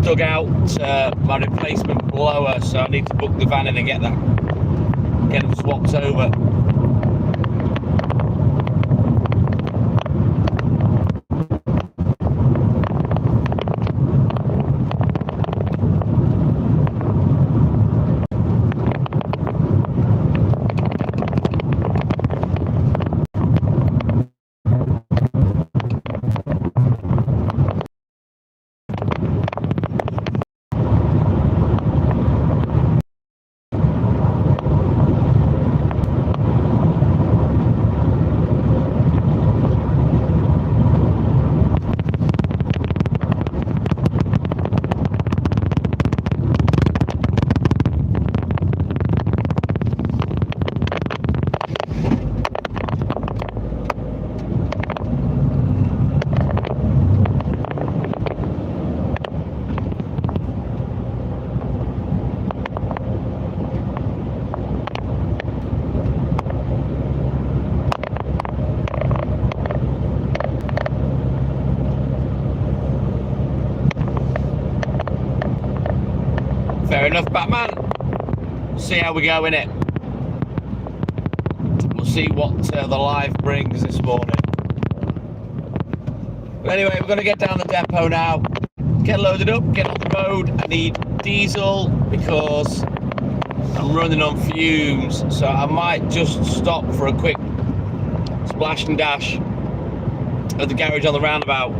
dug out my replacement blower, so I need to book the van in and get them swapped over. Fair enough, Batman. See how we go in it. We'll see what the live brings this morning. But anyway, we're going to get down the depot now, get loaded up, get on the road. I need diesel because I'm running on fumes, so I might just stop for a quick splash and dash at the garage on the roundabout.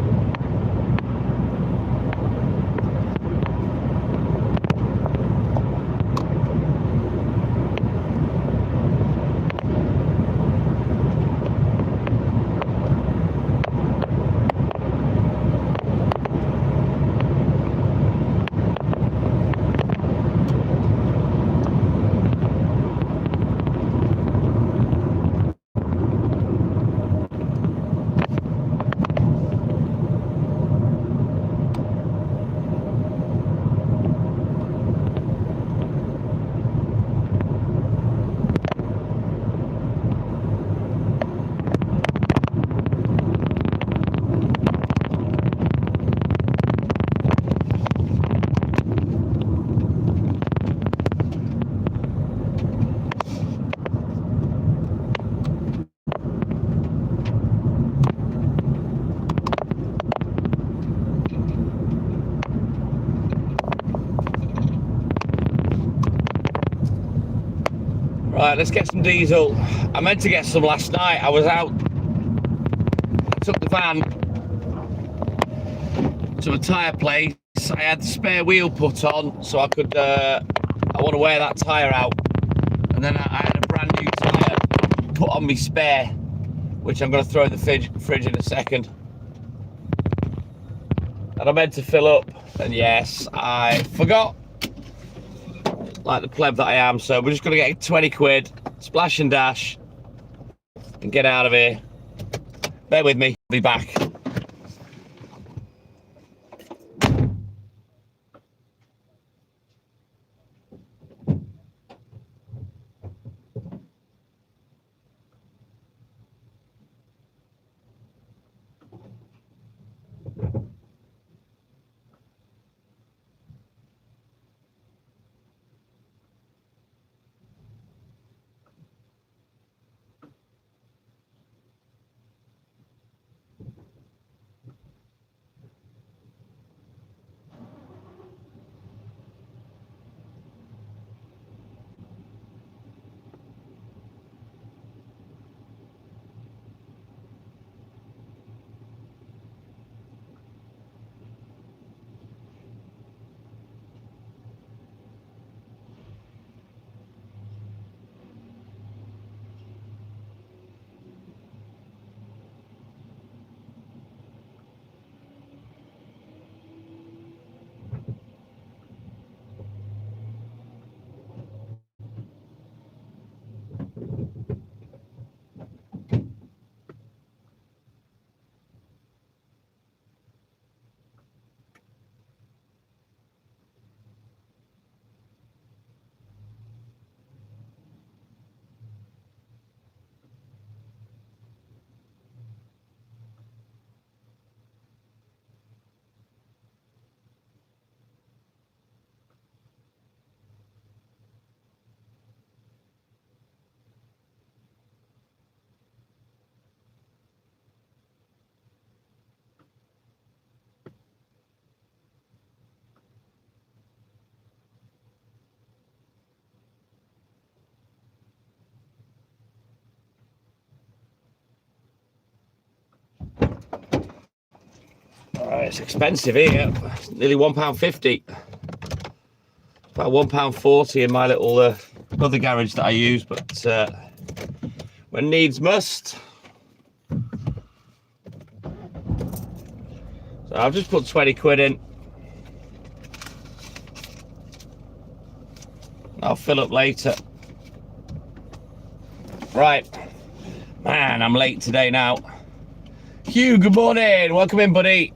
Right, let's get some diesel. I meant to get some last night. I was out, I took the van to a tyre place. I had the spare wheel put on so I could, I want to wear that tyre out. And then I had a brand new tyre put on my spare, which I'm going to throw in the fridge in a second. And I meant to fill up, and yes, I forgot. Like the pleb that I am, so we're just gonna get 20 quid, splash and dash, and get out of here. Bear with me, I'll be back. it's expensive here. It's nearly £1.50. About £1.40 in my little other garage that I use, but when needs must. So I've just put 20 quid in. I'll fill up later. Right. Man, I'm late today now. Hugh, good morning. Welcome in, buddy.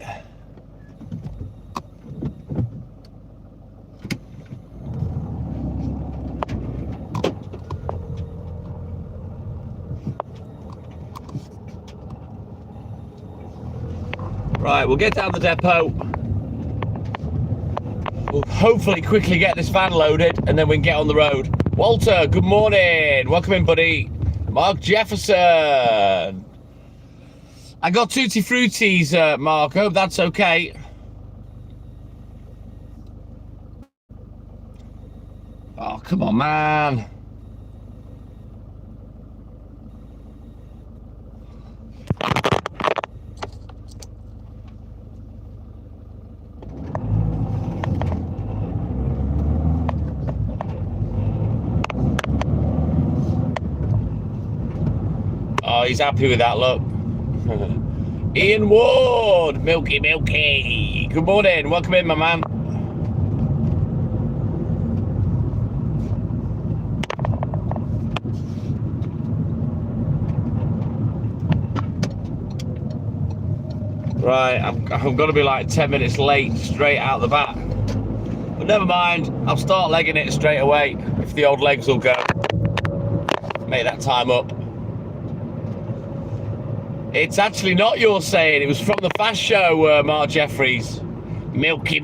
Right, we'll get down the depot. We'll hopefully quickly get this van loaded and then we can get on the road. Walter, good morning. Welcome in, buddy. Mark Jefferson. I got Tutti Fruities, Mark. Hope that's okay. Oh, come on, man. Oh, he's happy with that, look. Ian Ward, Milky. Good morning, welcome in, my man. Right, I'm gonna be like 10 minutes late straight out the bat. But never mind, I'll start legging it straight away if the old legs will go. Make that time up. It's actually not your saying, it was from the Fast Show, Mark Jeffries. Milky.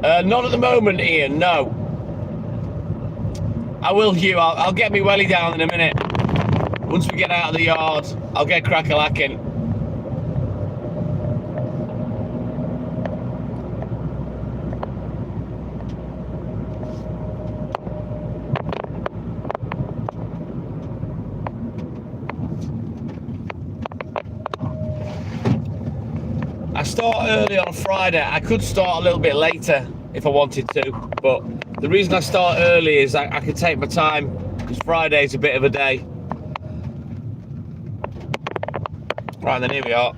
Not at the moment, Ian, no. I will, Hugh, I'll get me welly down in a minute. Once we get out of the yard, I'll get crack-a-lacking. I start early on a Friday. I could start a little bit later if I wanted to, but the reason I start early is I can take my time because Friday's a bit of a day. Right, then here we are.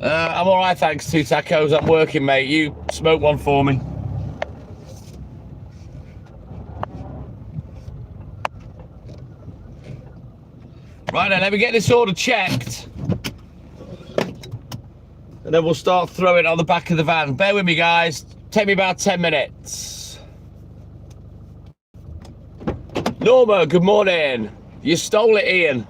I'm all right, thanks. 2 tacos. I'm working, mate. You smoke one for me. Right then, let me get this order checked. And then we'll start throwing it on the back of the van. Bear with me, guys. Take me about 10 minutes. Norma, good morning. You stole it, Ian.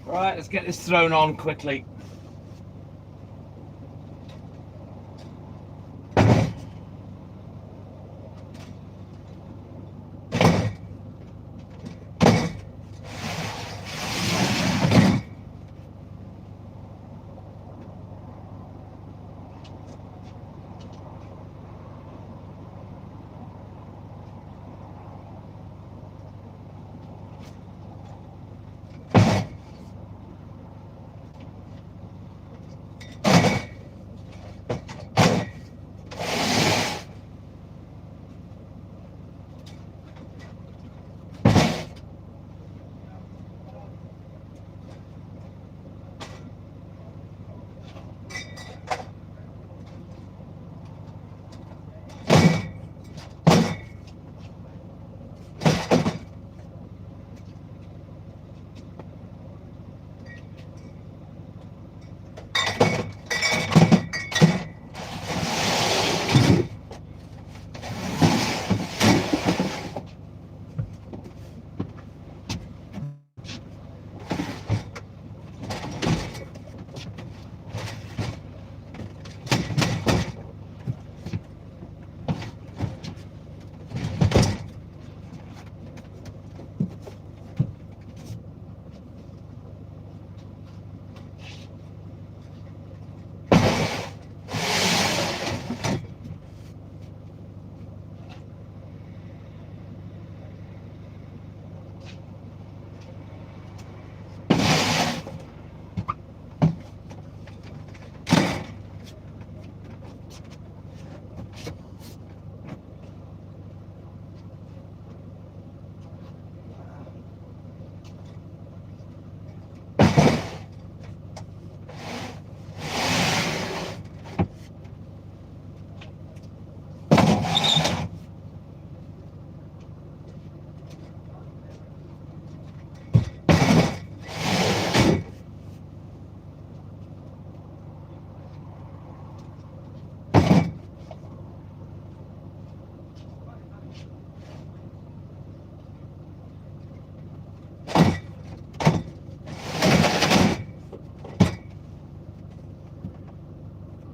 Right, let's get this thrown on quickly.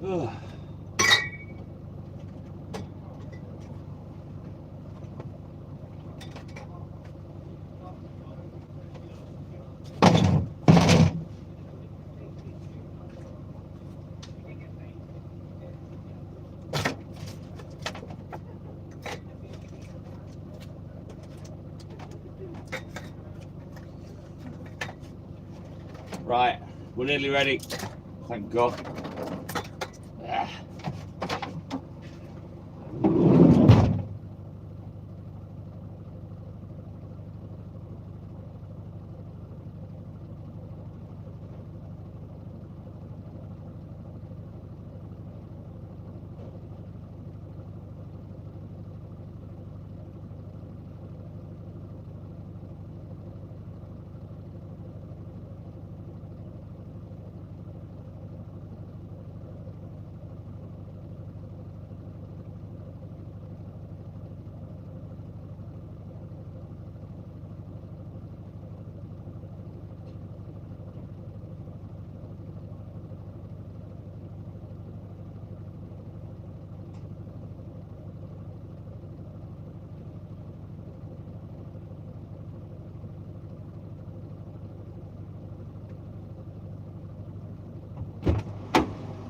Ugh. Right, we're nearly ready. Thank God. Ah.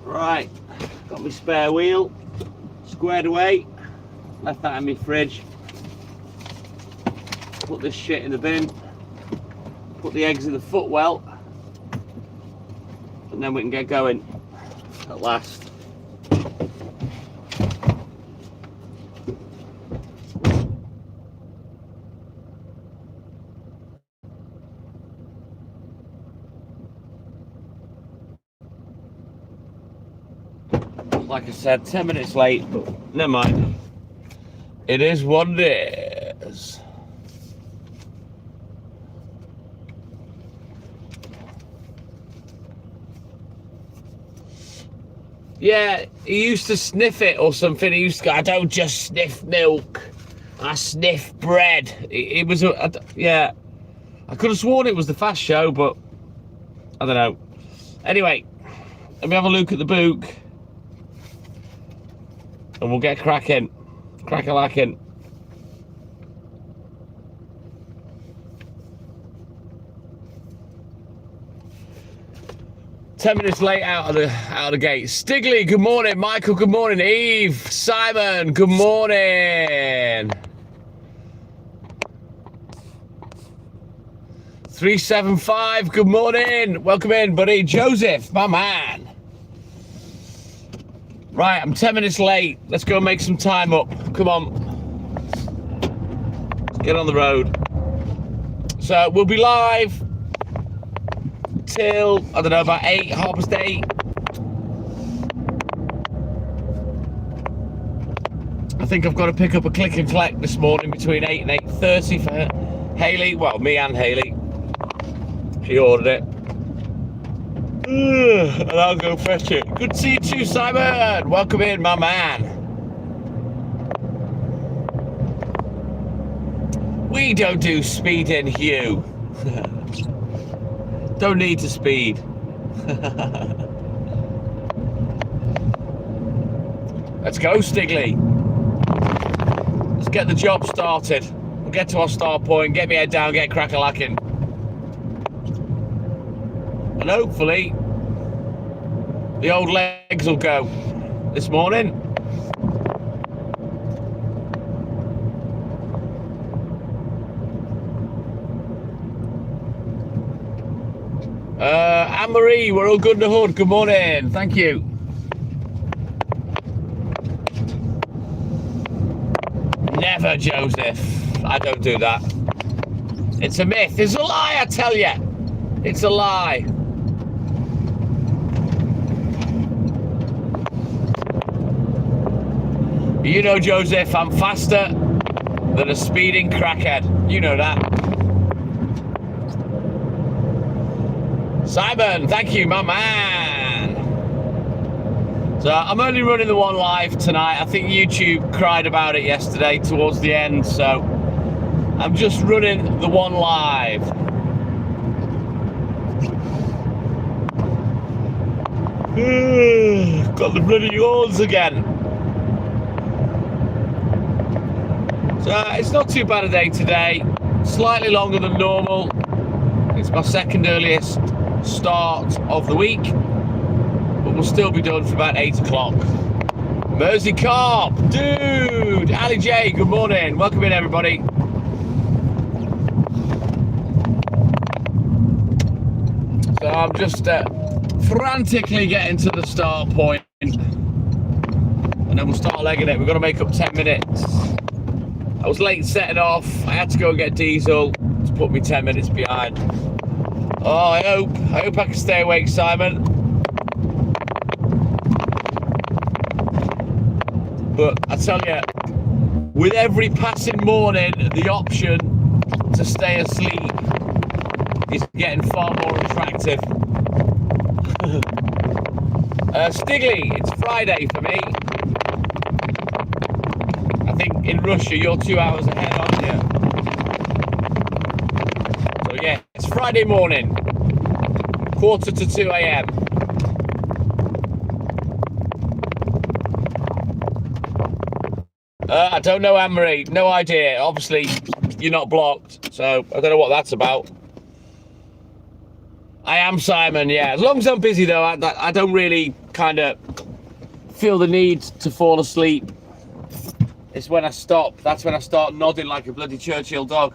Right, got my spare wheel squared away, left that in my fridge, put this shit in the bin, put the eggs in the footwell, and then we can get going at last. Like I said, 10 minutes late, but never mind. It is what it is. Yeah, he used to sniff it or something. He used to go, I don't just sniff milk, I sniff bread. It was, yeah. I could have sworn it was the Fast Show, but I don't know. Anyway, let me have a look at the book. And we'll get cracking. Crack-a-lacking. Ten minutes late out of the gate. Stigley, good morning. Michael, good morning. Eve, Simon, good morning. 375, good morning. Welcome in, buddy. Joseph, my man. Right, I'm 10 minutes late. Let's go make some time up. Come on. Let's get on the road. So we'll be live till, I don't know, about 8, 8:30. I think I've got to pick up a click and collect this morning between 8 and 8:30 for Hayley. Well, me and Hayley. She ordered it. And I'll go fetch it. Good to see you too, Simon. Welcome in, my man. We don't do speeding, Hugh. Don't need to speed. Let's go, Stigley. Let's get the job started. We'll get to our start point, get me head down, get crack-a-lacking. And hopefully, the old legs will go this morning. Anne-Marie, we're all good in the hood. Good morning. Thank you. Never, Joseph. I don't do that. It's a myth. It's a lie, I tell you. It's a lie. You know, Joseph, I'm faster than a speeding crackhead. You know that. Simon, thank you, my man. So I'm only running the one live tonight. I think YouTube cried about it yesterday towards the end, so I'm just running the one live. Got the bloody yawns again. So it's not too bad a day today. Slightly longer than normal. It's my second earliest start of the week, but we'll still be done for about 8 o'clock. Mersey Carp, dude. Ali J, good morning. Welcome in, everybody. So I'm just frantically getting to the start point, and then we'll start legging it. We've got to make up 10 minutes. I was late setting off. I had to go and get diesel to put me 10 minutes behind. Oh, I hope I can stay awake, Simon. But I tell you, with every passing morning, the option to stay asleep is getting far more attractive. Stigley, it's Friday for me. I think in Russia you're 2 hours ahead, aren't you? So yeah, it's Friday morning, 1:45 a.m. I don't know, Anne-Marie. No idea. Obviously, you're not blocked, so I don't know what that's about. I am Simon, yeah. As long as I'm busy, though, I don't really kind of feel the need to fall asleep. It's when I stop. That's when I start nodding like a bloody Churchill dog.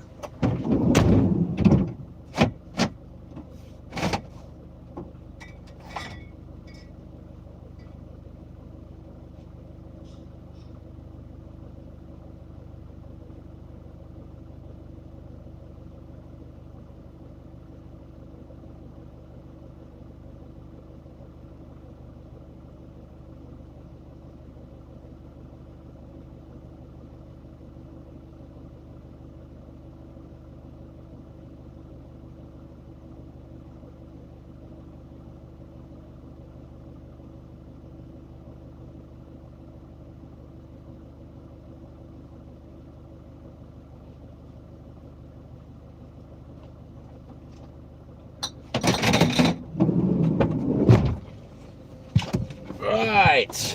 Right.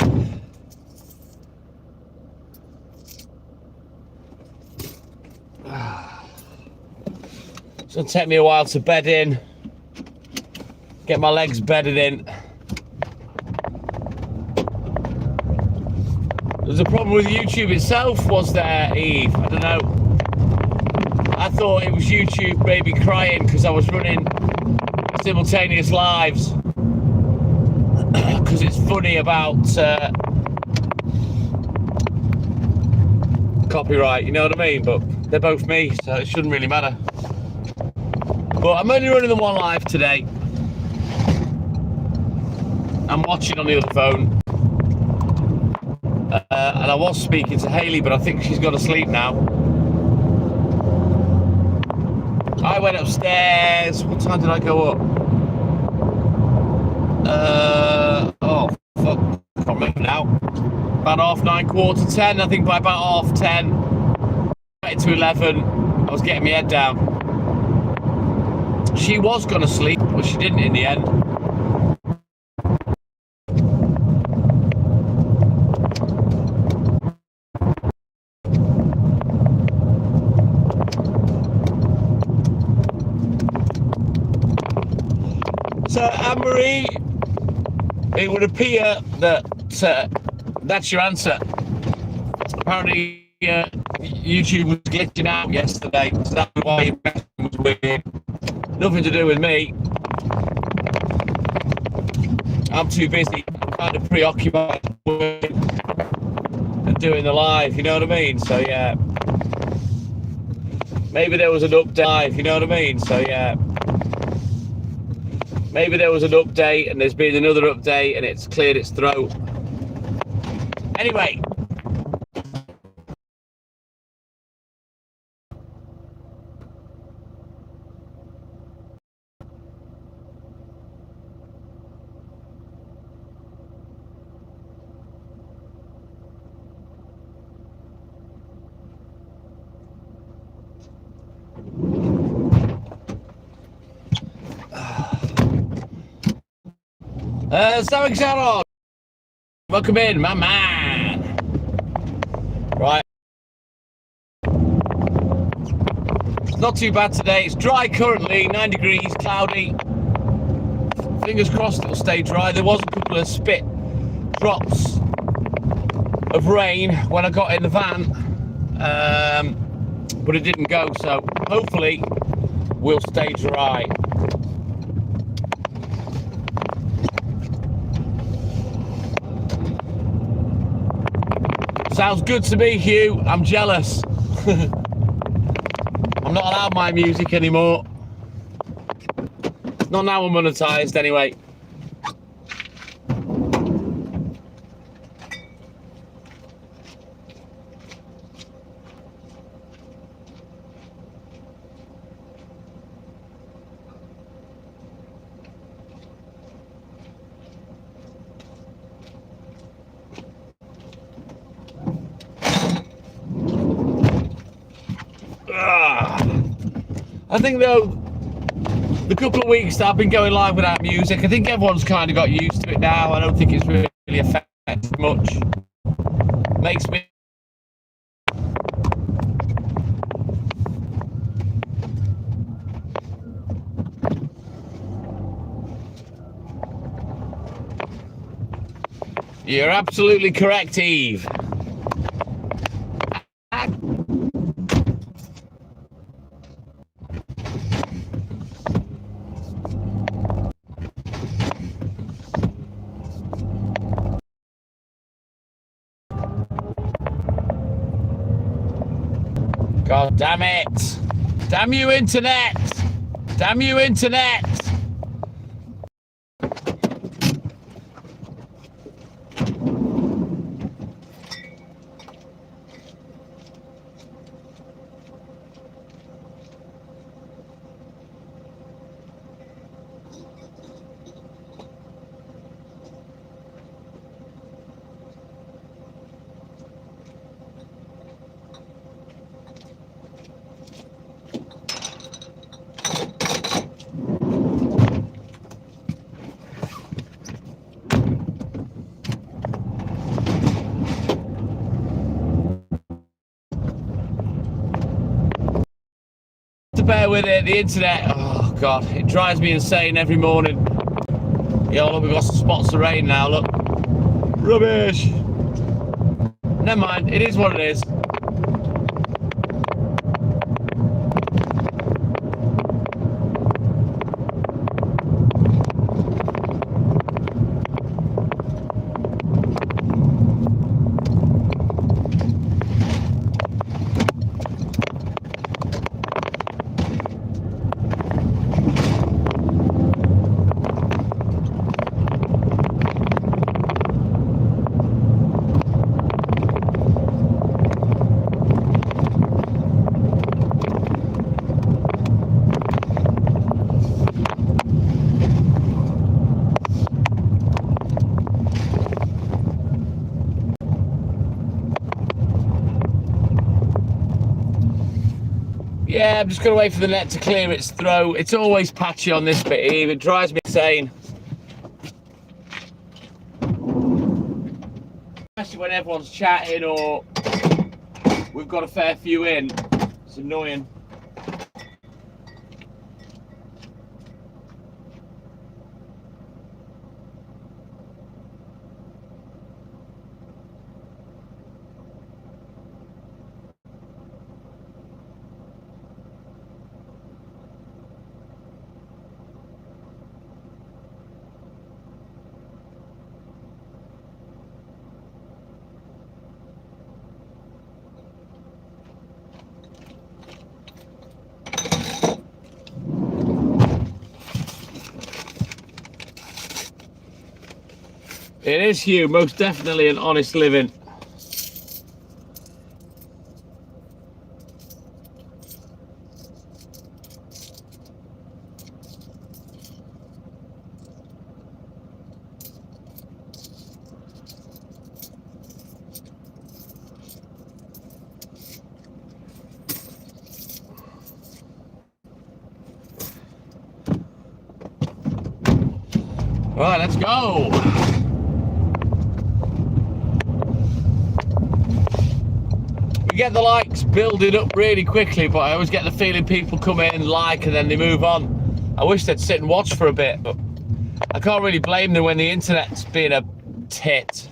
It's gonna take me a while to bed in, get my legs bedded in. There's a problem with YouTube itself, was there, Eve? I don't know. I thought it was YouTube maybe crying because I was running simultaneous lives. Because it's funny about copyright, you know what I mean? But they're both me, so it shouldn't really matter. But I'm only running the one live today. I'm watching on the other phone. And I was speaking to Hayley, but I think she's gone to sleep now. I went upstairs. What time did I go up? Oh, fuck. I can't remember now. About 9:30, 10:15. I think by about 10:30, to 11, I was getting my head down. She was going to sleep, but she didn't in the end. So, Anne-Marie, it would appear that that's your answer. Apparently, YouTube was glitching out yesterday, so that's why your question was weird. Nothing to do with me. I'm too busy, kind of preoccupied and doing the live, you know what I mean? So, yeah. Maybe there was an update live, you know what I mean? So, yeah. Maybe there was an update and there's been another update and it's cleared its throat. Anyway. Sammy Shadow, welcome in, my man. Right. It's not too bad today. It's dry currently, 9 degrees, cloudy. Fingers crossed it'll stay dry. There was a couple of spit drops of rain when I got in the van, but it didn't go, so hopefully we'll stay dry. Sounds good to me, Hugh. I'm jealous. I'm not allowed my music anymore. Not now I'm monetized, anyway. I think though, the couple of weeks that I've been going live without music, I think everyone's kind of got used to it now. I don't think it's really affected much. Makes me. You're absolutely correct, Eve. God damn it. Damn you, internet. Damn you, internet. bear with it. The internet, oh God, it drives me insane every morning. Yo, look, we've got some spots of rain now, look. Rubbish. Never mind, it is what it is. Yeah, I'm just going to wait for the net to clear its throat. It's always patchy on this bit, Eve. It drives me insane. Especially when everyone's chatting or we've got a fair few in. It's annoying. It is, Hugh, most definitely an honest living. Right, let's go. Get the likes building up really quickly, but I always get the feeling people come in, like, and then they move on. I wish they'd sit and watch for a bit, but I can't really blame them when the internet's being a tit.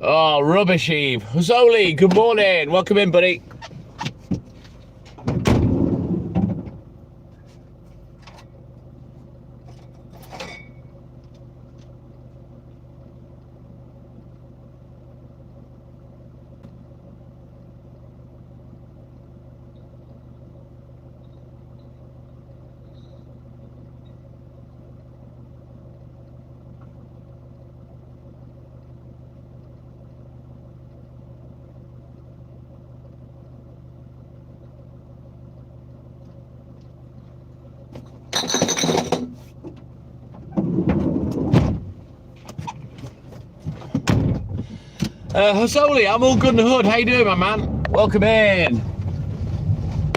Oh, rubbish, Eve. Zoli, good morning. Welcome in, buddy. Hosoli, I'm all good in the hood. How you doing, my man? Welcome in.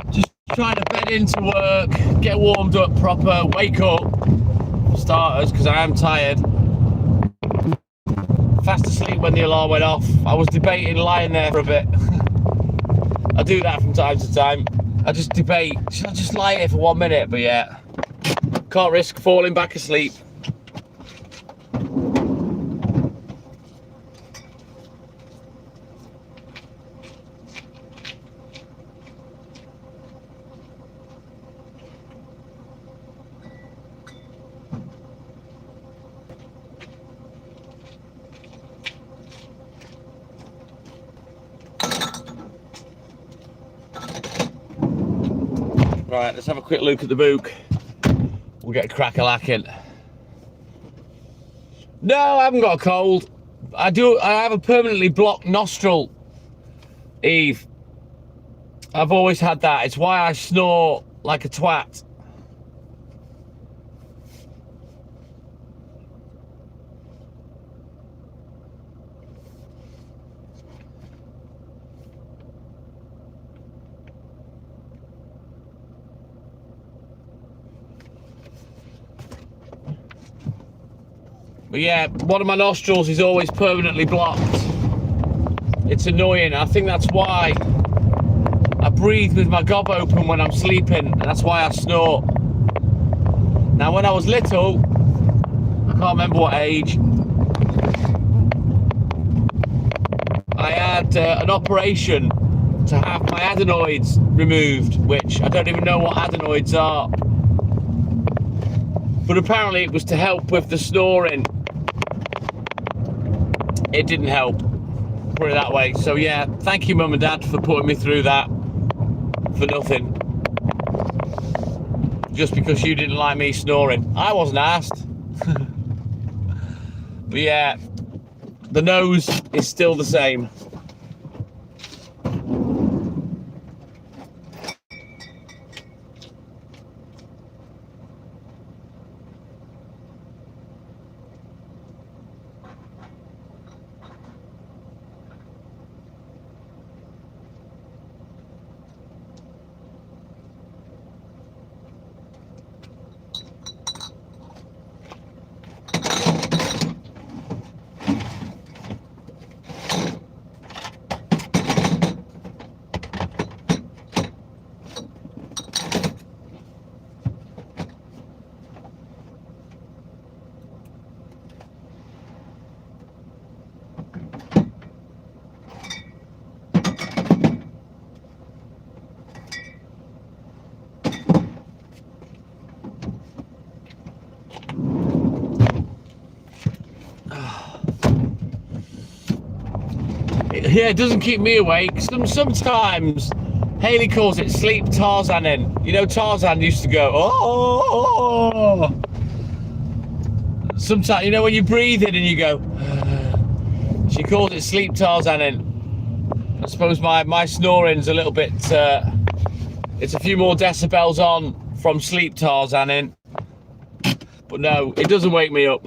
Just trying to bed into work, get warmed up proper, wake up, for starters, because I am tired. Fast asleep when the alarm went off. I was debating lying there for a bit. I do that from time to time. I just debate, should I just lie here for 1 minute? But yeah, can't risk falling back asleep. Right, let's have a quick look at the book. We'll get crack-a-lacking. No, I haven't got a cold. I have a permanently blocked nostril, Eve. I've always had that. It's why I snore like a twat. But yeah, one of my nostrils is always permanently blocked. It's annoying. I think that's why breathe with my gob open when I'm sleeping, and that's why I snore. Now, when I was little, I can't remember what age, I had an operation to have my adenoids removed, which I don't even know what adenoids are. But apparently it was to help with the snoring. It didn't help, put it that way. So yeah, thank you, Mum and Dad, for putting me through that for nothing. Just because you didn't like me snoring. I wasn't asked. But yeah, the nose is still the same. Yeah, it doesn't keep me awake. Sometimes Haley calls it sleep Tarzaning. You know, Tarzan used to go, oh. Sometimes, you know, when you breathe in and you go, she calls it sleep Tarzaning. I suppose my snoring's a little bit, it's a few more decibels on from sleep Tarzaning. But no, it doesn't wake me up.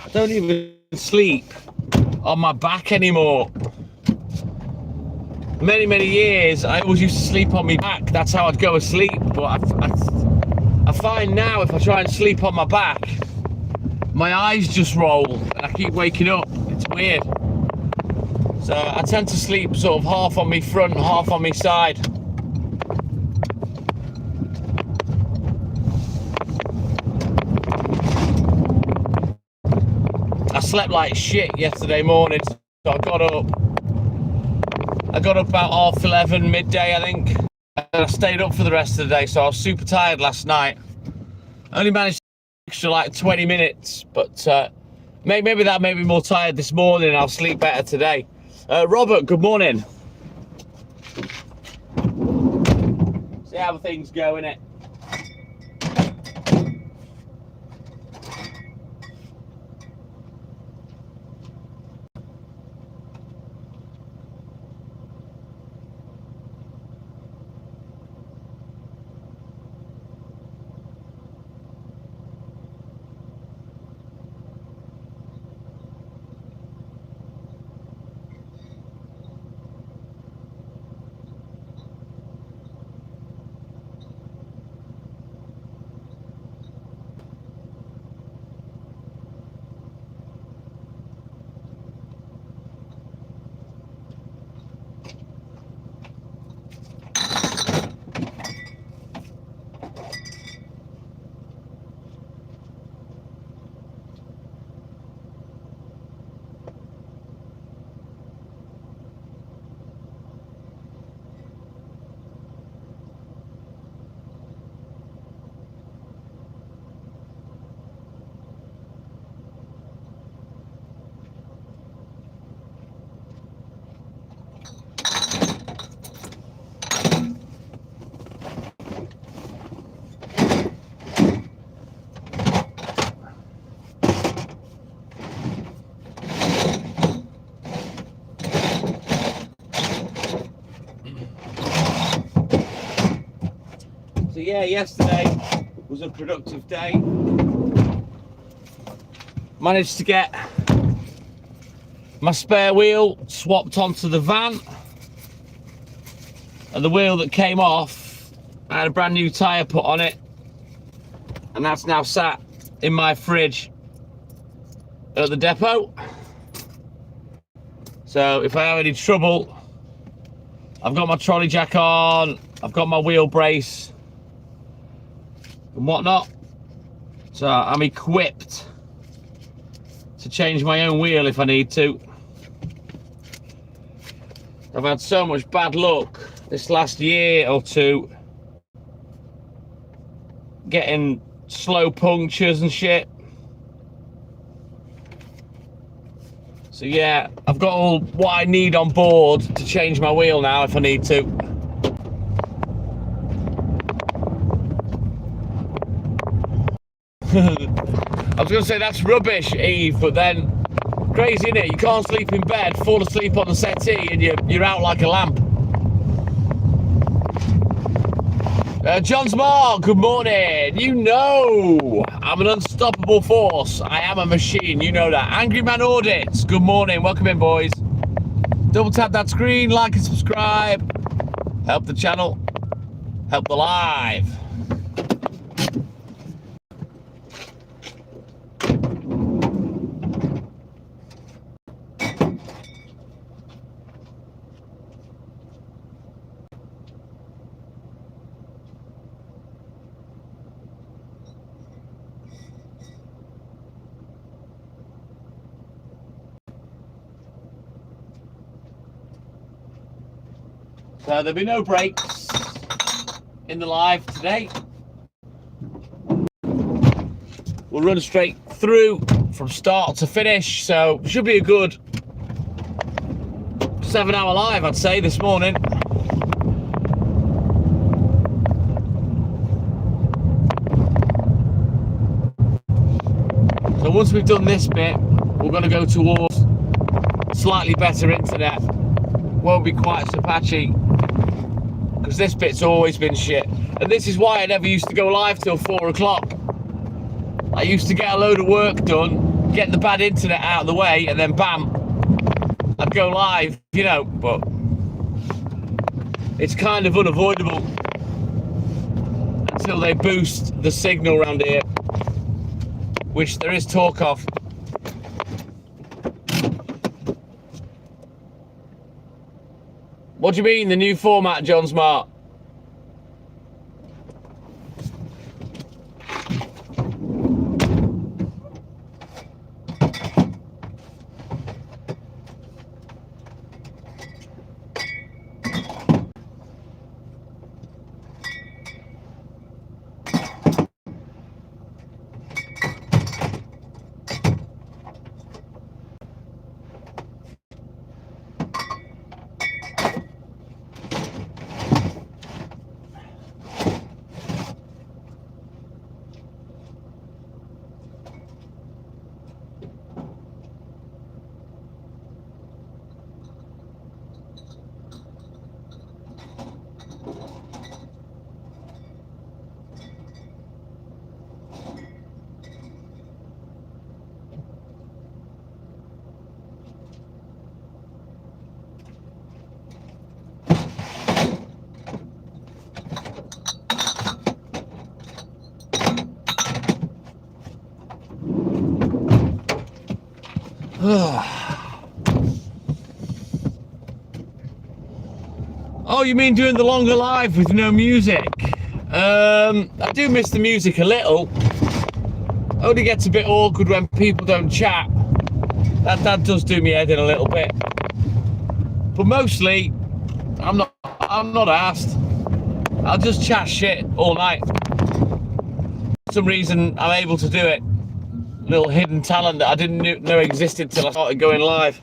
I don't even sleep on my back anymore. Many years I always used to sleep on my back. That's how I'd go asleep. But I find now if I try and sleep on my back, my eyes just roll and I keep waking up. It's weird. So I tend to sleep sort of half on me front, half on me side. I slept like shit yesterday morning, so I got up about 11:30, midday, I think. And I stayed up for the rest of the day, so I was super tired last night. I only managed to extra like 20 minutes, but maybe that made me more tired this morning and I'll sleep better today. Robert, good morning. See how things go, innit? So yeah, yesterday was a productive day. Managed to get my spare wheel swapped onto the van, and the wheel that came off, I had a brand new tyre put on it, and that's now sat in my fridge at the depot. So if I have any trouble, I've got my trolley jack on, I've got my wheel brace and whatnot, so I'm equipped to change my own wheel if I need to. I've had so much bad luck this last year or two getting slow punctures and shit. So yeah, I've got all what I need on board to change my wheel now if I need to. I was going to say that's rubbish, Eve, but then crazy, innit? You can't sleep in bed, fall asleep on the settee, and you're out like a lamp. John's Mark, good morning. You know I'm an unstoppable force. I am a machine, you know that. Angry Man Audits, good morning. Welcome in, boys. Double tap that screen, like and subscribe. Help the channel, help the live. So there'll be no breaks in the live today. We'll run straight through from start to finish, so should be a good 7-hour live, I'd say, this morning. So once we've done this bit, we're going to go towards slightly better internet. Won't be quite so patchy, because this bit's always been shit. And this is why I never used to go live till 4 o'clock. I used to get a load of work done, get the bad internet out of the way, and then bam, I'd go live, you know, but it's kind of unavoidable until they boost the signal around here, which there is talk of. What do you mean, the new format, John Smart? Oh, you mean doing the longer live with no music? I do miss the music a little. Only gets a bit awkward when people don't chat. That does do me head in a little bit. But mostly, I'm not asked. I'll just chat shit all night. For some reason, I'm able to do it. Little hidden talent that I didn't know existed till I started going live.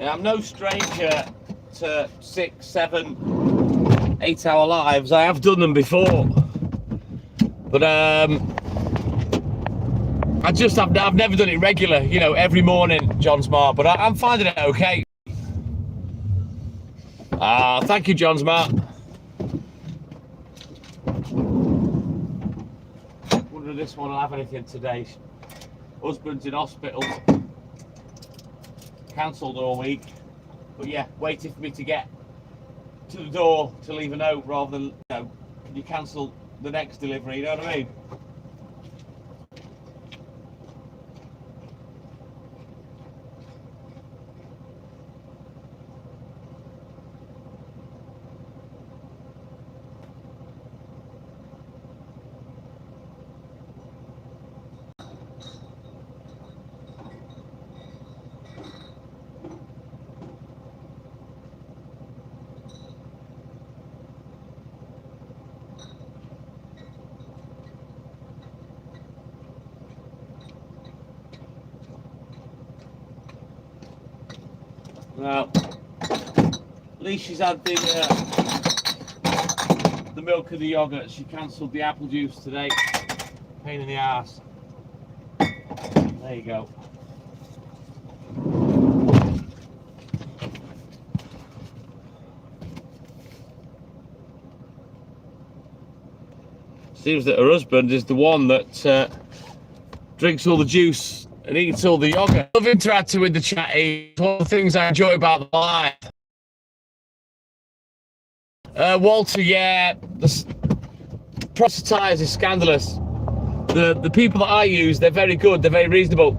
Yeah, I'm no stranger to 6, 7, 8-hour lives. I have done them before, but I've never done it regular, you know, every morning, John Smart. But I'm finding it okay. Thank you, John Smart. Wonder if this one will have anything today. Husband's in hospital, cancelled all week. But yeah, waiting for me to get to the door to leave a note rather than, you know, can you cancel the next delivery, you know what I mean? Well, at least she's had the milk and the yogurt. She cancelled the apple juice today. Pain in the ass. There you go. Seems that her husband is the one that drinks all the juice and eats all the yogurt. I love interacting with the chat. It's one of the things I enjoy about the live. Walter, yeah, the process tires is scandalous. The people that I use, they're very good, they're very reasonable.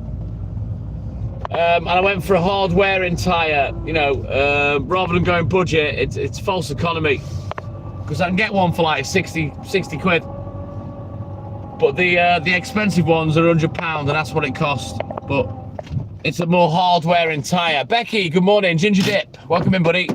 And I went for a hard wearing tire, you know, rather than going budget. It's false economy, because I can get one for like 60 quid. But the expensive ones are £100, and that's what it costs. But it's a more hard wearing tire. Becky, good morning. Ginger Dip, welcome in, buddy.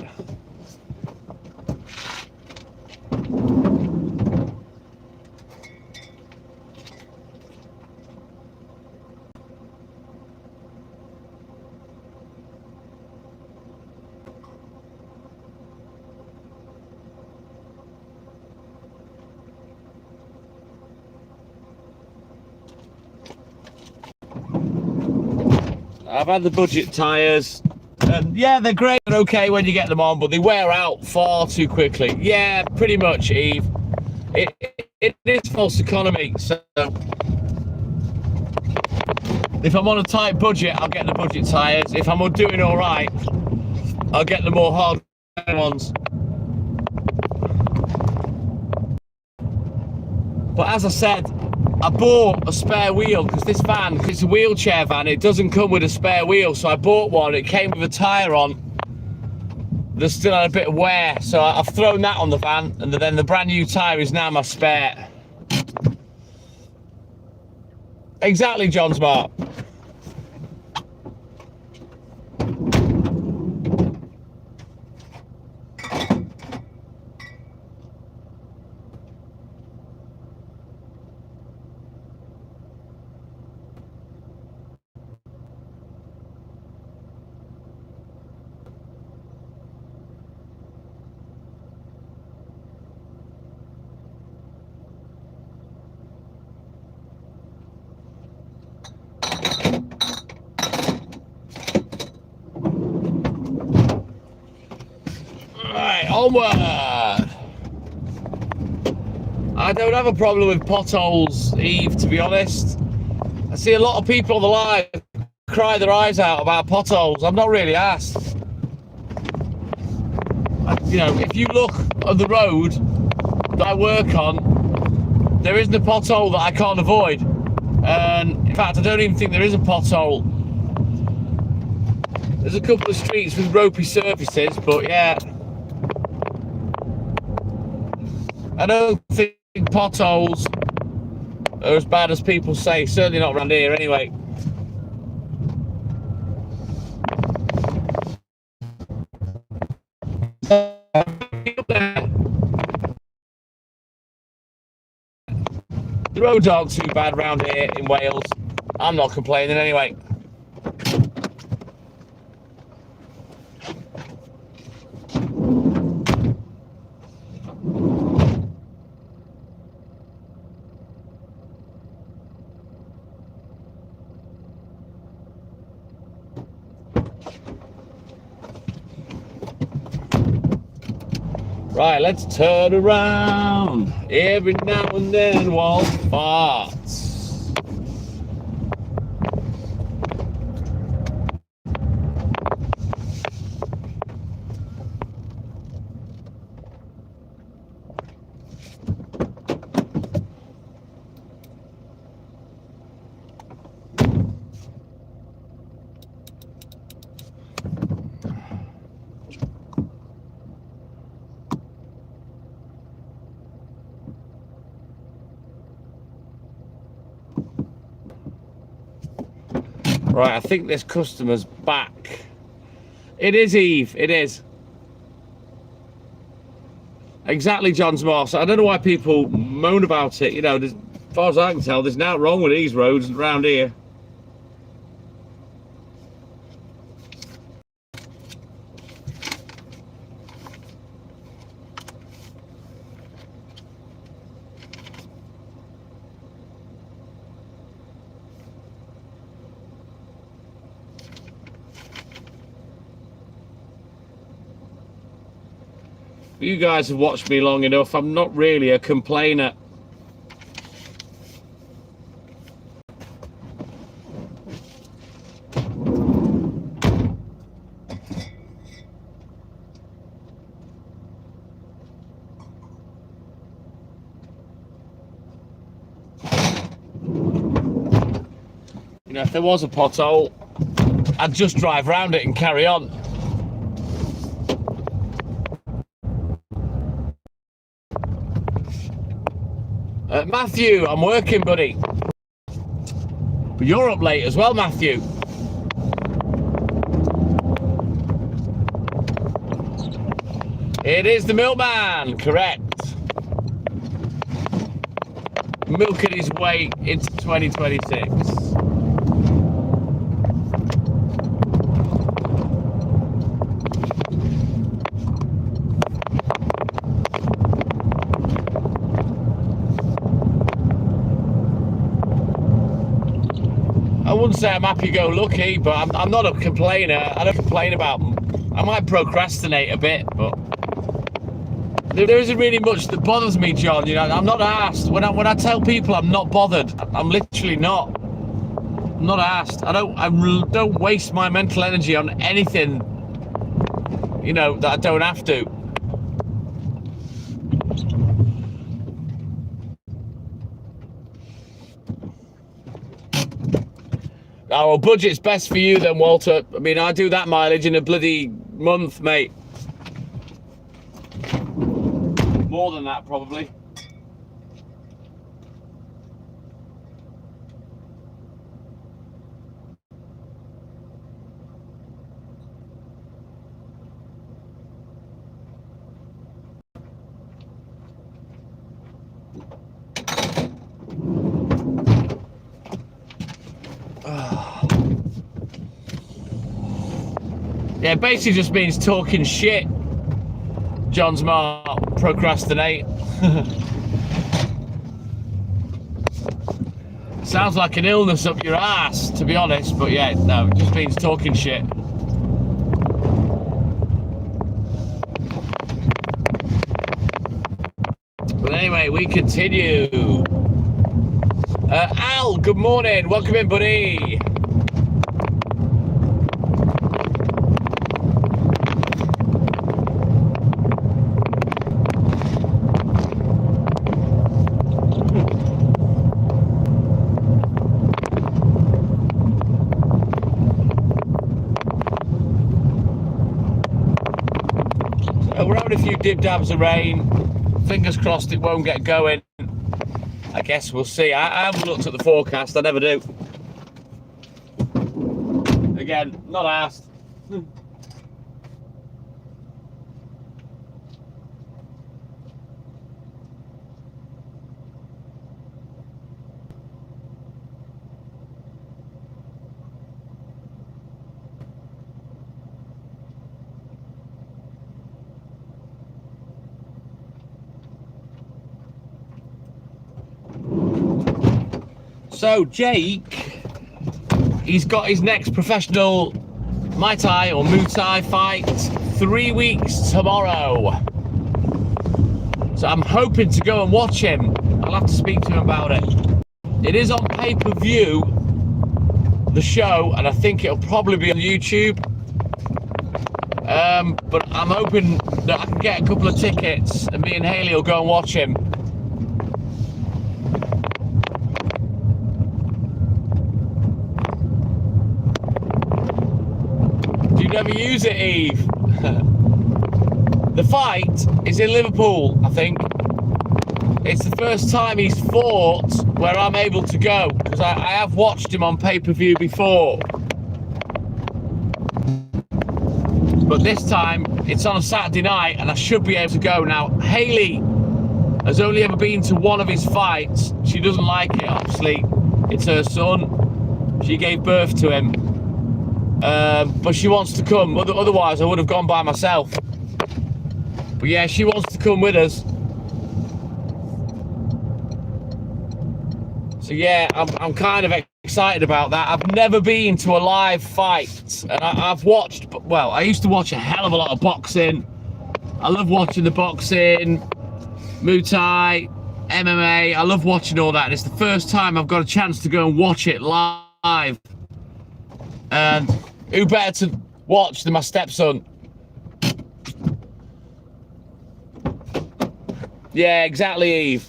I've had the budget tyres, and yeah, they're great, they're okay when you get them on, but they wear out far too quickly. Yeah, pretty much, Eve. It is false economy, so if I'm on a tight budget, I'll get the budget tyres. If I'm doing all right, I'll get the more hard ones. But as I said, I bought a spare wheel because this van, because it's a wheelchair van, it doesn't come with a spare wheel. So I bought one. It came with a tyre on. There's still had a bit of wear. So I've thrown that on the van, and then the brand new tyre is now my spare. Exactly, John Smart. Onward! I don't have a problem with potholes, Eve, to be honest. I see a lot of people on the live cry their eyes out about potholes. I'm not really asked. You know, if you look at the road that I work on, there isn't a pothole that I can't avoid. And in fact, I don't even think there is a pothole. There's a couple of streets with ropey surfaces, but yeah. I don't think potholes are as bad as people say, certainly not around here anyway. The roads aren't too bad around here in Wales. I'm not complaining anyway. Right, let's turn around. Every now and then, Walt farts. Right, I think this customer's back. It is Eve, it is. Exactly, John's Moss. I don't know why people moan about it. You know, as far as I can tell, there's nothing wrong with these roads around here. You guys have watched me long enough. I'm not really a complainer. You know, if there was a pothole, I'd just drive round it and carry on. Matthew, I'm working, buddy. But you're up late as well, Matthew. It is the milkman, correct. Milking his way into 2026. I wouldn't say I'm happy-go-lucky, but I'm not a complainer. I don't complain about them. I might procrastinate a bit, but there isn't really much that bothers me, John. You know, I'm not asked. When I tell people I'm not bothered, I'm literally not. I'm not asked. I don't waste my mental energy on anything, you know, that I don't have to. Oh, well, budget's best for you then, Walter. I mean, I do that mileage in a bloody month, mate. More than that, probably. Yeah, it basically just means talking shit. John's Mark, procrastinate. Sounds like an illness up your ass, to be honest, but yeah, no, it just means talking shit. But anyway, we continue. Al, good morning. Welcome in, buddy. We're having a few dib-dabs of rain. Fingers crossed it won't get going. I guess we'll see. I haven't looked at the forecast. I never do. Again, not asked. So Jake, he's got his next professional Muay Thai or Muay Thai fight 3 weeks tomorrow. So I'm hoping to go and watch him. I'll have to speak to him about it. It is on pay-per-view, the show, and I think it'll probably be on YouTube. But I'm hoping that I can get a couple of tickets and me and Haley will go and watch him. Do you never use it, Eve? The fight is in Liverpool, I think. It's the first time he's fought where I'm able to go, because I have watched him on pay-per-view before. But this time, it's on a Saturday night, and I should be able to go. Now, Haley has only ever been to one of his fights. She doesn't like it, obviously. It's her son. She gave birth to him. But she wants to come. Otherwise, I would have gone by myself. But yeah, she wants to come with us. So yeah, I'm kind of excited about that. I've never been to a live fight, and I've watched, well, I used to watch a hell of a lot of boxing. I love watching the boxing, Muay Thai, MMA. I love watching all that, and it's the first time I've got a chance to go and watch it live. And who better to watch than my stepson? Yeah, exactly, Eve.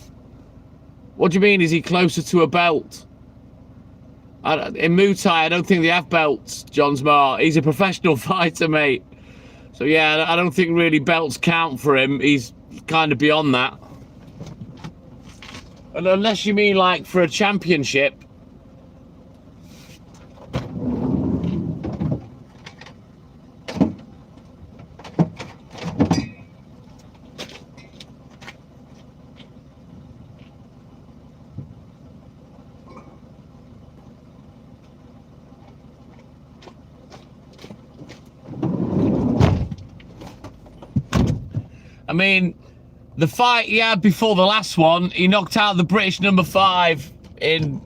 What do you mean, is he closer to a belt? In Muay Thai, I don't think they have belts, John Smart. He's a professional fighter, mate. So yeah, I don't think really belts count for him. He's kind of beyond that. And unless you mean like for a championship. I mean, the fight he had before the last one, he knocked out the British number 5 in,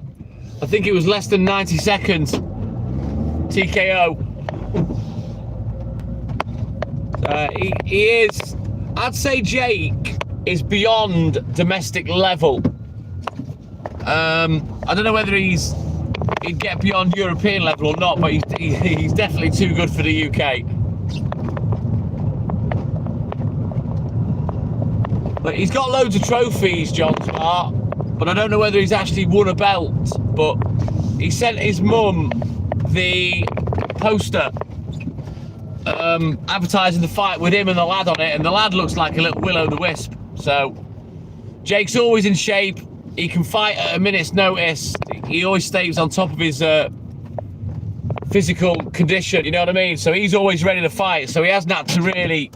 I think it was less than 90 seconds. TKO. He is, I'd say Jake is beyond domestic level. I don't know whether he'd get beyond European level or not, but he's definitely too good for the UK. But he's got loads of trophies, John Smart, but I don't know whether he's actually won a belt. But he sent his mum the poster advertising the fight with him and the lad on it, and the lad looks like a little will-o'-the-wisp. So Jake's always in shape. He can fight at a minute's notice. He always stays on top of his physical condition, you know what I mean? So he's always ready to fight. So he hasn't had to really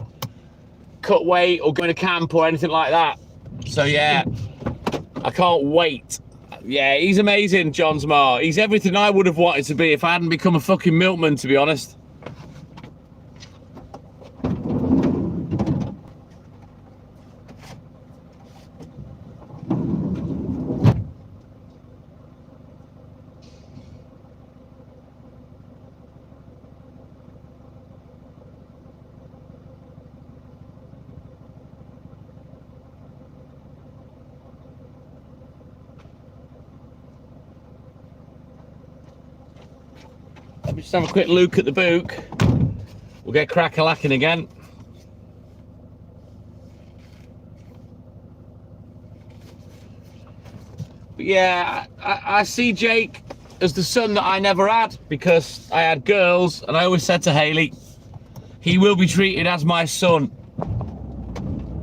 cut weight or go in a camp or anything like that. So yeah, I can't wait. Yeah, he's amazing, John Smart. He's everything I would have wanted to be if I hadn't become a fucking milkman, to be honest. Let me just have a quick look at the book. We'll get crack-a-lacking again. But yeah, I see Jake as the son that I never had, because I had girls, and I always said to Haley, he will be treated as my son.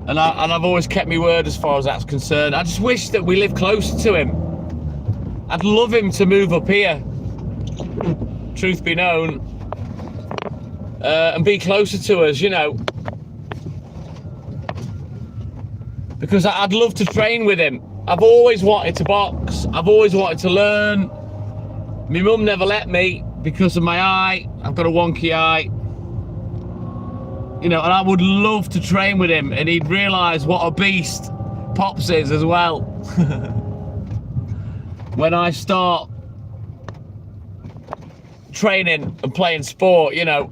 And I've always kept my word as far as that's concerned. I just wish that we lived closer to him. I'd love him to move up here, truth be known, and be closer to us, you know, because I'd love to train with him. I've always wanted to box. I've always wanted to learn. My mum never let me because of my eye. I've got a wonky eye, you know, and I would love to train with him, and he'd realise what a beast Pops is as well. When I start training and playing sport, you know.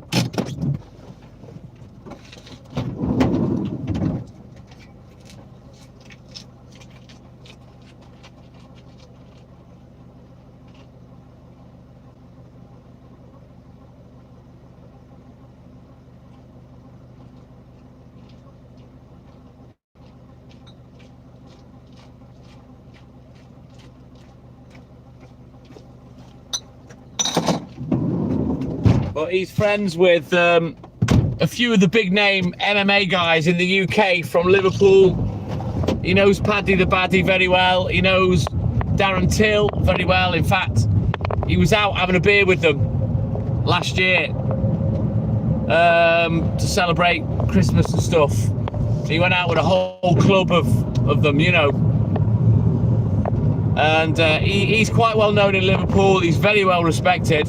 But he's friends with a few of the big name MMA guys in the UK from Liverpool. He knows Paddy the Baddy very well. He knows Darren Till very well. In fact, he was out having a beer with them last year to celebrate Christmas and stuff. So he went out with a whole club of them, you know. And he's quite well known in Liverpool. He's very well respected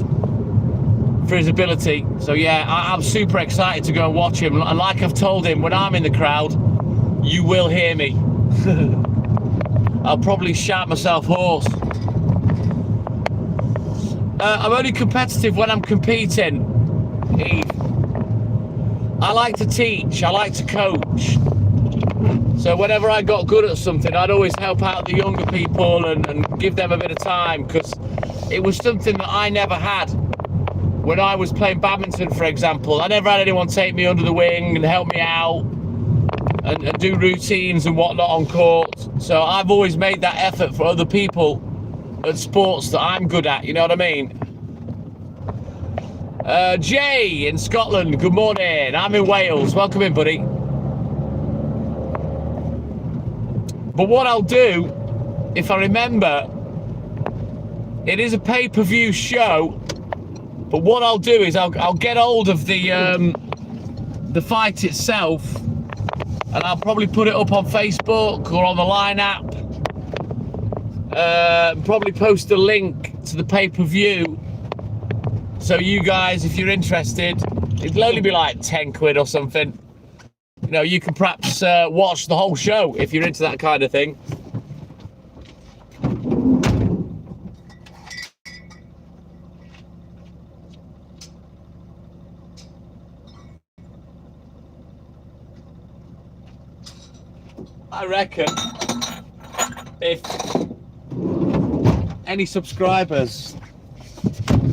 for his ability. So yeah, I'm super excited to go and watch him. And like I've told him, when I'm in the crowd, you will hear me. I'll probably shout myself hoarse. I'm only competitive when I'm competing, Eve. I like to teach, I like to coach. So whenever I got good at something, I'd always help out the younger people and give them a bit of time, because it was something that I never had. When I was playing badminton, for example, I never had anyone take me under the wing and help me out and do routines and whatnot on court. So I've always made that effort for other people at sports that I'm good at, you know what I mean? Jay in Scotland, good morning. I'm in Wales. Welcome in, buddy. But what I'll do, if I remember, it is a pay-per-view show. But what I'll do is I'll get hold of the fight itself, and I'll probably put it up on Facebook or on the Line app. Probably post a link to the pay-per-view. So you guys, if you're interested, it'll only be like 10 quid or something. You know, you can perhaps watch the whole show if you're into that kind of thing. I reckon if any subscribers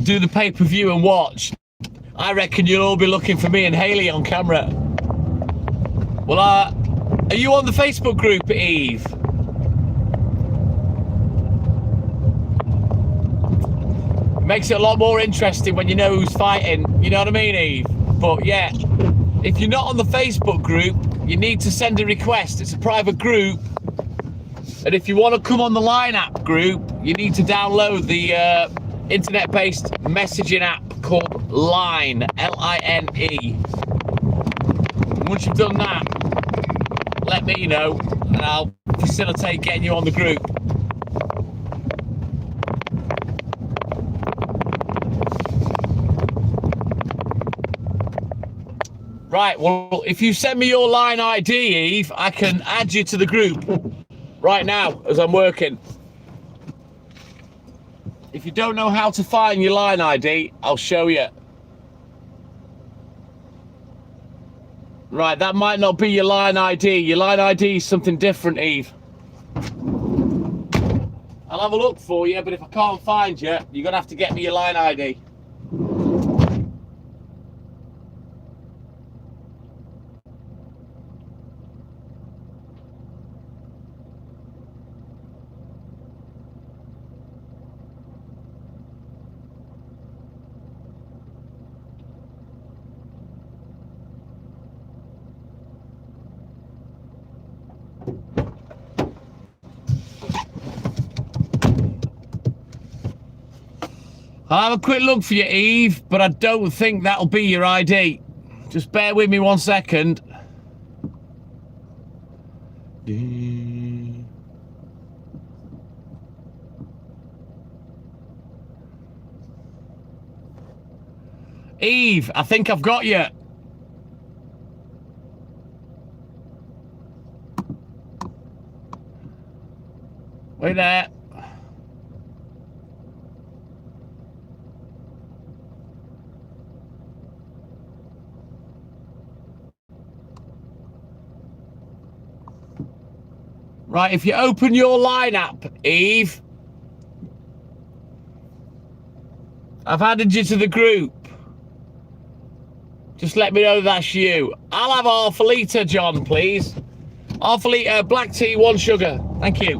do the pay-per-view and watch, I reckon you'll all be looking for me and Haley on camera. Well, are you on the Facebook group, Eve? It makes it a lot more interesting when you know who's fighting, you know what I mean, Eve? But yeah, if you're not on the Facebook group, you need to send a request. It's a private group. And if you want to come on the Line app group, you need to download the internet-based messaging app called Line, L-I-N-E. Once you've done that, let me know and I'll facilitate getting you on the group. Right, well, if you send me your Line ID, Eve, I can add you to the group right now as I'm working. If you don't know how to find your Line ID, I'll show you. Right, that might not be your Line ID. Your Line ID is something different, Eve. I'll have a look for you, but if I can't find you, you're going to have to get me your Line ID. I'll have a quick look for you, Eve, but I don't think that'll be your ID. Just bear with me 1 second. Eve, I think I've got you. Wait there. Right, if you open your Line app, Eve, I've added you to the group. Just let me know that's you. I'll have half a litre, John, please. Half a litre, black tea, 1 sugar. Thank you.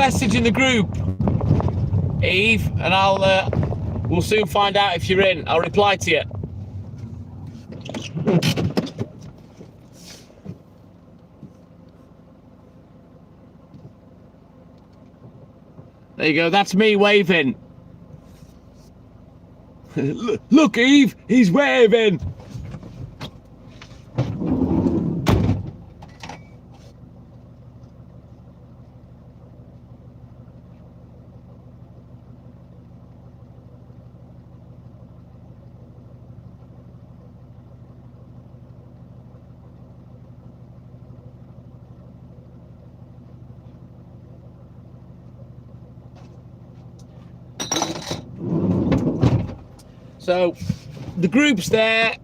message in the group, Eve, and we'll soon find out if you're in. I'll reply to you. There you go, that's me waving. Look, Eve, he's waving. So the group's there.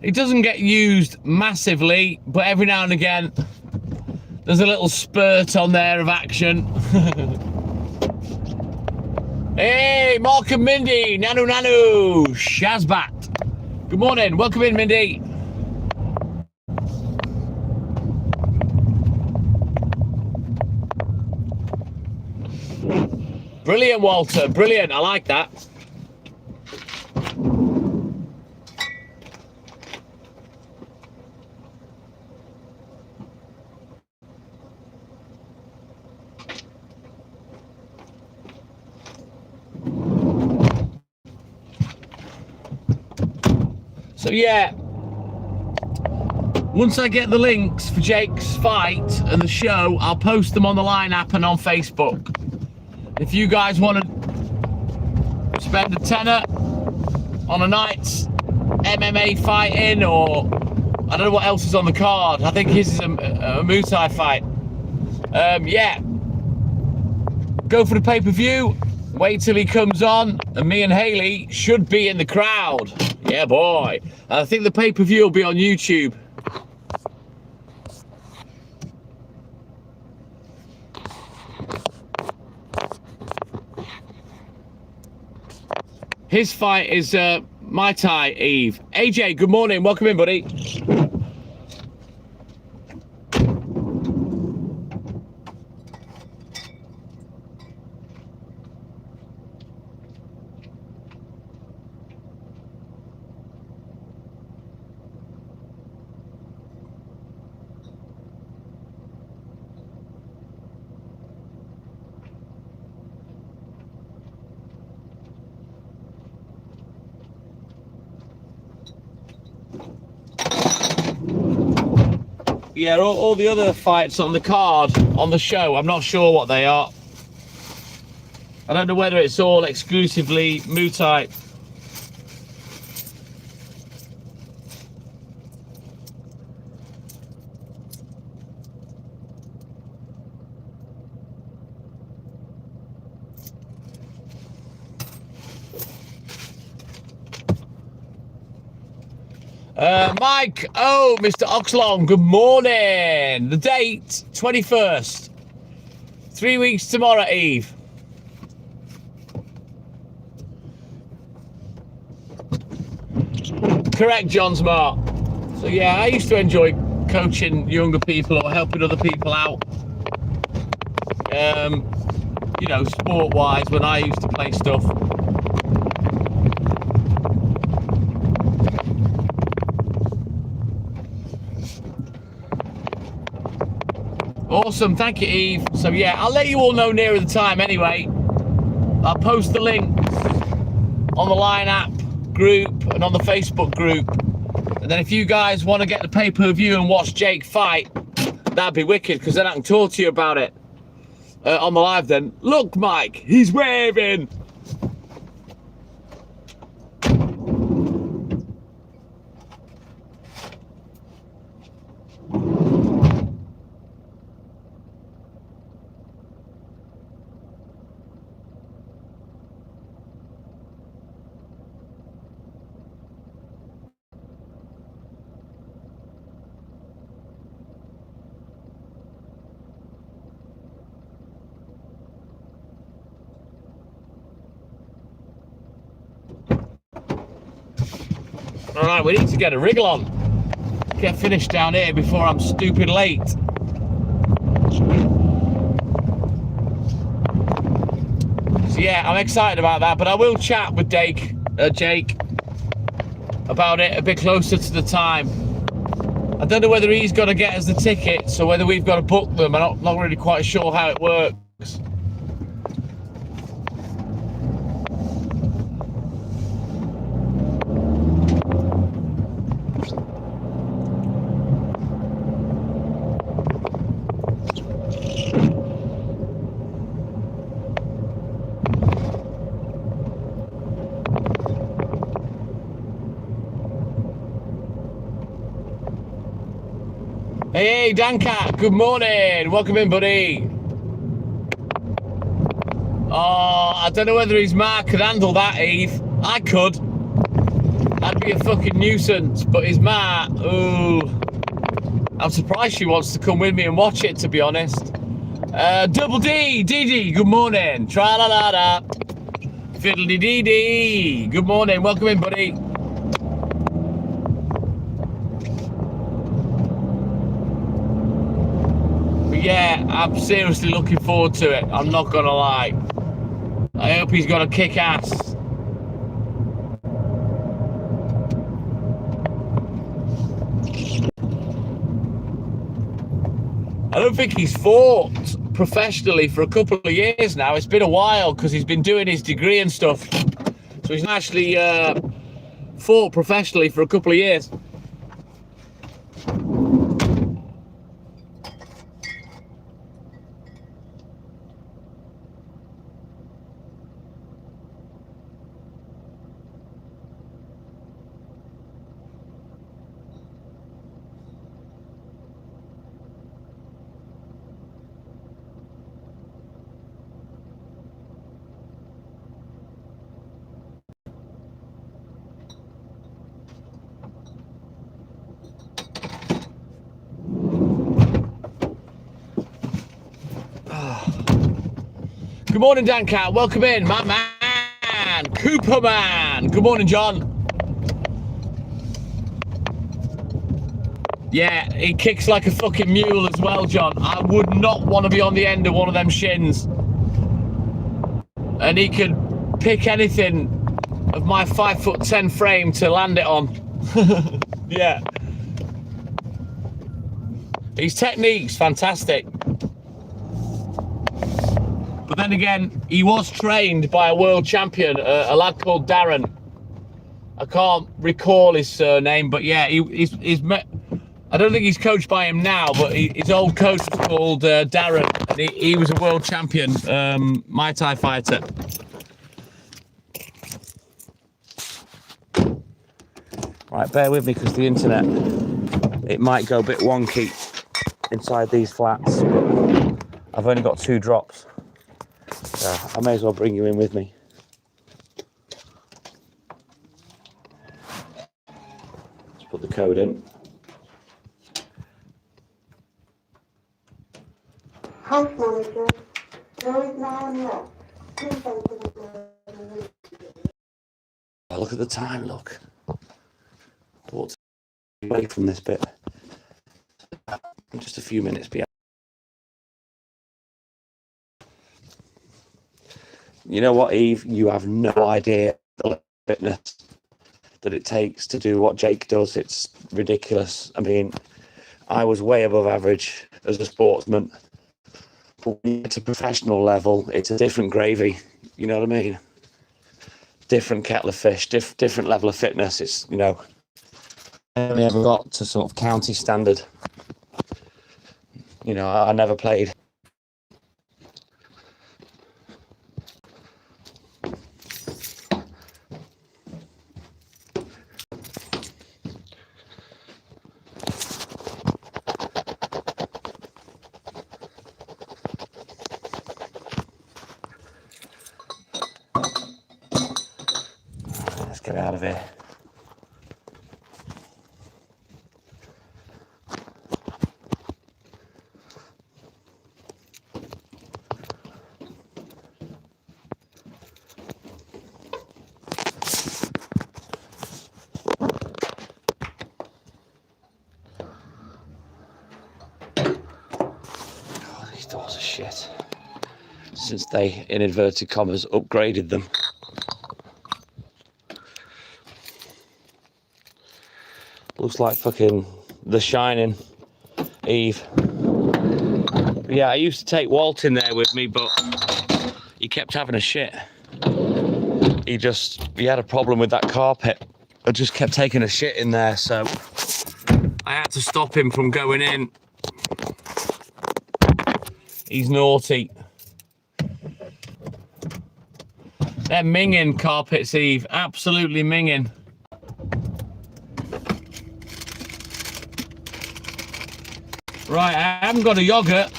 It doesn't get used massively, but every now and again there's a little spurt on there of action. Hey, Mark and Mindy, Nanu Nanu, Shazbat. Good morning, welcome in, Mindy. Brilliant, Walter, brilliant, I like that. So yeah, once I get the links for Jake's fight and the show, I'll post them on the Line app and on Facebook. If you guys want to spend a tenner on a night's MMA fighting, or I don't know what else is on the card. I think his is a Muay Thai fight. Yeah, go for the pay-per-view. Wait till he comes on, and me and Haley should be in the crowd. Yeah, boy. I think the pay-per-view will be on YouTube. His fight is Muay Thai, Eve. AJ, good morning. Welcome in, buddy. Yeah, all the other fights on the card, on the show, I'm not sure what they are. I don't know whether it's all exclusively Muay Thai. Mike, oh, Mr. Oxlong, good morning. The date, 21st. 3 weeks tomorrow, Eve. Correct, John Smart. So yeah, I used to enjoy coaching younger people or helping other people out. You know, sport-wise, when I used to play stuff. Awesome, thank you, Eve. So yeah, I'll let you all know nearer the time anyway. I'll post the link on the Line app group and on the Facebook group. And then if you guys want to get the pay-per-view and watch Jake fight, that'd be wicked, because then I can talk to you about it on the live then. Look, Mike, he's waving. All right, we need to get a wriggle on. Get finished down here before I'm stupid late. yeah, I'm excited about that. But I will chat with Jake about it a bit closer to the time. I don't know whether he's got to get us the tickets or whether we've got to book them. I'm not really quite sure how it works. Hey, Dancat, good morning. Welcome in, buddy. Oh, I don't know whether his Mark could handle that, Eve. I could. That'd be a fucking nuisance. But his Ma, ooh. I'm surprised she wants to come with me and watch it, to be honest. Double D, Dee, good morning. Tra-la-la-la. Fiddle-dee-dee-dee. Good morning. Welcome in, buddy. Yeah, I'm seriously looking forward to it. I'm not gonna lie. I hope he's gonna kick ass. I don't think he's fought professionally for a couple of years now. It's been a while because he's been doing his degree and stuff. So he's actually fought professionally for a couple of years. Good morning, Dan Cat. Welcome in, my man, Cooper Man. Good morning, John. Yeah, he kicks like a fucking mule as well, John. I would not want to be on the end of one of them shins. And he could pick anything of my 5'10" frame to land it on. Yeah. His technique's fantastic. But then again, he was trained by a world champion, a lad called Darren. I can't recall his surname, but yeah, he's met. I don't think he's coached by him now, but his old coach was called Darren, and he was a world champion Muay Thai fighter. Right, bear with me because the internet, it might go a bit wonky inside these flats. I've only got 2 drops. So I may as well bring you in with me. Let's put the code in. House manager, there is no one left. Please enter the building. Oh, look at the time, look. Thought away from this bit. Just a few minutes behind. You know what, Eve? You have no idea the fitness that it takes to do what Jake does. It's ridiculous. I mean, I was way above average as a sportsman. But when you get to professional level, it's a different gravy. You know what I mean? Different kettle of fish, different level of fitness. It's, you know, I only ever got to sort of county standard. You know, I never played. Let's get out of here. since they, in inverted commas, upgraded them. Looks like fucking The Shining, Eve. But yeah, I used to take Walt in there with me, but he kept having a shit. He had a problem with that carpet. I just kept taking a shit in there, so I had to stop him from going in. He's naughty. They're minging carpets, Eve. Absolutely minging. Right, I haven't got a yogurt,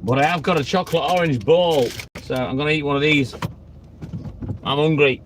but I have got a chocolate orange ball. So I'm gonna eat one of these. I'm hungry.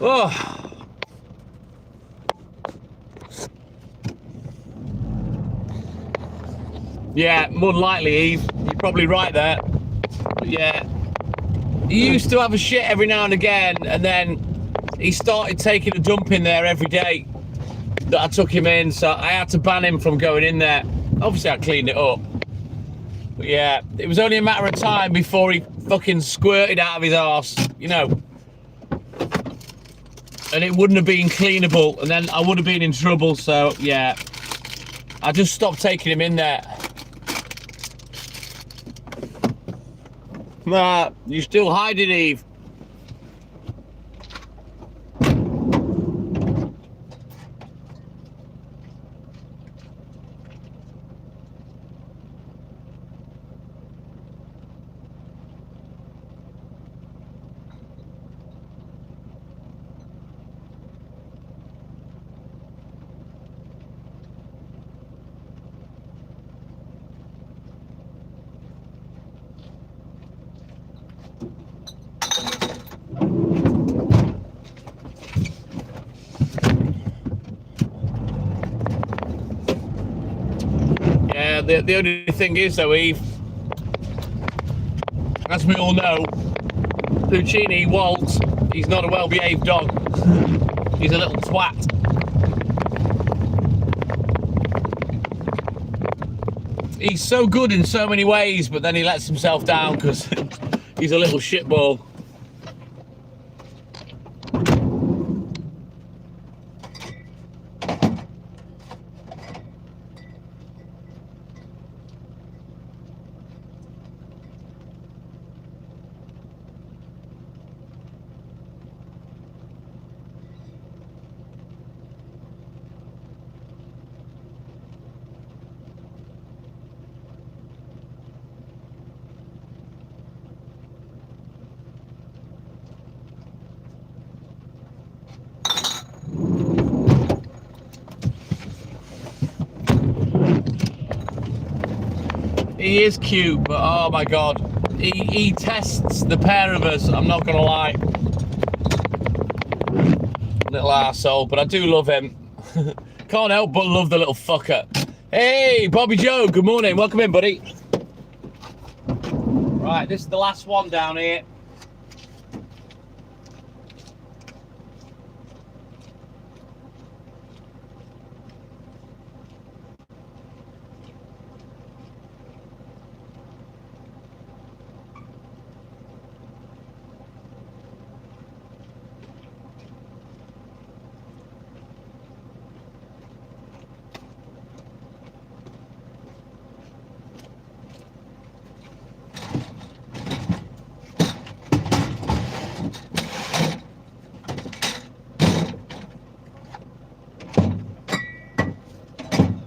Oh. Yeah, more than likely, Eve. You're probably right there. But yeah. He used to have a shit every now and again, and then he started taking a dump in there every day that I took him in, so I had to ban him from going in there. Obviously, I cleaned it up. But yeah, it was only a matter of time before he fucking squirted out of his arse, you know. And it wouldn't have been cleanable, and then I would have been in trouble, so yeah. I just stopped taking him in there. Nah, you still hiding, Eve. Yeah, the only thing is though, Eve, as we all know, Puccini, Walt, he's not a well-behaved dog. He's a little twat. He's so good in so many ways, but then he lets himself down because he's a little shitball. He is cute, but oh my god, he tests the pair of us, I'm not gonna lie. Little arsehole, but I do love him. Can't help but love the little fucker. Hey, Bobby Joe, good morning, welcome in, buddy. Right, Right, this is the last one down here.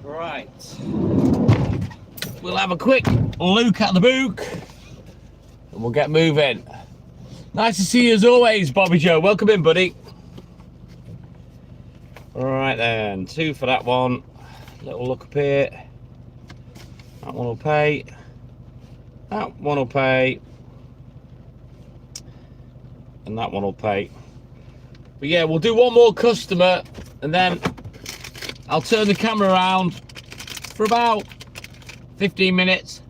Right, we'll have a quick look at the book and we'll get moving. Nice to see you as always, Bobby Joe. Welcome in, buddy. All right then, 2 for that one. Little look up here. That one will pay. That one will pay. And that one will pay. But yeah, we'll do one more customer and then I'll turn the camera around for about 15 minutes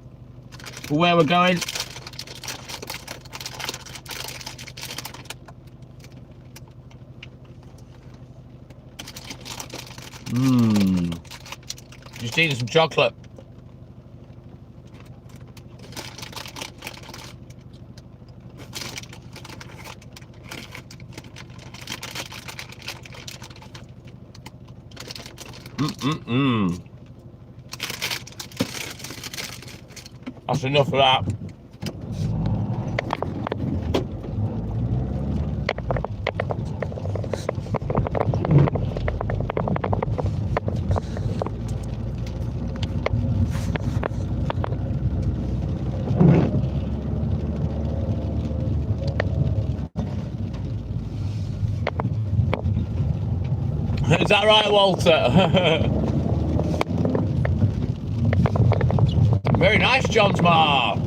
for where we're going. Just eating some chocolate. That's enough of that. Is that right, Walter? Very nice, John Smart.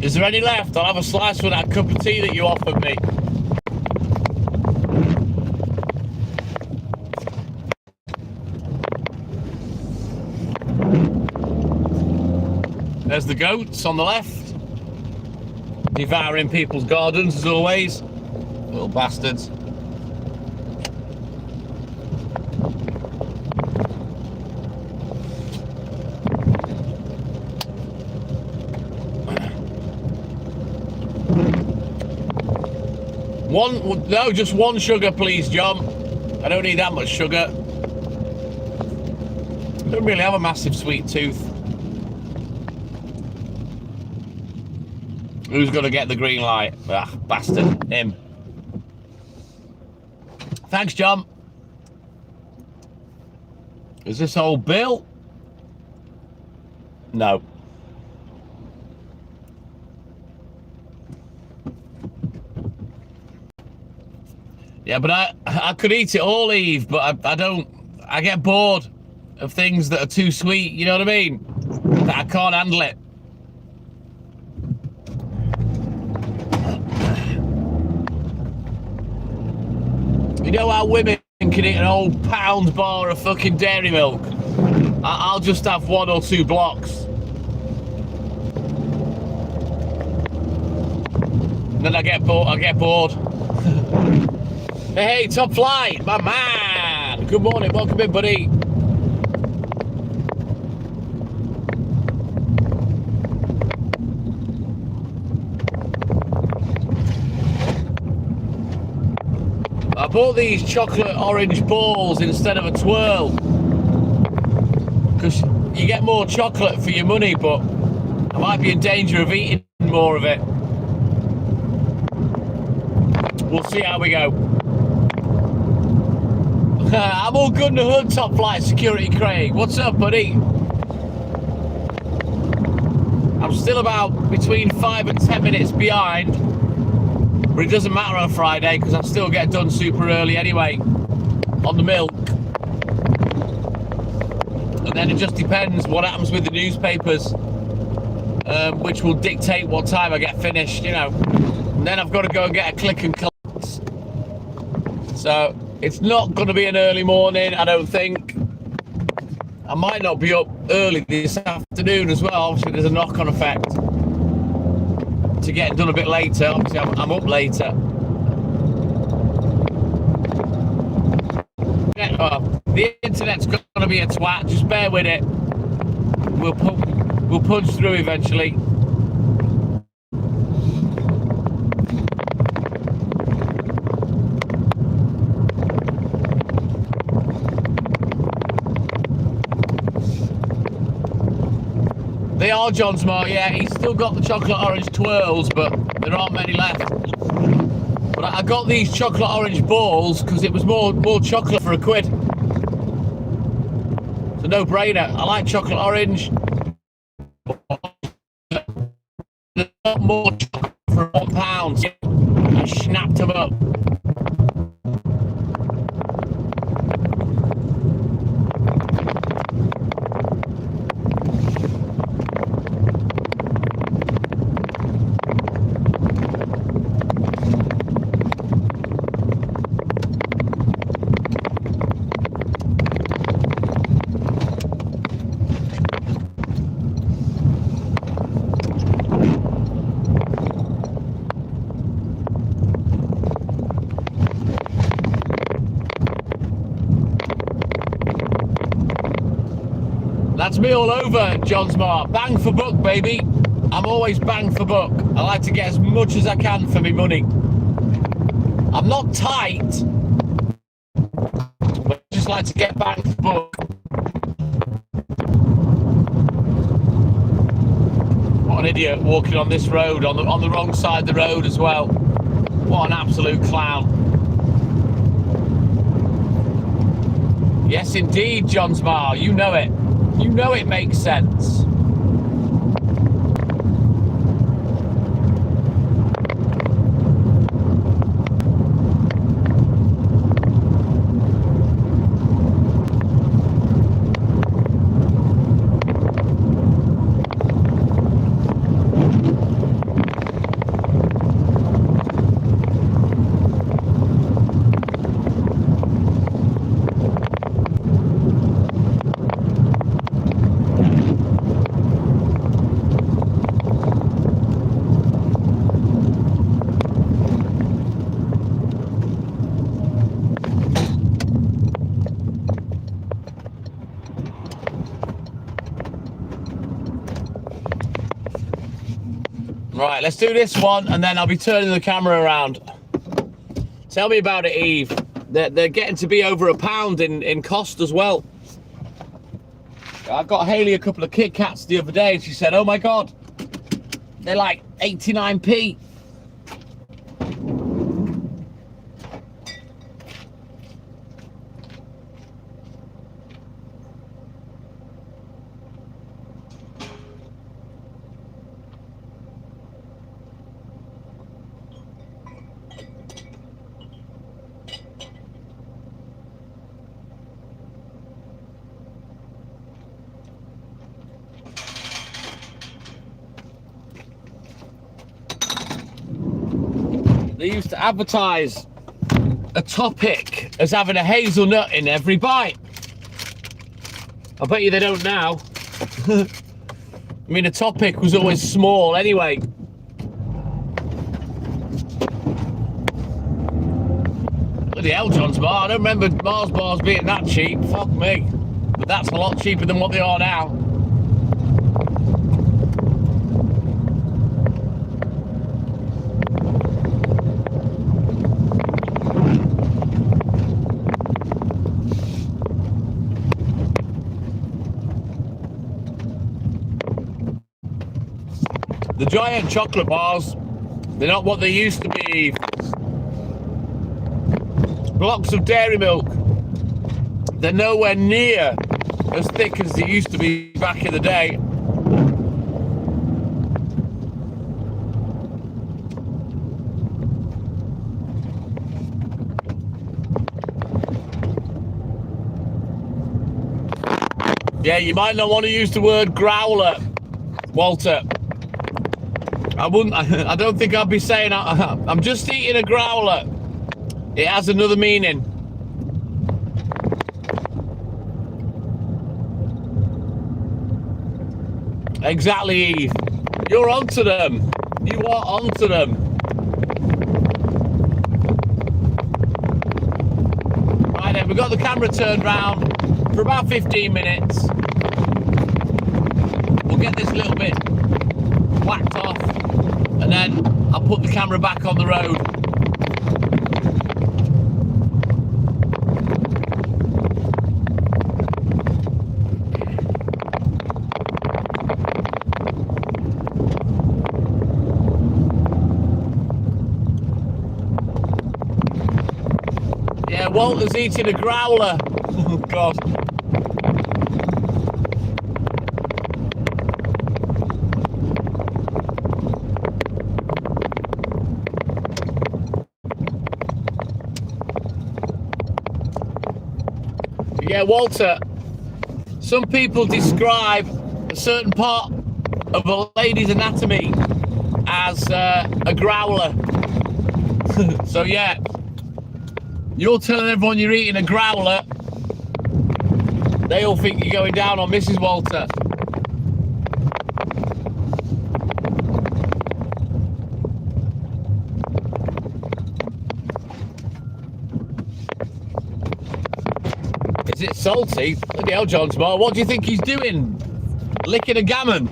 Is there any left? I'll have a slice with that cup of tea that you offered me. There's the goats on the left, devouring people's gardens as always. Little bastards. No, just one sugar, please, John. I don't need that much sugar. I don't really have a massive sweet tooth. Who's gonna get the green light? Ah, bastard. Him. Thanks, John. Is this old Bill? No. Yeah, but I could eat it all, Eve, but I don't. I get bored of things that are too sweet. You know what I mean? That I can't handle it. You know how women can eat an whole pound bar of fucking dairy milk? I'll just have 1 or 2 blocks. Then I get bored. Hey, Top Flight, my man. Good morning, welcome in, buddy. I bought these chocolate orange balls instead of a twirl because you get more chocolate for your money, but I might be in danger of eating more of it. We'll see how we go. I'm all good in the hood, Top Flight Security Craig. What's up, buddy? I'm still about between 5 and 10 minutes behind, but it doesn't matter on a Friday because I still get done super early anyway on the milk. And then it just depends what happens with the newspapers, which will dictate what time I get finished, you know. And then I've got to go and get a click and collect. So it's not going to be an early morning, I don't think. I might not be up early this afternoon as well. Obviously, there's a knock-on effect to getting done a bit later. Obviously, I'm up later. The internet's going to be a twat. Just bear with it. We'll punch through eventually. They are John Smart, yeah. He's still got the chocolate orange twirls, but there aren't many left. But I got these chocolate orange balls because it was more chocolate for £1. It's a no-brainer. I like chocolate orange. More chocolate for £1. I snapped them up. That's me all over, John Smart. Bang for buck, baby. I'm always bang for buck. I like to get as much as I can for my money. I'm not tight, but I just like to get bang for buck. What an idiot walking on this road, on the wrong side of the road as well. What an absolute clown. Yes, indeed, John Smart. You know it. You know it makes sense. Right, let's do this one, and then I'll be turning the camera around. Tell me about it, Eve. They're getting to be over £1 in cost as well. I got Hayley a couple of Kit Kats the other day, and she said, "Oh my God, they're like 89p." They used to advertise a topic as having a hazelnut in every bite. I bet you they don't now. I mean, a topic was always small anyway. Bloody hell, John's Bar. I don't remember Mars bars being that cheap. Fuck me. But that's a lot cheaper than what they are now. The giant chocolate bars, they're not what they used to be. Blocks of dairy milk, they're nowhere near as thick as they used to be back in the day. Yeah, you might not want to use the word growler, Walter. I don't think I'd be saying I'm just eating a growler. It has another meaning. Exactly, Eve. You're onto them. You are onto them. Right then, we've got the camera turned round for about 15 minutes. We'll get this little bit whacked off, and then I'll put the camera back on the road. Yeah, Walter's eating a growler. Oh, God. Yeah, Walter, some people describe a certain part of a lady's anatomy as a growler. So yeah, you're telling everyone you're eating a growler, they all think you're going down on Mrs. Walter. Is it salty? Bloody hell, John Smart, what do you think he's doing? Licking a gammon?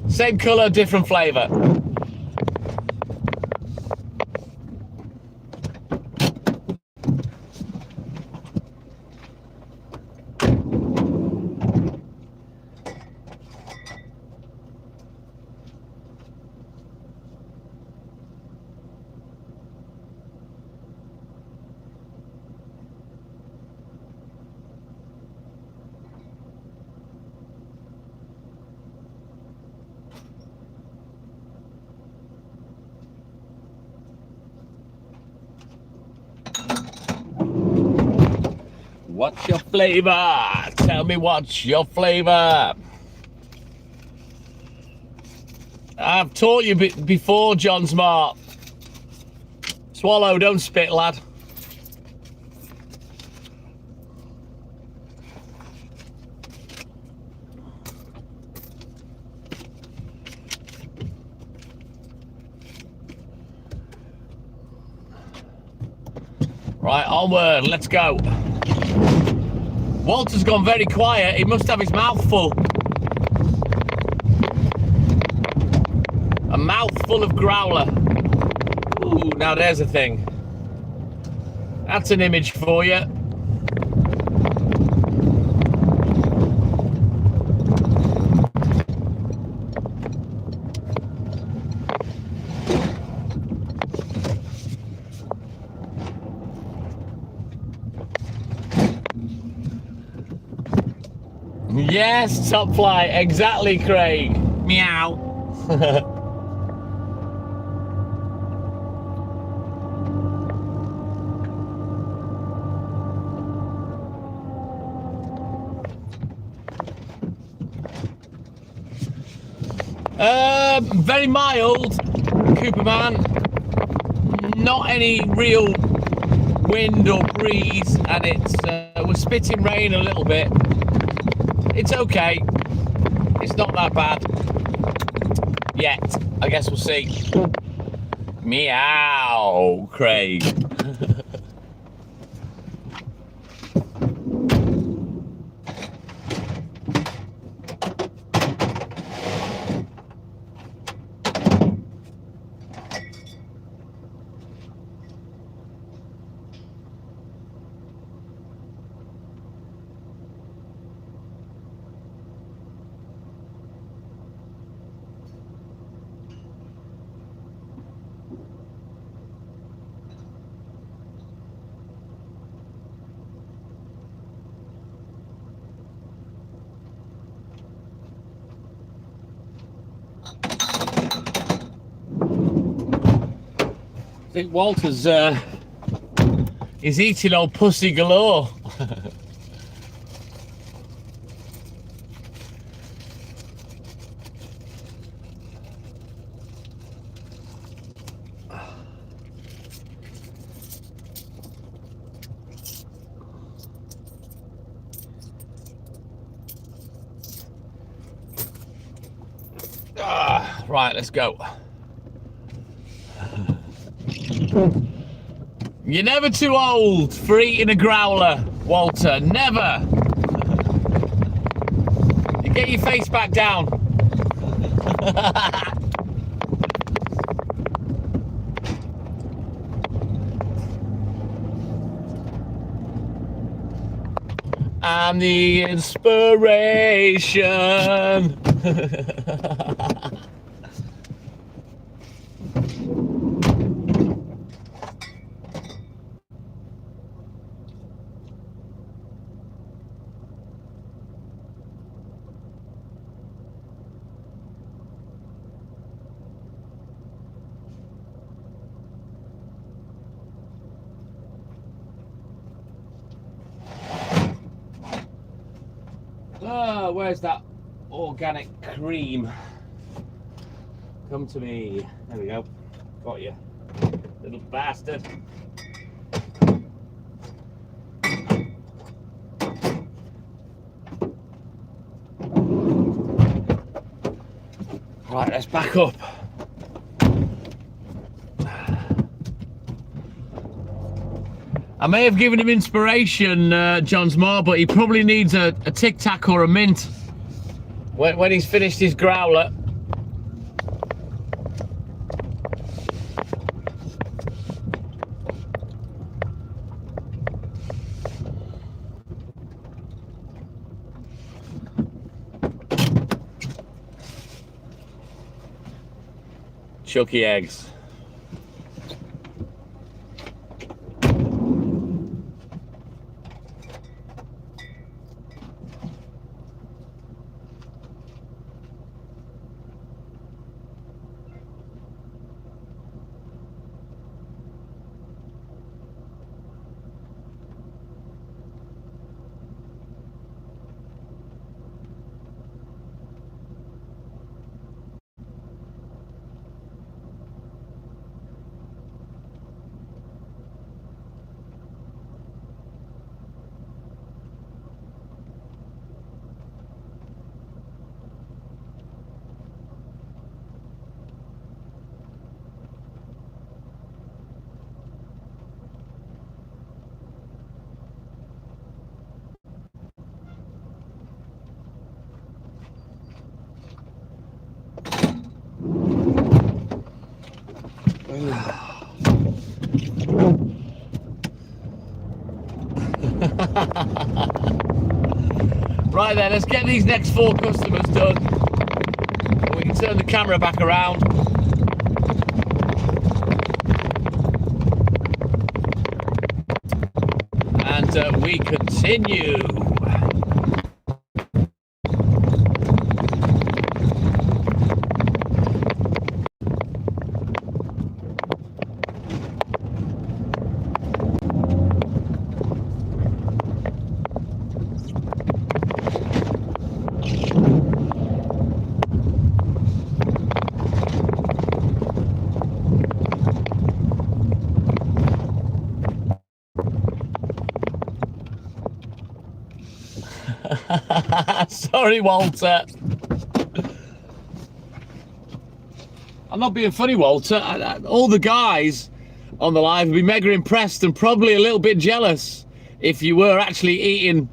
Same colour, different flavour. What's your flavour? Tell me what's your flavour. I've taught you before, John Smart. Swallow, don't spit, lad. Right, onward, let's go. Walter's gone very quiet. He must have his mouth full. A mouthful of growler. Ooh, now there's a thing. That's an image for you. Yes, top flight, exactly, Craig. Meow. Very mild, Cooperman. Not any real wind or breeze, and we're spitting rain a little bit. It's okay. It's not that bad yet. I guess we'll see. Meow, Craig. I think Walter's is eating old pussy galore. Right, let's go. You're never too old for eating a growler, Walter. Never. You get your face back down. I'm the inspiration. Oh, where's that organic cream? Come to me. There we go. Got you, little bastard. Right, let's back up. I may have given him inspiration, John Moore, but he probably needs a Tic Tac or a mint when he's finished his growler. Chucky eggs. Right then, let's get these next 4 customers done. We can turn the camera back around. And we continue. Sorry, Walter. I'm not being funny, Walter. All the guys on the live would be mega impressed and probably a little bit jealous if you were actually eating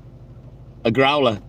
a growler.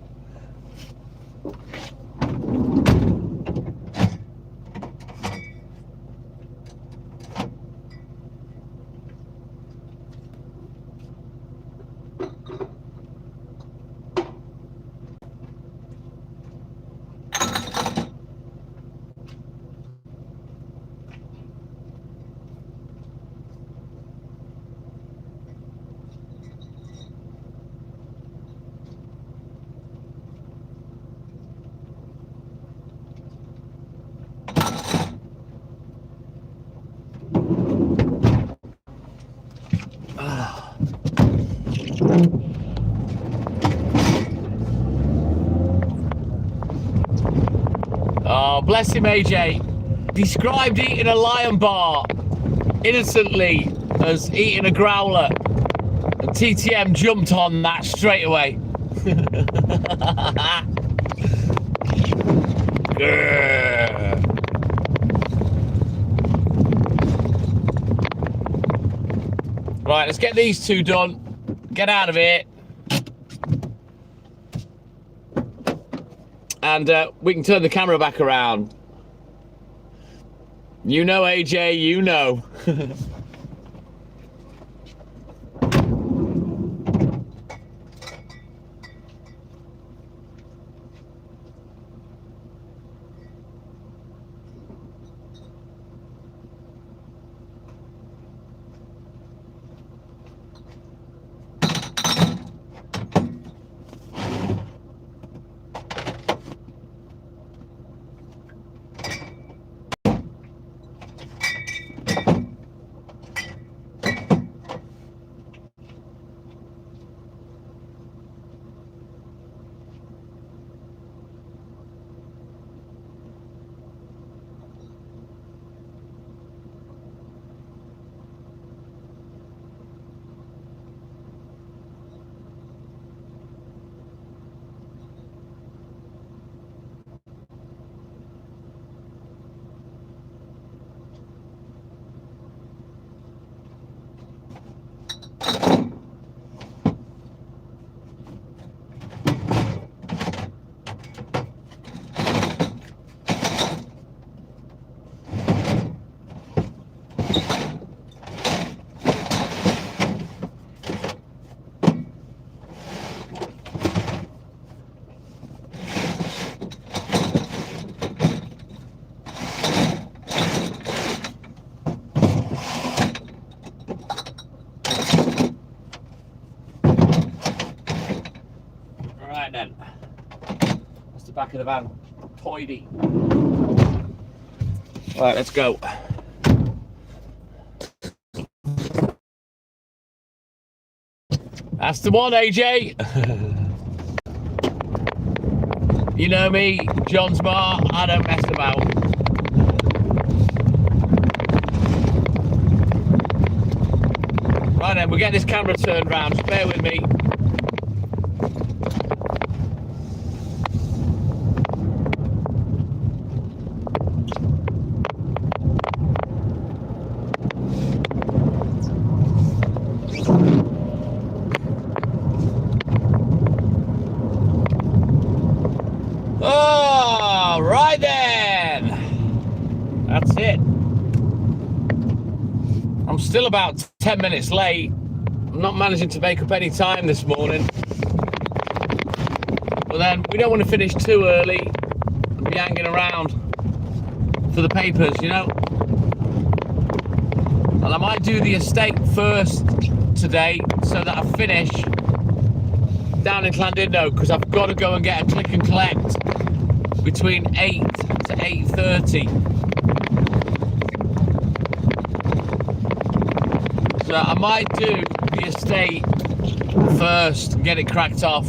Oh, bless him, AJ. Described eating a Lion Bar innocently as eating a growler. And TTM jumped on that straight away. Grrr. Right, let's get these two done. Get out of here. And we can turn the camera back around. You know, AJ, you know. Right then. That's the back of the van. Tidy. Right, let's go. That's the one, AJ. You know me, John Smart, I don't mess about. Right then, we'll get this camera turned round, just bear with me. Oh, right then. That's it. I'm still about 10 minutes late. I'm not managing to make up any time this morning. But then we don't want to finish too early and be hanging around for the papers, you know. And I might do the estate first today so that I finish down in Llandudno, because I've got to go and get a click and collect between 8 to 8:30. So I might do the estate first and get it cracked off.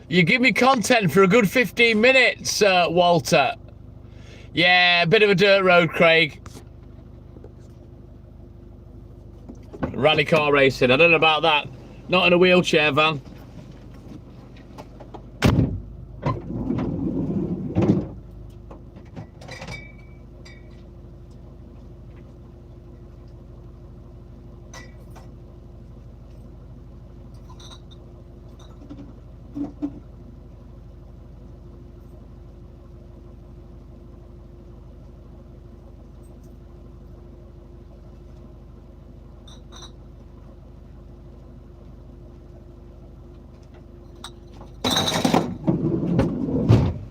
You give me content for a good 15 minutes, Walter. Yeah, a bit of a dirt road, Craig. Rally car racing, I don't know about that. Not in a wheelchair van.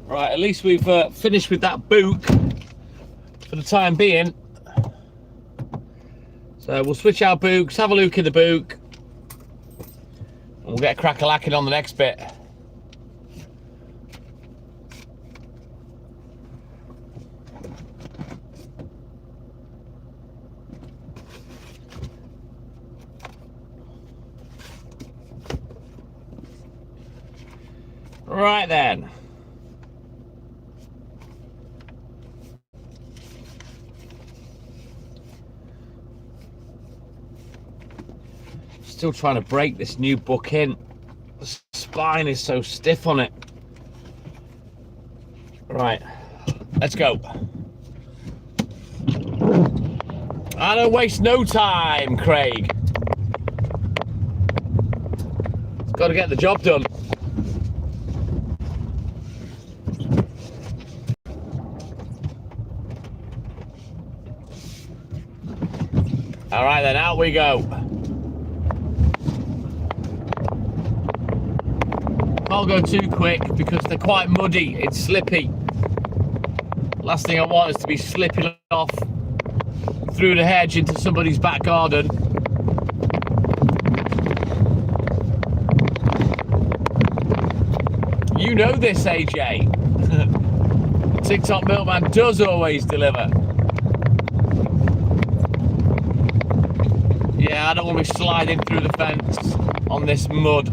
Right, at least we've finished with that book for the time being. So we'll switch our books, have a look in the book, and we'll get crack-a-lacking on the next bit. Right then. Still trying to break this new book in. The spine is so stiff on it. Right, let's go. I don't waste no time, Craig. Got to get the job done. All right then, out we go. Can't go too quick because they're quite muddy. It's slippy. Last thing I want is to be slipping off through the hedge into somebody's back garden. You know this, AJ. TikTok Milkman does always deliver. Yeah, I don't want to be sliding through the fence on this mud.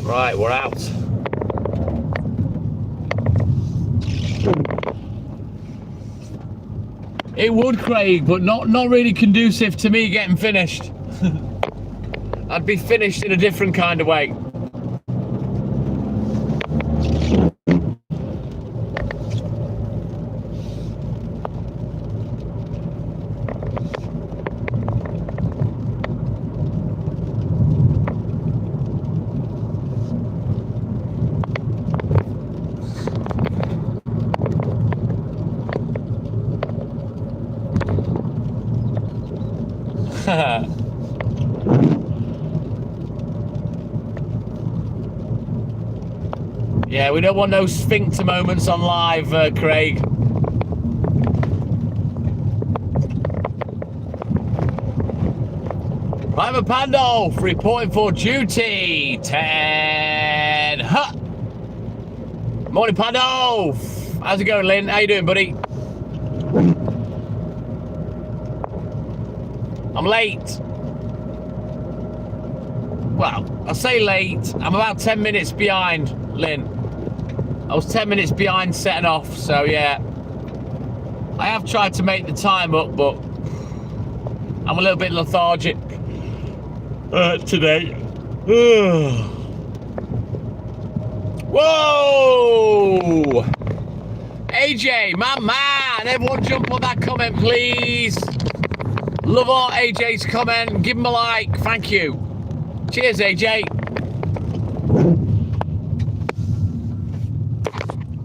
Right, we're out. It would, Craig, but not really conducive to me getting finished. I'd be finished in a different kind of way. Yeah, we don't want no sphincter moments on live, Craig. Private Pandolf reporting for duty. 10. Huh. Morning, Pandolf. How's it going, Lynn? How you doing, buddy? I'm late. Well, I say late. I'm about 10 minutes behind, Lynn. I was 10 minutes behind setting off, so yeah. I have tried to make the time up, but I'm a little bit lethargic today. Whoa! AJ, my man! Everyone jump on that comment, please. Love all AJ's comment. Give him a like. Thank you. Cheers, AJ.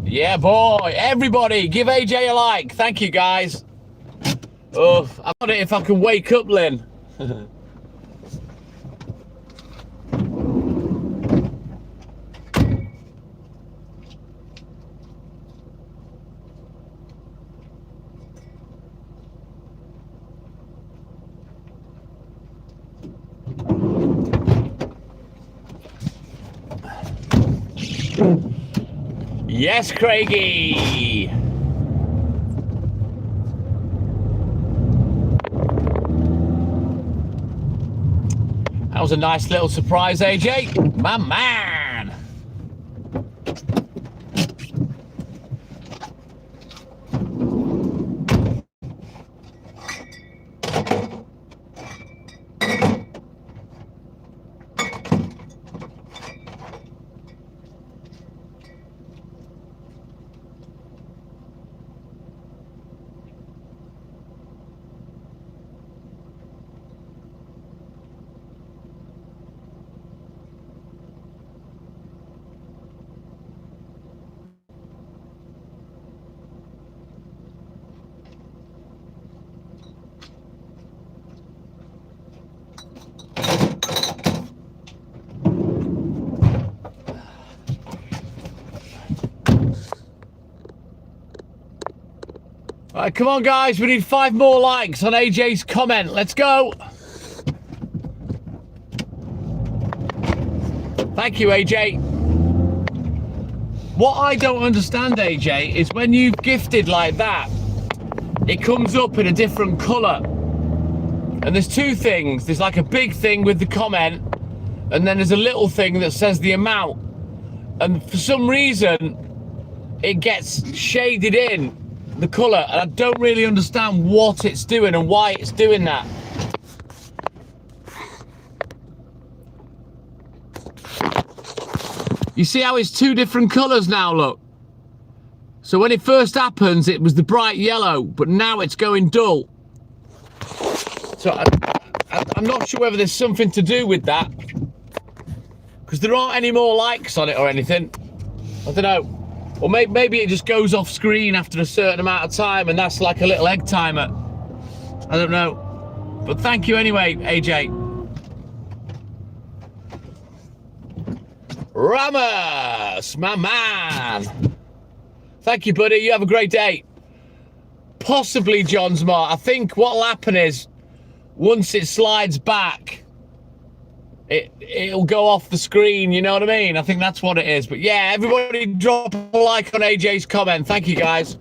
Yeah, boy. Everybody, give AJ a like. Thank you, guys. Oh, I wonder if I can wake up, Lynn. Yes, Craigie. That was a nice little surprise, AJ. My man. Right, come on, guys. We need 5 more likes on AJ's comment. Let's go. Thank you, AJ. What I don't understand, AJ, is when you've gifted like that, it comes up in a different colour. And there's 2 things. There's like a big thing with the comment, and then there's a little thing that says the amount. And for some reason, it gets shaded in the colour, and I don't really understand what it's doing and why it's doing that. You see how it's 2 different colours now, look. So when it first happens, it was the bright yellow, but now it's going dull. So I'm not sure whether there's something to do with that, because there aren't any more likes on it or anything. I don't know. Or maybe it just goes off screen after a certain amount of time, and that's like a little egg timer. I don't know. But thank you anyway, AJ. Ramos, my man. Thank you, buddy. You have a great day. Possibly John Smart. I think what'll happen is once it slides back, it'll go off the screen. You know what I mean? I think that's what it is. But yeah, everybody drop a like on AJ's comment. Thank you, guys.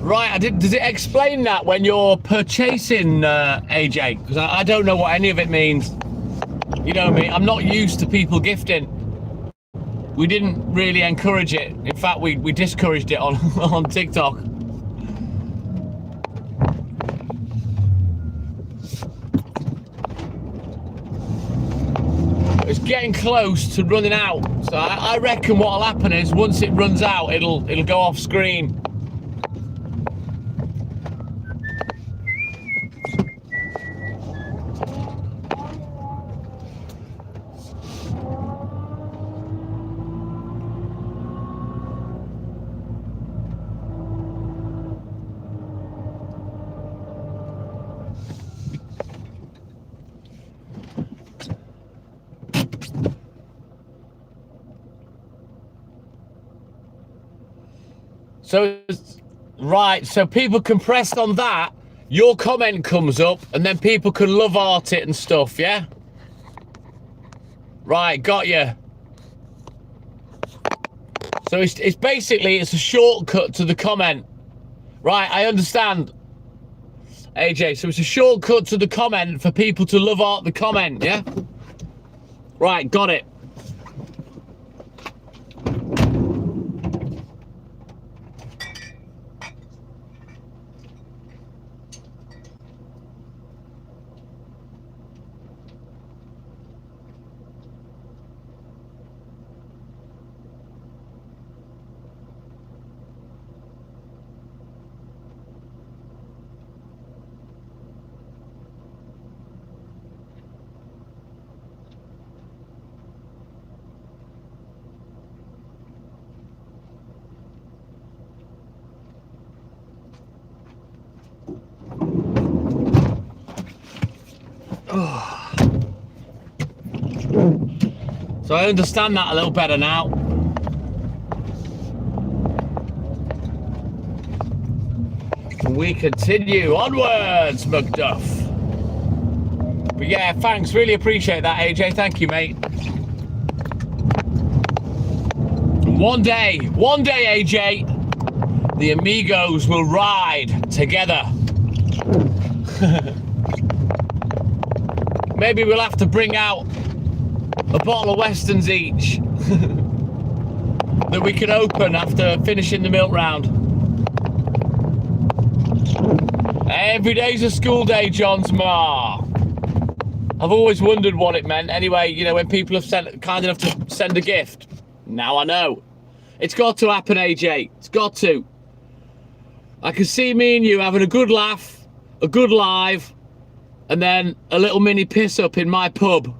Right, does it explain that when you're purchasing, AJ? Because I don't know what any of it means. You know me, I'm not used to people gifting. We didn't really encourage it. In fact, we discouraged it on, on TikTok. It's getting close to running out. So I reckon what'll happen is once it runs out, it'll go off screen. So, right, so people can press on that, your comment comes up, and then people can love art it and stuff, yeah? Right, got you. So it's basically, it's a shortcut to the comment. Right, I understand, AJ. So it's a shortcut to the comment for people to love art the comment, yeah? Right, got it. So I understand that a little better now. We continue onwards, Macduff. But yeah, thanks. Really appreciate that, AJ. Thank you, mate. One day, AJ, the amigos will ride together. Maybe we'll have to bring out a bottle of Westerns each that we can open after finishing the milk round. Every day's a school day, John's Ma. I've always wondered what it meant. Anyway, you know, when people have kind enough to send a gift, now I know. It's got to happen, AJ. It's got to. I can see me and you having a good laugh, a good live, and then a little mini piss up in my pub.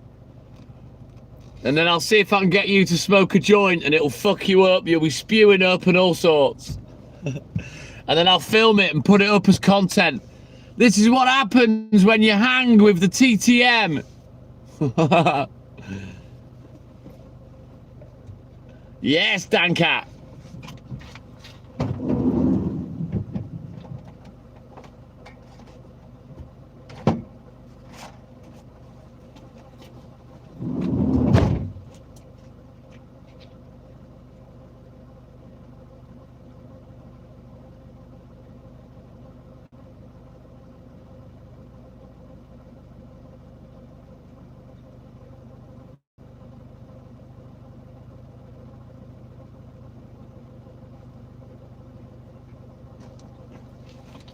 And then I'll see if I can get you to smoke a joint, and it'll fuck you up. You'll be spewing up and all sorts. And then I'll film it and put it up as content. This is what happens when you hang with the TTM. Yes, Dan Cat.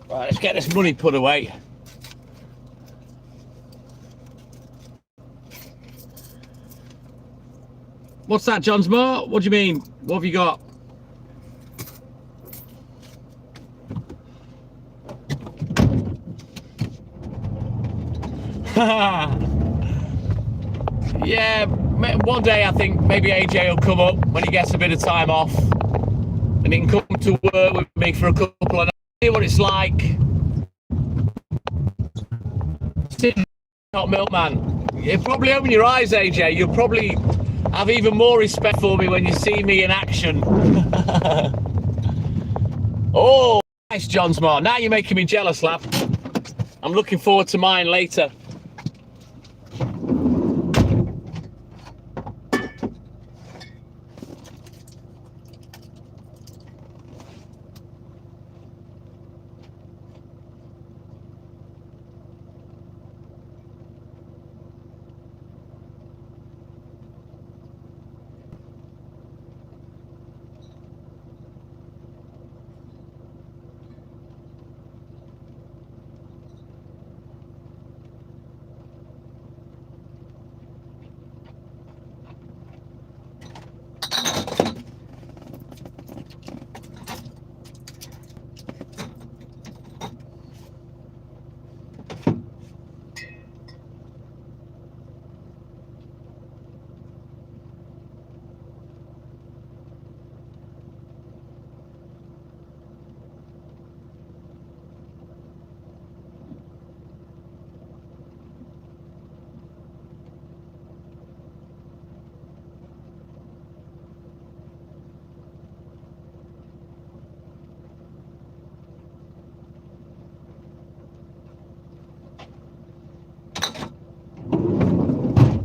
Right, let's get this money put away. What's that, Johnsmore? What do you mean? What have you got? Yeah, one day I think maybe AJ will come up when he gets a bit of time off, and he can come to work with me for a couple of nights, see what it's like. Not Milkman. You probably open your eyes, AJ. You'll probably have even more respect for me when you see me in action. Oh, nice, Johnsmore. Now you're making me jealous, lad. I'm looking forward to mine later.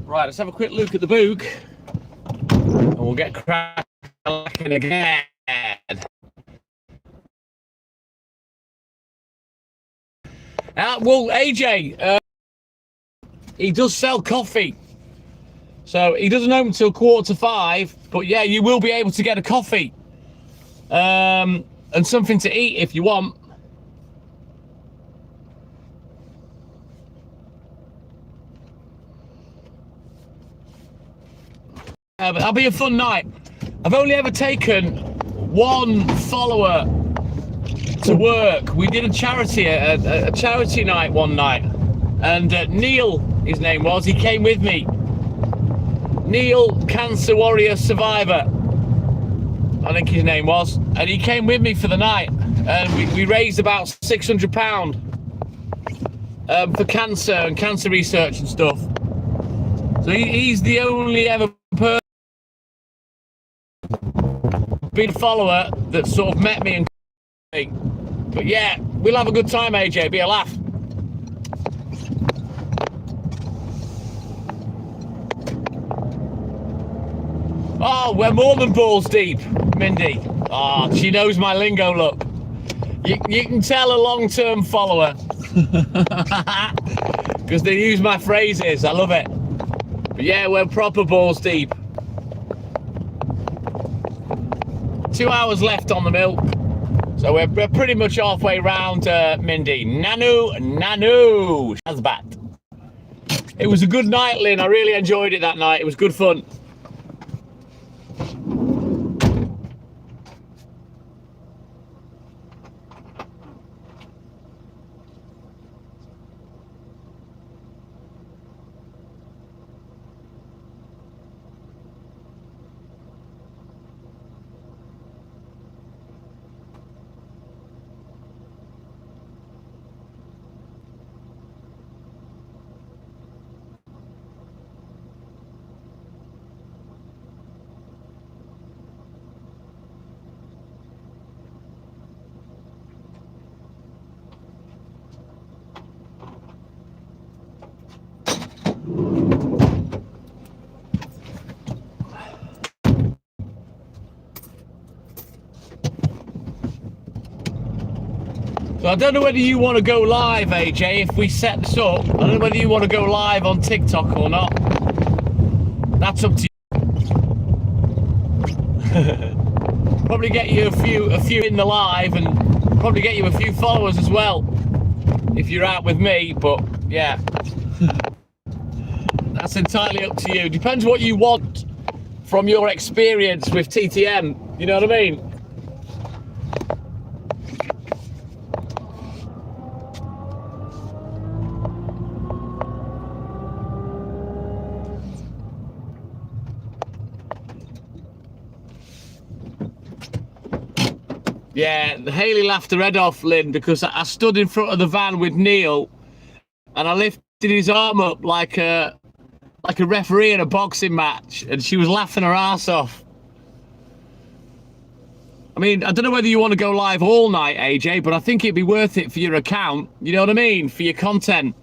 Right, let's have a quick look at the book, and we'll get cracking again. Well, AJ, he does sell coffee, so he doesn't open until 4:45. But yeah, you will be able to get a coffee, and something to eat if you want. But that'll be a fun night. I've only ever taken one follower to work. We did a charity night one night, and Neil, his name was, he came with me. Neil, cancer warrior survivor, I think his name was, and he came with me for the night, and we raised about £600 for cancer and cancer research and stuff. So he's the only ever person been a follower that sort of met me and but yeah, we'll have a good time, AJ. Be a laugh. Oh, we're more than balls deep, Mindy. Oh, she knows my lingo. Look, you can tell a long-term follower because they use my phrases. I love it. But yeah, we're proper balls deep. 2 hours left on the milk, so we're pretty much halfway round. Mindy, Nanu, Shazbat. It was a good night, Lynn. I really enjoyed it that night. It was good fun. So I don't know whether you want to go live, AJ, if we set this up. I don't know whether you want to go live on TikTok or not. That's up to you. Probably get you a few in the live, and probably get you a few followers as well if you're out with me. But yeah, that's entirely up to you. Depends what you want from your experience with TTM. You know what I mean? Yeah, Haley laughed her head off, Lynn, because I stood in front of the van with Neil and I lifted his arm up like a referee in a boxing match, and she was laughing her ass off. I mean, I don't know whether you want to go live all night, AJ, but I think it'd be worth it for your account. You know what I mean? For your content.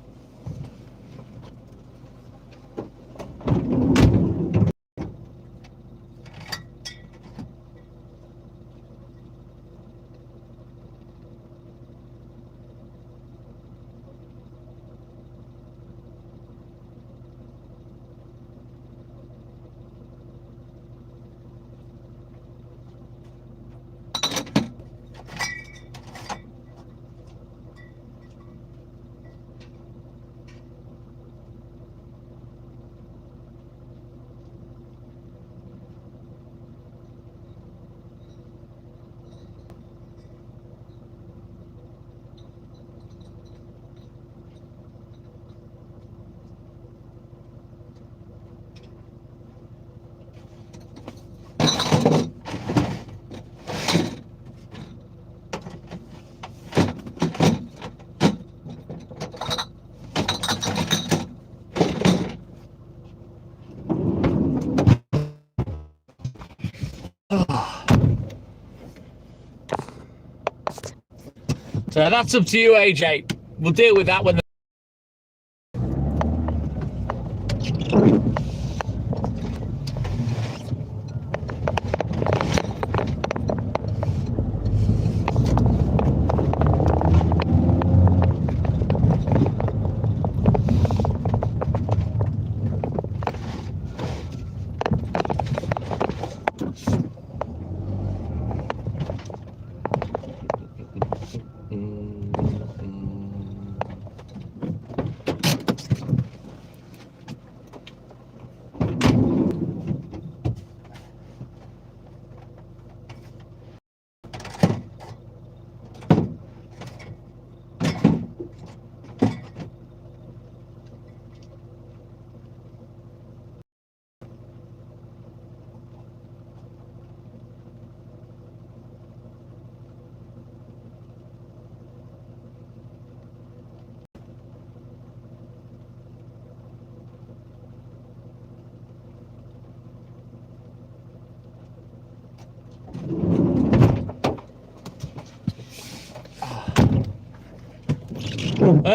So that's up to you, AJ. We'll deal with that when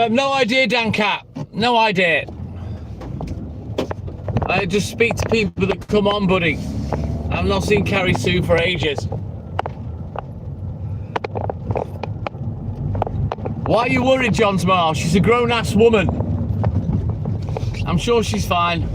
no idea, Dan Cat. No idea. I just speak to people that come on, buddy. I've not seen Carrie Sue for ages. Why are you worried, John Smart? She's a grown-ass woman. I'm sure she's fine.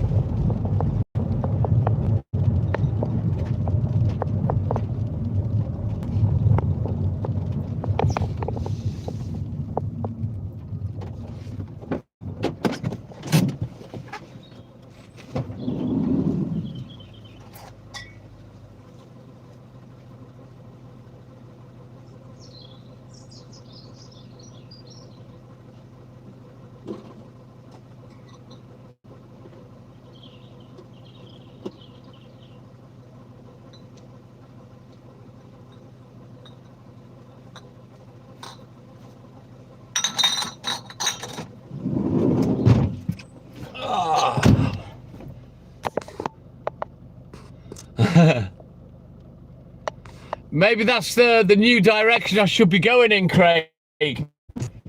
Maybe that's the new direction I should be going in, Craig.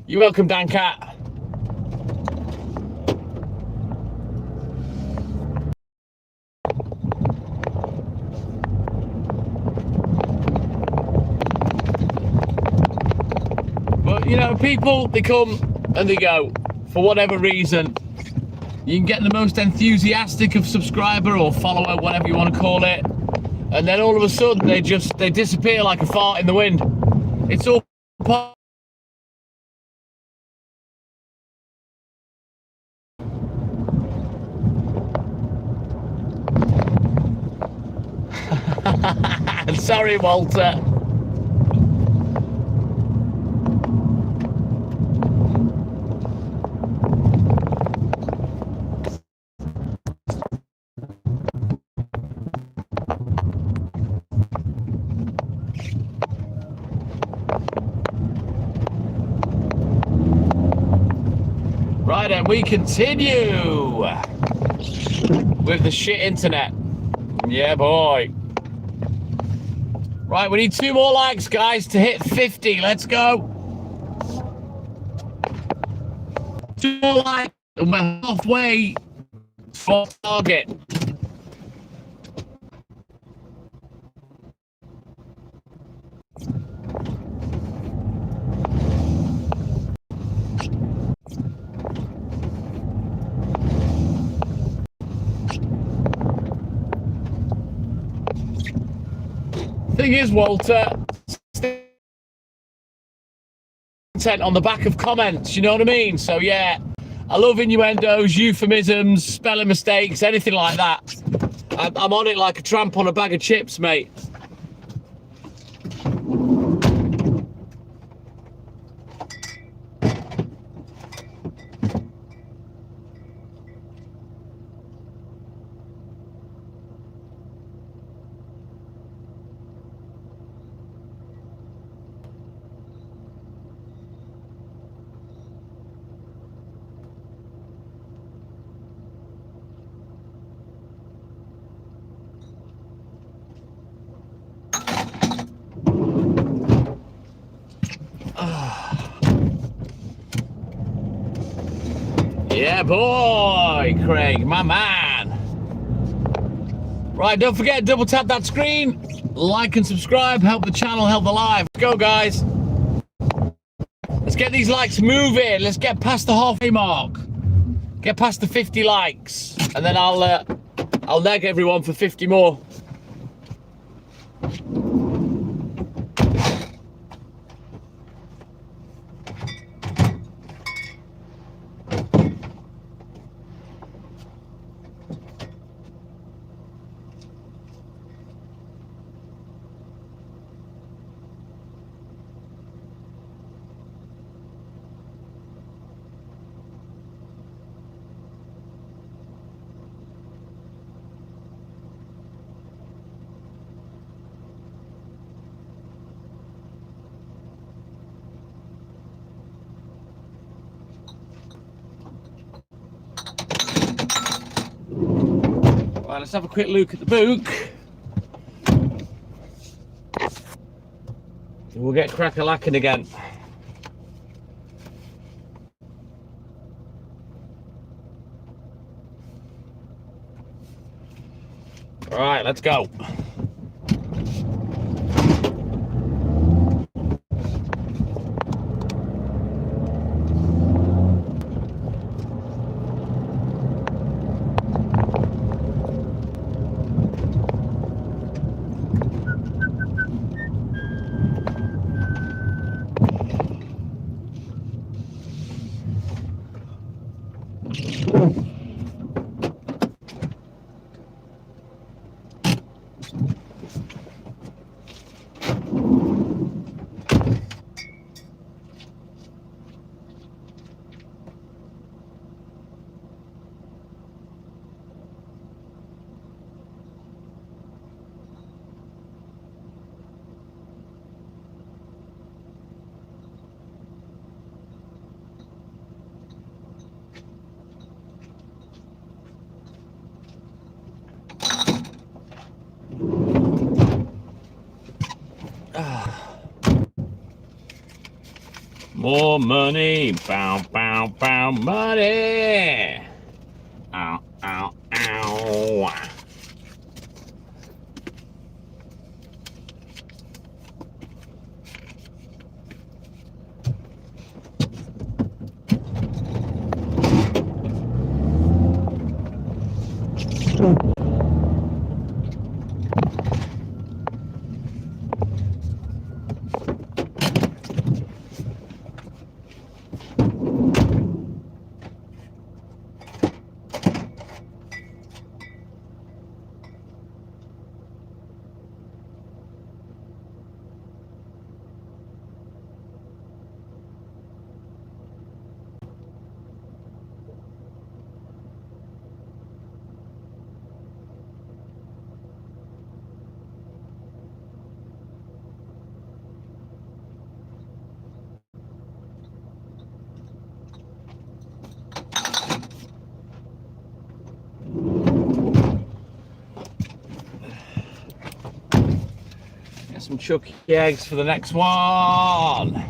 You're welcome, Dan Cat. you know, people, they come and they go for whatever reason. You can get the most enthusiastic of subscriber or follower, whatever you want to call it, and then all of a sudden they disappear like a fart in the wind. It's all part. Sorry, Walter. Right, and we continue with the shit internet. Yeah, boy. Right, we need 2 more likes, guys, to hit 50. Let's go. 2 more likes, and we're halfway for target. Thing is, Walter, content on the back of comments, you know what I mean? So yeah, I love innuendos, euphemisms, spelling mistakes, anything like that. I'm on it like a tramp on a bag of chips, mate. Yeah, boy, Craig, my man. Right, don't forget, double tap that screen, like and subscribe, help the channel, help the live. Let's go, guys. Let's get these likes moving. Let's get past the halfway mark. Get past the 50 likes, and then I'll neg everyone for 50 more. Right, let's have a quick look at the book. We'll get crack-a-lacking again. All right, let's go. More money, bow, bow, bow, money. Ow, ow, ow. some chucky eggs for the next one.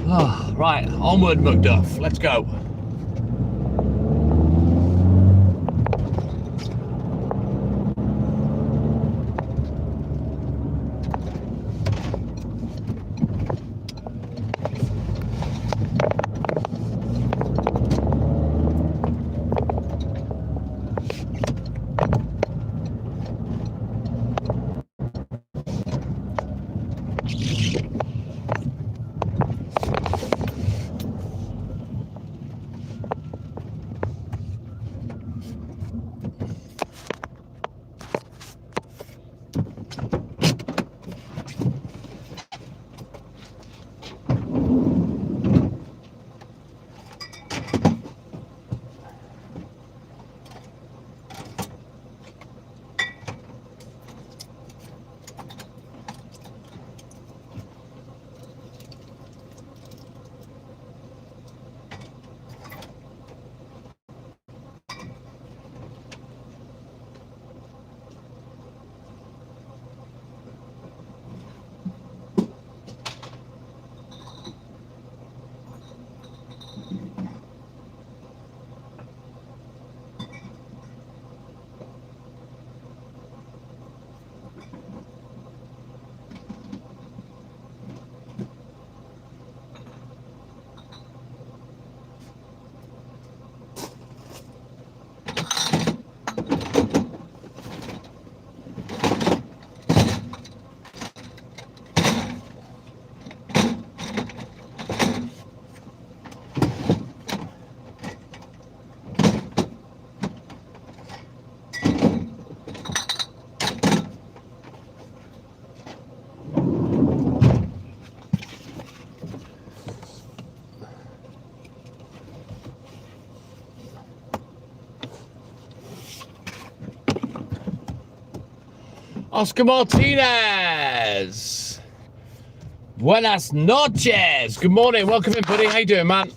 Oh, right, onward, Macduff. Let's go. Oscar Martinez. Buenas noches. Good morning. Welcome in, buddy. How you doing, man?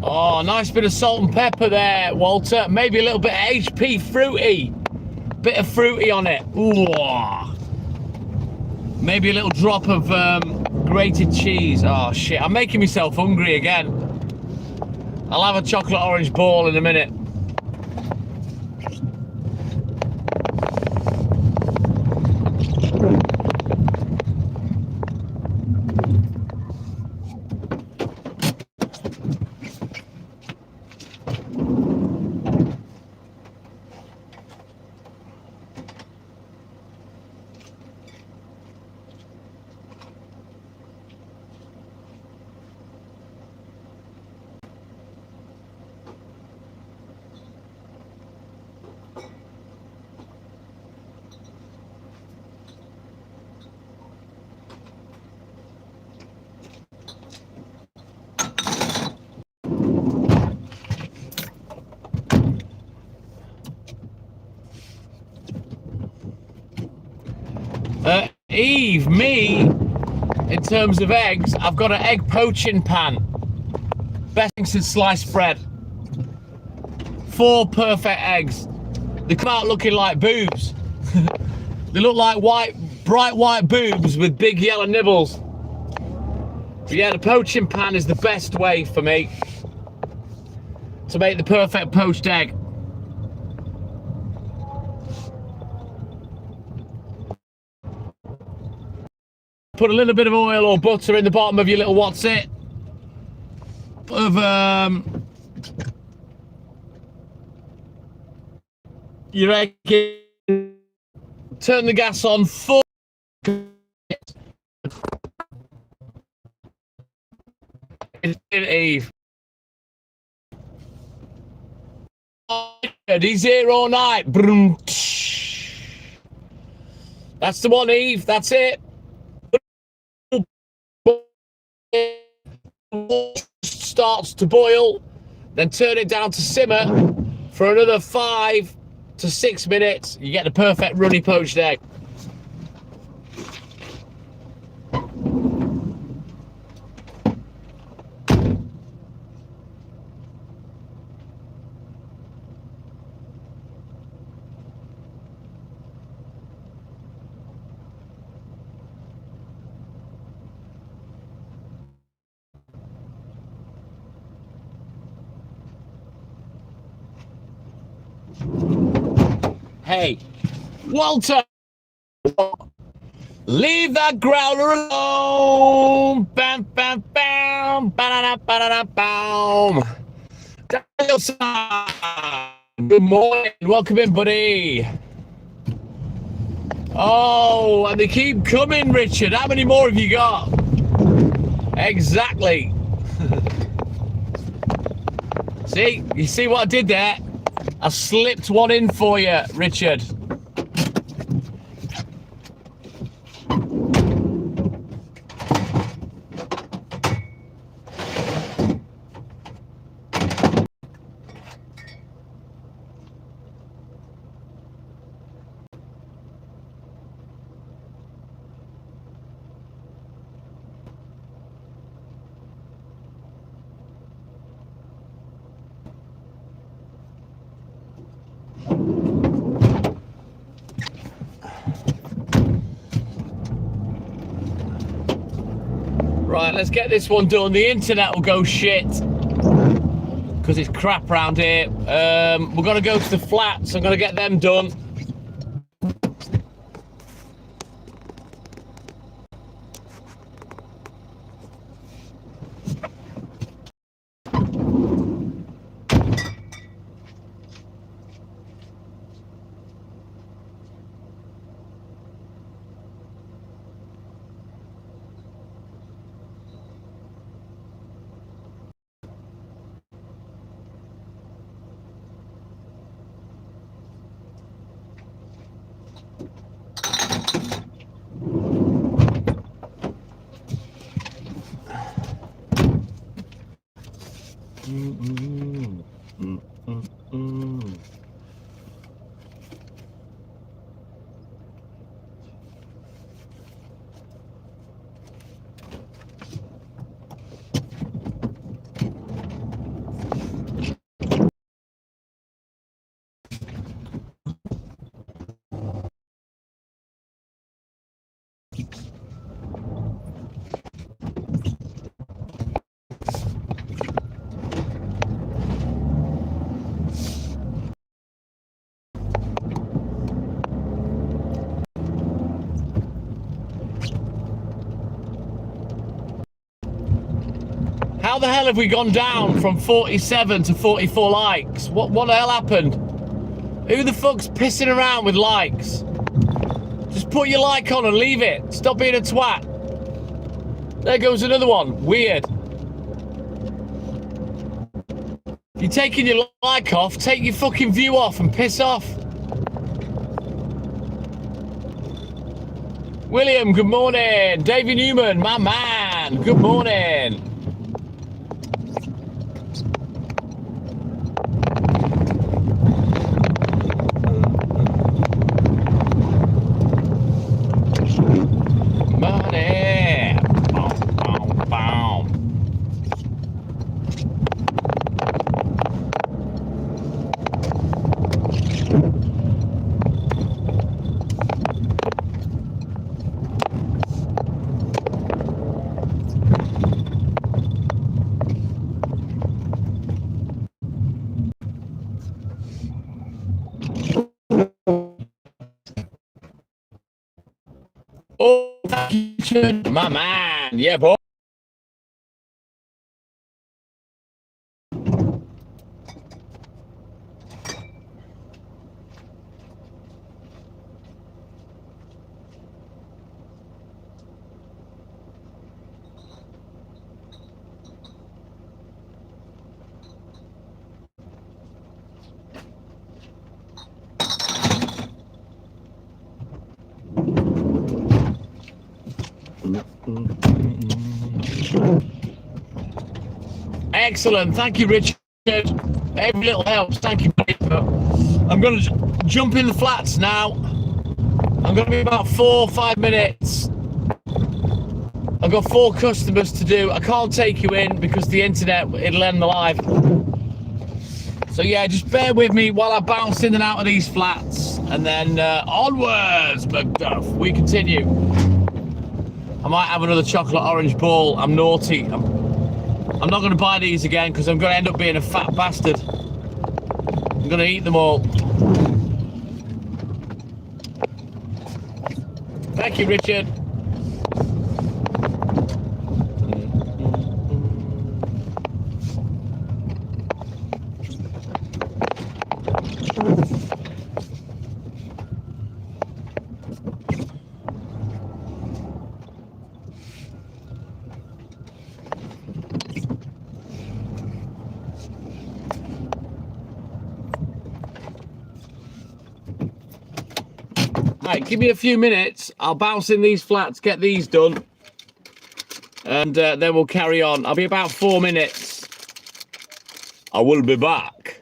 Oh, nice bit of salt and pepper there, Walter. Maybe a little bit of HP fruity. Bit of fruity on it. Ooh. Maybe a little drop of grated cheese. Oh, shit. I'm making myself hungry again. I'll have a chocolate orange ball in a minute. Eve, me, in terms of eggs, I've got an egg poaching pan. Best thing since sliced bread. 4 perfect eggs. They come out looking like boobs. They look like bright white boobs with big yellow nibbles. But yeah, the poaching pan is the best way for me to make the perfect poached egg. Put a little bit of oil or butter in the bottom of your little what's it of your egg in. Turn the gas on full. Eve. He's here all night. That's the one, Eve. That's it. starts to boil, then turn it down to simmer for another 5 to 6 minutes. You get the perfect runny poached egg. Hey, Walter, leave that growler alone. Bam, bam, bam, ba-da-da, ba-da-da, bam. Daniel, good morning. Welcome in, buddy. Oh, and they keep coming, Richard. How many more have you got? Exactly. See, you see what I did there? I slipped one in for you, Richard. Right, let's get this one done. The internet will go shit because it's crap around here. We're going to go to the flats. I'm going to get them done. How the hell have we gone down from 47 to 44 likes? What the hell happened? Who the fuck's pissing around with likes? Just put your like on and leave it. Stop being a twat. There goes another one. Weird. You're taking your like off, take your fucking view off and piss off. William, good morning. David Newman, my man, good morning. Money. Boom, boom, boom. Oh, my man, yeah, boy. Excellent. Thank you, Richard. Every little helps. Thank you, buddy. I'm going to jump in the flats now. I'm going to be about 4 or 5 minutes. I've got 4 customers to do. I can't take you in because the internet, it'll end the live. So yeah, just bear with me while I bounce in and out of these flats. And then onwards, Macduff. We continue. I might have another chocolate orange ball. I'm naughty. I'm not going to buy these again because I'm going to end up being a fat bastard. I'm going to eat them all. Thank you, Richard. Right, give me a few minutes. I'll bounce in these flats, get these done, and then we'll carry on. I'll be about 4 minutes. I will be back.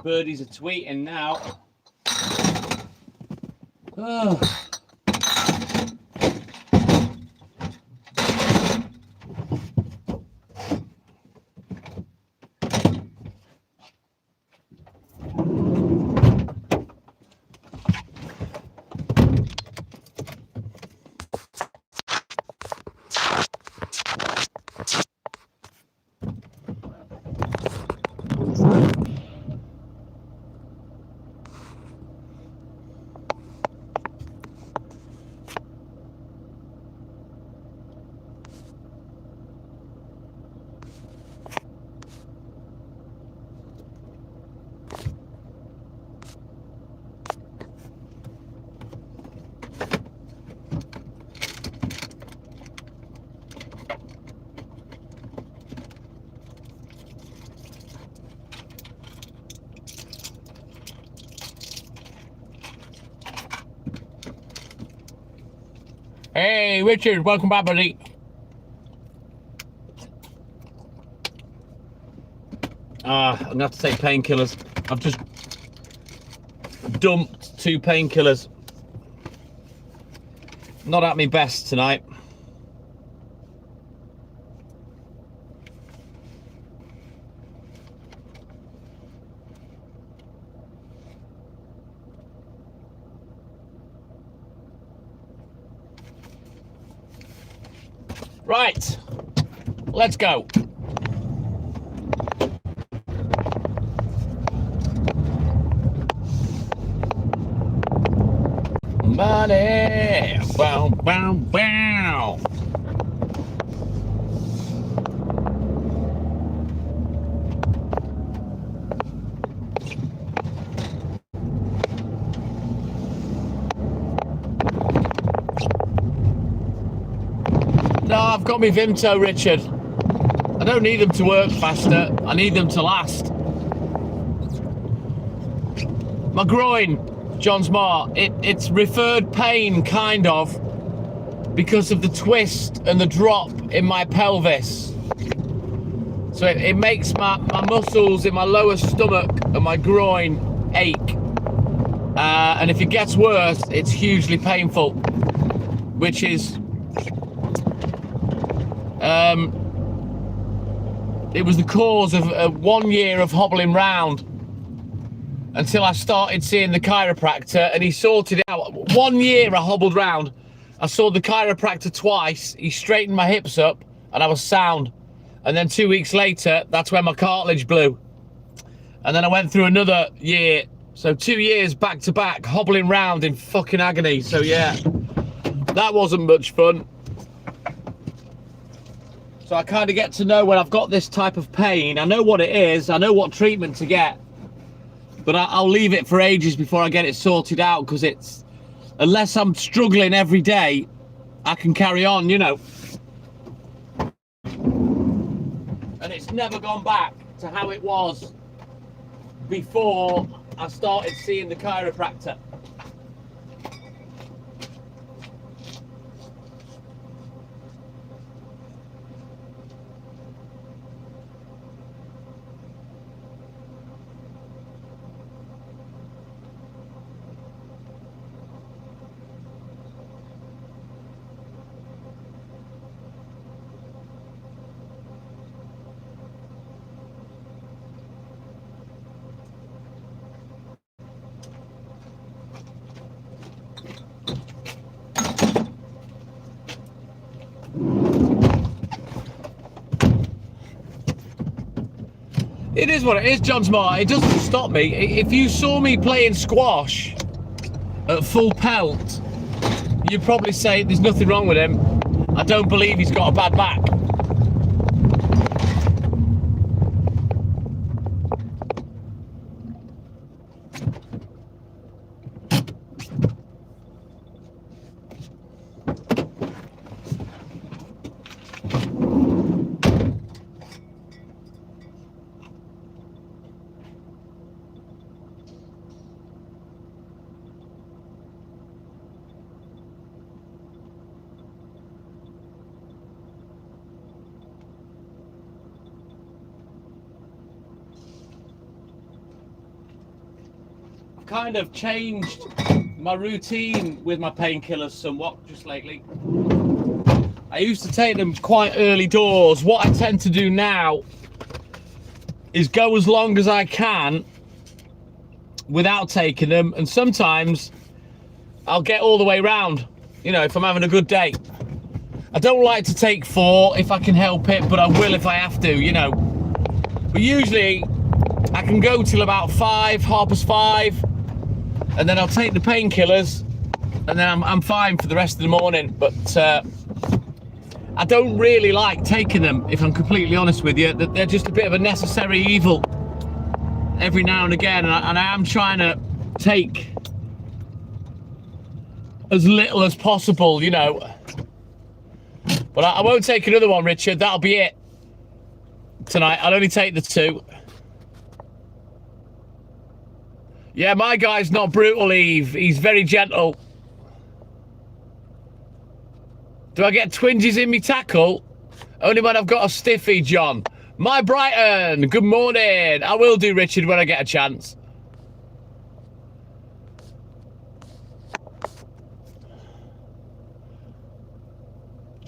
birdies are tweeting now. Oh. Hey, Richard, welcome back, buddy. I'm gonna have to take painkillers. I've just dumped 2 painkillers. Not at my best tonight. Right, let's go. Money, bow, bow, bow. No, I've got my Vimto, Richard. I don't need them to work faster. I need them to last. My groin, John Smart, it's referred pain, kind of, because of the twist and the drop in my pelvis. So it makes my muscles in my lower stomach and my groin ache. And if it gets worse, it's hugely painful, which is... it was the cause of 1 year of hobbling round until I started seeing the chiropractor and he sorted it out. 1 year I hobbled round. I saw the chiropractor twice. He straightened my hips up and I was sound. And then 2 weeks later, that's when my cartilage blew. And then I went through another year. So 2 years back to back, hobbling round in fucking agony. So yeah, that wasn't much fun. So I kind of get to know when I've got this type of pain. I know what it is. I know what treatment to get. But I'll leave it for ages before I get it sorted out, because it's... unless I'm struggling every day, I can carry on, you know. And it's never gone back to how it was before I started seeing the chiropractor. It is what it is, John Smart. It doesn't stop me. If you saw me playing squash at full pelt, you'd probably say there's nothing wrong with him. I don't believe he's got a bad back. kind of changed my routine with my painkillers somewhat just lately. I used to take them quite early doors. What I tend to do now is go as long as I can without taking them, and sometimes I'll get all the way round, you know, if I'm having a good day. I don't like to take 4 if I can help it, but I will if I have to, you know. But usually I can go till about 5, 5:30, and then I'll take the painkillers, and then I'm fine for the rest of the morning. But I don't really like taking them, if I'm completely honest with you. They're just a bit of a necessary evil every now and again, and I am trying to take as little as possible, you know. But I won't take another one, Richard. That'll be it tonight. I'll only take the 2. Yeah, my guy's not brutal, Eve. He's very gentle. Do I get twinges in me tackle? Only when I've got a stiffy, John. My Brighton, good morning. I will do, Richard, when I get a chance.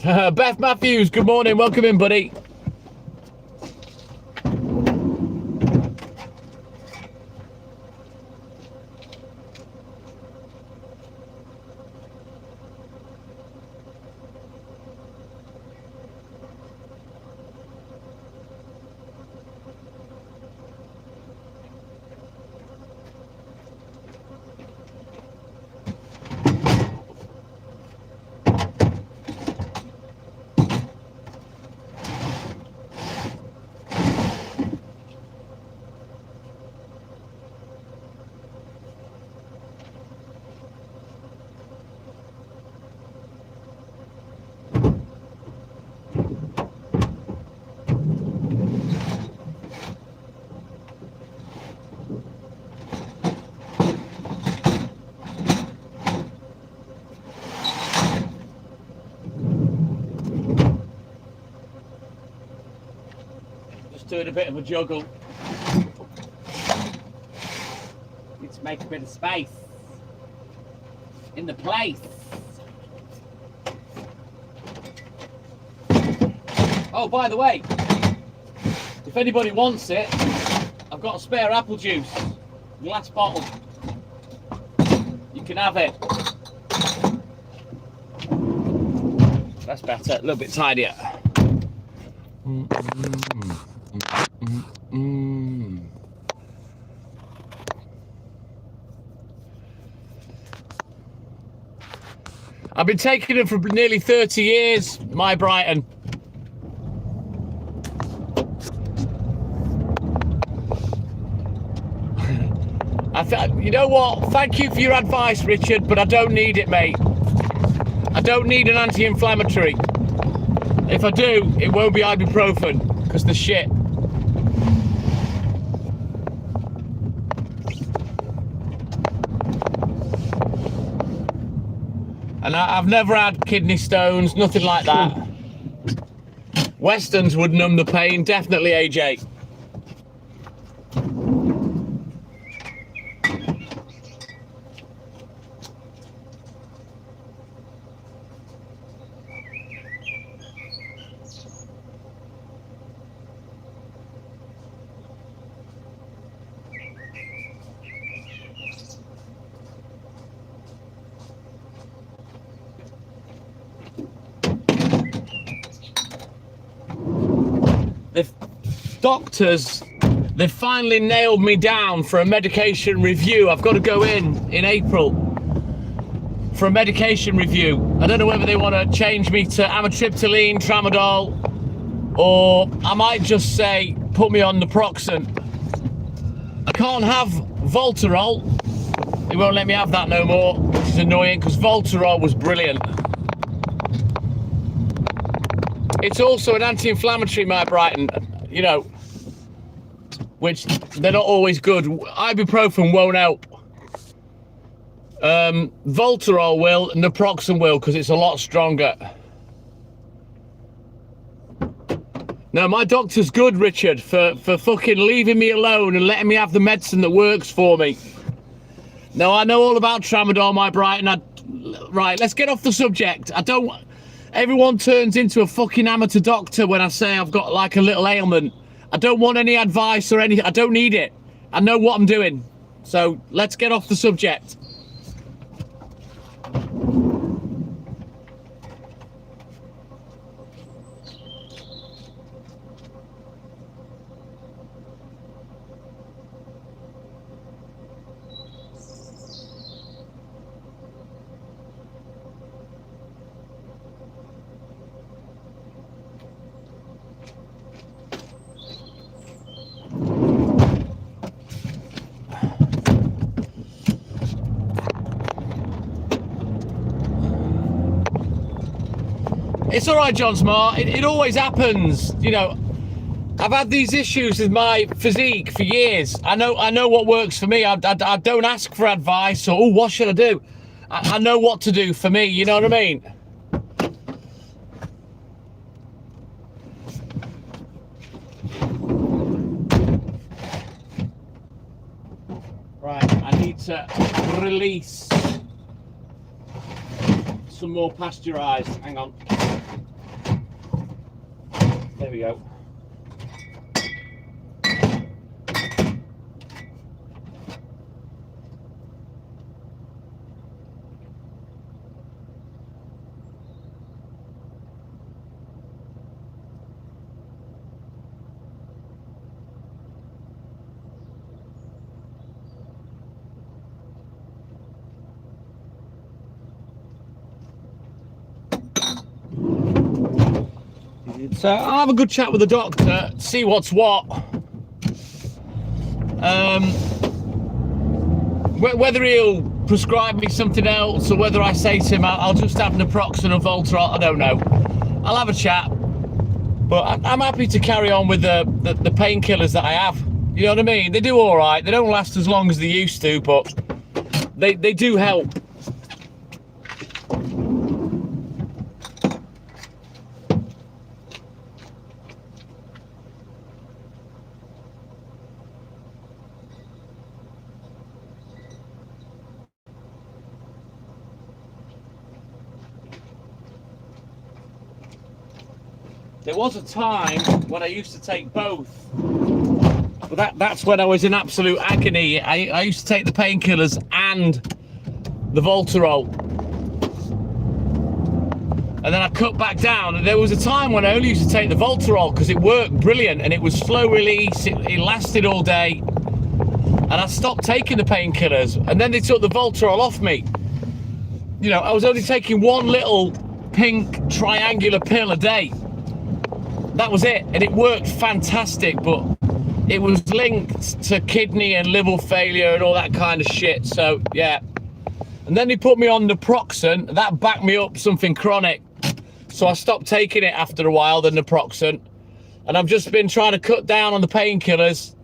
Beth Matthews, good morning. Welcome in, buddy. Doing a bit of a juggle. Need to make a bit of space in the place. Oh, by the way, if anybody wants it, I've got a spare apple juice, glass bottle. You can have it. That's better, a little bit tidier. I've been taking them for nearly 30 years, my Brighton. You know what? Thank you for your advice, Richard, but I don't need it, mate. I don't need an anti-inflammatory. If I do, it won't be ibuprofen, because the shit. And I've never had kidney stones, nothing like that. Westerns would numb the pain, definitely, AJ. The doctors, they finally nailed me down for a medication review. I've got to go in April for a medication review. I don't know whether they want to change me to amitriptyline, tramadol, or I might just say put me on naproxen. I can't have Voltarol. They won't let me have that no more, which is annoying because Voltarol was brilliant. It's also an anti-inflammatory, my Brighton, you know, which they're not always good. Ibuprofen won't help. Voltarol will, naproxen will, because it's a lot stronger. No, my doctor's good, Richard, for fucking leaving me alone and letting me have the medicine that works for me. No, I know all about Tramadol, my Brighton. Right, let's get off the subject. I don't... Everyone turns into a fucking amateur doctor when I say I've got like a little ailment. I don't want any advice or anything. I don't need it. I know what I'm doing. So let's get off the subject. It's all right, John Smart. It always happens. You know, I've had these issues with my physique for years. I know what works for me. I don't ask for advice or, oh, what should I do? I know what to do for me. You know what I mean? Right, I need to release some more pasteurized. Hang on. There we go. So I'll have a good chat with the doctor, see what's what. Whether he'll prescribe me something else or whether I say to him I'll just have naproxen or Voltarol, I don't know. I'll have a chat, but I'm happy to carry on with the painkillers that I have. You know what I mean? They do all right. They don't last as long as they used to, but they do help. There was a time when I used to take both, but that's when I was in absolute agony. I used to take the painkillers and the Voltarol, and then I cut back down. And there was a time when I only used to take the Voltarol because it worked brilliant and it was slow release. It lasted all day, and I stopped taking the painkillers. And then they took the Voltarol off me. You know, I was only taking one little pink triangular pill a day. That was it, and it worked fantastic, but it was linked to kidney and liver failure and all that kind of shit. So yeah, and then they put me on naproxen. That backed me up something chronic, so I stopped taking it after a while, the naproxen, and I've just been trying to cut down on the painkillers.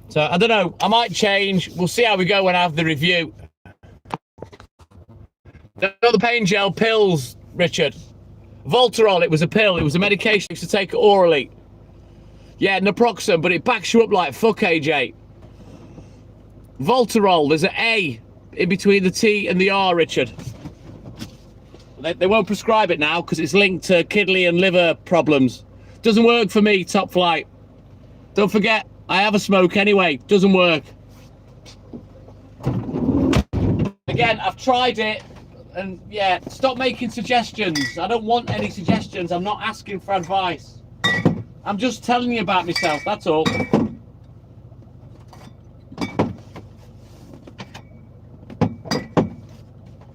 So I don't know, I might change. We'll see how we go when I have the review. The pain gel pills, Richard. Voltarol, it was a pill, it was a medication I used to take orally. Yeah, naproxen, but it backs you up like fuck, AJ. Voltarol, there's an A in between the T and the R, Richard. They won't prescribe it now because it's linked to kidney and liver problems. Doesn't work for me, Top Flight. Don't forget, I have a smoke anyway, doesn't work. Again, I've tried it. And yeah, stop making suggestions. I don't want any suggestions. I'm not asking for advice. I'm just telling you about myself, that's all.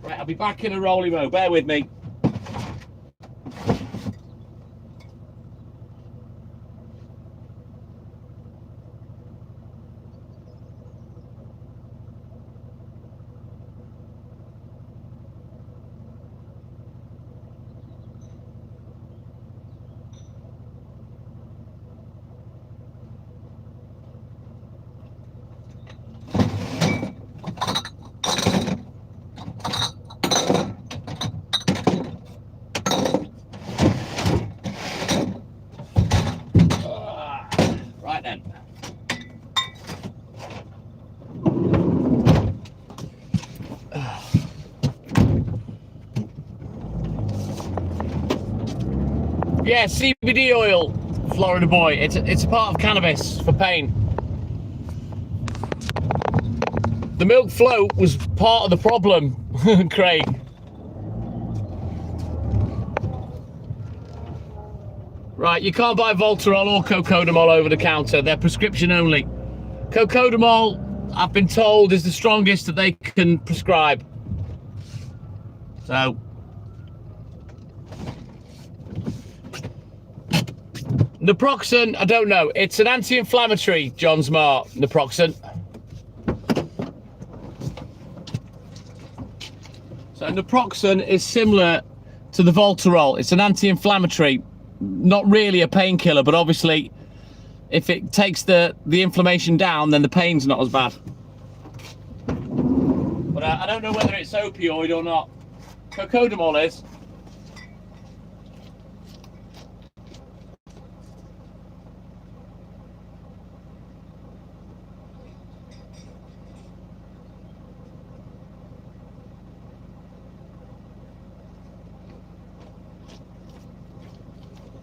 Right, I'll be back in a rolly mo. Bear with me. Yeah, CBD oil, Florida boy. It's a part of cannabis for pain. The milk float was part of the problem, Craig. Right, you can't buy Voltarol or Cocodamol over the counter. They're prescription only. Cocodamol, I've been told, is the strongest that they can prescribe. So, naproxen, I don't know. It's an anti-inflammatory, John Smart, naproxen. So naproxen is similar to the Voltarol. It's an anti-inflammatory, not really a painkiller, but obviously if it takes the inflammation down, then the pain's not as bad. But I don't know whether it's opioid or not. Cocodamol is.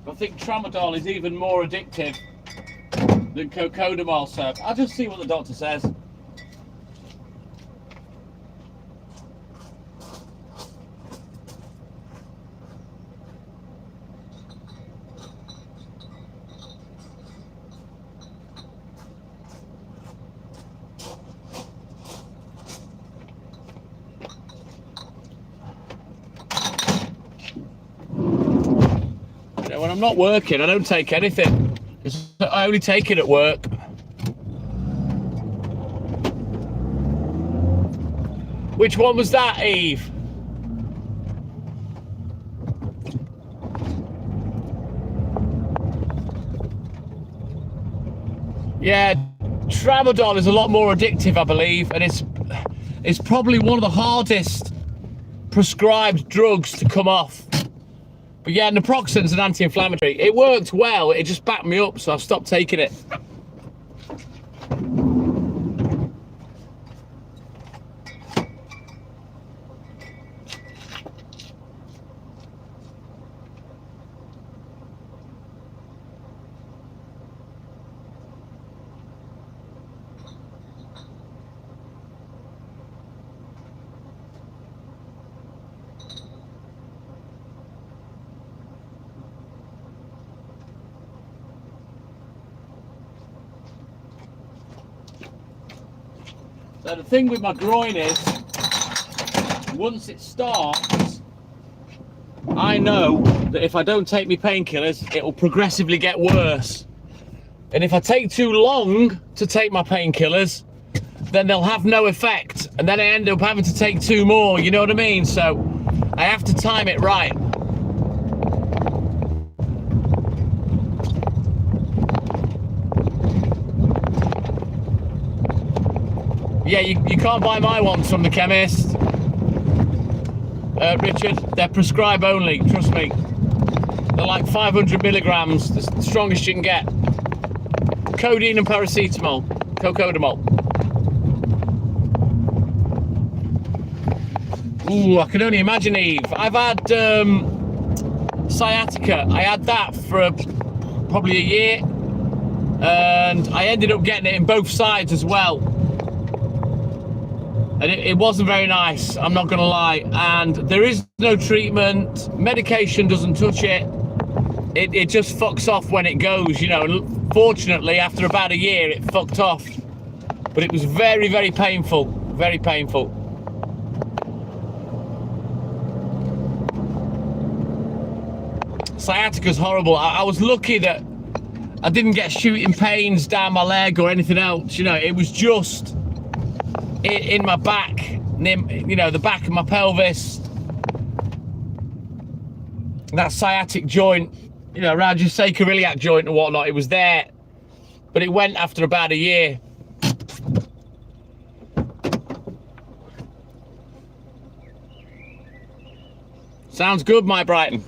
I think tramadol is even more addictive than Cocodamol, so I'll just see what the doctor says. When I'm not working, I don't take anything. I only take it at work. Which one was that, Eve? Yeah, tramadol is a lot more addictive, I believe, and it's probably one of the hardest prescribed drugs to come off. But yeah, naproxen's an anti-inflammatory. It worked well, it just backed me up, so I've stopped taking it. So the thing with my groin is, once it starts, I know that if I don't take my painkillers, it will progressively get worse. And if I take too long to take my painkillers, then they'll have no effect. And then I end up having to take 2 more, you know what I mean? So I have to time it right. Yeah, you can't buy my ones from the chemist, Richard. They're prescribe only, trust me. They're like 500 milligrams, the strongest you can get. Codeine and paracetamol, Cocodamol. Ooh, I can only imagine, Eve. I've had sciatica. I had that for probably a year, and I ended up getting it in both sides as well. And it wasn't very nice, I'm not gonna lie. And there is no treatment, medication doesn't touch it. It just fucks off when it goes, you know. Fortunately, after about a year, it fucked off. But it was very, very painful, very painful. Sciatica's horrible. I was lucky that I didn't get shooting pains down my leg or anything else, you know. It was just in my back, near, you know, the back of my pelvis, that sciatic joint, you know, around your sacroiliac joint and whatnot. It was there, but it went after about a year. Sounds good, my Brighton.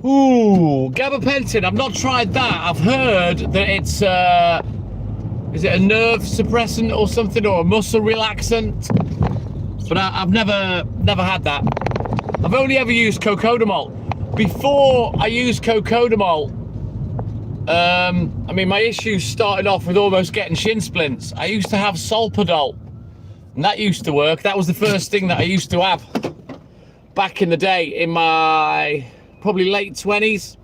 Ooh, gabapentin. I've not tried that. I've heard that it's is it a nerve suppressant or something, or a muscle relaxant? But I've never had that. I've only ever used cocodamol. Before I used cocodamol, I mean, my issues started off with almost getting shin splints. I used to have Solpadol, and that used to work. That was the first thing that I used to have back in the day, in my probably late 20s,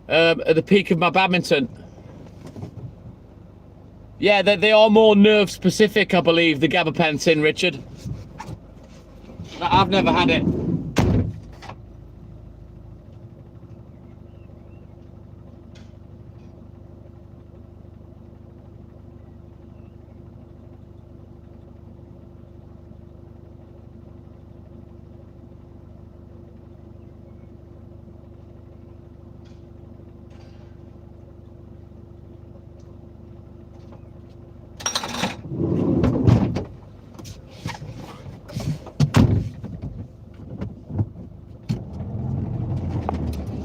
at the peak of my badminton. Yeah, they are more nerve specific, I believe, the gabapentin, Richard. I've never had it.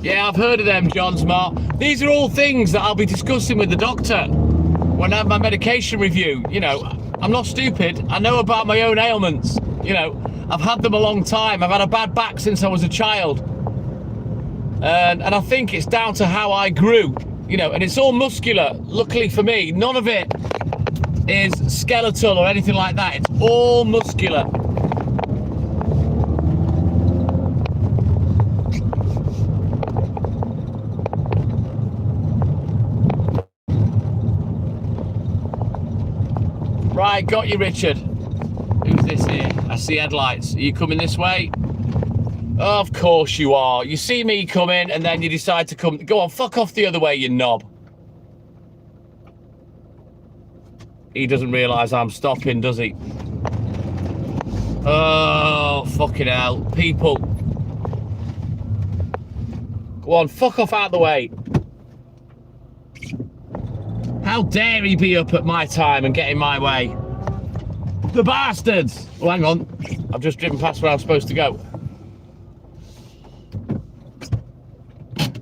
Yeah, I've heard of them, John Smart. These are all things that I'll be discussing with the doctor when I have my medication review. You know, I'm not stupid. I know about my own ailments. You know, I've had them a long time. I've had a bad back since I was a child. And I think it's down to how I grew, you know, and it's all muscular. Luckily for me, none of it is skeletal or anything like that. It's all muscular. Right, got you, Richard. Who's this here? I see headlights. Are you coming this way? Of course you are. You see me coming and then you decide to come. Go on, fuck off the other way, you knob. He doesn't realise I'm stopping, does he? Oh, fucking hell. People. Go on, fuck off out the way. How dare he be up at my time and get in my way? The bastards! Oh, hang on. I've just driven past where I'm supposed to go.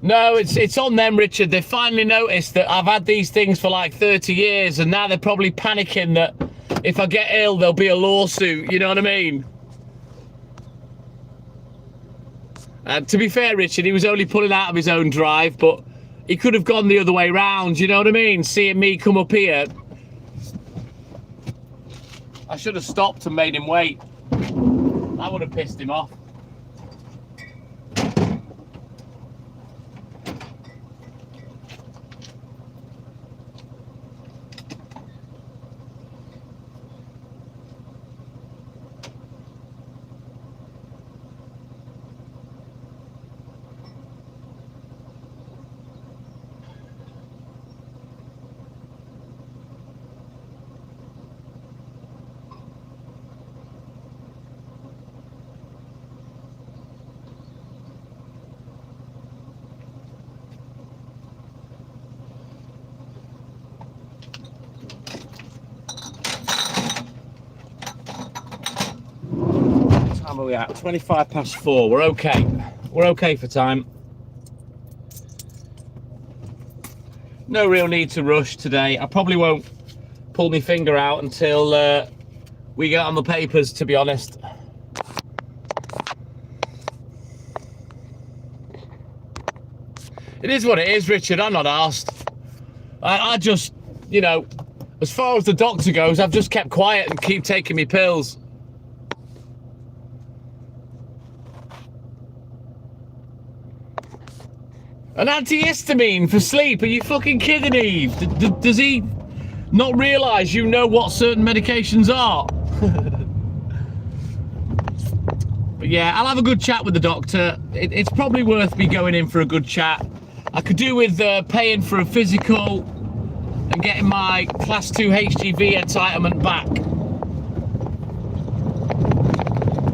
No, it's on them, Richard. They finally noticed that I've had these things for like 30 years, and now they're probably panicking that if I get ill, there'll be a lawsuit. You know what I mean? And to be fair, Richard, he was only pulling out of his own drive, but he could have gone the other way round. You know what I mean? Seeing me come up here, I should have stopped and made him wait. That would have pissed him off. What time are we at? 25 past 4. We're okay. We're okay for time. No real need to rush today. I probably won't pull my finger out until we get on the papers, to be honest. It is what it is, Richard. I'm not arsed. I just, you know, as far as the doctor goes, I've just kept quiet and keep taking me pills. An antihistamine for sleep? Are you fucking kidding, Eve? Does he not realise you know what certain medications are? But yeah, I'll have a good chat with the doctor. It's probably worth me going in for a good chat. I could do with paying for a physical and getting my class 2 HGV entitlement back.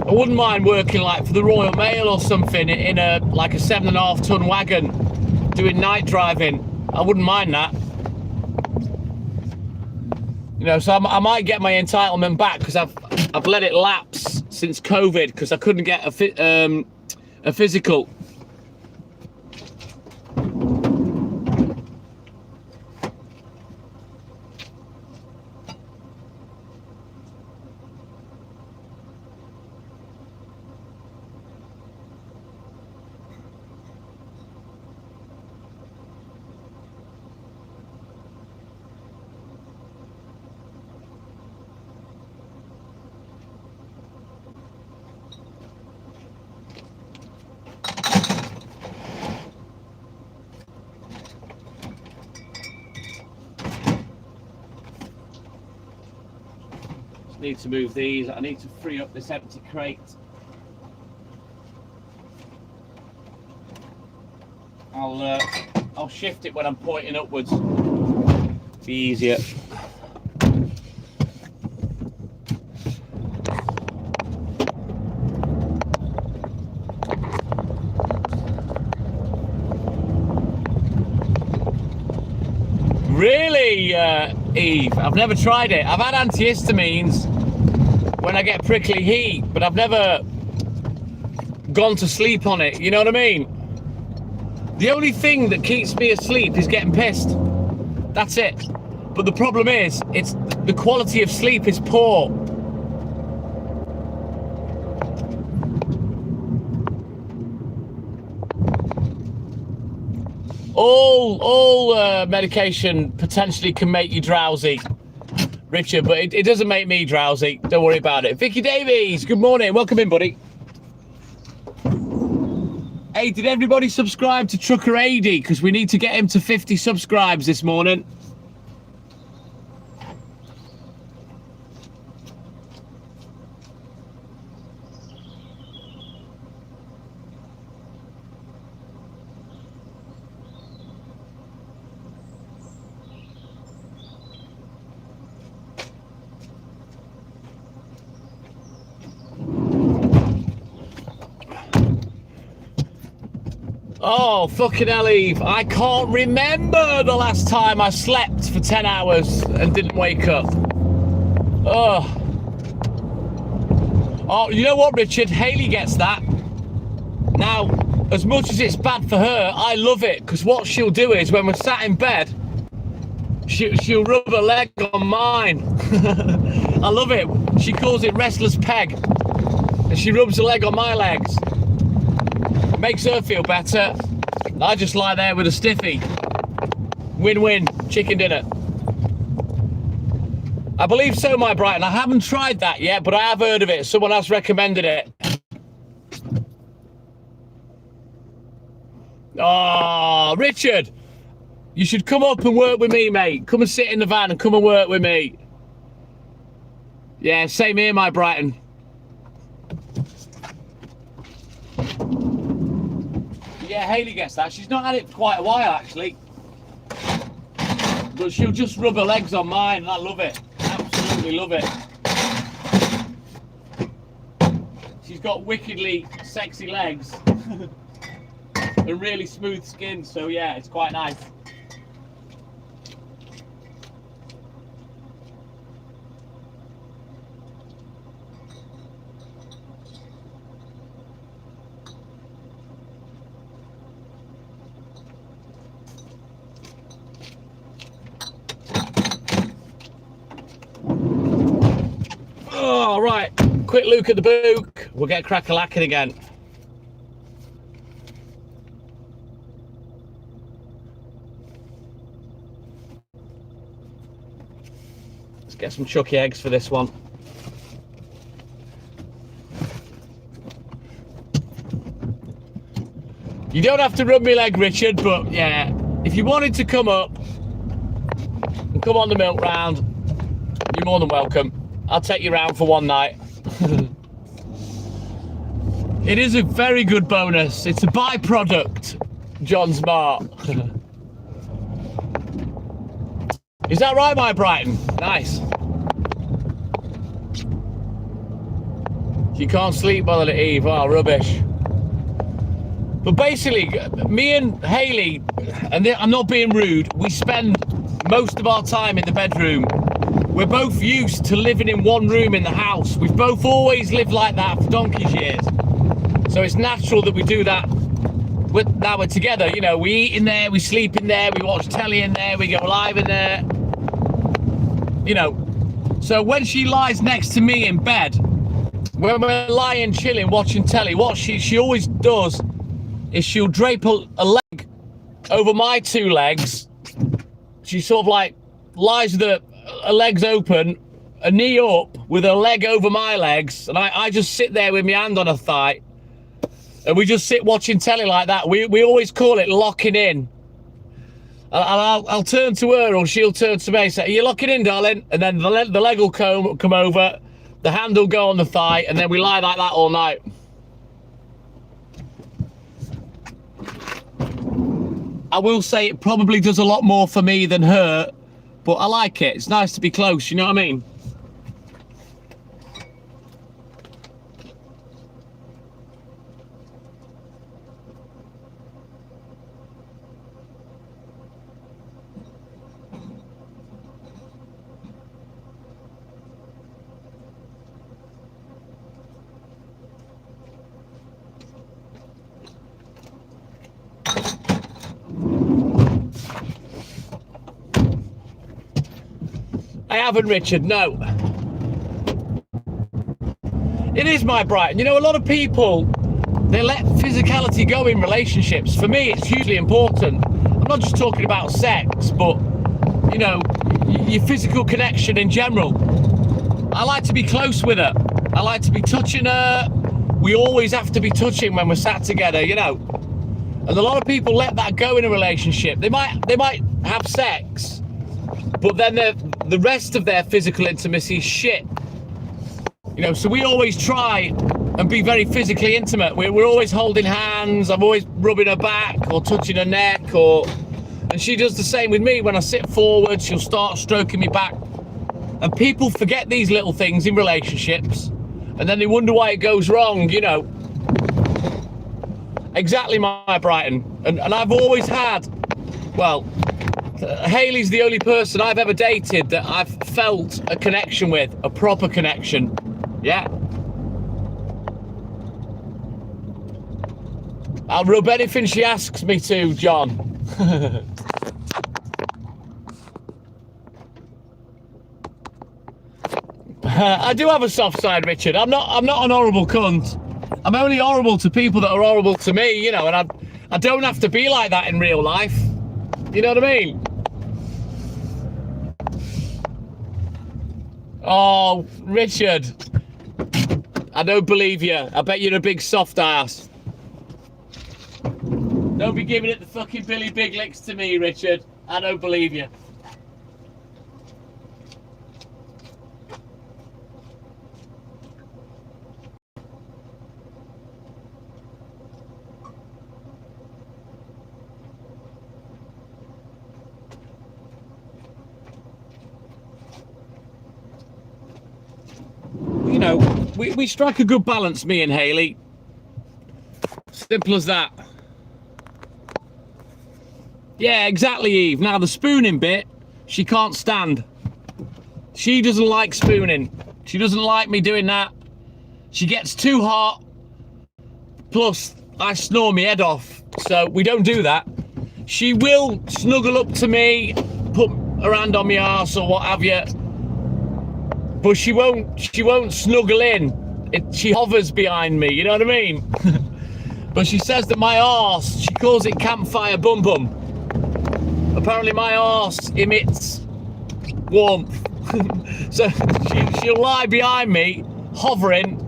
I wouldn't mind working like for the Royal Mail or something in a like a 7.5 ton wagon doing night driving. I wouldn't mind that. You know, so I might get my entitlement back because I've let it lapse since COVID because I couldn't get a physical. need to move these. I need to free up this empty crate. I'll shift it when I'm pointing upwards. Be easier. Really, Eve? I've never tried it. I've had antihistamines when I get prickly heat, but I've never gone to sleep on it. You know what I mean? The only thing that keeps me asleep is getting pissed. That's it. But the problem is, it's the quality of sleep is poor. All medication potentially can make you drowsy, Richard, but it doesn't make me drowsy. Don't worry about it. Vicky Davies, good morning. Welcome in, buddy. Hey, did everybody subscribe to Trucker AD? Because we need to get him to 50 subscribes this morning. Oh, fucking hell, Eve. I can't remember the last time I slept for 10 hours and didn't wake up. Oh, you know what, Richard? Hayley gets that. Now, as much as it's bad for her, I love it, because what she'll do is, when we're sat in bed, she'll rub her leg on mine. I love it. She calls it restless peg. And she rubs her leg on my legs. Makes her feel better. I just lie there with a stiffy. Win-win, chicken dinner. I believe so, my Brighton. I haven't tried that yet, but I have heard of it. Someone else recommended it. Oh, Richard, you should come up and work with me, mate. Come and sit in the van and come and work with me. Yeah, same here, my Brighton. Yeah, Hayley gets that. She's not had it for quite a while, actually. But she'll just rub her legs on mine, and I love it. Absolutely love it. She's got wickedly sexy legs. And really smooth skin, so yeah, it's quite nice. Oh, right, quick look at the book. We'll get crack-a-lacking again. Let's get some chucky eggs for this one. You don't have to rub me leg, Richard, but yeah, if you wanted to come up and come on the milk round, you're more than welcome. I'll take you round for one night. It is a very good bonus. It's a byproduct, John Smart. Is that right, my Brighton? Nice. You can't sleep by the Eve. Oh, rubbish. But basically, me and Hayley, and I'm not being rude, we spend most of our time in the bedroom. We're both used to living in one room in the house. We've both always lived like that for donkey's years. So it's natural that we do that. Now we're together, you know, we eat in there, we sleep in there, we watch telly in there, we go live in there. You know, so when she lies next to me in bed, when we're lying, chilling, watching telly, what she always does is she'll drape a leg over my two legs. She sort of like lies with her legs open, a knee up with her leg over my legs, and I just sit there with my hand on her thigh, and we just sit watching telly like that. We always call it locking in. I'll turn to her, or she'll turn to me and say, "Are you locking in, darling?" And then the leg will come over, the hand will go on the thigh, and then we lie like that all night. I will say it probably does a lot more for me than her, but I like it. It's nice to be close, you know what I mean? I haven't, Richard, no. It is my Brighton. You know, a lot of people, they let physicality go in relationships. For me, it's hugely important. I'm not just talking about sex, but, you know, your physical connection in general. I like to be close with her. I like to be touching her. We always have to be touching when we're sat together, you know. And a lot of people let that go in a relationship. They might have sex, but then the rest of their physical intimacy is shit. You know, so we always try and be very physically intimate. We're always holding hands. I'm always rubbing her back or touching her neck, and she does the same with me. When I sit forward, she'll start stroking me back. And people forget these little things in relationships, and then they wonder why it goes wrong, you know. Exactly, my Brighton. And I've always had, well, Hayley's the only person I've ever dated that I've felt a connection with, a proper connection. Yeah. I'll rub anything she asks me to, John. I do have a soft side, Richard. I'm not an horrible cunt. I'm only horrible to people that are horrible to me, you know, and I don't have to be like that in real life. You know what I mean? Oh, Richard. I don't believe you. I bet you're a big soft ass. Don't be giving it the fucking Billy Big Licks to me, Richard. I don't believe you. You know, we strike a good balance, me and Hayley. Simple as that. Yeah, exactly, Eve. Now, the spooning bit, she can't stand. She doesn't like spooning. She doesn't like me doing that. She gets too hot. Plus, I snore my head off. So we don't do that. She will snuggle up to me, put her hand on my arse or what have you. But she won't snuggle in. She hovers behind me, you know what I mean? But she says that my arse, she calls it campfire bum bum. Apparently my arse emits warmth. So she'll lie behind me, hovering,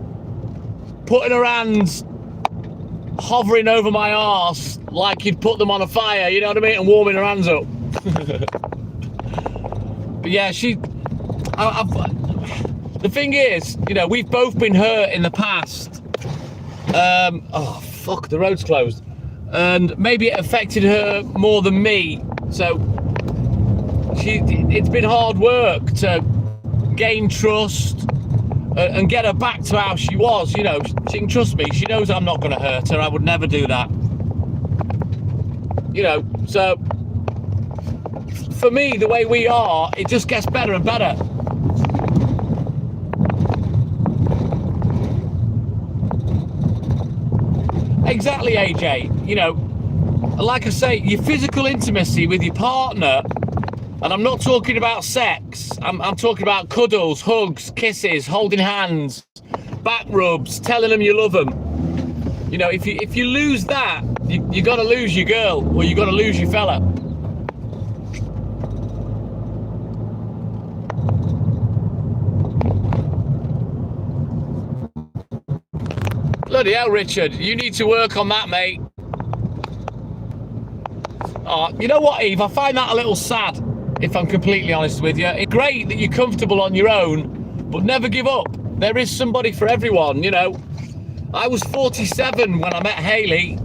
putting her hands hovering over my arse like you'd put them on a fire, you know what I mean? And warming her hands up. But yeah, the thing is, you know, we've both been hurt in the past. Oh, fuck, the road's closed. And maybe it affected her more than me. So, it's been hard work to gain trust and get her back to how she was, you know. She can trust me. She knows I'm not going to hurt her. I would never do that. You know, so, for me, the way we are, it just gets better and better. Exactly, AJ. You know, like I say, your physical intimacy with your partner, and I'm not talking about sex, I'm talking about cuddles, hugs, kisses, holding hands, back rubs, telling them you love them. You know, if you lose that, you got to lose your girl, or you got to lose your fella. Bloody hell, Richard, you need to work on that, mate. Oh, you know what, Eve? I find that a little sad, if I'm completely honest with you. It's great that you're comfortable on your own, but never give up. There is somebody for everyone, you know. I was 47 when I met Hayley.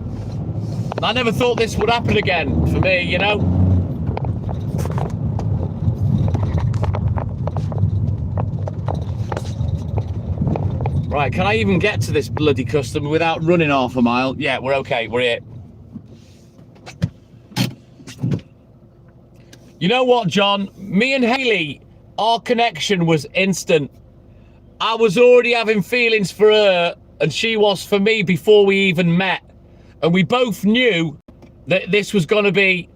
I never thought this would happen again for me, you know. Right, can I even get to this bloody customer without running half a mile? Yeah, we're okay, we're here. You know what, John? Me and Hayley, our connection was instant. I was already having feelings for her, and she was for me before we even met. And we both knew that this was going to be,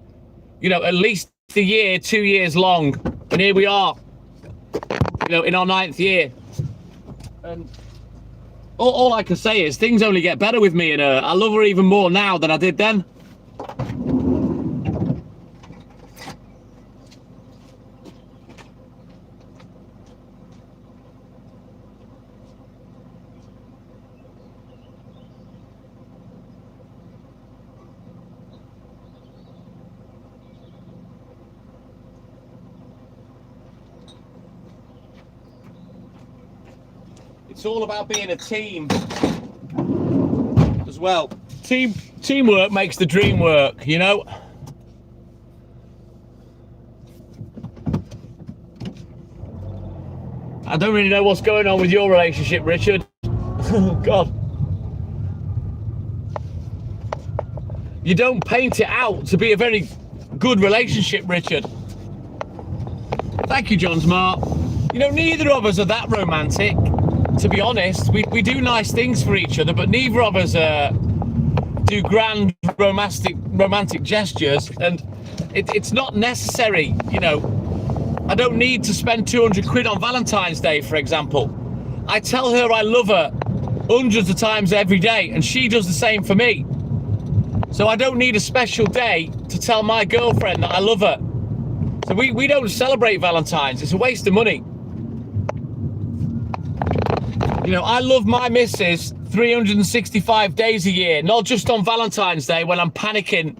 you know, at least a year, 2 years long. And here we are, you know, in our 9th year. And all I can say is things only get better with me and her. I love her even more now than I did then. It's all about being a team as well. Teamwork makes the dream work, you know. I don't really know what's going on with your relationship, Richard. God. You don't paint it out to be a very good relationship, Richard. Thank you, John Smart. You know, neither of us are that romantic. To be honest, we do nice things for each other, but neither of us do grand romantic gestures, and it's not necessary, you know. I don't need to spend 200 quid on Valentine's Day, for example. I tell her I love her hundreds of times every day, and she does the same for me. So I don't need a special day to tell my girlfriend that I love her. So we don't celebrate Valentine's. It's a waste of money. You know, I love my missus 365 days a year, not just on Valentine's Day when I'm panicking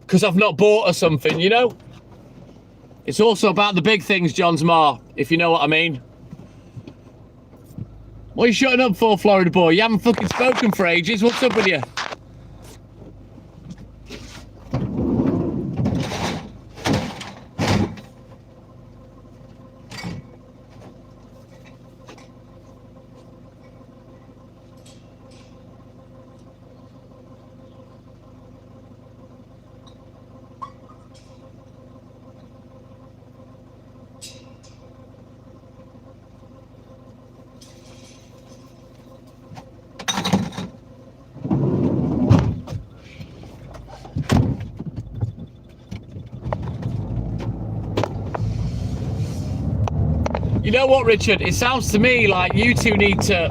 because I've not bought her something, you know? It's also about the big things, John Smart, if you know what I mean. What are you shutting up for, Florida boy? You haven't fucking spoken for ages. What's up with you? You know what, Richard? It sounds to me like you two need to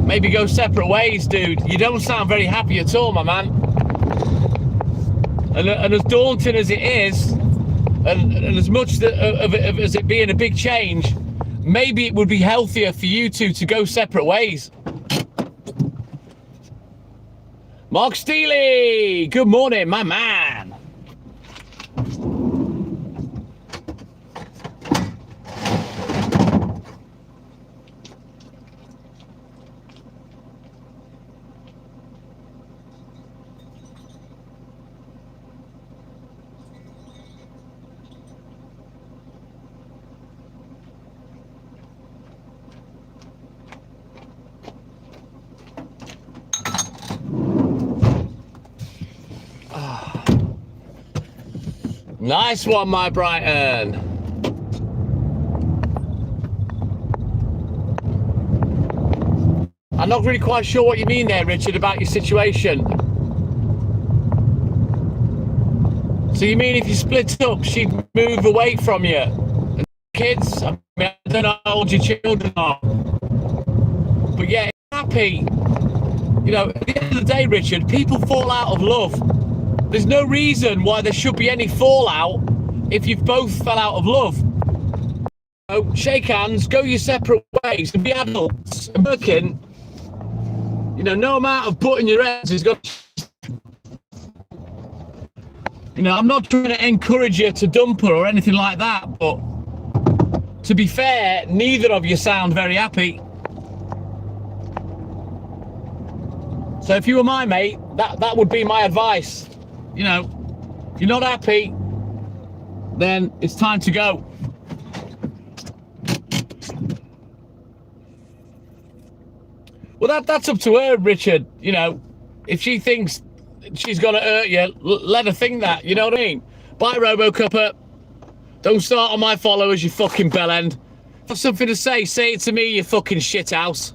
maybe go separate ways, dude. You don't sound very happy at all, my man. And as daunting as it is, and as much as it being a big change, maybe it would be healthier for you two to go separate ways. Mark Steely, good morning, my man. Nice one, my Brighton. I'm not really quite sure what you mean there, Richard, about your situation. So you mean if you split up, she'd move away from you? And kids? I mean, I don't know how old your children are. But yeah, happy. You know, at the end of the day, Richard, people fall out of love. There's no reason why there should be any fallout if you've both fell out of love. So shake hands, go your separate ways, and be adults. And working, you know, no amount of butting your heads is going to... You know, I'm not trying to encourage you to dump her or anything like that, but to be fair, neither of you sound very happy. So if you were my mate, that would be my advice. You know, if you're not happy, then it's time to go. Well, that's up to her, Richard. You know, if she thinks she's gonna hurt you, let her think that. You know what I mean? Bye, RoboCupper. Don't start on my followers, you fucking bellend. If I've something to say it to me, you fucking shithouse.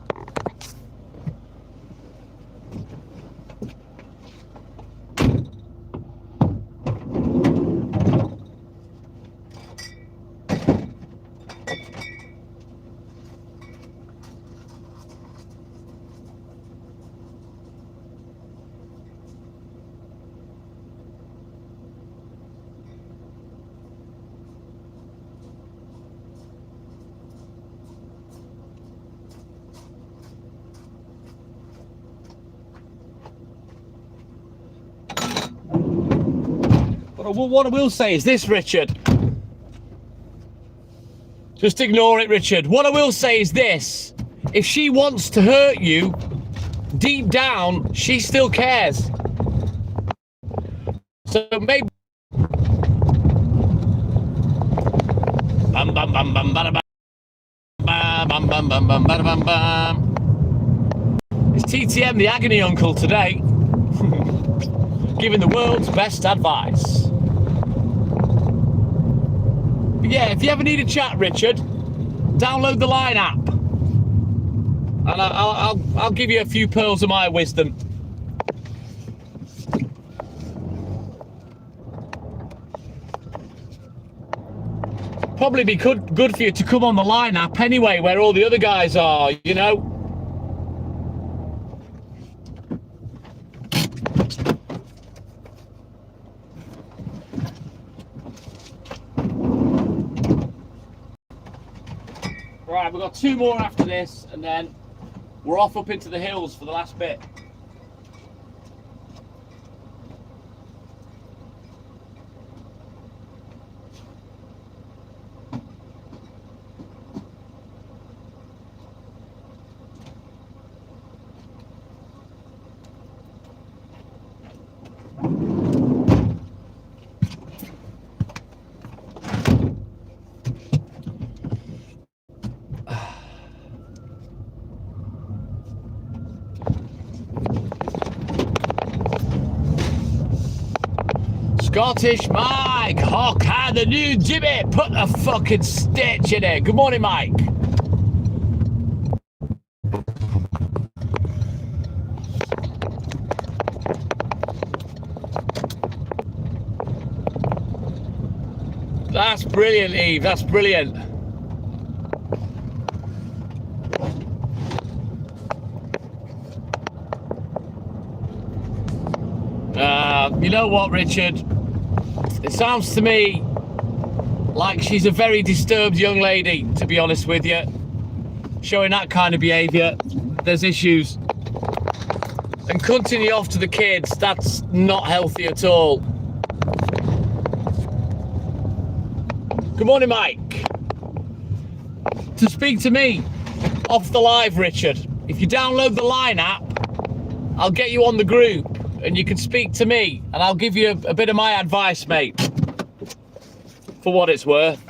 But what I will say is this, Richard. Just ignore it, Richard. What I will say is this. If she wants to hurt you, deep down, she still cares. So maybe... Bum, bum, bum, bum, bada, bum. Bum, bum, bum, bum, bada, bum, bum. It's TTM, the agony uncle, today. Giving the world's best advice. But yeah, if you ever need a chat, Richard, download the Line app, and I'll give you a few pearls of my wisdom. Probably be good for you to come on the Line app anyway, where all the other guys are, you know. Right, we've got 2 more after this, and then we're off up into the hills for the last bit. Scottish Mike, Hawkeye, the new Jimmy, put a fucking stitch in it. Good morning, Mike. That's brilliant, Eve, that's brilliant. You know what, Richard? It sounds to me like she's a very disturbed young lady, to be honest with you. Showing that kind of behaviour, there's issues. And cutting you off to the kids, that's not healthy at all. Good morning, Mike. To speak to me off the live, Richard, if you download the Line app, I'll get you on the group and you can speak to me and I'll give you a bit of my advice, mate, for what it's worth.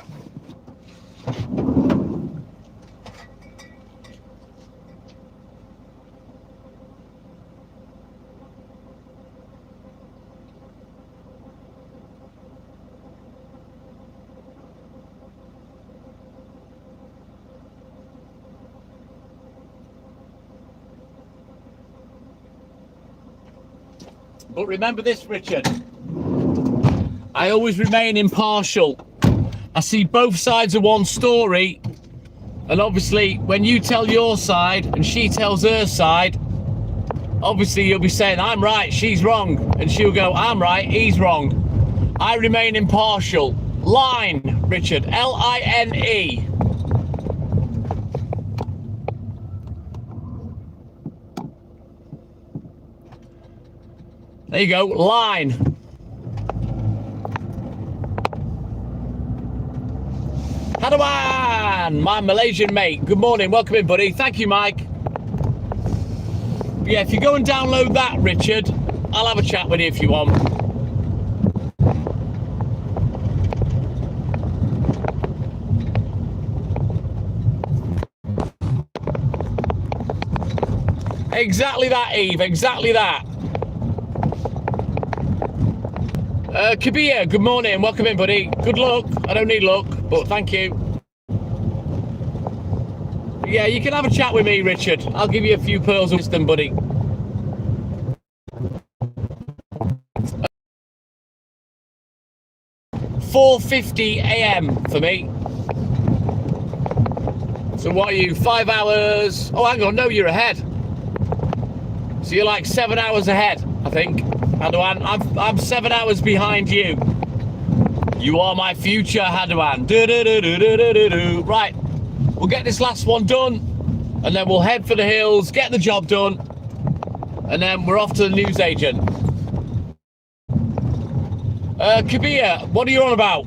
But remember this, Richard, I always remain impartial. I see both sides of one story, and obviously when you tell your side and she tells her side, obviously you'll be saying I'm right, she's wrong, and she'll go I'm right, he's wrong. I remain impartial. Line, Richard, L-I-N-E. There you go, Line. Hadawan, my Malaysian mate. Good morning, welcome in, buddy. Thank you, Mike. Yeah, if you go and download that, Richard, I'll have a chat with you if you want. Exactly that, Eve, exactly that. Kabir, good morning, welcome in, buddy. Good luck. I don't need luck, but thank you. Yeah, you can have a chat with me, Richard. I'll give you a few pearls of wisdom, buddy. $4:50 a.m. for me. So what are you, 5 hours? Oh, hang on, no, you're ahead. So you're like 7 hours ahead, I think. Hadowan, I'm 7 hours behind you. You are my future, Hadowan. Right, we'll get this last one done, and then we'll head for the hills, get the job done, and then we're off to the newsagent. Kabir, what are you on about?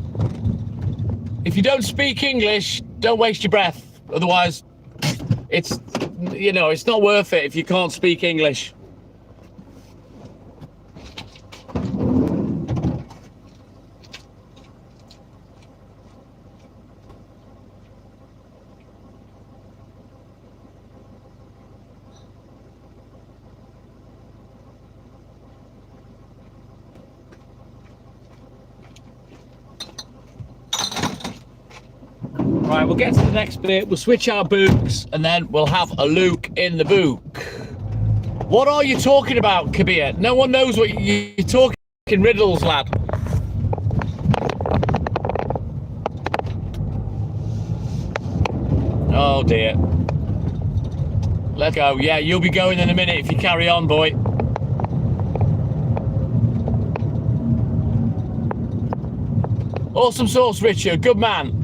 If you don't speak English, don't waste your breath. Otherwise, it's not worth it if you can't speak English. Right, we'll get to the next bit, we'll switch our books, and then we'll have a look in the book. What are you talking about, Kabir? No one knows what you're talking riddles, lad. Oh dear. Let's go. Yeah, you'll be going in a minute if you carry on, boy. Awesome sauce, Richard. Good man.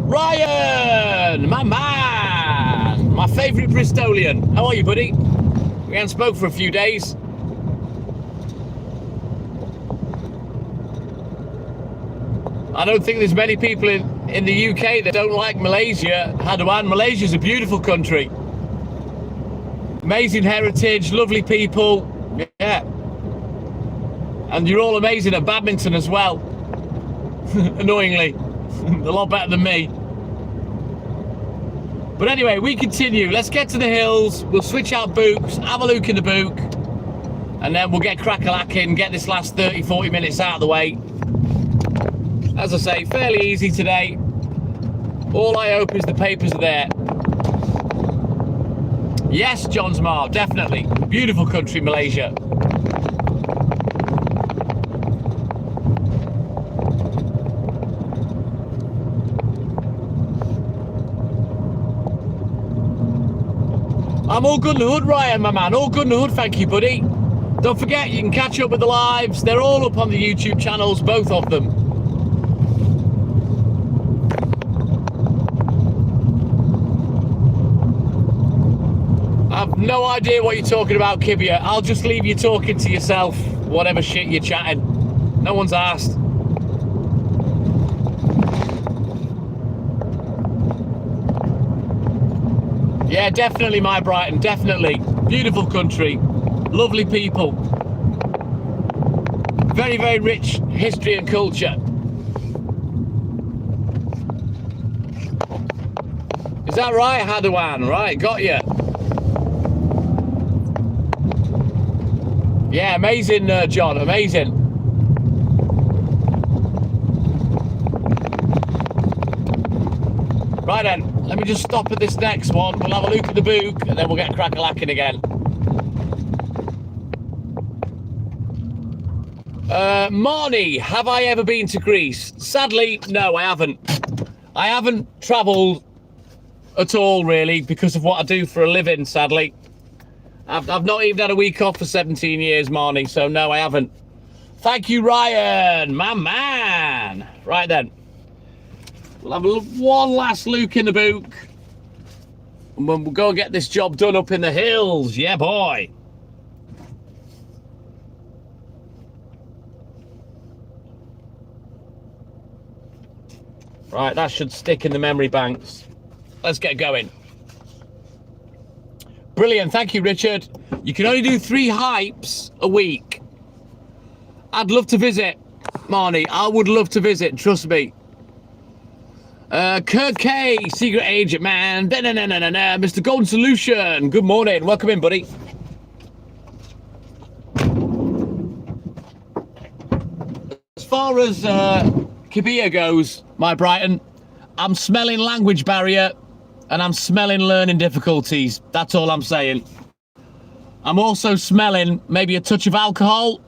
Ryan, my man, my favourite Bristolian. How are you, buddy? We haven't spoke for a few days. I don't think there's many people in the UK that don't like Malaysia. Hadowan, Malaysia's a beautiful country. Amazing heritage, lovely people. Yeah. And you're all amazing at badminton as well. Annoyingly. A lot better than me. But anyway, we continue. Let's get to the hills. We'll switch out books, have a look in the book, and then we'll get crack-a-lacking, get this last 30, 40 minutes out of the way. As I say, fairly easy today. All I hope is the papers are there. Yes, Johnsmar, definitely. Beautiful country, Malaysia. I'm all good in the hood, Ryan, my man. All good in the hood, thank you, buddy. Don't forget, you can catch up with the lives. They're all up on the YouTube channels, both of them. I've no idea what you're talking about, Kibia. I'll just leave you talking to yourself, whatever shit you're chatting. No one's asked. Yeah, definitely, my Brighton, definitely. Beautiful country, lovely people. Very, very rich history and culture. Is that right, Hadowan? Right, got you. Yeah, amazing, John, amazing. Right then, let me just stop at this next one. We'll have a look at the book and then we'll get crack-a-lacking again. Marnie, have I ever been to Greece? Sadly, no, I haven't. I haven't travelled at all, really, because of what I do for a living, sadly. I've not even had a week off for 17 years, Marnie, so no, I haven't. Thank you, Ryan, my man. Right then. We'll have one last look in the book. And we'll go and get this job done up in the hills. Yeah, boy. Right, that should stick in the memory banks. Let's get going. Brilliant, thank you, Richard. You can only do 3 hypes a week. I'd love to visit, Marnie. I would love to visit, trust me. Kurt K, Secret Agent Man, Mr. Golden Solution. Good morning, welcome in, buddy. As far as Kabia goes, my Brighton, I'm smelling language barrier and I'm smelling learning difficulties. That's all I'm saying. I'm also smelling maybe a touch of alcohol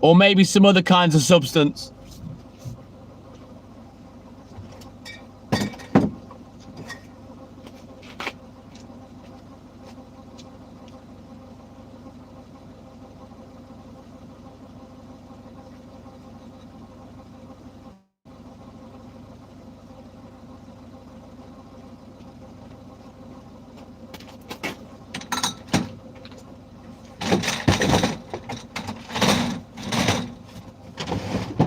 or maybe some other kinds of substance.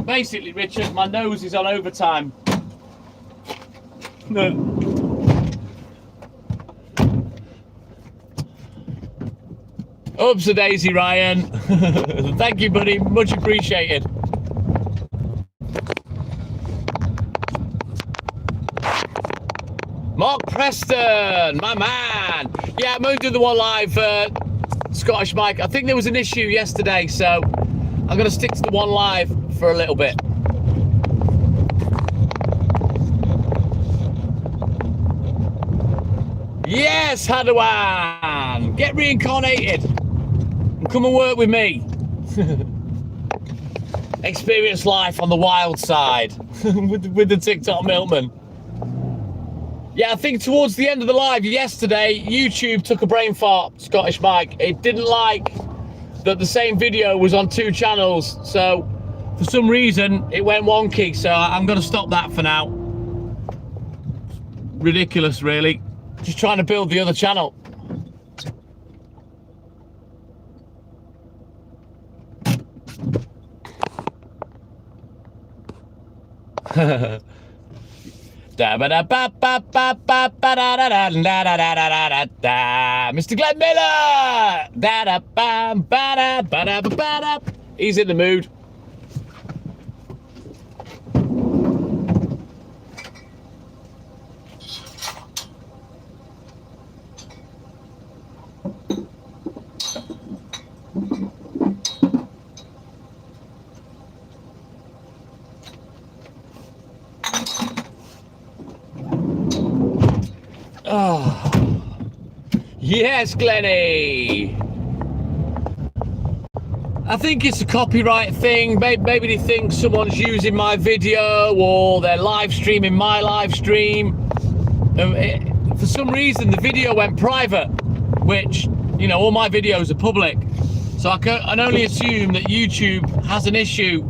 Basically, Richard, my nose is on overtime. No. Oops a daisy, Ryan. Thank you, buddy. Much appreciated. Mark Preston, my man. Yeah, I'm only doing the one live, Scottish Mike. I think there was an issue yesterday, so I'm going to stick to the one live for a little bit. Yes, Hadawan, get reincarnated and come and work with me. Experience life on the wild side with the TikTok milkman. Yeah, I think towards the end of the live yesterday, YouTube took a brain fart, Scottish Mike. It didn't like that the same video was on 2 channels, so for some reason it went wonky, so I'm going to stop that for now. Ridiculous, really. Just trying to build the other channel. Mr. Glenn Miller. He's in the mood. Oh, yes, Glenny. I think it's a copyright thing. Maybe they think someone's using my video or they're live streaming my live stream. For some reason, the video went private, which, you know, all my videos are public. So I can only assume that YouTube has an issue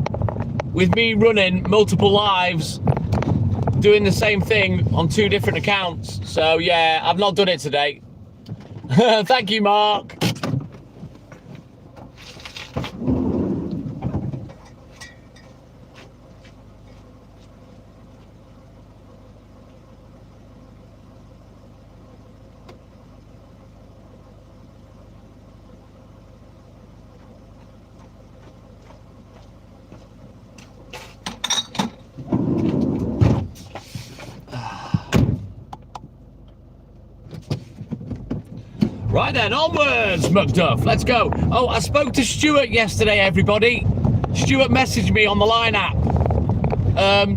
with me running multiple lives doing the same thing on 2 different accounts. So yeah, I've not done it today. Thank you, Mark. Right then, onwards, McDuff, let's go. Oh, I spoke to Stuart yesterday, everybody. Stuart messaged me on the Line app.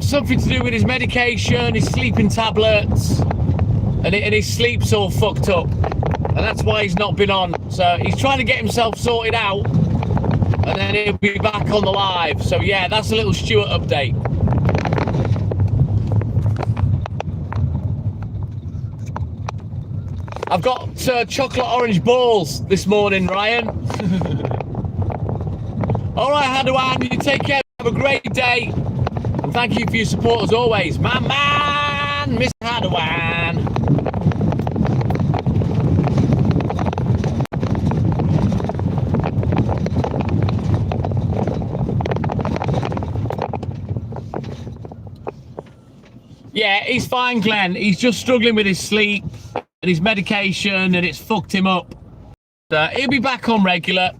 Something to do with his medication, his sleeping tablets, and his sleep's all fucked up. And that's why he's not been on. So he's trying to get himself sorted out, and then he'll be back on the live. So yeah, that's a little Stuart update. I've got chocolate orange balls this morning, Ryan. All right, Hadawan, you take care. Have a great day. And thank you for your support as always. My man, Mr. Hadawan. Yeah, he's fine, Glenn. He's just struggling with his sleep and his medication, and it's fucked him up. He'll be back on regular.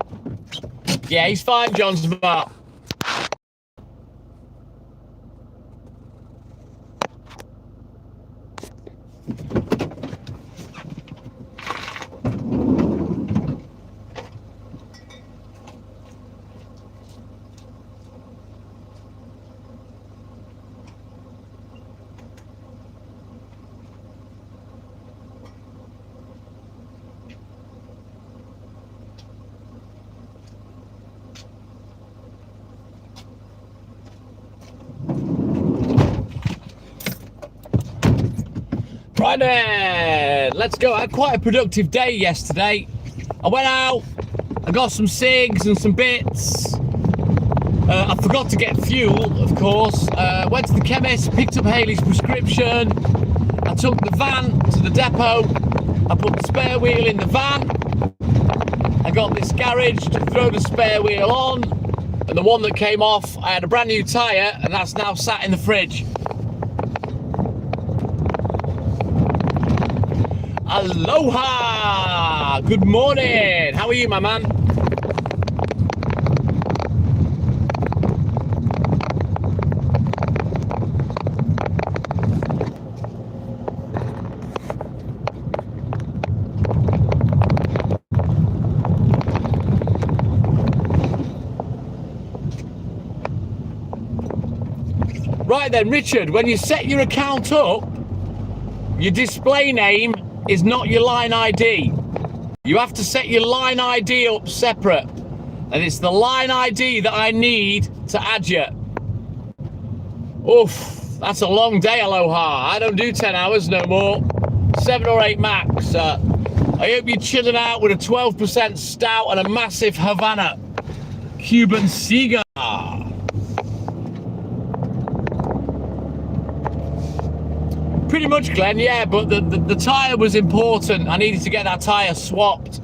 Yeah, he's fine, John Smart. Right then, let's go. I had quite a productive day yesterday. I went out, I got some cigs and some bits. I forgot to get fuel, of course. Went to the chemist, picked up Haley's prescription. I took the van to the depot. I put the spare wheel in the van. I got this garage to throw the spare wheel on. And the one that came off, I had a brand new tyre, and that's now sat in the fridge. Aloha! Good morning! How are you, my man? Right then, Richard, when you set your account up, your display name is not your line ID. You have to set your line ID up separate, and it's the line ID that I need to add you. Oof, that's a long day, Aloha. I don't do 10 hours no more, 7 or 8 max. I hope you're chilling out with a 12% stout and a massive Havana Cuban cigar. Pretty much, Glenn, yeah, but the tyre was important. I needed to get that tyre swapped.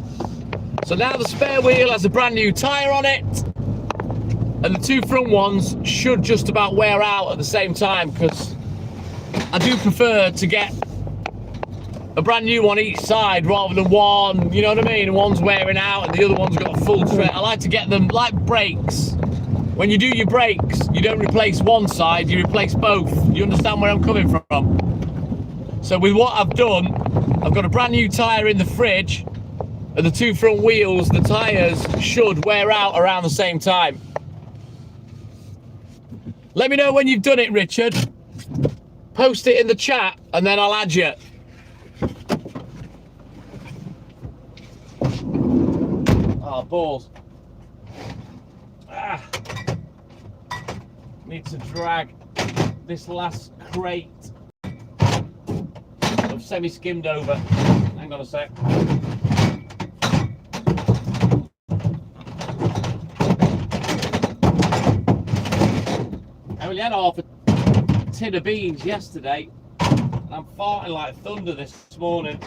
So now the spare wheel has a brand new tyre on it, and the 2 front ones should just about wear out at the same time, because I do prefer to get a brand new one each side rather than one, you know what I mean? One's wearing out and the other one's got a full tread. I like to get them like brakes. When you do your brakes, you don't replace one side, you replace both. You understand where I'm coming from? So with what I've done, I've got a brand new tyre in the fridge, and the 2 front wheels, the tyres should wear out around the same time. Let me know when you've done it, Richard. Post it in the chat, and then I'll add you. Oh, balls. Need to drag this last crate of semi-skimmed over. Hang on a sec. I only had half a tin of beans yesterday, and I'm farting like thunder this morning.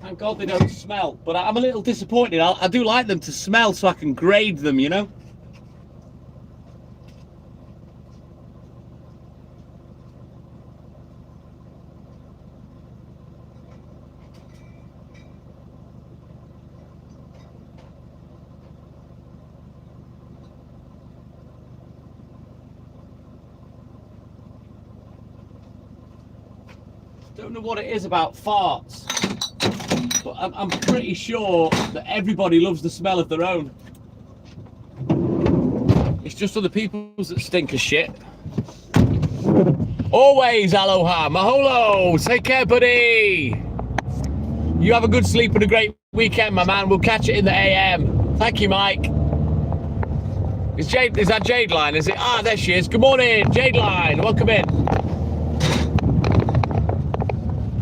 Thank God they don't smell, but I'm a little disappointed. I do like them to smell so I can grade them, you know? Don't know what it is about farts, but I'm pretty sure that everybody loves the smell of their own. It's just other people's that stink of shit. Always aloha, mahalo, take care, buddy. You have a good sleep and a great weekend, my man. We'll catch it in the AM. Thank you, Mike. Is that Jade Line? Is it? Ah, there she is. Good morning, Jade Line. Welcome in.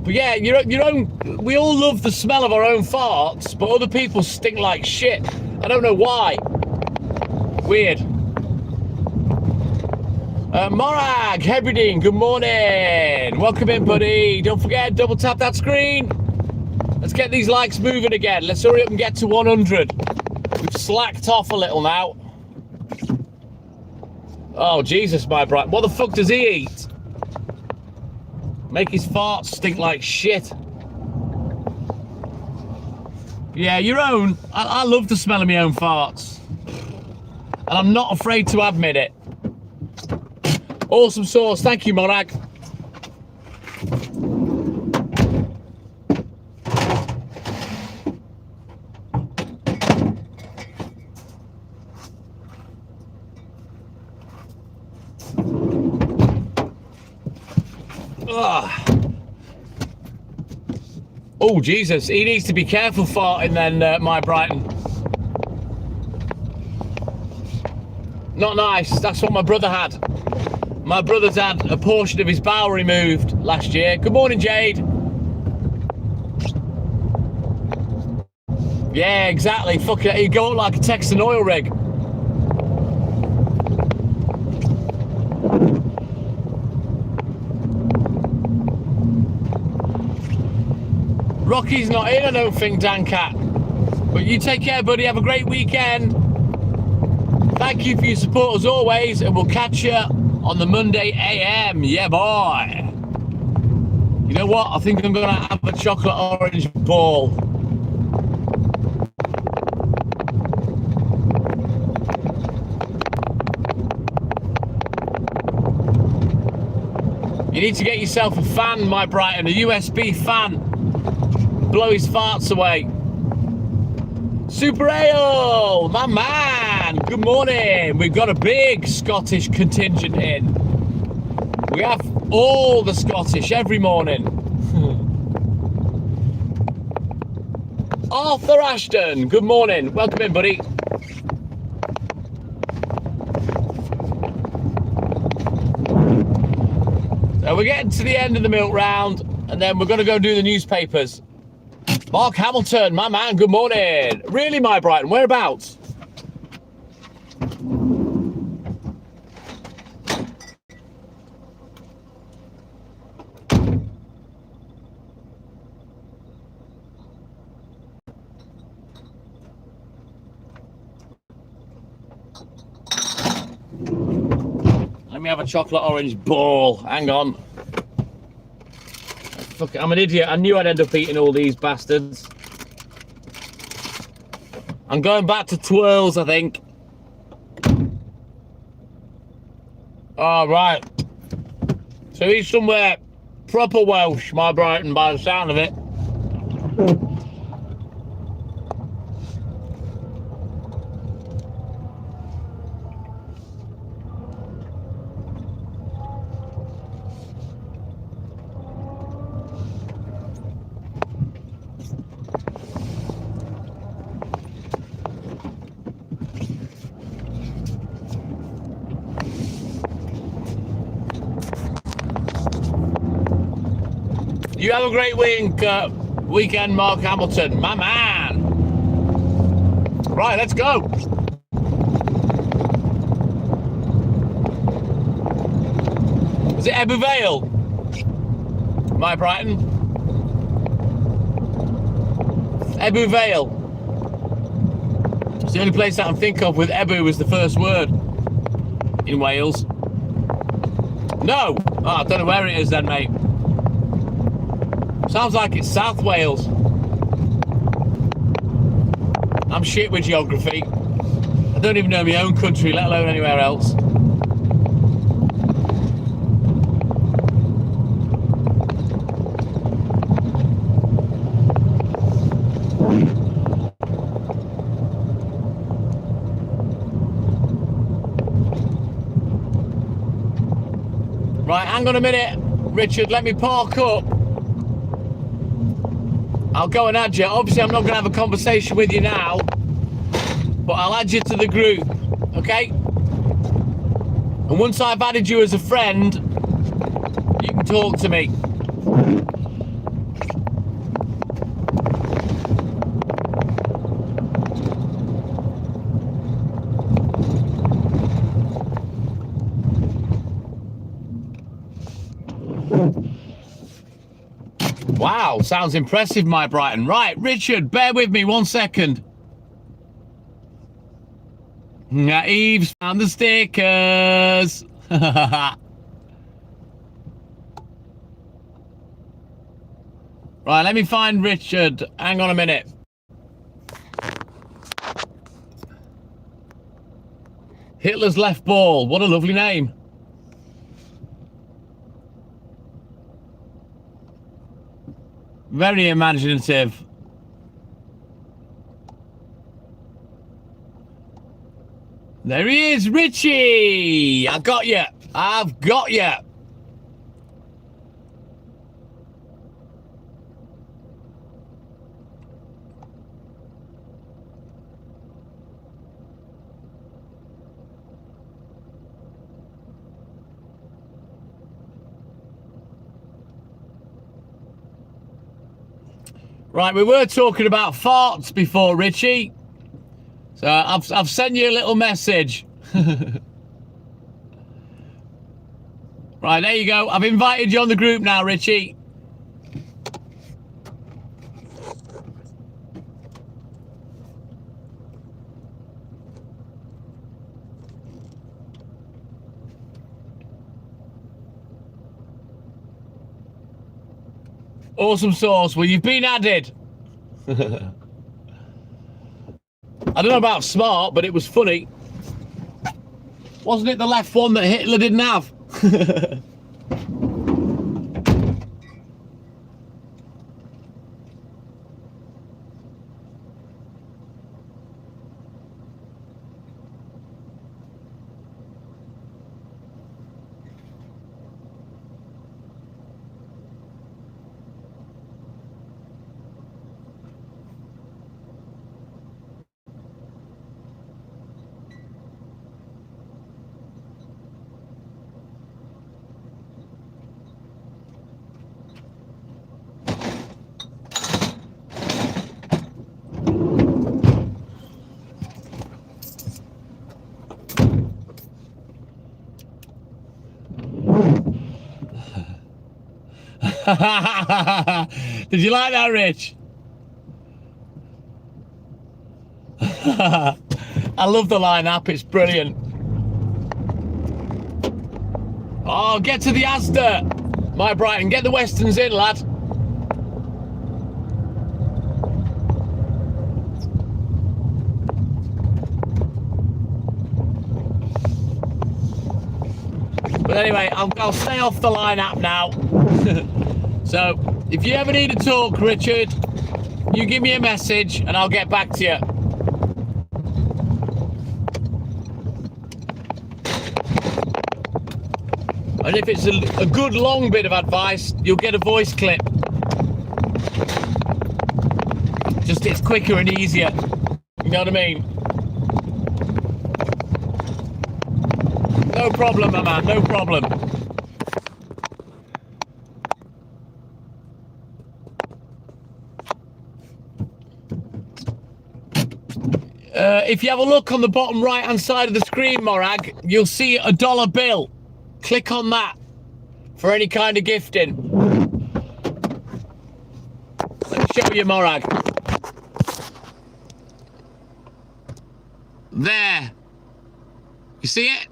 But yeah, your own. We all love the smell of our own farts, but other people stink like shit. I don't know why. Weird. Morag, Hebridean, good morning. Welcome in, buddy. Don't forget, double tap that screen. Let's get these likes moving again. Let's hurry up and get to 100. We've slacked off a little now. Oh, Jesus, my bright. What the fuck does he eat? Make his farts stink like shit. Yeah, your own. I love the smell of my own farts. And I'm not afraid to admit it. Awesome sauce. Thank you, Morag. Oh, Jesus. He needs to be careful farting then, my Brighton. Not nice. That's what my brother had. My brother's had a portion of his bowel removed last year. Good morning, Jade. Yeah, exactly. Fuck it. You go up like a Texan oil rig. Rocky's not in, I don't think, Dan Cat. But you take care, buddy. Have a great weekend. Thank you for your support as always, and we'll catch you on the Monday AM. Yeah, boy. You know what? I think I'm going to have a chocolate orange ball. You need to get yourself a fan, my Brighton, a USB fan. Blow his farts away. Super Ale, my man. Good morning. We've got a big Scottish contingent in. We have all the Scottish every morning. Arthur Ashton, good morning. Welcome in, buddy. So we're getting to the end of the milk round, and then we're going to go do the newspapers. Mark Hamilton, my man, good morning. Really, my Brighton, whereabouts? Let me have a chocolate orange ball. Hang on. Fuck it, I'm an idiot. I knew I'd end up eating all these bastards. I'm going back to twirls, I think. All right. So he's somewhere proper Welsh, my Brighton, by the sound of it. You have a great weekend, Mark Hamilton, my man. Right, let's go. Is it Ebbw Vale? My Brighton. Ebbw Vale. It's the only place I can think of with Ebbw as the first word in Wales. No! Oh, I don't know where it is then, mate. Sounds like it's South Wales. I'm shit with geography. I don't even know my own country, let alone anywhere else. Right, hang on a minute, Richard, let me park up. I'll go and add you. Obviously, I'm not going to have a conversation with you now, but I'll add you to the group, okay? And once I've added you as a friend, you can talk to me. Wow, sounds impressive, my Brighton. Right, Richard, bear with me 1 second. Eve's found the stickers. Right, let me find Richard. Hang on a minute. Hitler's Left Ball. What a lovely name. Very imaginative. There he is, Richie! I got you. I've got you. Right, we were talking about farts before, Richie. So I've sent you a little message. Right, there you go. I've invited you on the group now, Richie. Awesome sauce. Well, you've been added. I don't know about smart, but it was funny. Wasn't it the left one that Hitler didn't have? Did you like that, Rich? I love the lineup, it's brilliant. Oh, get to the Asda, my Brighton, get the Westerns in, lad. But anyway, I'll stay off the lineup now. So, if you ever need to talk, Richard, you give me a message and I'll get back to you. And if it's a good long bit of advice, you'll get a voice clip. Just it's quicker and easier. You know what I mean? No problem, my man, no problem. If you have a look on the bottom right hand side of the screen, Morag, you'll see a $1 bill. Click on that for any kind of gifting. Let me show you, Morag. There. You see it?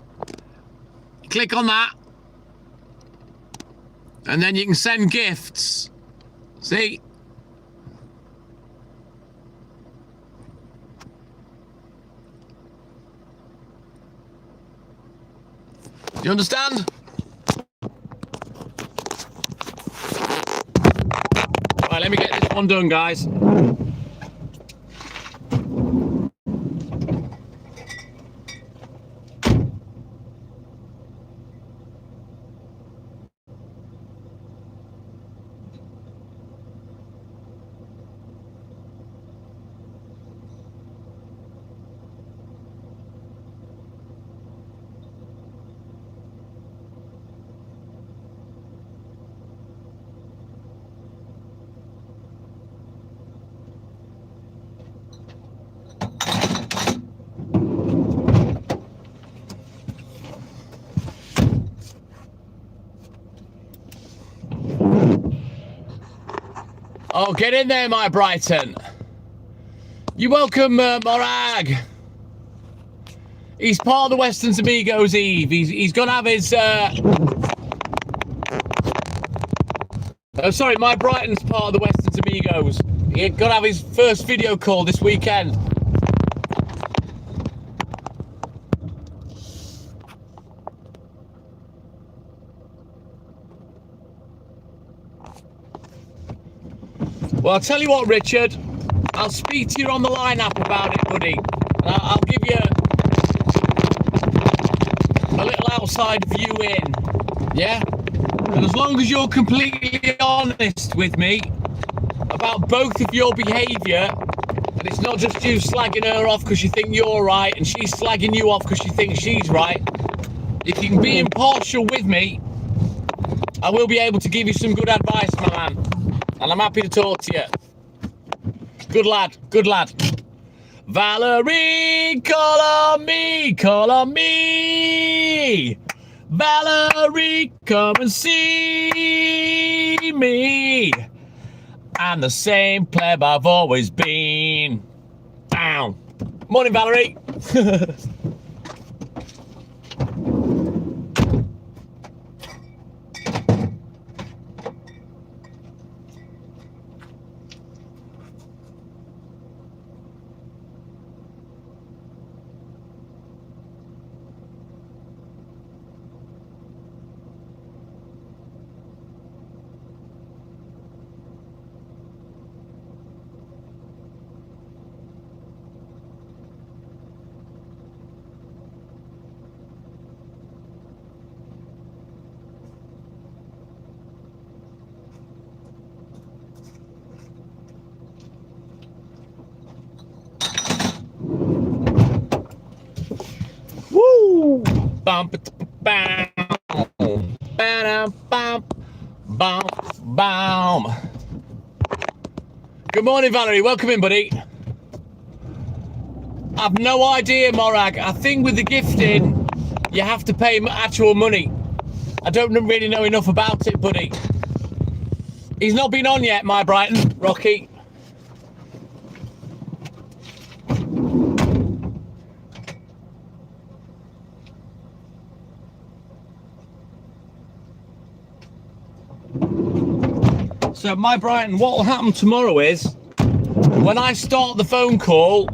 Click on that. And then you can send gifts. See? Do you understand? Right, let me get this one done, guys. Oh, get in there, my Brighton. You're welcome, Morag. He's part of the Westerns Amigos Eve. He's gonna have his. Oh, sorry, my Brighton's part of the Westerns Westerns Amigos. He's got to have his first video call this weekend. Well, I'll tell you what, Richard. I'll speak to you on the line app about it, buddy. I'll give you a little outside view in. Yeah? And as long as you're completely honest with me about both of your behaviour, and it's not just you slagging her off because you think you're right and she's slagging you off because you think she's right, if you can be impartial with me, I will be able to give you some good advice, my man. And I'm happy to talk to you. Good lad, good lad. Valerie, call on me, call on me. Valerie, come and see me. I'm the same pleb I've always been. Down. Morning, Valerie. Woo! Bum, bam, bam, bam, bam, bam. Good morning, Valerie. Welcome in, buddy. I've no idea, Morag. I think with the gifting, you have to pay actual money. I don't really know enough about it, buddy. He's not been on yet, my Brighton, Rocky. So, my Brighton, what will happen tomorrow is, when I start the phone call,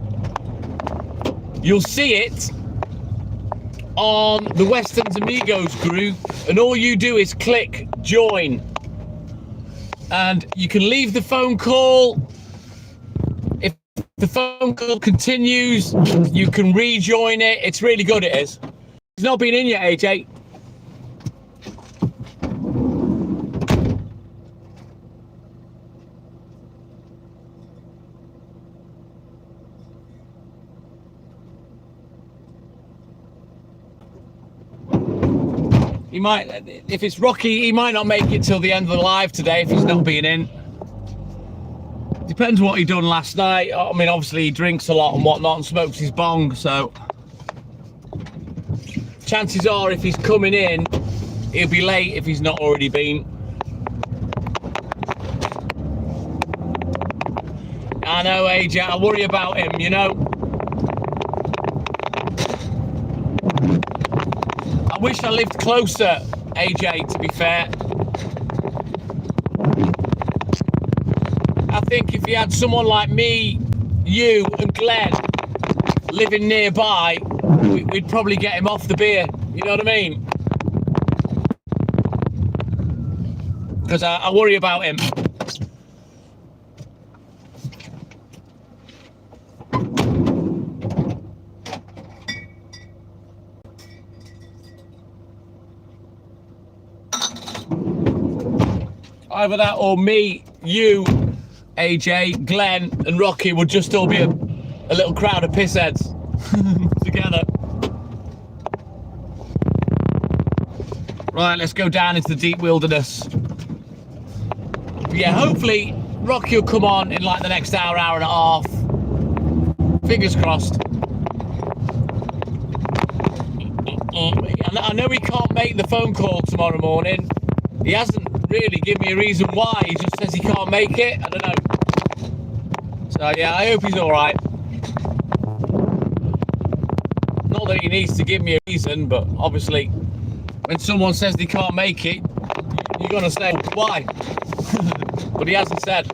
you'll see it on the Westerns Amigos group, and all you do is click join. And you can leave the phone call. If the phone call continues, you can rejoin it. It's really good, it is. It's not been in yet, AJ. He might, if it's Rocky, he might not make it till the end of the live today if he's not being in. Depends what he done last night. I mean, obviously he drinks a lot and whatnot and smokes his bong, so chances are if he's coming in, he'll be late if he's not already been. I know, AJ, I worry about him, you know. I wish I lived closer, AJ, to be fair. I think if you had someone like me, you and Glenn living nearby, we'd probably get him off the beer. You know what I mean? Because I worry about him. Either that or me, you, AJ, Glenn and Rocky would just all be a little crowd of pissheads together. Right, let's go down into the deep wilderness. Yeah, hopefully Rocky will come on in like the next hour, hour and a half. Fingers crossed. I know he can't make the phone call tomorrow morning. He hasn't really given me a reason why. He just says he can't make it. I don't know. So yeah, I hope he's all right. Not that he needs to give me a reason, but obviously when someone says they can't make it, you're gonna say why. but he hasn't said.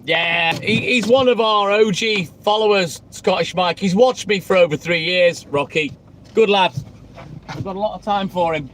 Yeah, he's one of our OG followers, Scottish Mike. He's watched me for over 3 years, Rocky. Good lad. I've got a lot of time for him.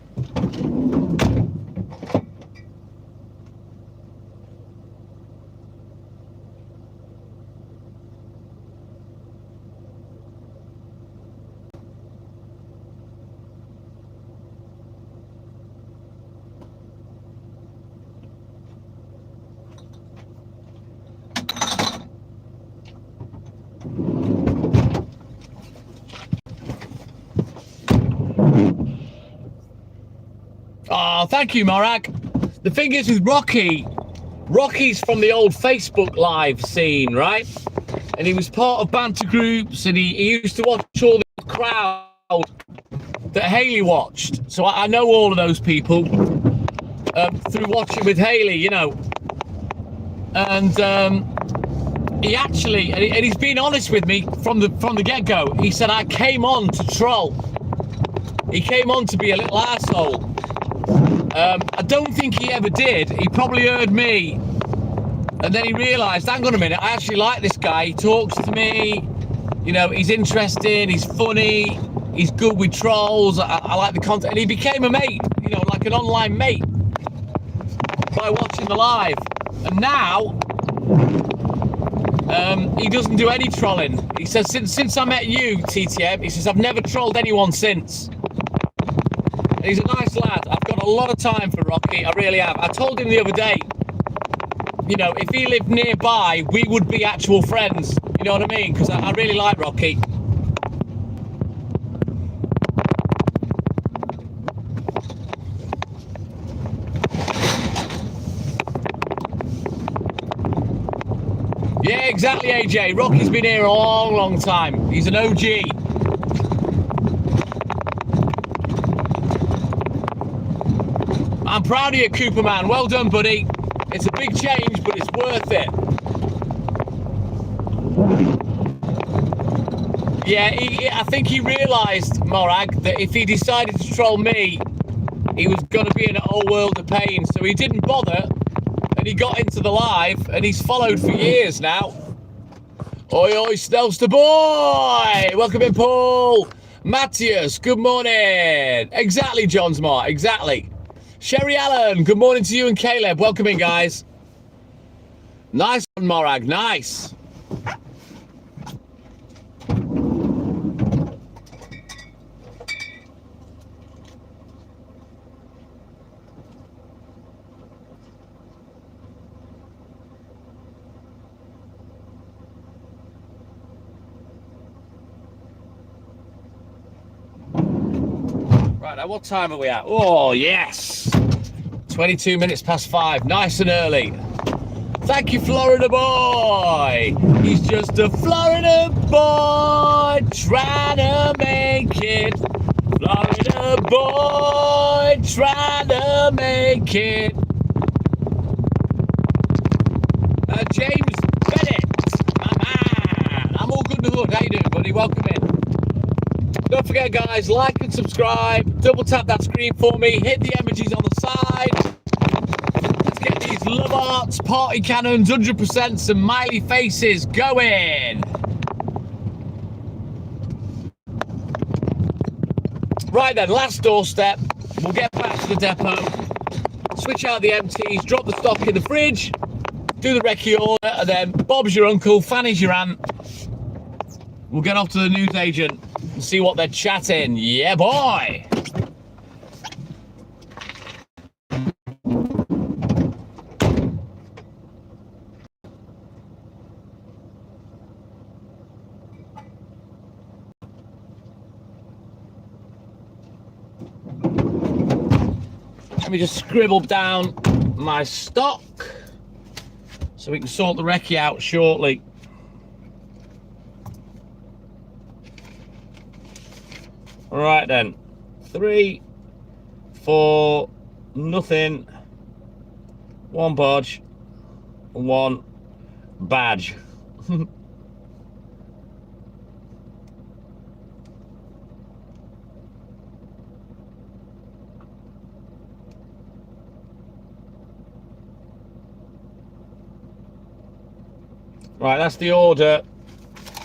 Oh, thank you, Morag. The thing is with Rocky's from the old Facebook Live scene, right? And he was part of banter groups, and he used to watch all the crowd that Haley watched. So I know all of those people through watching with Haley, you know. And he actually, and he's been honest with me from the get-go. He said I came on to troll. He came on to be a little arsehole. I don't think he ever did. He probably heard me, and then he realised, hang on a minute, I actually like this guy. He talks to me, you know, he's interesting, he's funny, he's good with trolls, I like the content. And he became a mate, you know, like an online mate by watching the live. And now, he doesn't do any trolling. He says, since I met you, TTM, he says, I've never trolled anyone since. And he's a nice lad. I've got a lot of time for Rocky, I really have. I told him the other day, you know, if he lived nearby, we would be actual friends. You know what I mean? Because I really like Rocky. Yeah, exactly, AJ. Rocky's been here a long, long time. He's an OG. I'm proud of you, Cooper man. Well done, buddy. It's a big change, but it's worth it. Yeah, I think he realised, Morag, that if he decided to troll me, he was going to be in a whole world of pain. So he didn't bother, and he got into the live, and he's followed for years now. Oi, oi, Snelster boy! Welcome in, Paul. Matthias, good morning. Exactly, John Smart, exactly. Sherry Allen, good morning to you and Caleb. Welcome in, guys. Nice one, Morag, nice. Right, now what time are we at? Oh, yes. 22 minutes past 5. Nice and early. Thank you, Florida boy. He's just a Florida boy trying to make it. Florida boy trying to make it. James Bennett, my man. I'm all good in the hood. How you doing, buddy? Welcome in. Don't forget, guys, like and subscribe. Double tap that screen for me. Hit the emojis on the side. Let's get these love hearts, party cannons, 100%, some smiley faces going. Right then, last doorstep. We'll get back to the depot. Switch out the empties, drop the stock in the fridge, do the recce order, and then Bob's your uncle, Fanny's your aunt. We'll get off to the news agent and see what they're chatting. Yeah, boy. Let me just scribble down my stock so we can sort the recce out shortly. Right then, 3, 4, nothing, 1 bodge, 1 badge. Right, that's the order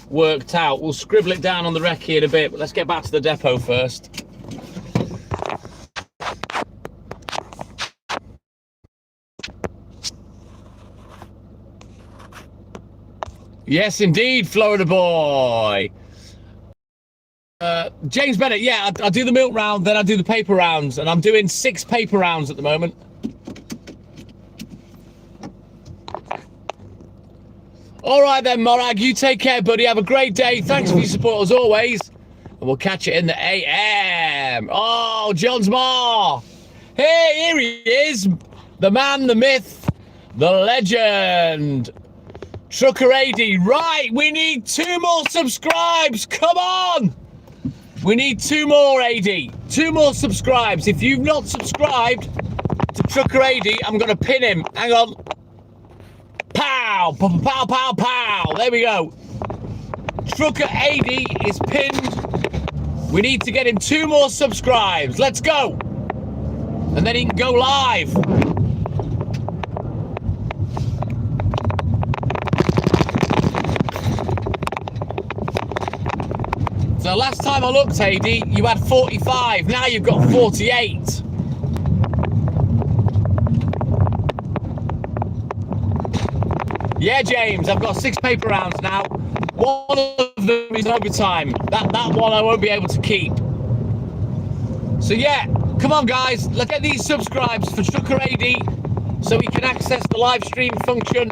worked out. We'll scribble it down on the recce in a bit, but let's get back to the depot first. Yes, indeed, Florida boy. James Bennett, yeah, I do the milk round, then I do the paper rounds, and I'm doing 6 paper rounds at the moment. All right then, Morag, you take care, buddy. Have a great day. Thanks for your support as always. And we'll catch you in the AM. Oh, John's Ma. Hey, here he is. The man, the myth, the legend. Trucker AD. Right, we need 2 more subscribes. Come on. We need 2 more, AD. 2 more subscribes. If you've not subscribed to Trucker AD, I'm going to pin him. Hang on. Pow, pow, pow, pow, pow. There we go. Trucker AD is pinned. We need to get him 2 more subscribes. Let's go. And then he can go live. So last time I looked, AD, you had 45. Now you've got 48. Yeah, James, I've got 6 paper rounds now. One of them is overtime. That one I won't be able to keep. So yeah, come on guys, let's get these subscribes for Trucker AD so he can access the live stream function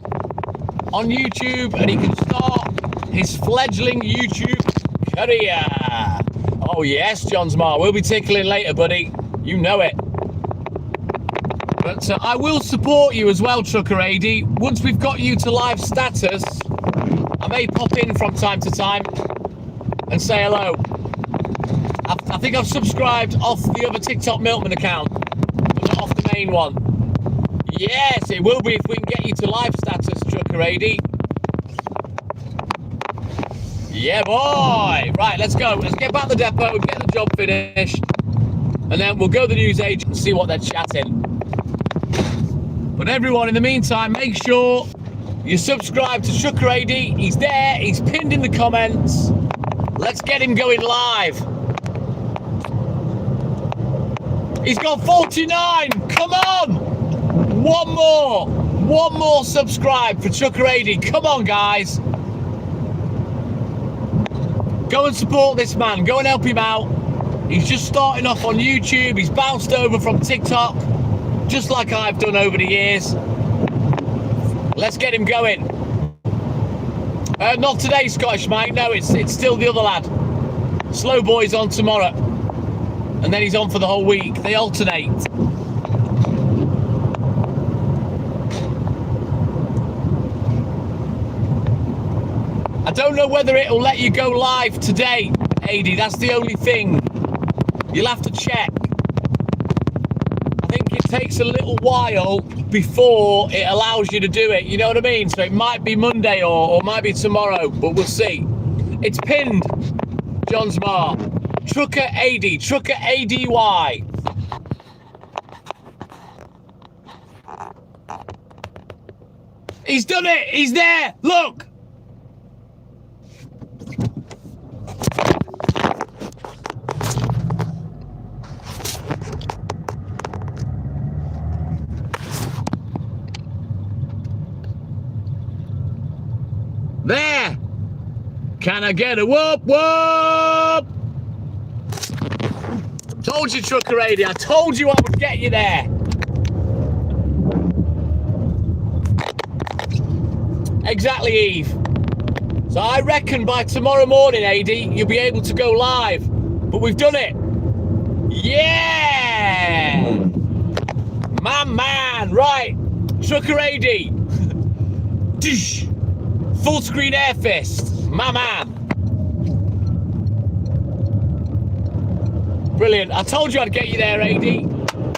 on YouTube and he can start his fledgling YouTube career. Oh yes, John Smart, we'll be tickling later, buddy. You know it. But I will support you as well, Trucker AD. Once we've got you to live status, I may pop in from time to time and say hello. I think I've subscribed off the other TikTok Milkman account, but not off the main one. Yes, it will be if we can get you to live status, Trucker AD. Yeah, boy. Right, let's go. Let's get back to the depot, get the job finished, and then we'll go to the newsagent and see what they're chatting. But everyone, in the meantime, make sure you subscribe to Trucker AD. He's there. He's pinned in the comments. Let's get him going live. He's got 49. Come on. One more subscribe for Trucker AD. Come on, guys. Go and support this man. Go and help him out. He's just starting off on YouTube. He's bounced over from TikTok, just like I've done over the years. Let's get him going. Not today, Scottish mate. No, it's still the other lad. Slow Boy's on tomorrow. And then he's on for the whole week. They alternate. I don't know whether it'll let you go live today, AD. That's the only thing. You'll have to check. I think it takes a little while before it allows you to do it. You know what I mean? So it might be Monday or might be tomorrow, but we'll see. It's pinned, John Smart. Trucker AD, Trucker ADY. He's done it. He's there. Look. There! Can I get a whoop whoop? Told you, Trucker AD. I told you I would get you there. Exactly, Eve. So I reckon by tomorrow morning, AD, you'll be able to go live. But we've done it. Yeah! My man. Right. Trucker AD. Dish. Full screen air fist, my man. Brilliant. I told you I'd get you there, AD.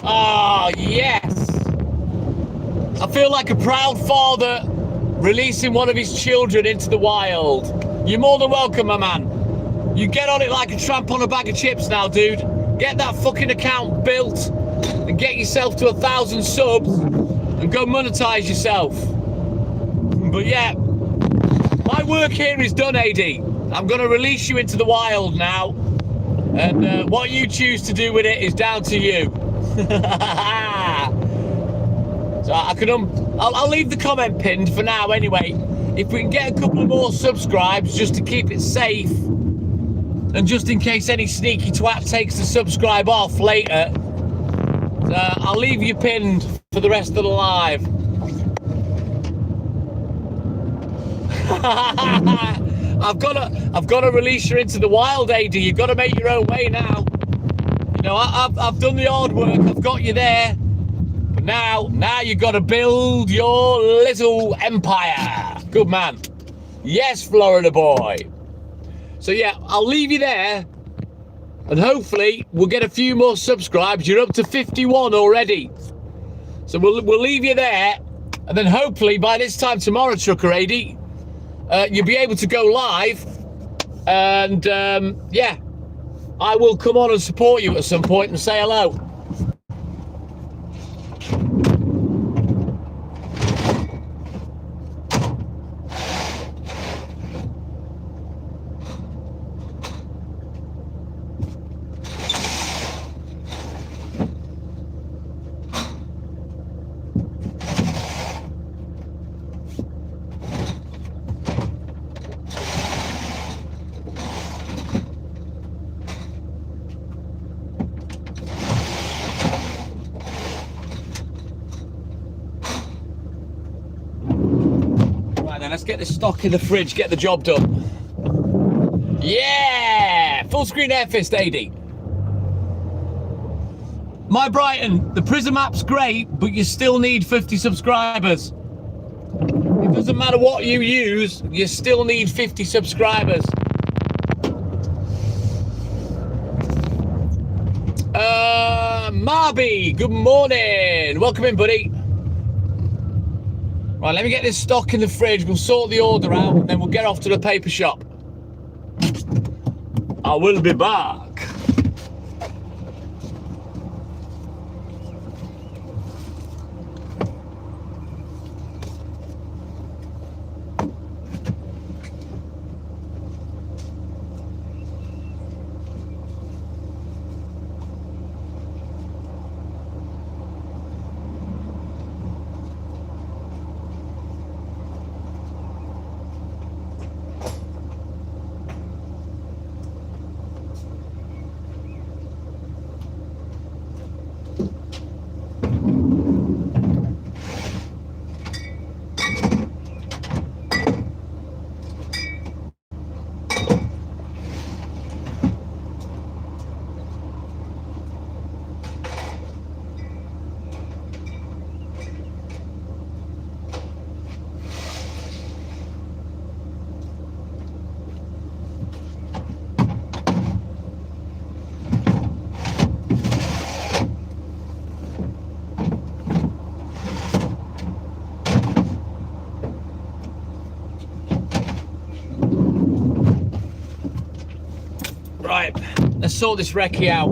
Oh, yes. I feel like a proud father releasing one of his children into the wild. You're more than welcome, my man. You get on it like a tramp on a bag of chips now, dude. Get that fucking account built and get yourself to 1,000 subs and go monetize yourself. But yeah, work here is done, AD. I'm going to release you into the wild now. And what you choose to do with it is down to you. So I'll leave the comment pinned for now anyway. If we can get a couple of more subscribes just to keep it safe, and just in case any sneaky twat takes the subscribe off later, I'll leave you pinned for the rest of the live. I've got to release you into the wild, AD. You've got to make your own way now. You know, I've done the hard work. I've got you there. But now you've got to build your little empire. Good man. Yes, Florida boy. So yeah, I'll leave you there. And hopefully we'll get a few more subscribes. You're up to 51 already. So we'll leave you there. And then hopefully by this time tomorrow, Trucker AD, you'll be able to go live. And yeah, I will come on and support you at some point and say hello. Let's get this stock in the fridge, get the job done. Yeah! Full screen air fist, AD. My Brighton, the Prism app's great, but you still need 50 subscribers. It doesn't matter what you use, you still need 50 subscribers. Marby, good morning. Welcome in, buddy. Right, let me get this stock in the fridge. We'll sort the order out, and then we'll get off to the paper shop. I will be back. Right, let's sort this recce out.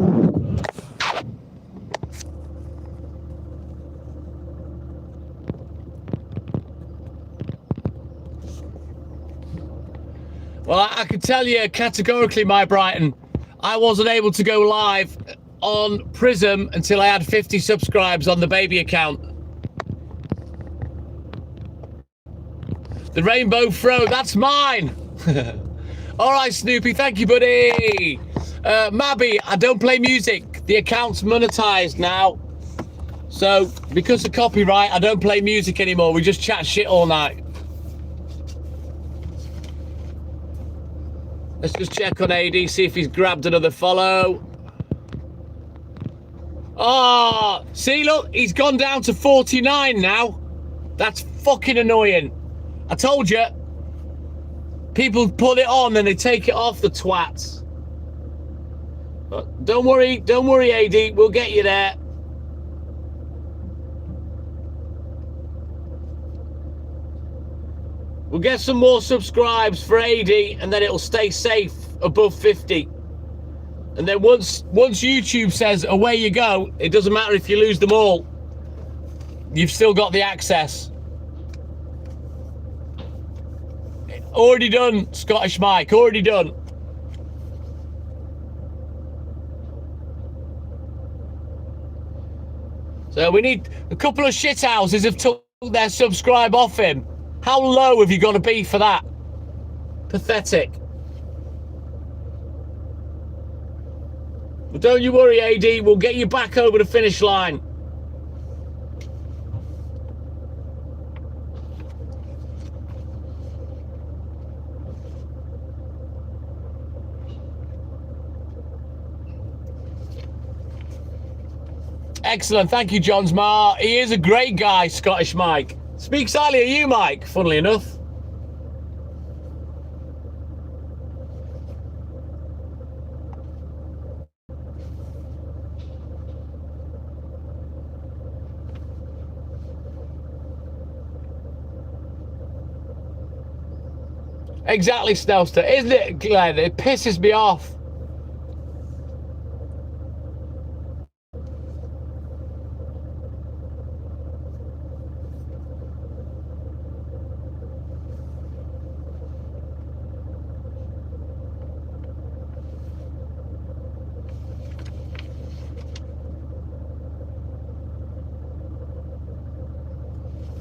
Well, I can tell you categorically, my Brighton, I wasn't able to go live on Prism until I had 50 subscribes on the baby account. The Rainbow Fro, that's mine. All right, Snoopy, thank you, buddy. Mabby, I don't play music. The account's monetized now. So, because of copyright, I don't play music anymore. We just chat shit all night. Let's just check on AD, see if he's grabbed another follow. Oh, see, look, he's gone down to 49 now. That's fucking annoying. I told you. People put it on, then they take it off, the twats. But don't worry, AD, we'll get you there. We'll get some more subscribes for AD, and then it'll stay safe above 50. And then once YouTube says, away you go, it doesn't matter if you lose them all. You've still got the access. Already done, Scottish Mike. Already done. So we need a couple of shithouses have took their subscribe off him. How low have you got to be for that? Pathetic. But don't you worry, AD. We'll get you back over the finish line. Excellent. Thank you, John Smart. He is a great guy, Scottish Mike. Speaks highly of you, Mike, funnily enough. Exactly, Snelster. Isn't it, Glenn? It pisses me off.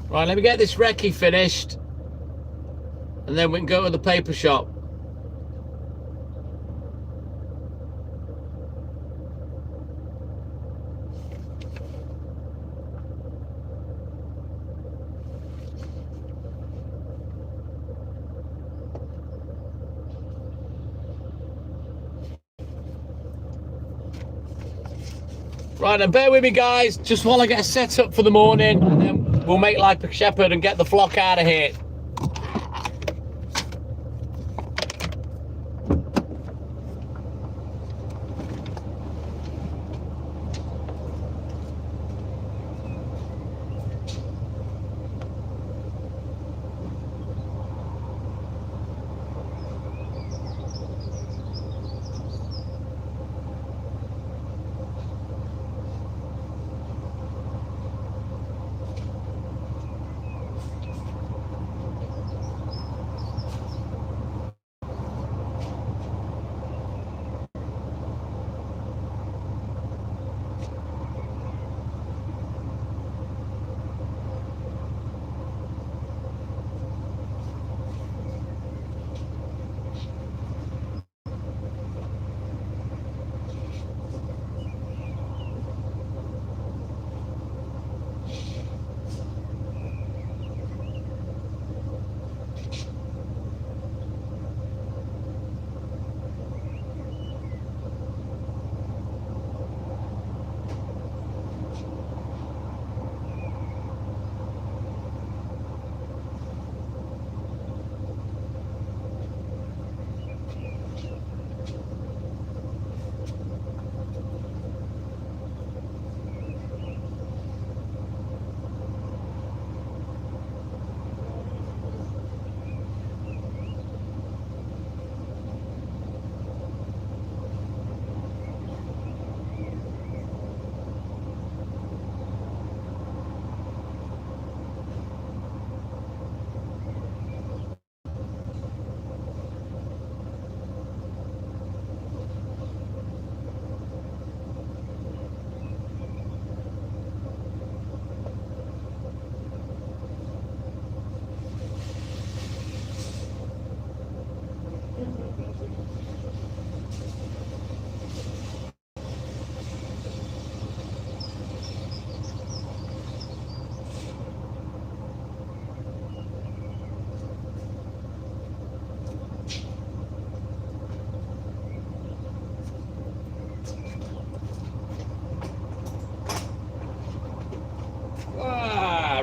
Right, let me get this recce finished. And then we can go to the paper shop. Right, and bear with me, guys. Just while I get set up for the morning, and then we'll make like a shepherd and get the flock out of here.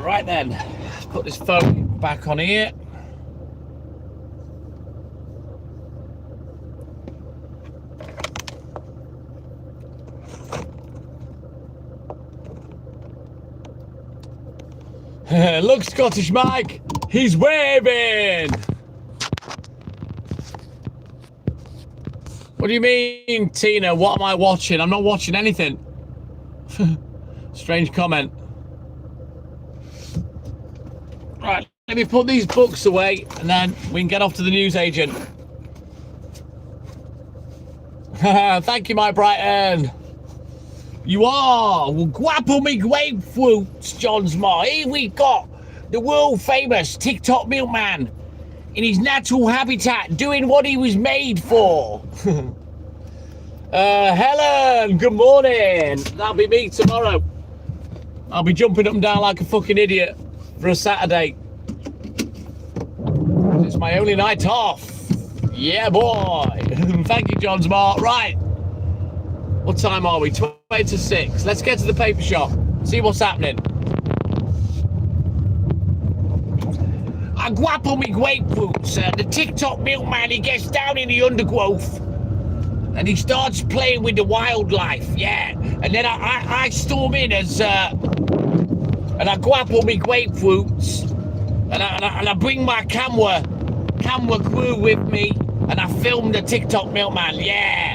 Right then, let's put this phone back on here. Look, Scottish Mike, he's waving. What do you mean, Tina? What am I watching? I'm not watching anything. Strange comment. Right, let me put these books away and then we can get off to the newsagent. Thank you, my Brighton. You are. Well, guapo me grapefruits, John's Ma. Here we've got the world famous TikTok milkman in his natural habitat doing what he was made for. Helen, good morning. That'll be me tomorrow. I'll be jumping up and down like a fucking idiot for a Saturday. It's my only night off. Yeah, boy. Thank you, John's Mart. Right. What time are we? 20 to 6. Let's get to the paper shop. See what's happening. I guapo me grapefruits. The TikTok milkman, he gets down in the undergrowth and he starts playing with the wildlife. Yeah. And then I storm in as and I guapo me grapefruits and I bring my camera crew with me and I film the TikTok milkman. Yeah.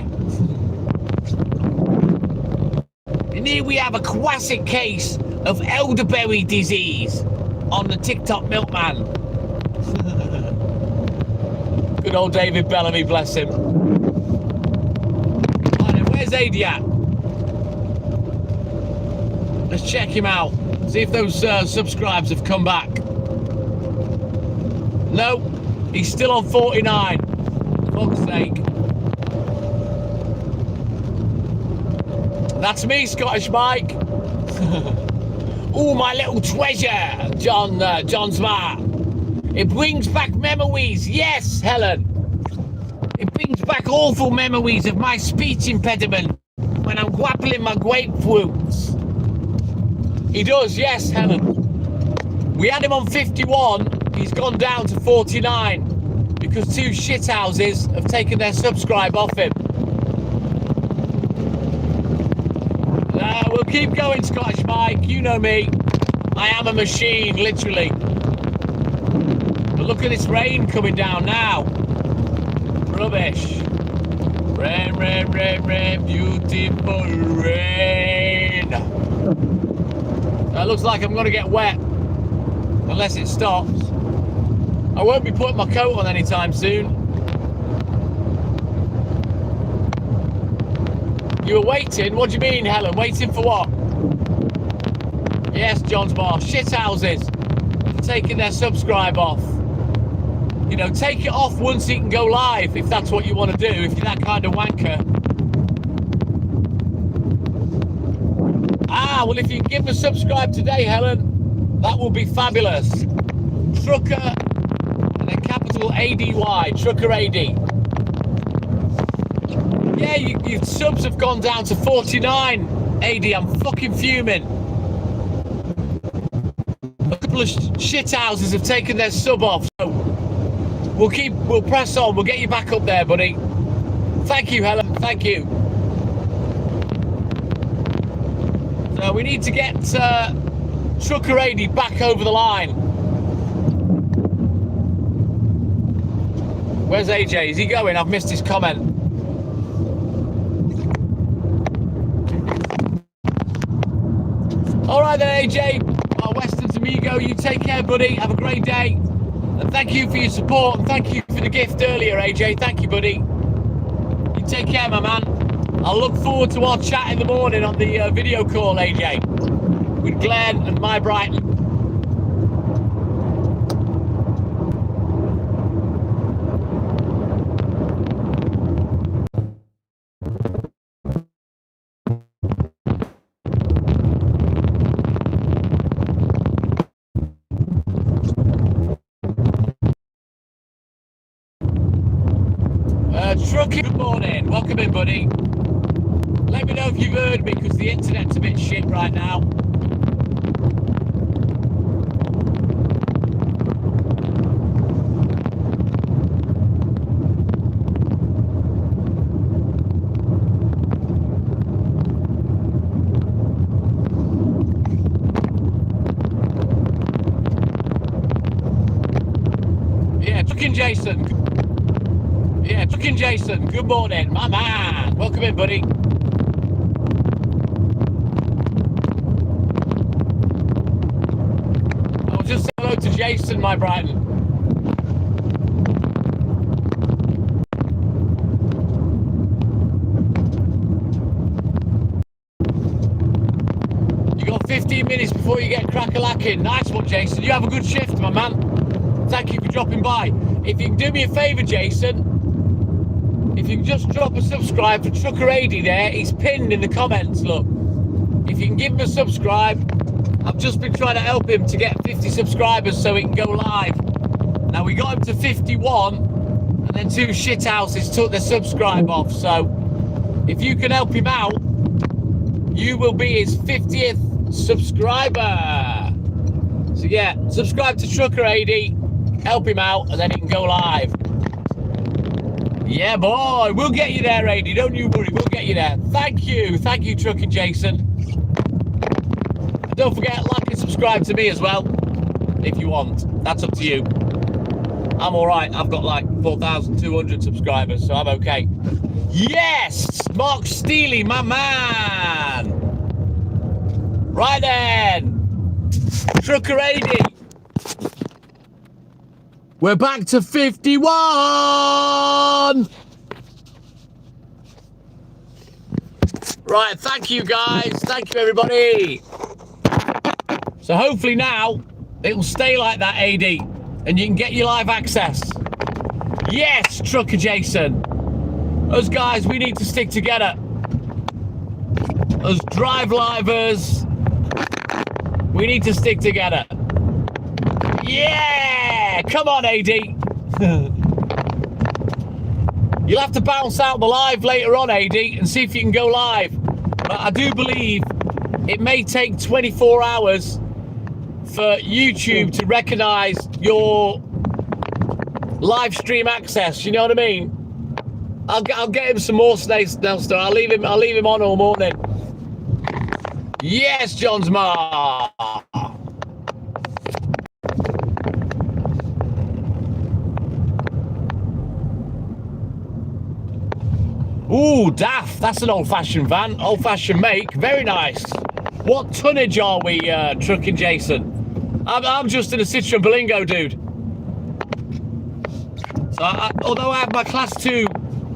And here we have a classic case of elderberry disease on the TikTok milkman. Good old David Bellamy, bless him. Right then, where's Adi at? Let's check him out. See if those subscribes have come back. No, he's still on 49. Fuck's sake. That's me, Scottish Mike. Oh, my little treasure, John Smart. It brings back memories. Yes, Helen. It brings back awful memories of my speech impediment when I'm grappling my grapefruits. He does, yes, Helen. We had him on 51. He's gone down to 49 because 2 shithouses have taken their subscribe off him. We'll keep going, Scottish Mike. You know me. I am a machine, literally. But look at this rain coming down now. Rubbish. Rain, rain, rain, rain, beautiful rain. That looks like I'm going to get wet. Unless it stops. I won't be putting my coat on anytime soon. You were waiting? What do you mean, Helen? Waiting for what? Yes, John's Bar. Shithouses. Taking their subscribe off. You know, take it off once it can go live, if that's what you want to do, if you're that kind of wanker. Ah, well, if you can give the subscribe today, Helen, that will be fabulous. Trucker, and then capital ADY, Trucker AD. Yeah, your subs have gone down to 49, AD. I'm fucking fuming. A couple of shithouses have taken their sub off, so we'll press on. We'll get you back up there, buddy. Thank you, Helen. Thank you. So we need to get Trucker AD back over the line. Where's AJ? Is he going? I've missed his comment. All right then, AJ, our Western Amigo, you take care, buddy. Have a great day. And thank you for your support, and thank you for the gift earlier, AJ. Thank you, buddy. You take care, my man. I'll look forward to our chat in the morning on the video call, AJ, with Glenn and my Brighton. Trucker, good morning. Welcome in, buddy. Let me know if you've heard me, because the internet's a bit shit right now. Yeah, Trucking Jason. Yeah, Trucking Jason, good morning, my man. Welcome in, buddy. I'll just say hello to Jason, my Brighton. You got 15 minutes before you get crack-a-lacking. Nice one, Jason. You have a good shift, my man. Thank you for dropping by. If you can do me a favour, Jason, if you can just drop a subscribe for Trucker AD there, he's pinned in the comments, look. If you can give him a subscribe, I've just been trying to help him to get 50 subscribers so he can go live. Now, we got him to 51, and then 2 shithouses took their subscribe off, so if you can help him out, you will be his 50th subscriber. So yeah, subscribe to Trucker AD, help him out, and then he can go live. Yeah, boy, we'll get you there, AD. Don't you worry, we'll get you there. Thank you, Trucking Jason. And don't forget, like and subscribe to me as well, if you want. That's up to you. I'm all right. I've got like 4,200 subscribers, so I'm okay. Yes, Mark Steely, my man. Right then, Trucker AD. We're back to 51. Right, thank you guys. Thank you, everybody. So hopefully now it will stay like that, AD, and you can get your live access. Yes, Trucker Jason. Us guys, we need to stick together. Us drive livers, we need to stick together. Yeah! Come on, AD. You'll have to bounce out the live later on, AD, and see if you can go live. But I do believe it may take 24 hours for YouTube to recognize your live stream access. You know what I mean? I'll get him some more snakes, Nelstar. I'll leave him on all morning. Yes, John's Ma. Ooh, Daft. That's an old-fashioned van. Old-fashioned make. Very nice. What tonnage are we, Trucking Jason? I'm just in a Citroen Berlingo, dude. So although I have my Class 2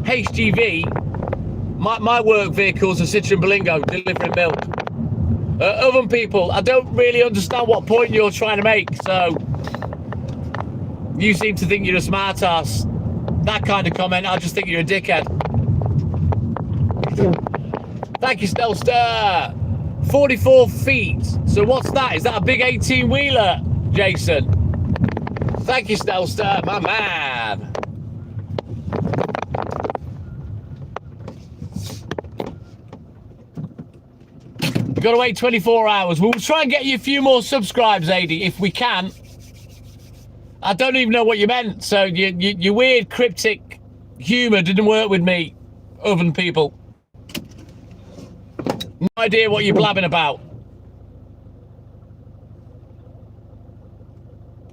HGV, my work vehicle's a Citroen Berlingo delivering milk. Other people, I don't really understand what point you're trying to make, so you seem to think you're a smart ass. That kind of comment, I just think you're a dickhead. Thank you, Snellstar. 44 feet. So what's that? Is that a big 18-wheeler, Jason? Thank you, Snellstar, my man. We've got to wait 24 hours. We'll try and get you a few more subscribes, AD, if we can. I don't even know what you meant, so your weird cryptic humour didn't work with me, other than people. No idea what you're blabbing about.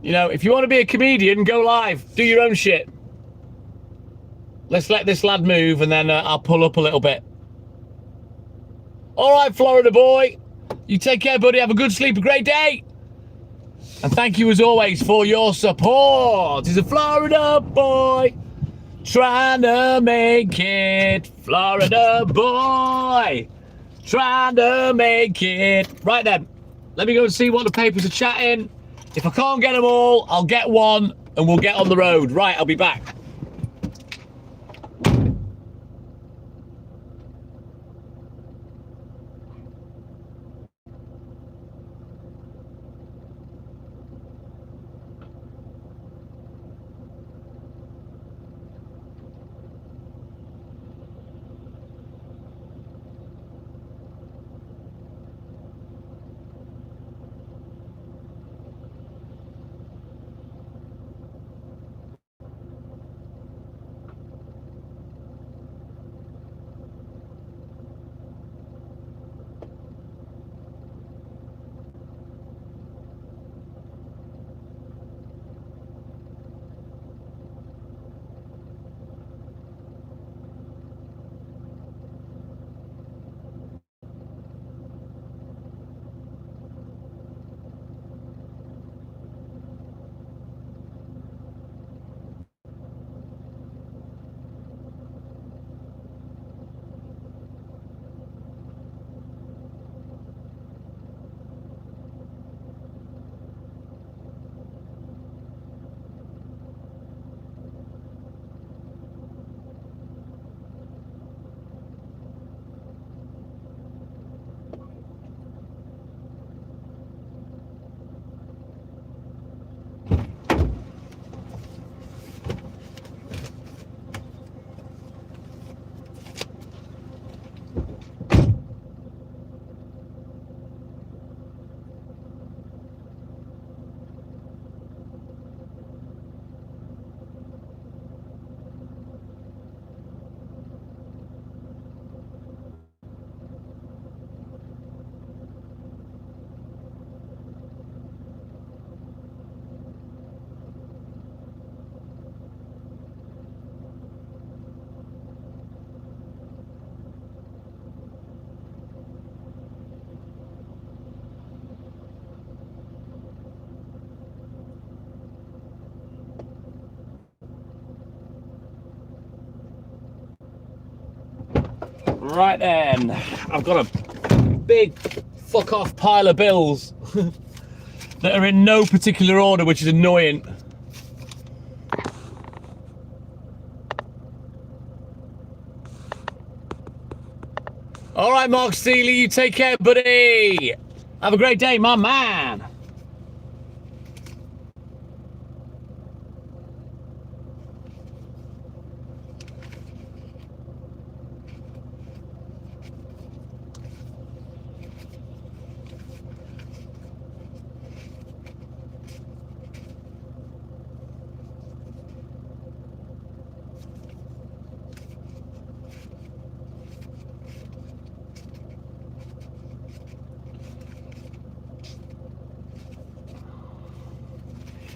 You know, if you want to be a comedian, go live. Do your own shit. Let's let this lad move, and then I'll pull up a little bit. All right, Florida boy. You take care, buddy. Have a good sleep, a great day. And thank you, as always, for your support. He's a Florida boy trying to make it. Florida boy trying to make it. Right then, let me go and see what the papers are chatting. If I can't get them all, I'll get one and we'll get on the road. Right, I'll be back. Right then, I've got a big fuck off pile of bills that are in no particular order, which is annoying. All right, Mark Steely, you take care, buddy. Have a great day, my man.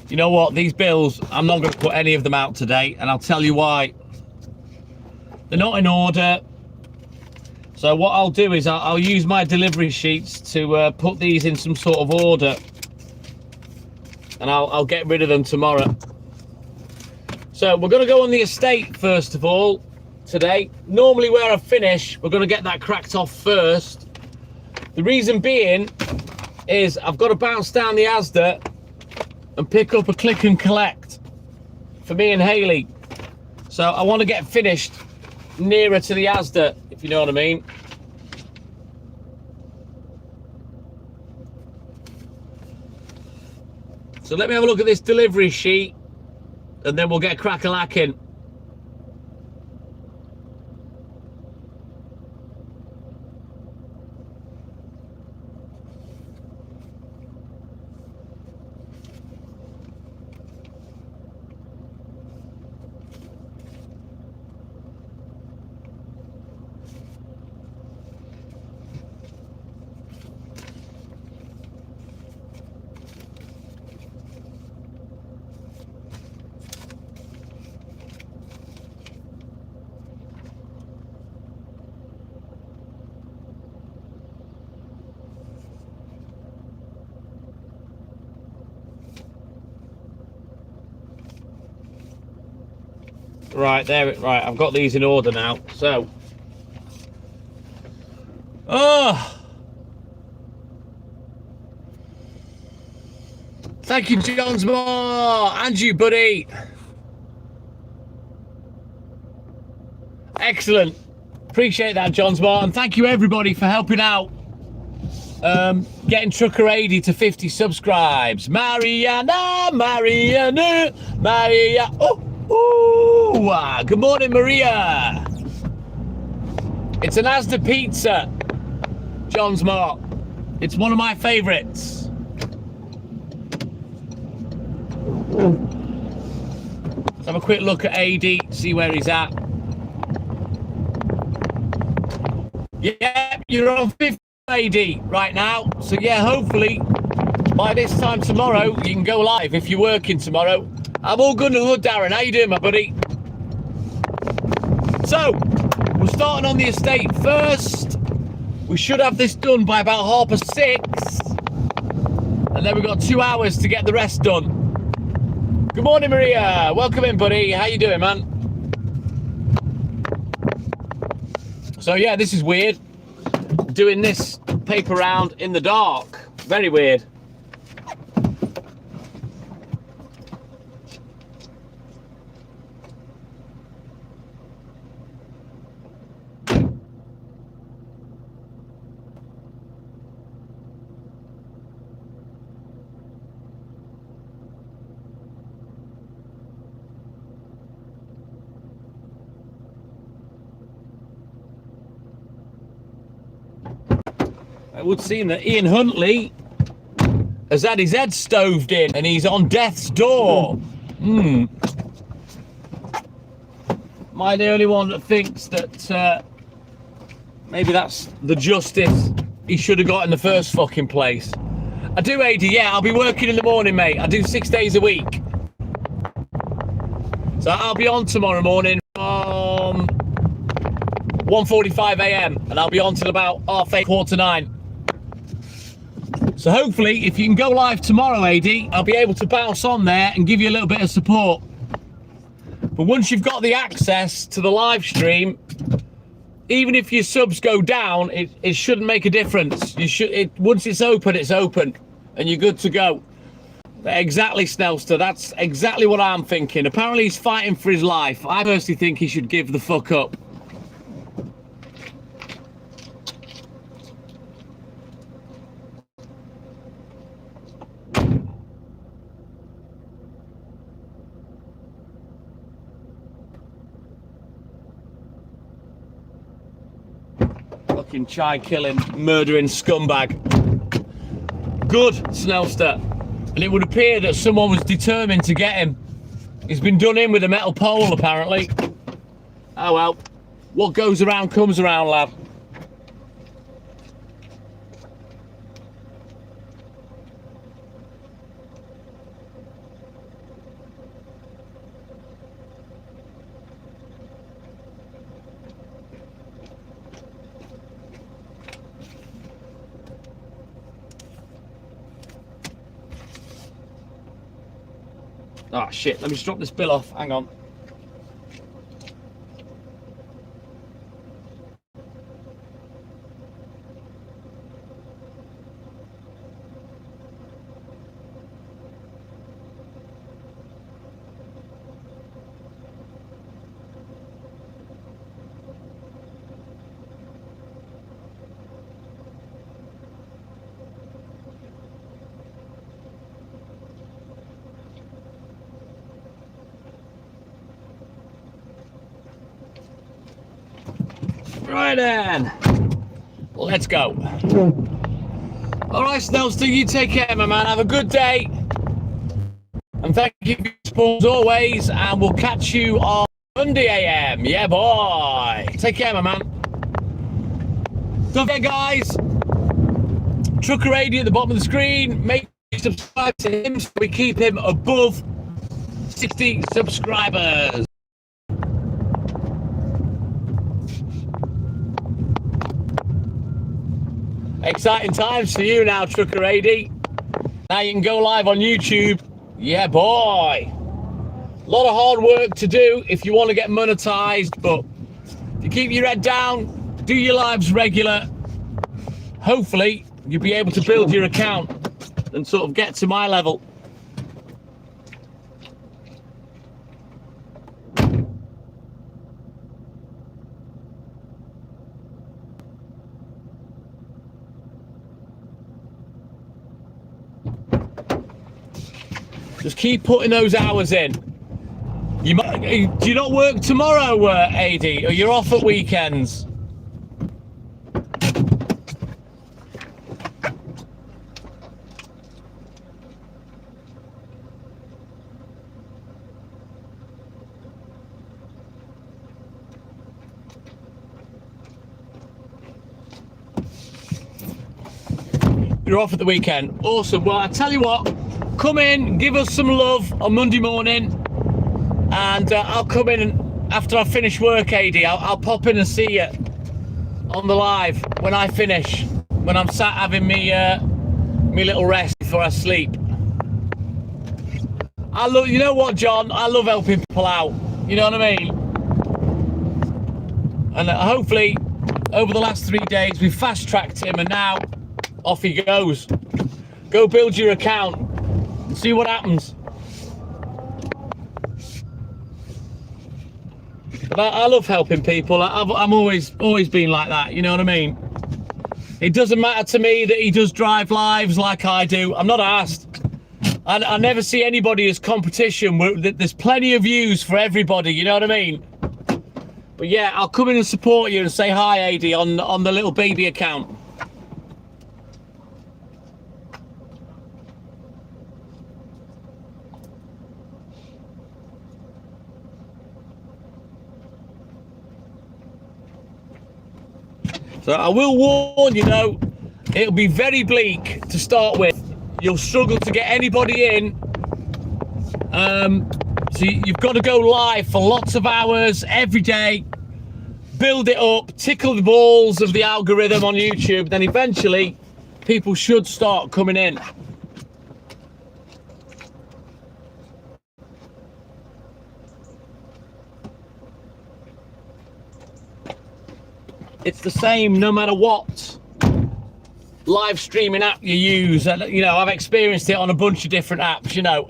You know what, these bills, I'm not going to put any of them out today, and I'll tell you why. They're not in order. So what I'll do is I'll use my delivery sheets to put these in some sort of order, and I'll get rid of them tomorrow. So we're going to go on the estate first of all today. Normally where I finish, we're going to get that cracked off first. The reason being is I've got to bounce down the Asda and pick up a click and collect for me and Haley. So I want to get finished nearer to the Asda, if you know what I mean. So let me have a look at this delivery sheet and then we'll get crack-a-lacking. Right, there, right, I've got these in order now, so. Oh! Thank you, Johns Moore, and you, buddy. Excellent. Appreciate that, Johns Moore, and thank you everybody for helping out. Getting Trucker 80 to 50 subscribes. Mariana, Maria. Oh, good morning, Maria. It's an Asda pizza, John's Mark. It's one of my favourites. Let's have a quick look at AD, see where he's at. Yeah, you're on 50 AD right now. So yeah, hopefully by this time tomorrow you can go live if you're working tomorrow. I'm all good in the hood, Darren. How you doing, my buddy? So, we're starting on the estate first. We should have this done by about 6:30. And then we've got 2 hours to get the rest done. Good morning, Maria. Welcome in, buddy. How you doing, man? So, yeah, this is weird. Doing this paper round in the dark. Very weird. It would seem that Ian Huntley has had his head stoved in and he's on death's door. Am I the only one that thinks that maybe that's the justice he should have got in the first fucking place? I do, AD, yeah, I'll be working in the morning, mate. I do 6 days a week. So I'll be on tomorrow morning from 1:45 a.m. and I'll be on till about 8:30, 8:45. So hopefully, if you can go live tomorrow, AD, I'll be able to bounce on there and give you a little bit of support. But once you've got the access to the live stream, even if your subs go down, it shouldn't make a difference. Once it's open, and you're good to go. Exactly, Snellster. That's exactly what I'm thinking. Apparently he's fighting for his life. I personally think he should give the fuck up. Fucking child-killing, murdering scumbag. Good, Snellster. And it would appear that someone was determined to get him. He's been done in with a metal pole, apparently. Oh well. What goes around comes around, lad. Oh shit, let me just drop this bill off. Hang on. Right then, let's go. All right, Snellster, you take care, my man. Have a good day. And thank you for your support as always. And we'll catch you on Monday AM. Yeah, boy. Take care, my man. Don't forget, guys, Trucker 80 at the bottom of the screen. Make sure you subscribe to him so we keep him above 60 subscribers. Exciting times for you now, Trucker 80. Now you can go live on YouTube. Yeah, boy. A lot of hard work to do if you want to get monetized, but if you keep your head down, do your lives regular, hopefully you'll be able to build your account and sort of get to my level. Just keep putting those hours in. Do you not work tomorrow, AD? Or you're off at weekends? You're off at the weekend. Awesome. Well, I tell you what, come in, give us some love on Monday morning, and I'll come in and after I finish work, AD, I'll pop in and see you on the live when I finish, when I'm sat having me little rest before I sleep. You know what, John? I love helping people out. You know what I mean? And hopefully, over the last 3 days, we fast-tracked him, and now off he goes. Go build your account and see what happens. But I love helping people. I'm always been like that. You know what I mean? It doesn't matter to me that he does drive lives like I do. I'm not asked. I never see anybody as competition. There's plenty of views for everybody. You know what I mean? But yeah, I'll come in and support you and say hi, AD, on the little baby account. So I will warn you, though, it'll be very bleak to start with. You'll struggle to get anybody in. So you've got to go live for lots of hours every day, build it up, tickle the balls of the algorithm on YouTube, then eventually people should start coming in. it's the same no matter what live streaming app you use. And you know, I've experienced it on a bunch of different apps, you know.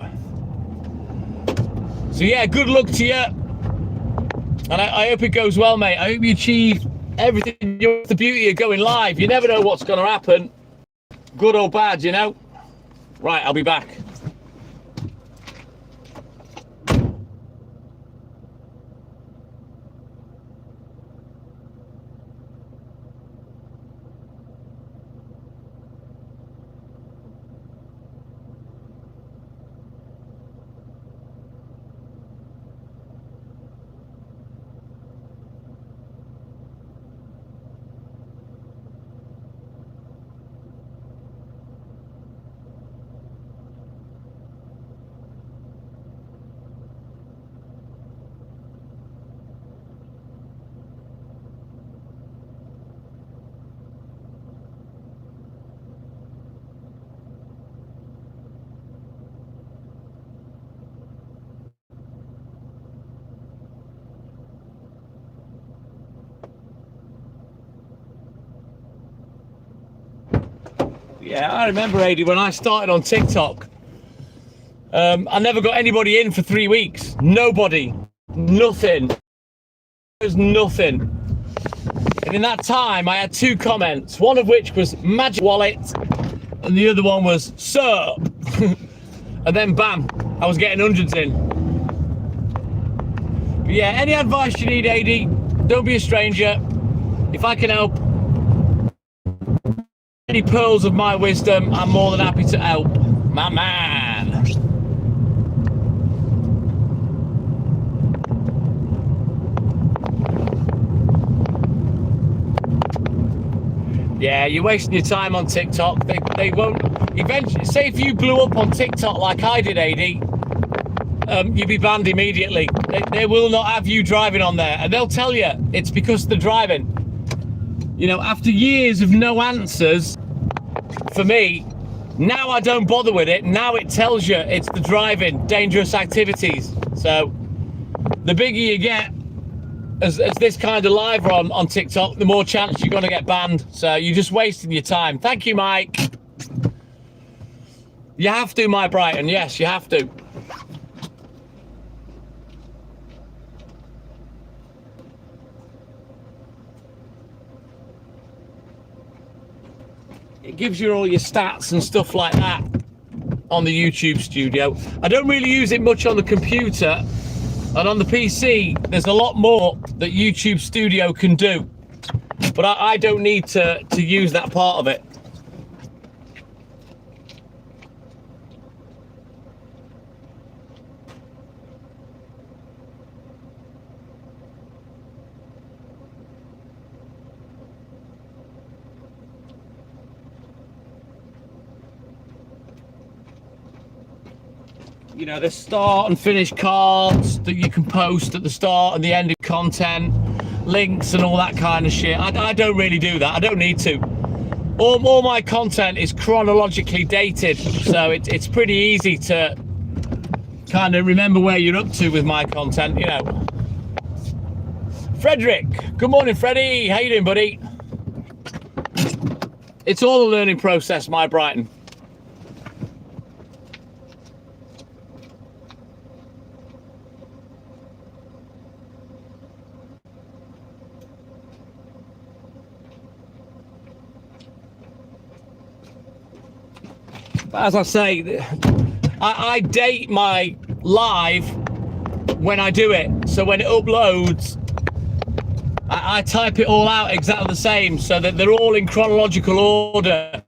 So yeah, good luck to you, and I hope it goes well, mate. I hope you achieve everything. You're the beauty of going live. You never know what's going to happen, good or bad, you know. Right, I'll be back. Yeah, I remember, Adi, when I started on TikTok, I never got anybody in for 3 weeks. Nobody. Nothing. There's nothing. And in that time, I had 2 comments, one of which was Magic Wallet, and the other one was, Sir. And then, bam, I was getting hundreds in. But yeah, any advice you need, Adi, don't be a stranger. If I can help, any pearls of my wisdom, I'm more than happy to help. My man. Yeah, you're wasting your time on TikTok. They won't eventually. Say if you blew up on TikTok like I did, Adi, you'd be banned immediately. They will not have you driving on there, and they'll tell you it's because they're driving. You know, after years of no answers, for me, now I don't bother with it. Now it tells you it's the driving, dangerous activities. So the bigger you get as this kind of live on TikTok, the more chance you're going to get banned. So you're just wasting your time. Thank you, Mike. You have to, my Brighton. Yes, you have to. It gives you all your stats and stuff like that on the YouTube studio. I don't really use it much on the computer, and on the PC there's a lot more that YouTube Studio can do, but I don't need to use that part of it. You know, the start and finish cards that you can post at the start and the end of content, links and all that kind of shit. I don't really do that. I don't need to. All my content is chronologically dated, so it's pretty easy to kind of remember where you're up to with my content, you know. Frederick, good morning, Freddie. How you doing, buddy? It's all a learning process, my Brighton. But as I say, I date my live when I do it. So when it uploads, I type it all out exactly the same so that they're all in chronological order.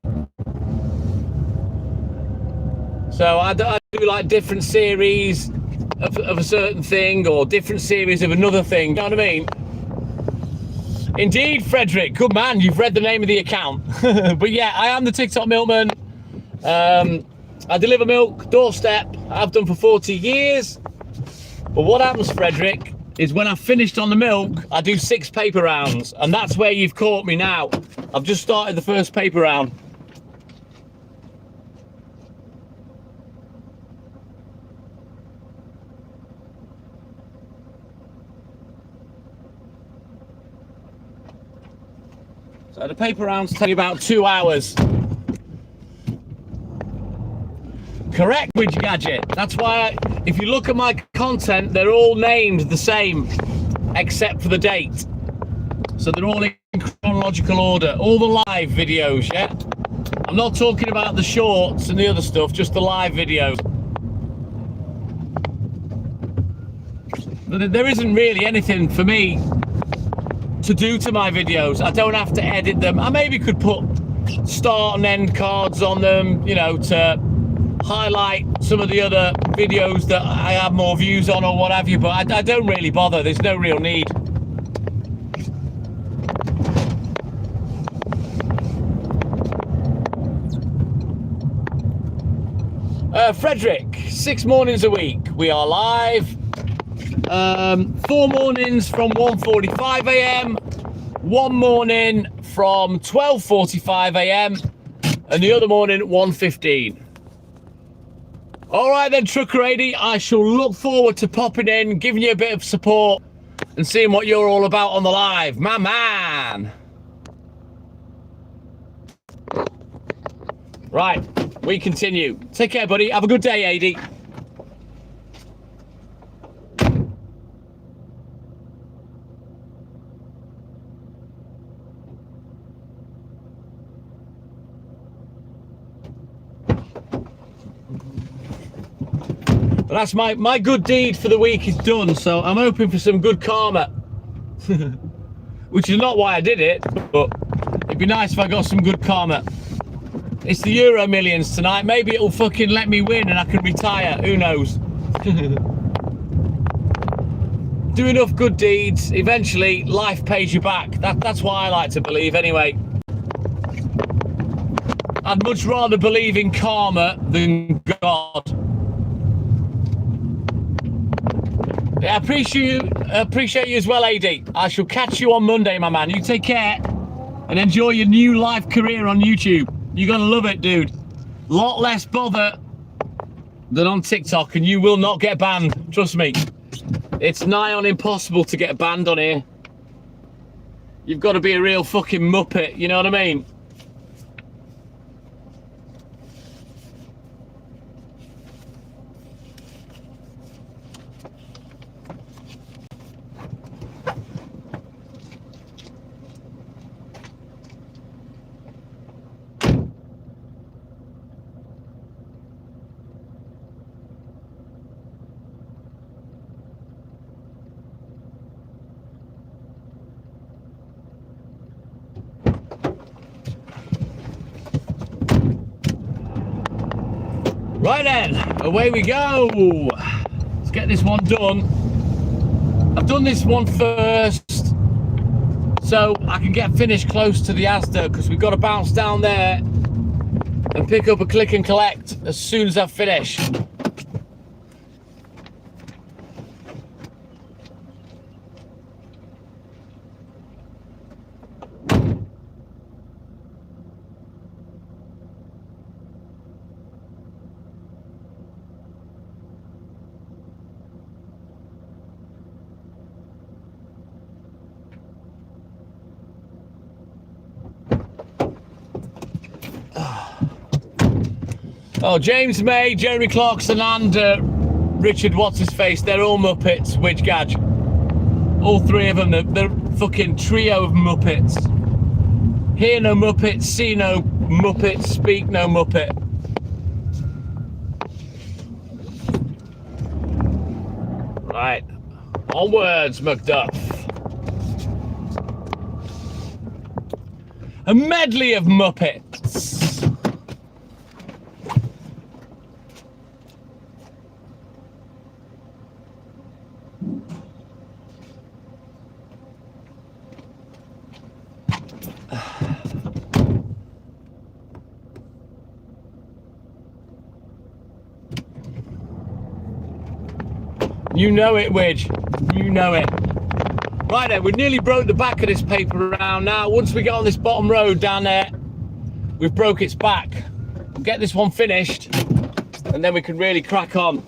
So I do like different series of a certain thing or different series of another thing. You know what I mean? Indeed, Frederick. Good man. You've read the name of the account. But yeah, I am the TikTok milkman. I deliver milk doorstep. I've done for 40 years. But what happens, Frederick, is when I've finished on the milk, I do 6 paper rounds, and that's where you've caught me now. I've just started the first paper round. So the paper rounds take about 2 hours. Correct, Widget Gadget. That's why, if you look at my content, they're all named the same, except for the date. So they're all in chronological order. All the live videos, yeah? I'm not talking about the shorts and the other stuff, just the live videos. There isn't really anything for me to do to my videos. I don't have to edit them. I maybe could put start and end cards on them, you know, to highlight some of the other videos that I have more views on or what have you, but I don't really bother. There's no real need. Frederick, 6 mornings a week. We are live. 4 mornings from 1:45 a.m. 1 morning from 12:45 a.m. and the other morning at 1:15. All right then, Trucker 80, I shall look forward to popping in, giving you a bit of support and seeing what you're all about on the live. My man. Right, we continue. Take care, buddy. Have a good day, AD. But that's my good deed for the week is done, so I'm hoping for some good karma. Which is not why I did it, but it'd be nice if I got some good karma. It's the Euro Millions tonight. Maybe it'll fucking let me win and I can retire. Who knows? Do enough good deeds, eventually life pays you back. That's what I like to believe anyway. I'd much rather believe in karma than God. Yeah, I appreciate you as well, AD. I shall catch you on Monday, my man. You take care and enjoy your new life career on YouTube. You're gonna love it, dude. Lot less bother than on TikTok, and you will not get banned. Trust me. It's nigh on impossible to get banned on here. You've got to be a real fucking muppet, you know what I mean? Right then, away we go. Let's get this one done. I've done this one first, so I can get finished close to the Asda, because we've got to bounce down there and pick up a click and collect as soon as I finish. Oh, James May, Jeremy Clarkson and Richard What's-His-Face, they're all Muppets, Widget Gadget. All three of them, they're fucking trio of Muppets. Hear no Muppet, see no Muppet, speak no Muppet. Right, onwards, Macduff. A medley of Muppets. You know it, Widge. You know it. Right then, we nearly broke the back of this paper round now. Once we get on this bottom road down there, we've broke its back. We'll get this one finished, and then we can really crack on.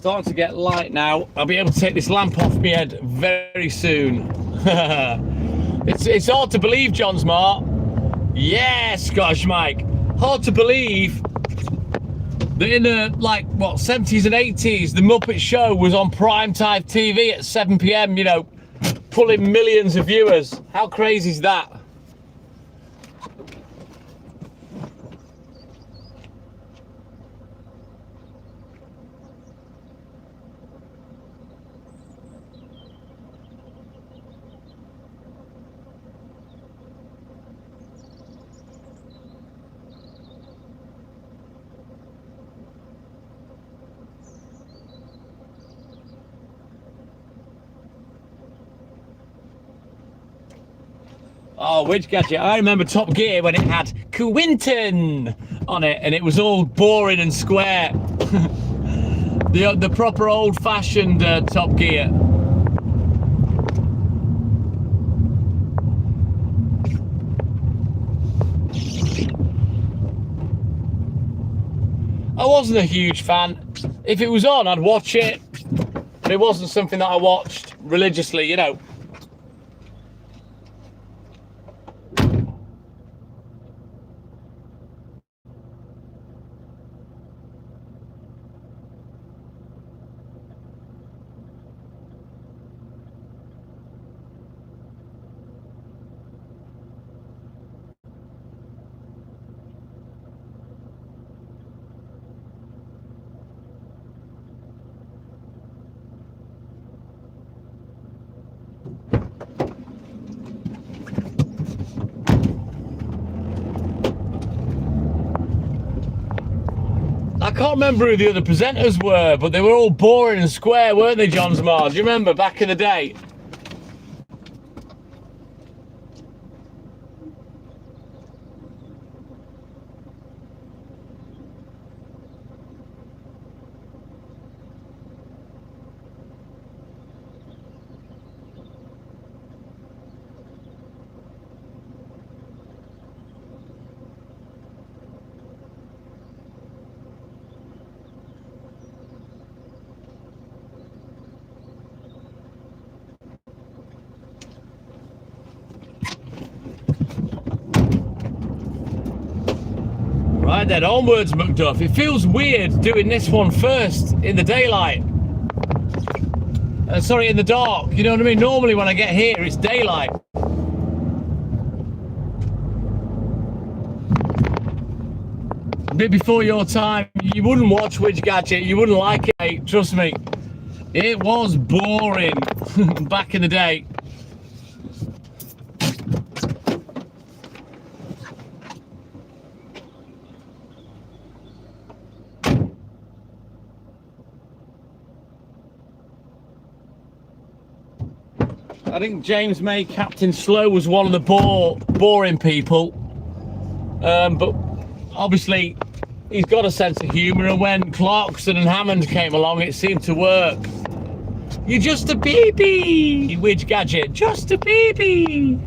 starting to get light now. I'll be able to take this lamp off my head very soon. It's hard to believe, John Smart. Yeah, Scottish Mike. Hard to believe that in the 70s and 80s, the Muppet Show was on primetime TV at 7 p.m. You know, pulling millions of viewers. How crazy is that? Oh, which gadget? I remember Top Gear when it had Quinton on it and it was all boring and square. the proper old-fashioned Top Gear. I wasn't a huge fan. If it was on, I'd watch it, but it wasn't something that I watched religiously, you know. I can't remember who the other presenters were, but they were all boring and square, weren't they, John Smart? Do you remember back in the day? Right then, onwards, Macduff. It feels weird doing this one first in the daylight. Sorry, in the dark. You know what I mean? Normally when I get here, it's daylight. A bit before your time, you wouldn't watch Which Gadget. You wouldn't like it, mate. Trust me. It was boring back in the day. I think James May, Captain Slow, was one of the boring people. But obviously, he's got a sense of humour, and when Clarkson and Hammond came along, it seemed to work. You're just a baby, Which Gadget, just a baby.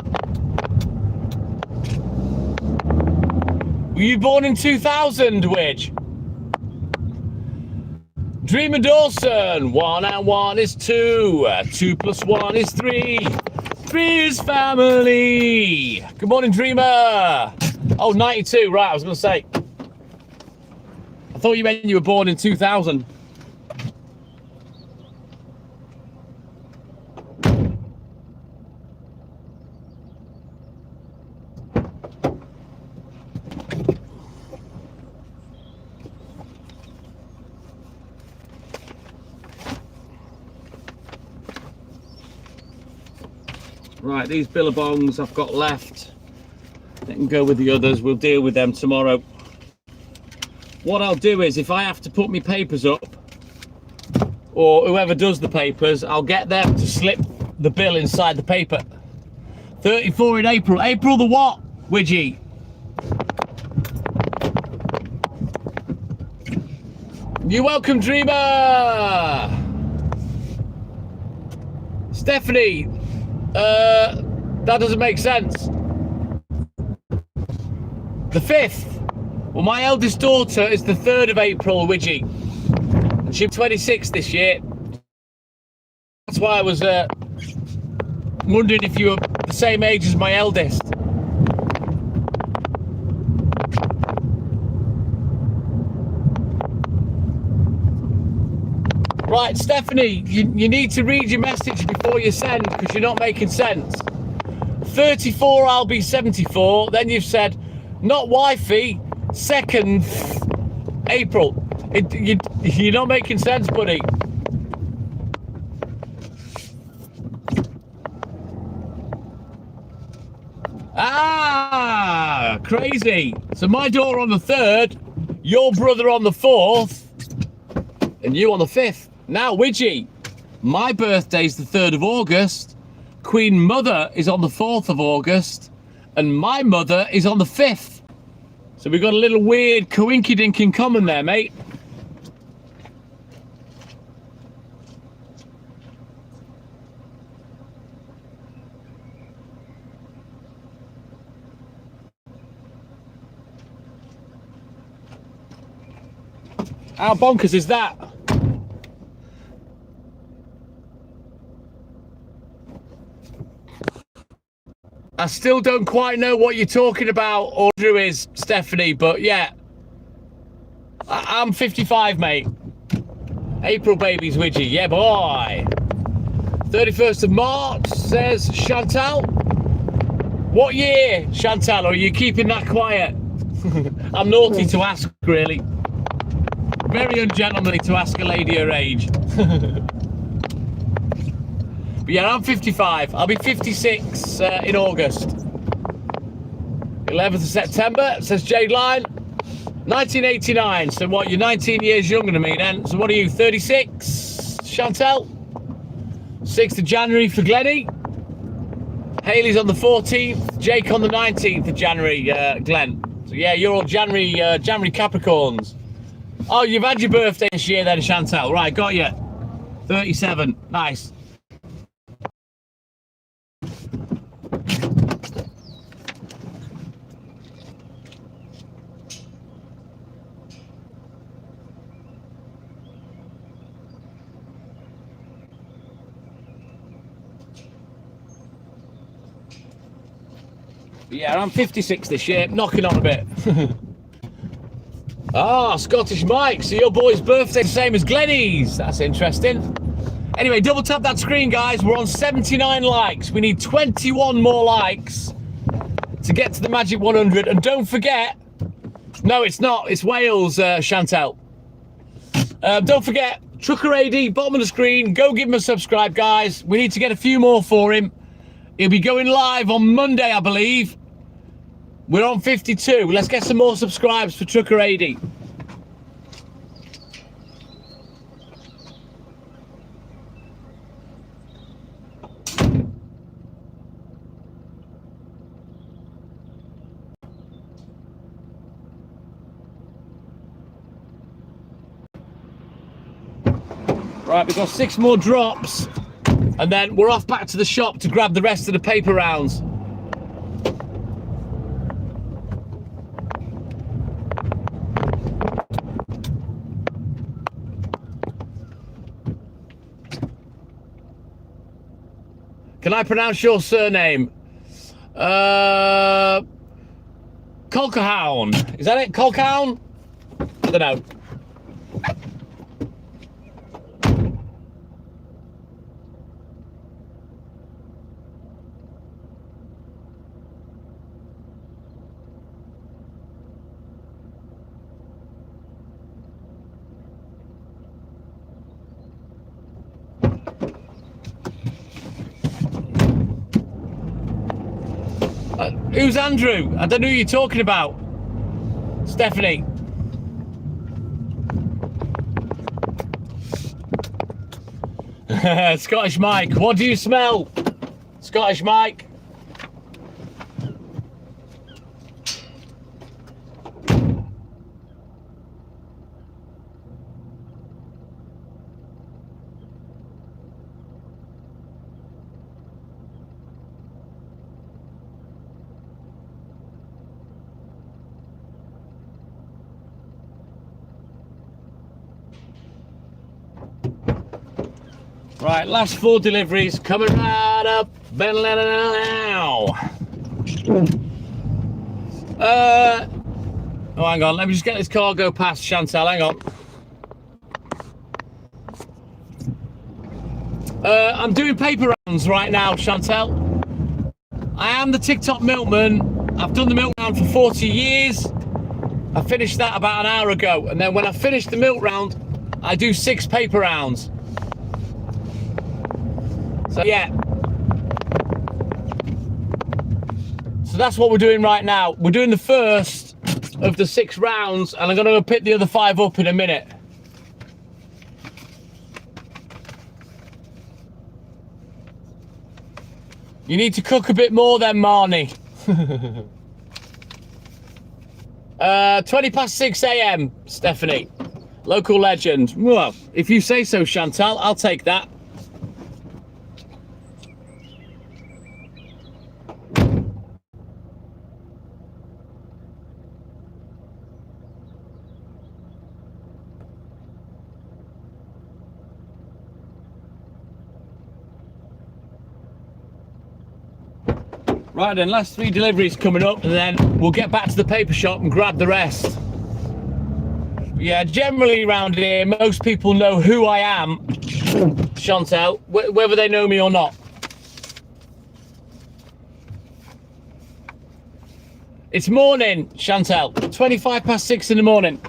Were you born in 2000, Widge? Dreamer Dawson, 1 and 1 is 2, 2 plus 1 is 3, 3 is family. Good morning, Dreamer. Oh, 92, right, I was going to say. I thought you meant you were born in 2000. Right, these billabongs I've got left, they can go with the others. We'll deal with them tomorrow. What I'll do is, if I have to put my papers up, or whoever does the papers, I'll get them to slip the bill inside the paper. 34 in April. April the what, Widgie? You're welcome, Dreamer. Stephanie. That doesn't make sense. The 5th. Well, my eldest daughter is the 3rd of April, Widgie. She's 26 this year. That's why I was wondering if you were the same age as my eldest. Right, Stephanie, you need to read your message before you send, because you're not making sense. 34, I'll be 74. Then you've said, not wifey, 2nd April. You're not making sense, buddy. Ah, crazy. So my daughter on the 3rd, your brother on the 4th, and you on the 5th. Now, Widgie, my birthday's the 3rd of August, Queen Mother is on the 4th of August, and my mother is on the 5th. So we've got a little weird coinkydink in common there, mate. How bonkers is that? I still don't quite know what you're talking about, or Drew is, Stephanie, but yeah. I'm 55, mate. April babies, Widgie, yeah, boy. 31st of March, says Chantal. What year, Chantal, or are you keeping that quiet? I'm naughty to ask, really. Very ungentlemanly to ask a lady her age. But yeah, I'm 55. I'll be 56 in August. 11th of September, says Jade Line. 1989. So what, you're 19 years younger than me then? So what are you, 36, Chantal? 6th of January for Glennie. Haley's on the 14th. Jake on the 19th of January, Glenn. So yeah, you're all January Capricorns. Oh, you've had your birthday this year then, Chantal. Right, got you. 37. Nice. Yeah, I'm 56 this year, knocking on a bit. Ah, Scottish Mike, so your boy's birthday the same as Glennie's. That's interesting. Anyway, double tap that screen, guys. We're on 79 likes. We need 21 more likes to get to the magic 100. And don't forget, no, it's not. It's Wales, Chantal. Don't forget, Trucker AD, bottom of the screen. Go give him a subscribe, guys. We need to get a few more for him. He'll be going live on Monday, I believe. We're on 52. Let's get some more subscribes for Trucker AD. Right, we've got 6 more drops. And then we're off back to the shop to grab the rest of the paper rounds. Can I pronounce your surname? Colquhoun. Is that it? Colquhoun? I don't know. Who's Andrew? I don't know who you're talking about. Stephanie. Scottish Mike. What do you smell? Scottish Mike. Right, last 4 deliveries coming right up. Oh, hang on. Let me just get this cargo past Chantal. Hang on. I'm doing paper rounds right now, Chantal. I am the TikTok milkman. I've done the milk round for 40 years. I finished that about an hour ago. And then when I finish the milk round, I do 6 paper rounds. So, yeah. So that's what we're doing right now. We're doing the first of the 6 rounds, and I'm going to go pick the other 5 up in a minute. You need to cook a bit more then, Marnie. 20 past 6 a.m, Stephanie. Local legend. Well, if you say so, Chantal, I'll take that. Right then, last 3 deliveries coming up, and then we'll get back to the paper shop and grab the rest. Yeah, generally around here, most people know who I am, Chantal, whether they know me or not. It's morning, Chantal, 25 past 6 in the morning.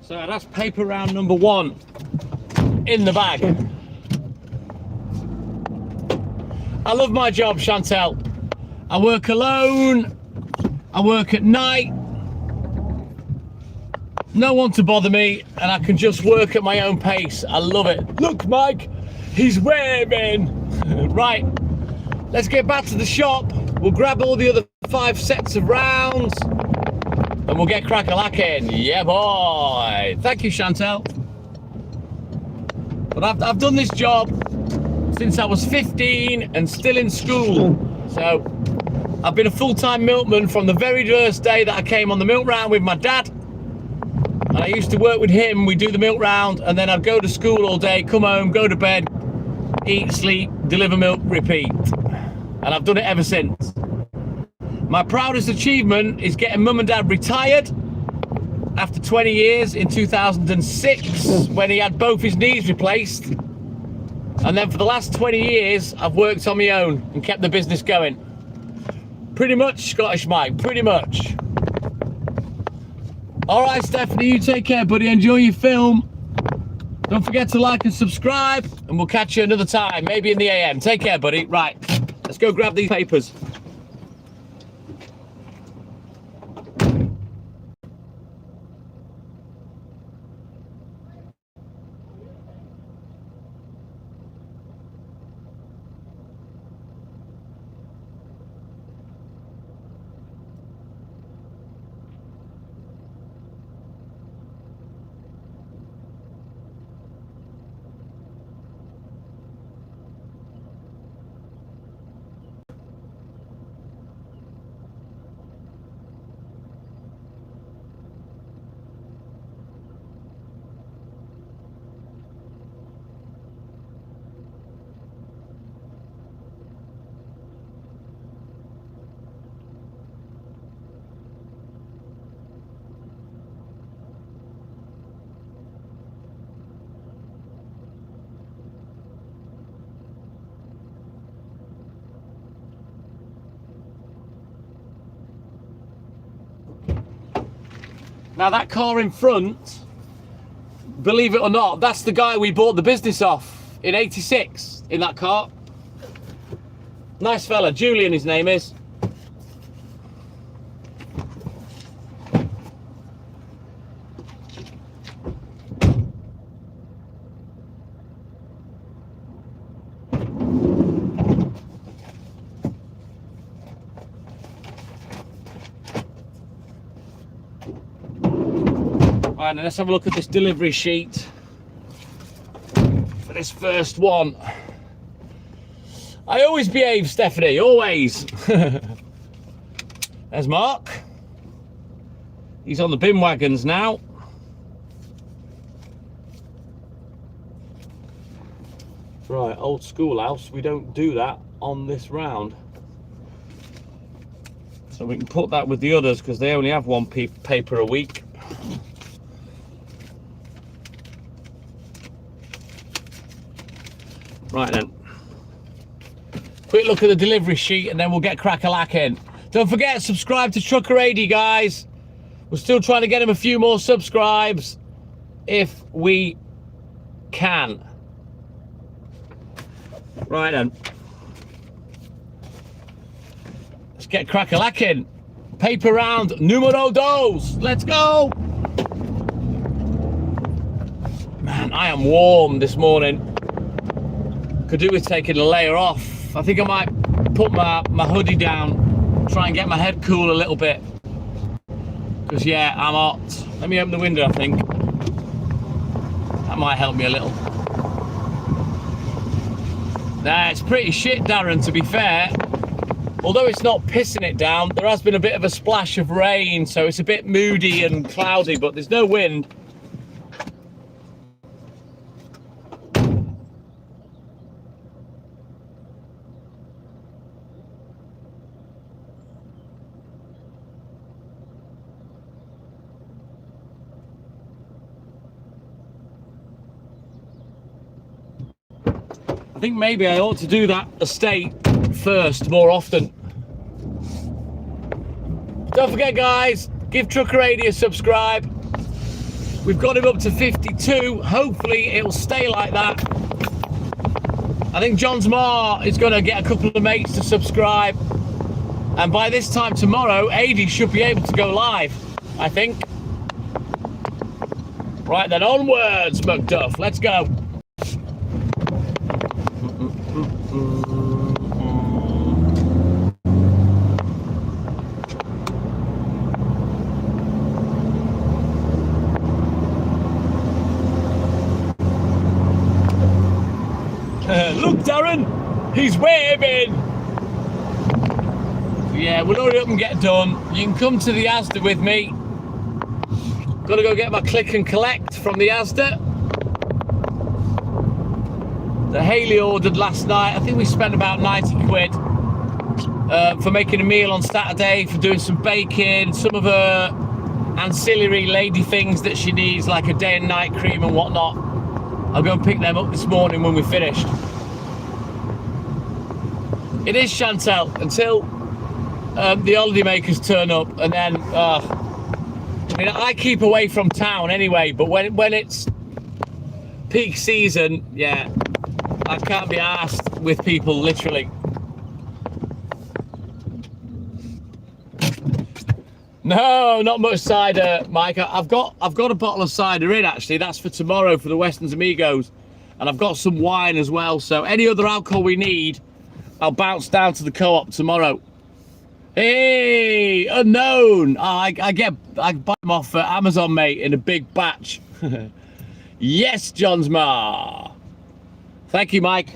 So that's paper round number 1 in the bag. I love my job, Chantal. I work alone. I work at night. No one to bother me, and I can just work at my own pace. I love it. Look, Mike, he's waving. Right, let's get back to the shop. We'll grab all the other 5 sets of rounds, and we'll get crack-a-lacking. Yeah, boy. Thank you, Chantal. But I've done this job since I was 15 and still in school. So I've been a full-time milkman from the very first day that I came on the milk round with my dad. And I used to work with him. We'd do the milk round, and then I'd go to school all day, come home, go to bed, eat, sleep, deliver milk, repeat. And I've done it ever since. My proudest achievement is getting mum and dad retired after 20 years in 2006 when he had both his knees replaced. And then for the last 20 years, I've worked on my own and kept the business going. Pretty much, Scottish Mike, pretty much. All right, Stephanie, you take care, buddy. Enjoy your film. Don't forget to like and subscribe, and we'll catch you another time, maybe in the AM. Take care, buddy. Right, let's go grab these papers. Now that car in front, believe it or not, that's the guy we bought the business off in '86 in that car. Nice fella, Julian his name is. Right, now let's have a look at this delivery sheet for this first one. I always behave, Stephanie, always. There's Mark. He's on the bin wagons now. Right, old schoolhouse, we don't do that on this round. So we can put that with the others because they only have one paper a week. Right then, quick look at the delivery sheet and then we'll get crack-a-lacking. Don't forget, subscribe to Trucker AD, guys. We're still trying to get him a few more subscribes if we can. Right then, let's get crack-a-lacking. Paper round numero dos. Let's go. Man, I am warm this morning. Could do with taking a layer off. I think I might put my hoodie down, try and get my head cool a little bit. Because yeah, I'm hot. Let me open the window, I think. That might help me a little. Nah, it's pretty shit, Darren, to be fair. Although it's not pissing it down, there has been a bit of a splash of rain, so it's a bit moody and cloudy, but there's no wind. I think maybe I ought to do that estate first more often. Don't forget, guys, give Trucker AD a subscribe. We've got him up to 52. Hopefully it'll stay like that. I think John's Ma is going to get a couple of mates to subscribe. And by this time tomorrow, AD should be able to go live, I think. Right then, onwards, McDuff. Let's go. Look, Darren, he's waving. Yeah, we'll hurry up and get done. You can come to the Asda with me. Gotta go get my click and collect from the Asda that Hayley ordered last night. I think we spent about 90 quid for making a meal on Saturday, for doing some baking, some of her ancillary lady things that she needs, like a day and night cream and whatnot. I'll go and pick them up this morning when we're finished. It is, Chantel, until the holiday makers turn up, and then I mean, I keep away from town anyway, but when it's peak season, yeah, I can't be arsed with people, literally. No, not much cider, Mike. I've got a bottle of cider in, actually. That's for tomorrow for the Weston's Amigos, and I've got some wine as well. So any other alcohol we need, I'll bounce down to the Co-op tomorrow. Hey, unknown. Oh, I buy them off Amazon, mate, in a big batch. Yes, John's Ma. Thank you, Mike.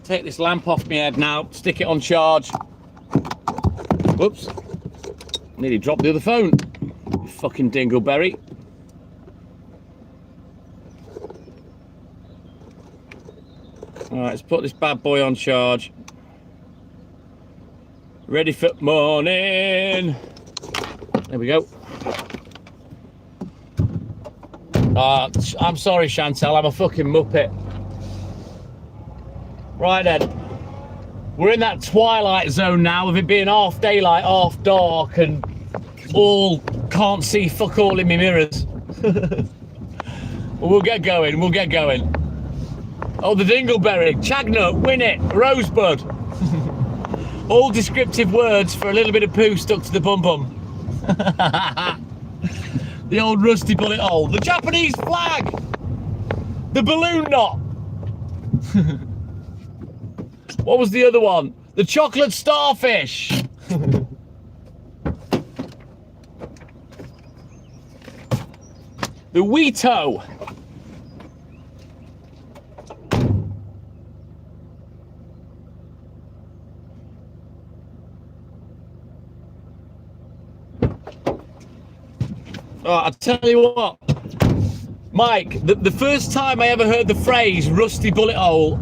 Take this lamp off my head now, stick it on charge. Whoops. Nearly dropped the other phone. You fucking dingleberry. Alright, let's put this bad boy on charge. Ready for morning. There we go. I'm sorry, Chantel. I'm a fucking muppet. Right then. We're in that twilight zone now of it being half daylight, half dark, and all can't see fuck all in my mirrors. We'll get going. We'll get going. Oh, the dingleberry, chagnut, winnet, rosebud. All descriptive words for a little bit of poo stuck to the bum bum. The old rusty bullet hole. The Japanese flag. The balloon knot. What was the other one? The chocolate starfish. The Wheato. Oh, I'll tell you what, Mike, the first time I ever heard the phrase rusty bullet hole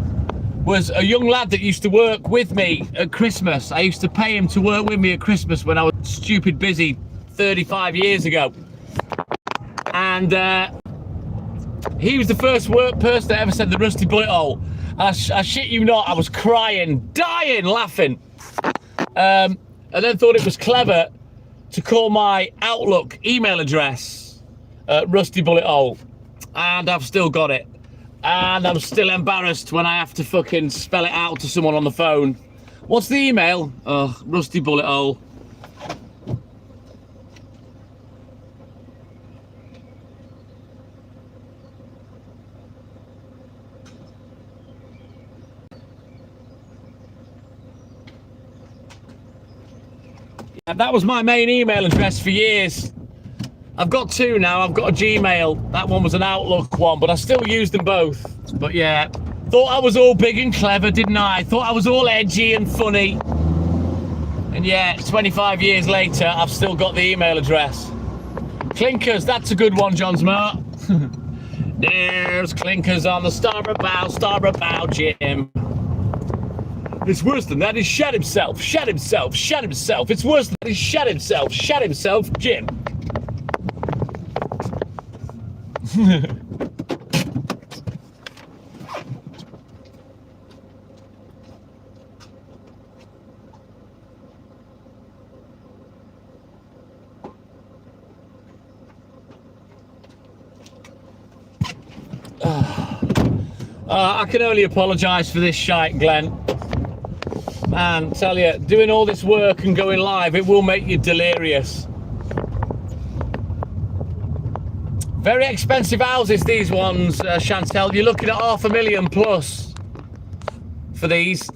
was a young lad that used to work with me at Christmas. I used to pay him to work with me at Christmas when I was stupid busy 35 years ago. And he was the first person that ever said the rusty bullet hole. I shit you not, I was crying, dying, laughing. And then thought it was clever to call my Outlook email address Rusty Bullet Hole, and I've still got it, and I'm still embarrassed when I have to fucking spell it out to someone on the phone. What's the email? Oh, Rusty Bullet Hole. That was my main email address for years. I've got two now. I've got a Gmail. That one was an Outlook one, but I still use them both. But yeah, thought I was all big and clever, didn't I? Thought I was all edgy and funny. And yeah, 25 years later, I've still got the email address. Clinkers, that's a good one, John Smart. There's clinkers on the starboard bow, Jim. It's worse than that. He shat himself, shat himself, shat himself. It's worse than that. He shat himself, Jim. I can only apologise for this shite, Glenn. Man, tell you, doing all this work and going live, it will make you delirious. Very expensive houses, these ones, Chantel. You're looking at $500,000 plus for these.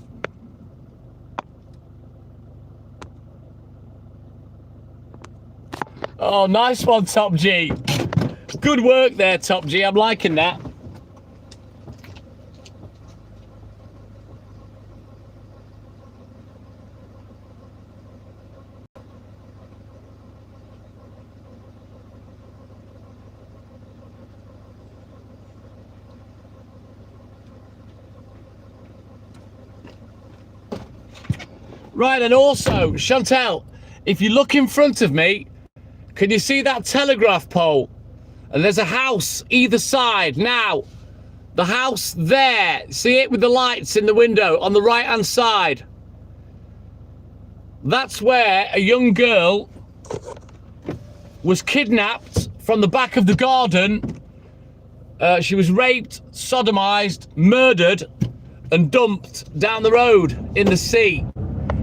Oh, nice one, Top G. Good work there, Top G. I'm liking that. Right, and also, Chantel, if you look in front of me, can you see that telegraph pole? And there's a house either side. Now, the house there, see it with the lights in the window on the right-hand side? That's where a young girl was kidnapped from the back of the garden. She was raped, sodomized, murdered, and dumped down the road in the sea.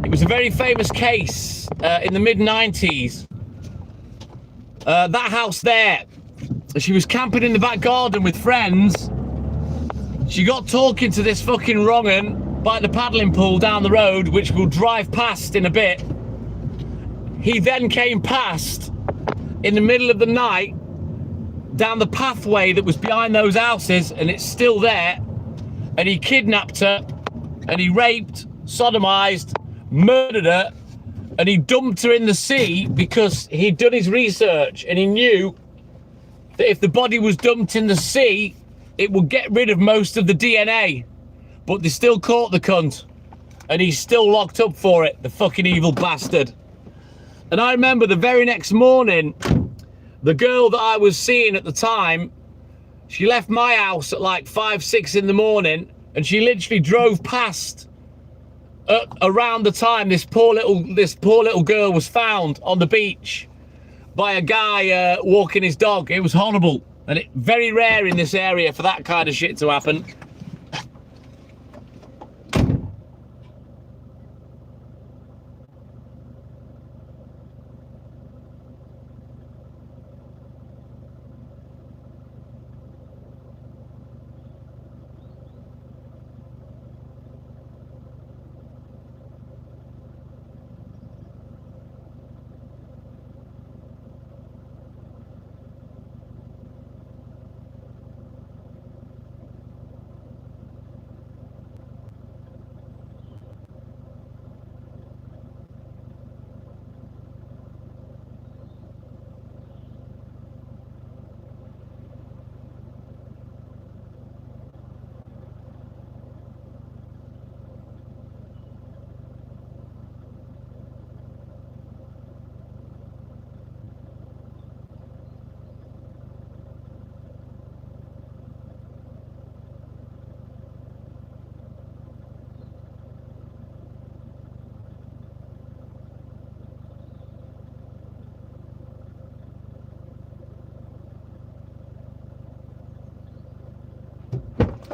It was a very famous case in the mid-90s. That house there, she was camping in the back garden with friends. She got talking to this fucking wrong'un by the paddling pool down the road, which we'll drive past in a bit. He then came past in the middle of the night down the pathway that was behind those houses, and it's still there. And he kidnapped her, and he raped, sodomized, murdered her, and he dumped her in the sea because he'd done his research and he knew that if the body was dumped in the sea, it would get rid of most of the DNA. But they still caught the cunt, and he's still locked up for it, the fucking evil bastard. And I remember the very next morning, the girl that I was seeing at the time, she left my house at like 5, 6 in the morning, and she literally drove past around the time this poor little girl was found on the beach by a guy walking his dog. It was horrible, and it's very rare in this area for that kind of shit to happen.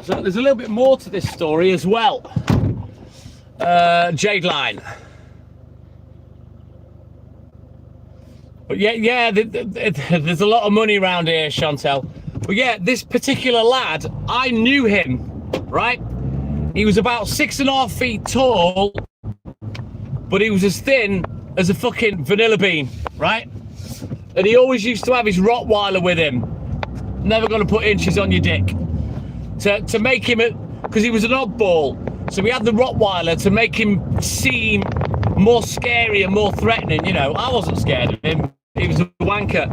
So there's a little bit more to this story as well. Jade Line. But yeah, there's a lot of money around here, Chantel. But yeah, this particular lad, I knew him, right? He was about 6.5 feet tall, but he was as thin as a fucking vanilla bean, right? And he always used to have his Rottweiler with him. Never gonna put inches on your dick. To make him, because he was an oddball, so we had the Rottweiler to make him seem more scary and more threatening. You know, I wasn't scared of him. He was a wanker.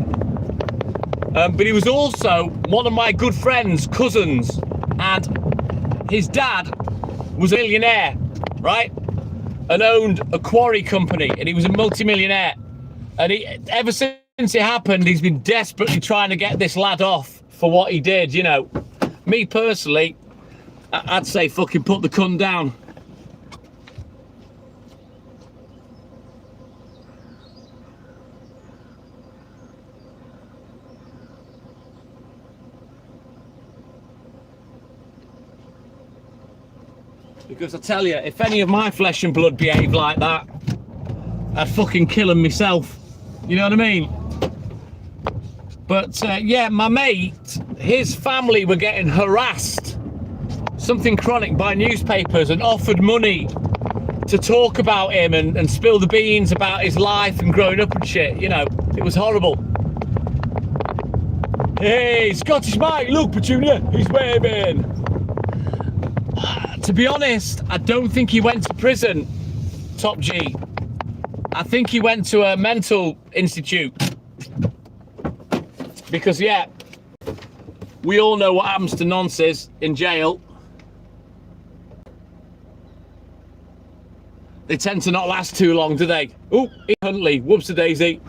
But he was also one of my good friend's cousins, and his dad was a millionaire, right? And owned a quarry company, and he was a multi-millionaire. And ever since it happened, he's been desperately trying to get this lad off for what he did, you know. Me personally, I'd say fucking put the cunt down. Because I tell you, if any of my flesh and blood behaved like that, I'd fucking kill him myself. You know what I mean? But yeah, my mate, his family were getting harassed, something chronic, by newspapers, and offered money to talk about him and spill the beans about his life and growing up and shit. You know, it was horrible. Hey, Scottish Mike, look, Petunia, he's waving. To be honest, I don't think he went to prison, Top G. I think he went to a mental institute. Because, yeah, we all know what happens to nonces in jail. They tend to not last too long, do they? Oh, Huntley, whoops-a-daisy.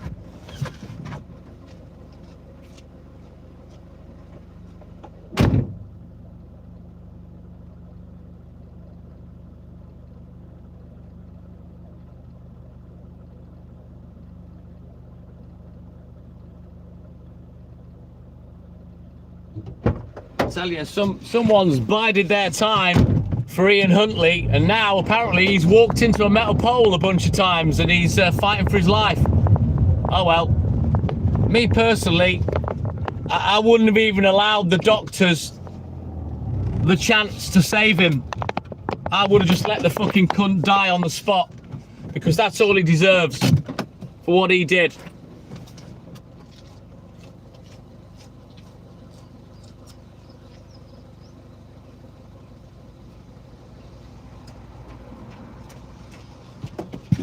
I tell you, someone's bided their time for Ian Huntley, and now apparently he's walked into a metal pole a bunch of times and he's fighting for his life. Oh well. Me personally, I wouldn't have even allowed the doctors the chance to save him. I would have just let the fucking cunt die on the spot, because that's all he deserves for what he did.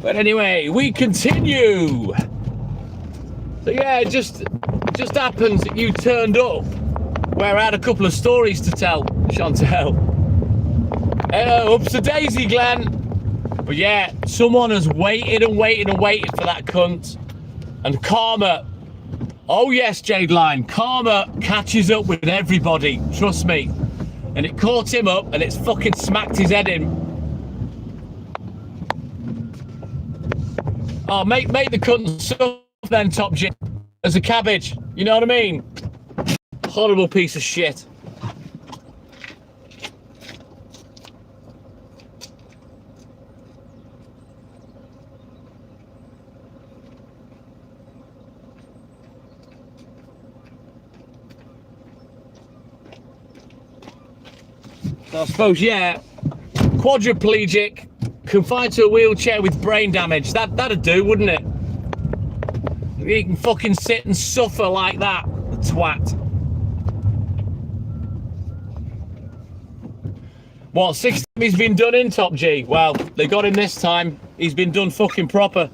But anyway, we continue. So yeah, it just happens that you turned up where I had a couple of stories to tell, Chantel. Ups-a-daisy, Glenn. But yeah, someone has waited and waited and waited for that cunt. And karma, oh yes, Jade Line, karma catches up with everybody, trust me. And it caught him up and it's fucking smacked his head in. Oh, make the cunt suffer then, Top G, as a cabbage, you know what I mean? Horrible piece of shit. I suppose, yeah, quadriplegic, confined to a wheelchair with brain damage. That'd do, wouldn't it? He can fucking sit and suffer like that, the twat. What, 6 times he's been done in, Top G? Well, they got him this time. He's been done fucking proper.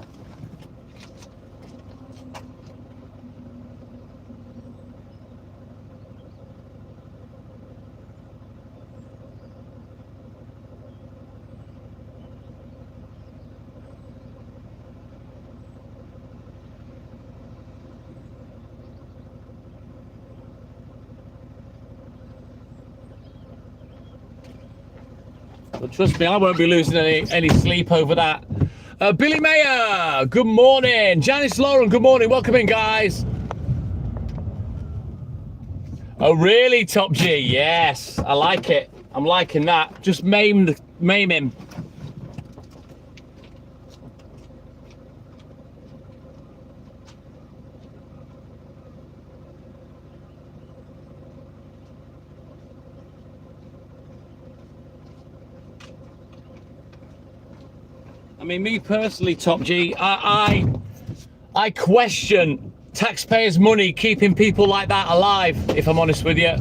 But trust me, I won't be losing any sleep over that. Billy Mayer, good morning. Janice Lauren, good morning. Welcome in, guys. Oh, really, Top G? Yes, I like it. I'm liking that. Just maim him. I mean, me personally, Top G, I question taxpayers' money keeping people like that alive, if I'm honest with you.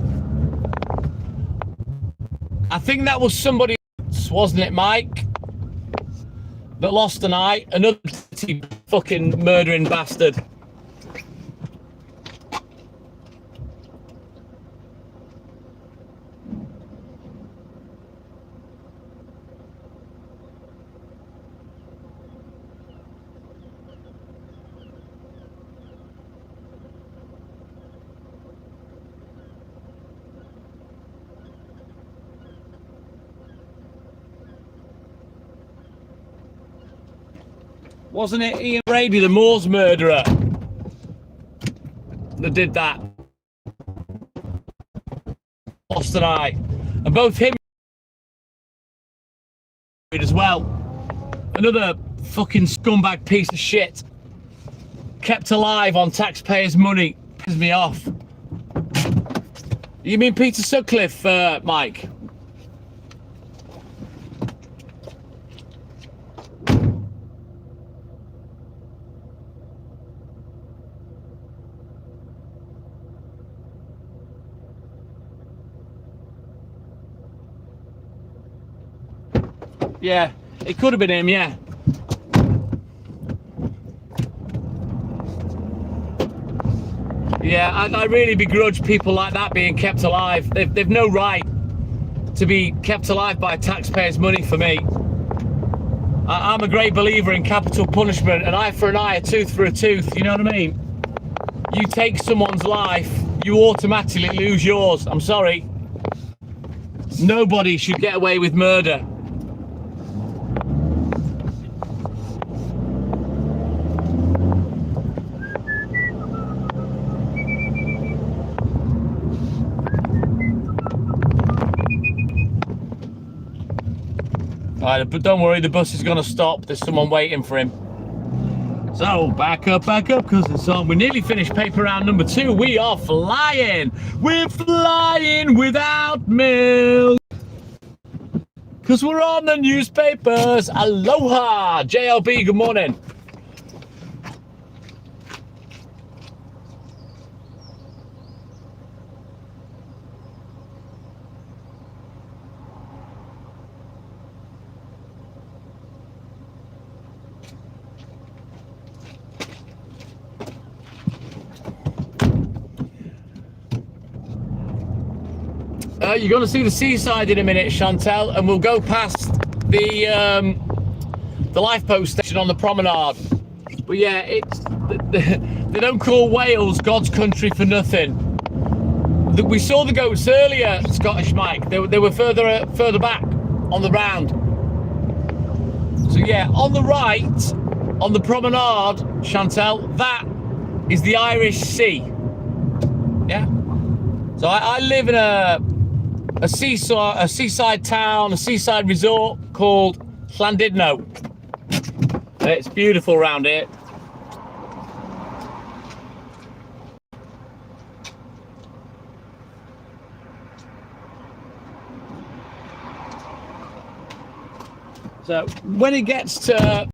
I think that was somebody else, wasn't it, Mike? That lost an eye. Another fucking murdering bastard. Wasn't it Ian Brady, the Moors murderer, that did that? Lost an eye. And both him as well. Another fucking scumbag piece of shit. Kept alive on taxpayers' money. Pisses me off. You mean Peter Sutcliffe, Mike? Yeah, it could have been him, yeah. Yeah, I really begrudge people like that being kept alive. They've no right to be kept alive by taxpayers' money for me. I'm a great believer in capital punishment, an eye for an eye, a tooth for a tooth, you know what I mean? You take someone's life, you automatically lose yours. I'm sorry. Nobody should get away with murder. Alright, but don't worry, the bus is going to stop. There's someone waiting for him. So, back up, cousin son. We nearly finished paper round number 2. We are flying. We're flying without milk. Because we're on the newspapers. Aloha. JLB, good morning. You're going to see the seaside in a minute, Chantel, and we'll go past the lifeboat station on the promenade. But yeah, They don't call Wales God's country for nothing. We saw the goats earlier, Scottish Mike. They were further back on the round. So yeah, on the right, on the promenade, Chantel, that is the Irish Sea. Yeah. So I live in a seaside town, a seaside resort called Llandudno. It's beautiful around here. So when it gets to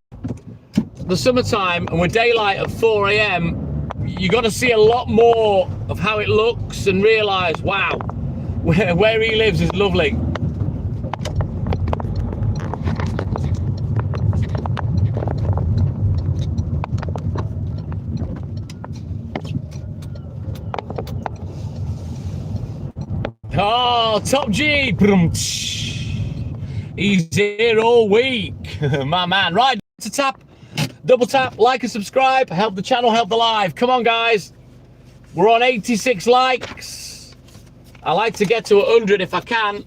the summertime and we're daylight at 4 a.m, you got to see a lot more of how it looks and realise, wow, where he lives is lovely. Oh, Top G. He's here all week. My man. Right, to tap, double tap, like and subscribe. Help the channel, help the live. Come on, guys. We're on 86 likes. I like to get to 100 if I can.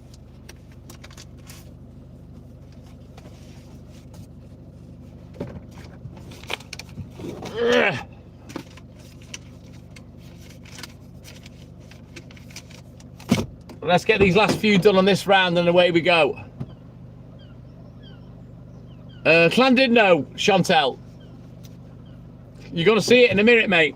Ugh. Let's get these last few done on this round and away we go. Llandudno, Chantel. You're going to see it in a minute, mate.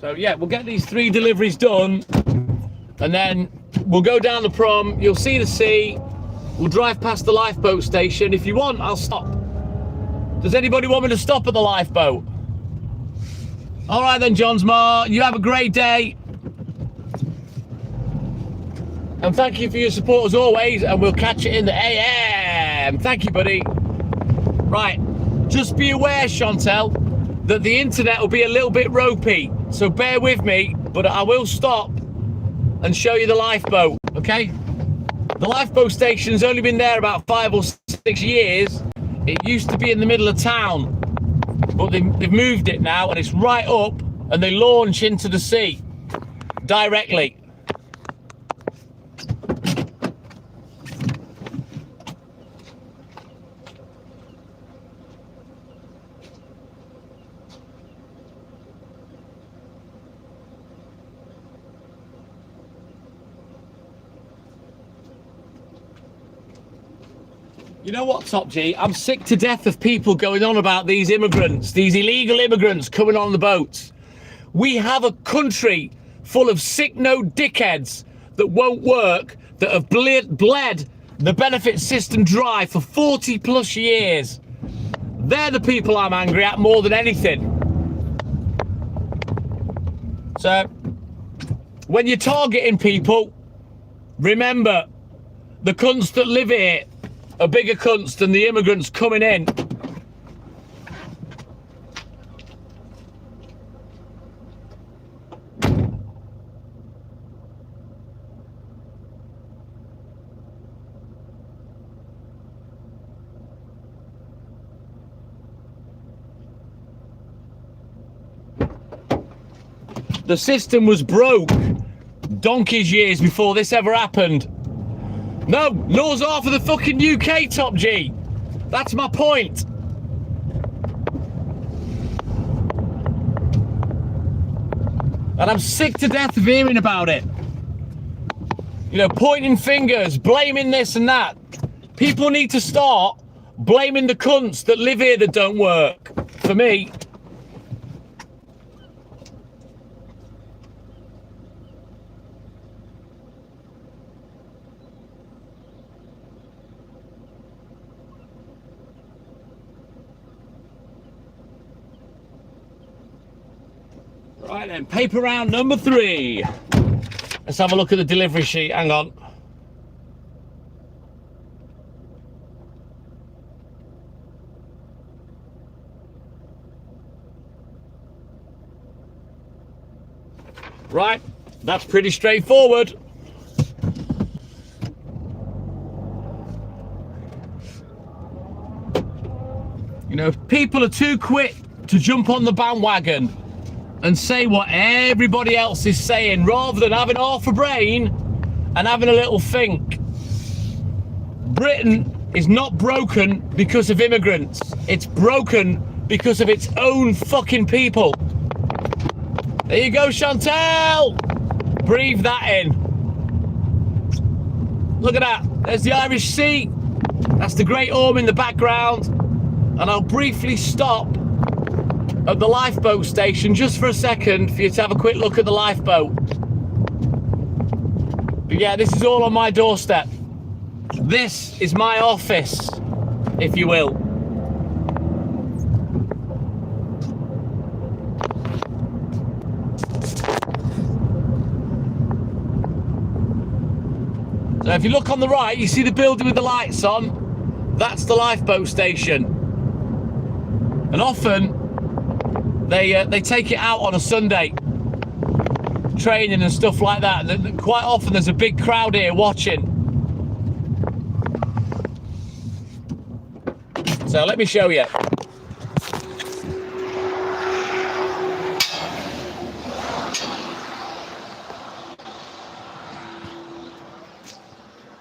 So yeah, we'll get these 3 deliveries done and then we'll go down the prom. You'll see the sea. We'll drive past the lifeboat station. If you want, I'll stop. Does anybody want me to stop at the lifeboat? All right then, Johnsmar. You have a great day. And thank you for your support as always. And we'll catch you in the AM. Thank you, buddy. Right. Just be aware, Chantel, that the internet will be a little bit ropey. So bear with me, but I will stop and show you the lifeboat, okay? The lifeboat station's only been there about 5 or 6 years. It used to be in the middle of town, but they've moved it now and it's right up and they launch into the sea directly. You know what, Top G? I'm sick to death of people going on about these immigrants, these illegal immigrants coming on the boats. We have a country full of sick-no dickheads that won't work, that have bled the benefit system dry for 40 plus years. They're the people I'm angry at more than anything. So, when you're targeting people, remember, the cunts that live here are bigger cunts than the immigrants coming in. The system was broke donkey's years before this ever happened. No, nor half of the fucking UK, Top G. That's my point. And I'm sick to death of hearing about it. You know, pointing fingers, blaming this and that. People need to start blaming the cunts that live here that don't work. For me. Right then, paper round number 3. Let's have a look at the delivery sheet. Hang on. Right, that's pretty straightforward. You know, if people are too quick to jump on the bandwagon and say what everybody else is saying, rather than having half a brain and having a little think. Britain is not broken because of immigrants. It's broken because of its own fucking people. There you go, Chantal. Breathe that in. Look at that. There's the Irish Sea. That's the Great Orme in the background. And I'll briefly stop at the lifeboat station just for a second for you to have a quick look at the lifeboat. But yeah, this is all on my doorstep. This is my office, if you will. So if you look on the right, you see the building with the lights on. That's the lifeboat station. And often they take it out on a Sunday, training and stuff like that. And quite often there's a big crowd here watching. So let me show you.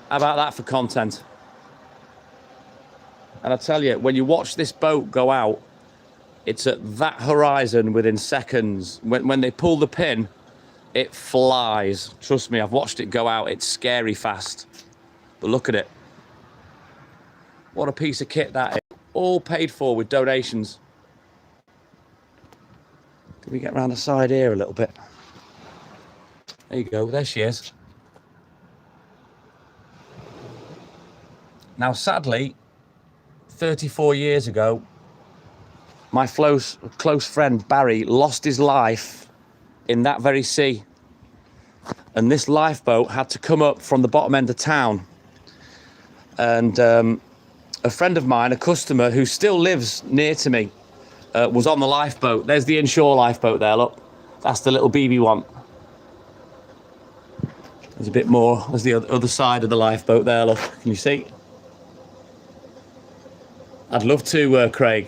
How about that for content? And I tell you, when you watch this boat go out, it's at that horizon within seconds. When they pull the pin, it flies. Trust me, I've watched it go out. It's scary fast. But look at it. What a piece of kit that is. All paid for with donations. Can we get around the side here a little bit? There you go, there she is. Now, sadly, 34 years ago, my close friend Barry lost his life in that very sea. And this lifeboat had to come up from the bottom end of town. And a friend of mine, a customer who still lives near to me, was on the lifeboat. There's the inshore lifeboat there, look. That's the little BB one. There's a bit more. There's the other side of the lifeboat there, look. Can you see? I'd love to, Craig.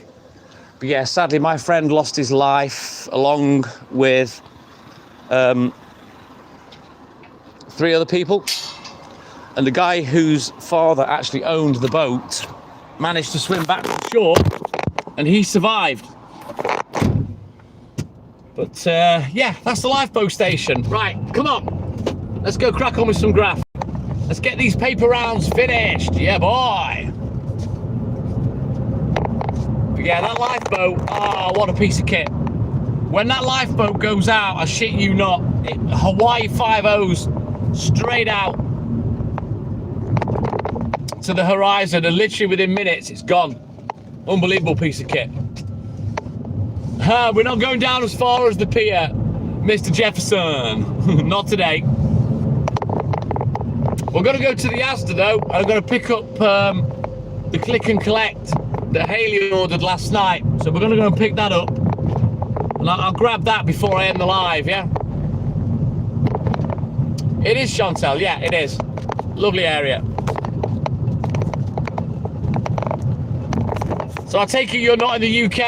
But yeah, sadly, my friend lost his life along with 3 other people. And the guy whose father actually owned the boat managed to swim back to shore, and he survived. But yeah, that's the lifeboat station. Right, come on. Let's go crack on with some graph. Let's get these paper rounds finished. Yeah, boy. But yeah, that lifeboat, oh, what a piece of kit. When that lifeboat goes out, I shit you not, Hawaii 5-0s straight out to the horizon, and literally within minutes, it's gone. Unbelievable piece of kit. We're not going down as far as the pier, Mr. Jefferson. Not today. We're going to go to the Asda though. I'm going to pick up the click and collect that Haley ordered last night. So we're going to go and pick that up. And I'll grab that before I end the live, yeah? It is Chantal, yeah, it is. Lovely area. So I take it you're not in the UK.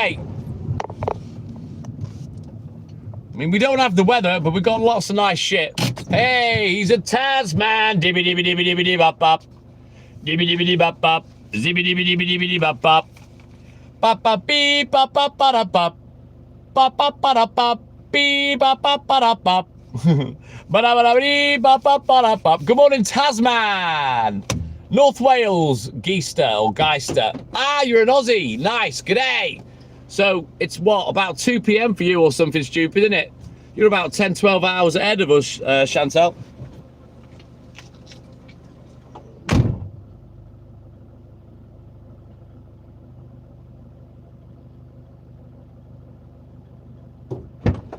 I mean, we don't have the weather, but we've got lots of nice shit. Hey, he's a Tasman. Dibby dibby dibby dibby dibby bop bop. Dibby dibby dibby bop bop. Zibby dibby dibby dibby dibby bop bop. Bop bop beep bop bop ba da bop. Bop bop ba da bop. Beep bop bop ba da bop. Ba da ba da dee bop bop ba da bop. Good morning, Tasman. North Wales, Geister or Geister. Ah, you're an Aussie. Nice. G'day. So it's what, about 2 p.m. for you or something stupid, isn't it? You're about 10, 12 hours ahead of us, Chantal.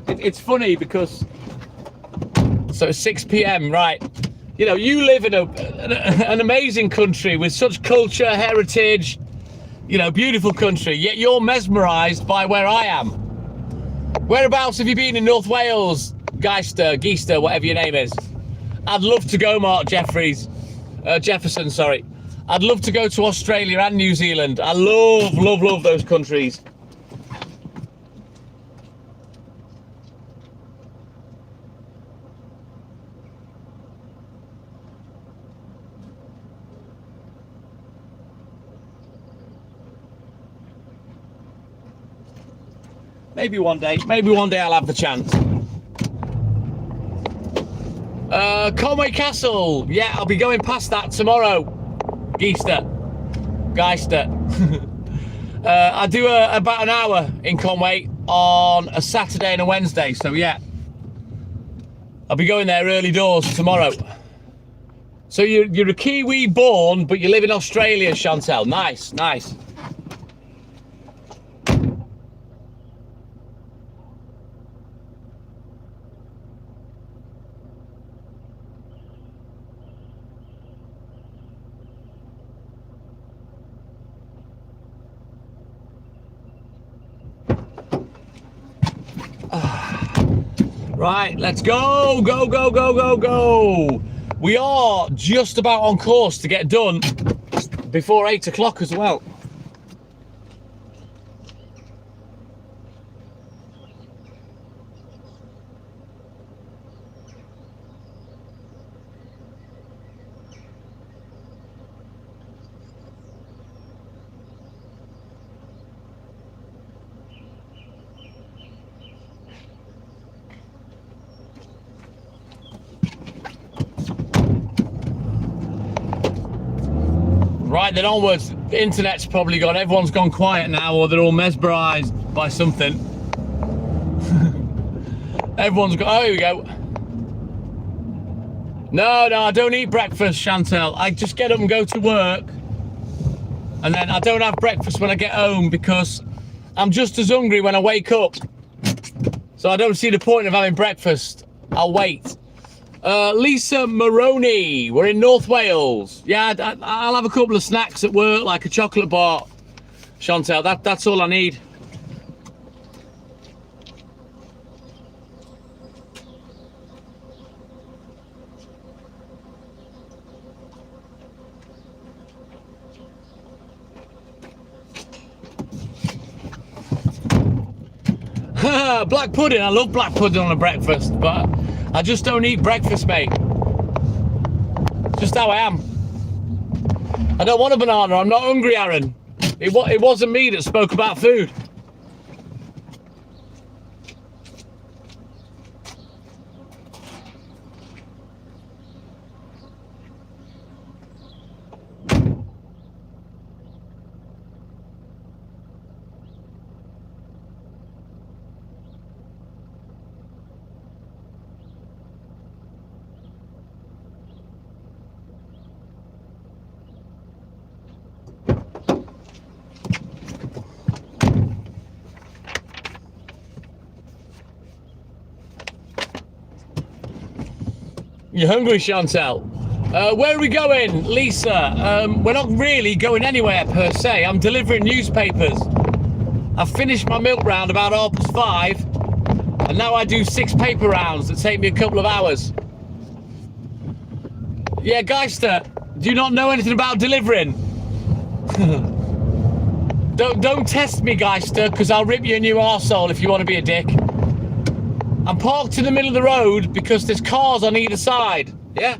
It's funny because, so it's 6 p.m, right? You know, you live in an amazing country with such culture, heritage, you know, beautiful country, yet you're mesmerised by where I am. Whereabouts have you been in North Wales, Geister, whatever your name is. I'd love to go, Mark Jefferson, sorry. I'd love to go to Australia and New Zealand. I love those countries. Maybe one day I'll have the chance. Conway Castle, yeah, I'll be going past that tomorrow. Geister. I do about an hour in Conway on a Saturday and a Wednesday, so yeah. I'll be going there early doors tomorrow. So you're a Kiwi born, but you live in Australia, Chantel. Nice. Right, let's go. We are just about on course to get done before 8 o'clock as well. Right, then onwards. The internet's probably gone. Everyone's gone quiet now, or they're all mesmerised by something. Everyone's got. Oh, here we go. No, I don't eat breakfast, Chantel. I just get up and go to work, and then I don't have breakfast when I get home because I'm just as hungry when I wake up. So I don't see the point of having breakfast. I'll wait. Lisa Maroney, we're in North Wales. Yeah, I'll have a couple of snacks at work, like a chocolate bar, Chantel. That's all I need. Black pudding, I love black pudding on a breakfast, but I just don't eat breakfast, mate. Just how I am. I don't want a banana, I'm not hungry, Aaron. It wasn't me that spoke about food. You're hungry, Chantel? Where are we going, Lisa? We're not really going anywhere per se. I'm delivering newspapers. I've finished my milk round about 5:30, and now I do 6 paper rounds that take me a couple of hours. Yeah, Geister, do you not know anything about delivering? Don't test me, Geister, because I'll rip you a new arsehole if you want to be a dick. I'm parked in the middle of the road because there's cars on either side, yeah?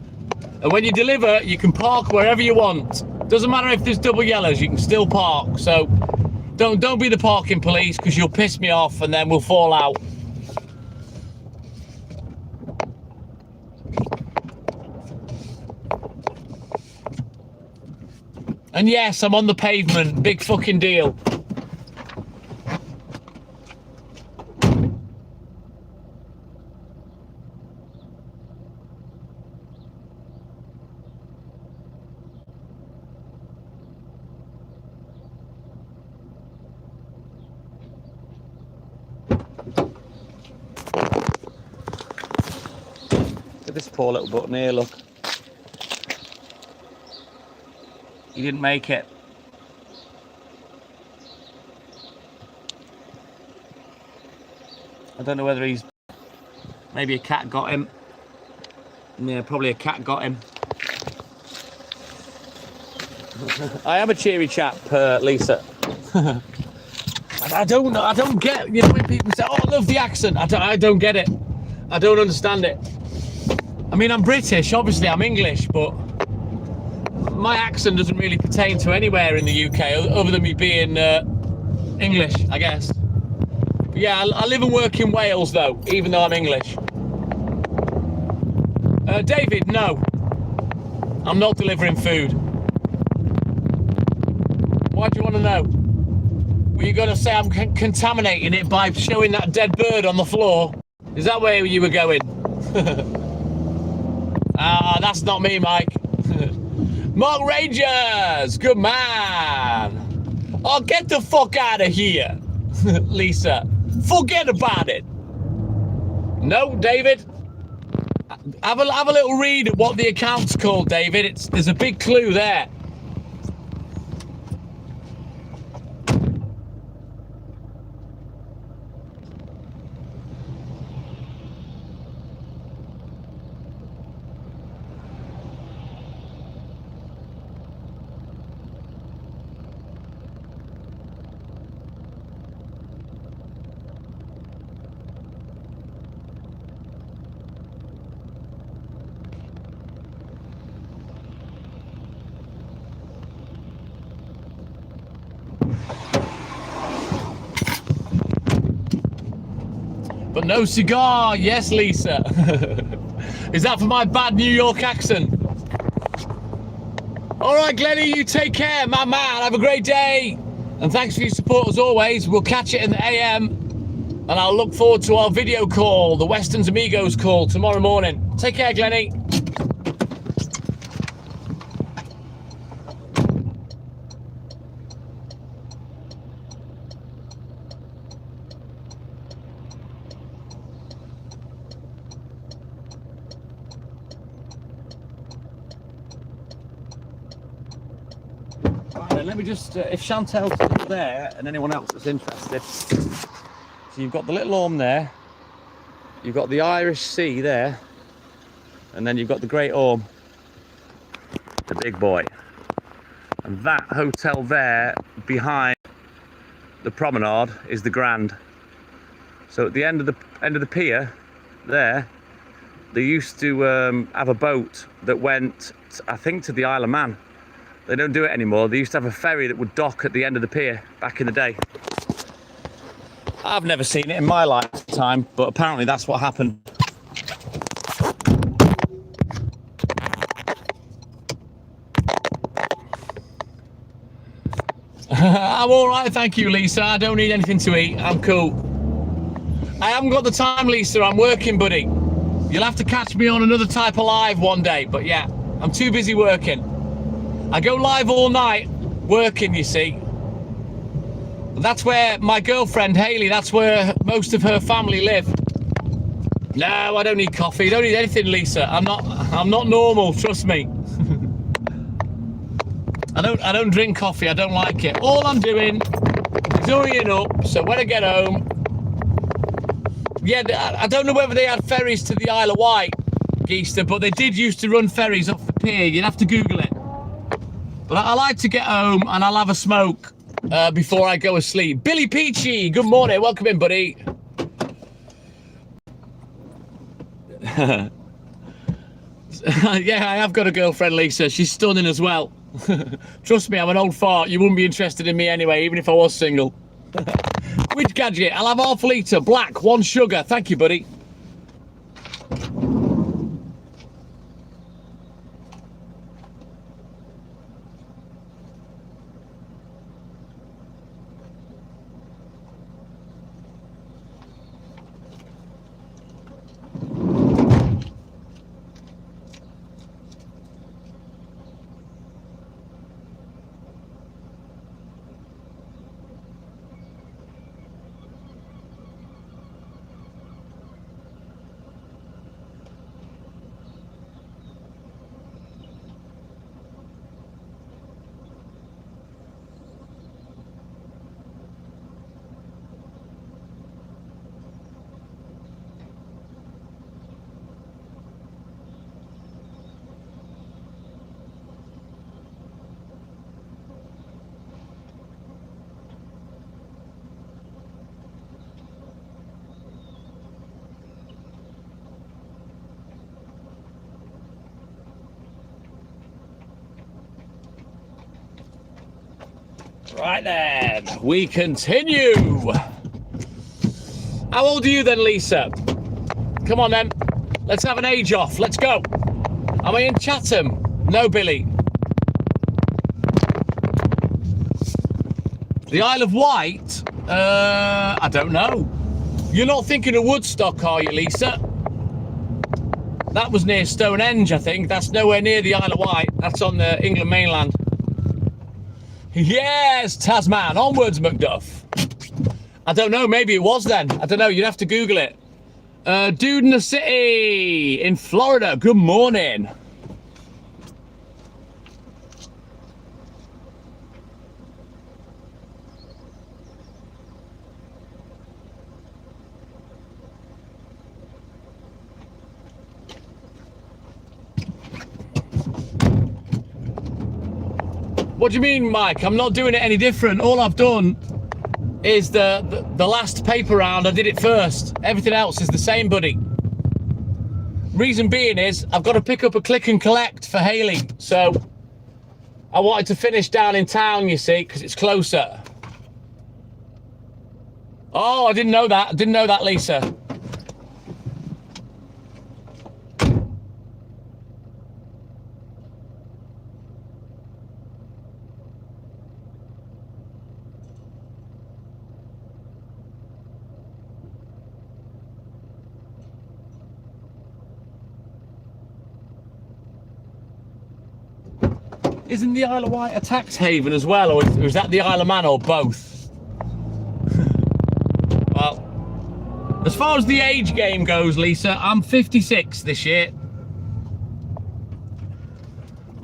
And when you deliver, you can park wherever you want. Doesn't matter if there's double yellows, you can still park. So don't be the parking police, because you'll piss me off and then we'll fall out. And yes, I'm on the pavement, big fucking deal. This poor little button here, look. He didn't make it. I don't know whether he's Maybe a cat got him. Yeah, probably a cat got him. I am a cheery chap, Lisa. I don't get, you know, when people say, oh, I love the accent. I don't get it. I don't understand it. I mean, I'm British, obviously I'm English, but my accent doesn't really pertain to anywhere in the UK other than me being English, I guess. But yeah, I live and work in Wales though, even though I'm English. David, no. I'm not delivering food. Why do you want to know? Were you going to say I'm contaminating it by showing that dead bird on the floor? Is that where you were going? That's not me, Mike. Mark Rangers, good man. Oh, get the fuck out of here, Lisa. Forget about it. No, David. Have a little read at what the account's called, David. There's a big clue there. But no cigar. Yes, Lisa. Is that for my bad New York accent? All right, Glennie, you take care, my man. Have a great day. And thanks for your support as always. We'll catch it in the AM. And I'll look forward to our video call, the Weston's Amigos call tomorrow morning. Take care, Glennie. Let me just, if Chantel's still there and anyone else that's interested. So you've got the little Orme there, you've got the Irish Sea there, and then you've got the Great Orme, the big boy. And that hotel there behind the promenade is the Grand. So at the end of the pier there, they used to have a boat that went, I think, to the Isle of Man. They don't do it anymore. They used to have a ferry that would dock at the end of the pier back in the day. I've never seen it in my lifetime, but apparently that's what happened. I'm all right, thank you, Lisa. I don't need anything to eat. I'm cool. I haven't got the time, Lisa. I'm working, buddy. You'll have to catch me on another type of live one day, but yeah, I'm too busy working. I go live all night working, you see. That's where my girlfriend Hayley, that's where most of her family live. No, I don't need coffee. Don't need anything, Lisa. I'm not normal, trust me. I don't drink coffee. I don't like it. All I'm doing is hurrying up so when I get home. Yeah, I don't know whether they had ferries to the Isle of Wight, Geester, but they did used to run ferries off the pier. You'd have to Google it. But I like to get home and I'll have a smoke before I go asleep. Billy Peachy, good morning. Welcome in, buddy. Yeah, I have got a girlfriend, Lisa. She's stunning as well. Trust me, I'm an old fart. You wouldn't be interested in me anyway, even if I was single. Which gadget? I'll have half a litre, black, 1 sugar. Thank you, buddy. Right then, we continue. How old are you then, Lisa? Come on then, let's have an age off. Let's go. Am I in Chatham? No, Billy. The Isle of Wight? I don't know. You're not thinking of Woodstock, are you, Lisa? That was near Stonehenge, I think. That's nowhere near the Isle of Wight. That's on the England mainland. Yes, Tasman. Onwards, Macduff. I don't know. Maybe it was then. I don't know. You'd have to Google it. Dude in the City in Florida. Good morning. What do you mean, Mike? I'm not doing it any different. All I've done is the last paper round. I did it first. Everything else is the same, buddy. Reason being is I've got to pick up a click and collect for Haley. So I wanted to finish down in town, you see, because it's closer. Oh, I didn't know that. I didn't know that, Lisa. Isn't the Isle of Wight a tax haven as well, or is that the Isle of Man, or both? Well, as far as the age game goes, Lisa, I'm 56 this year.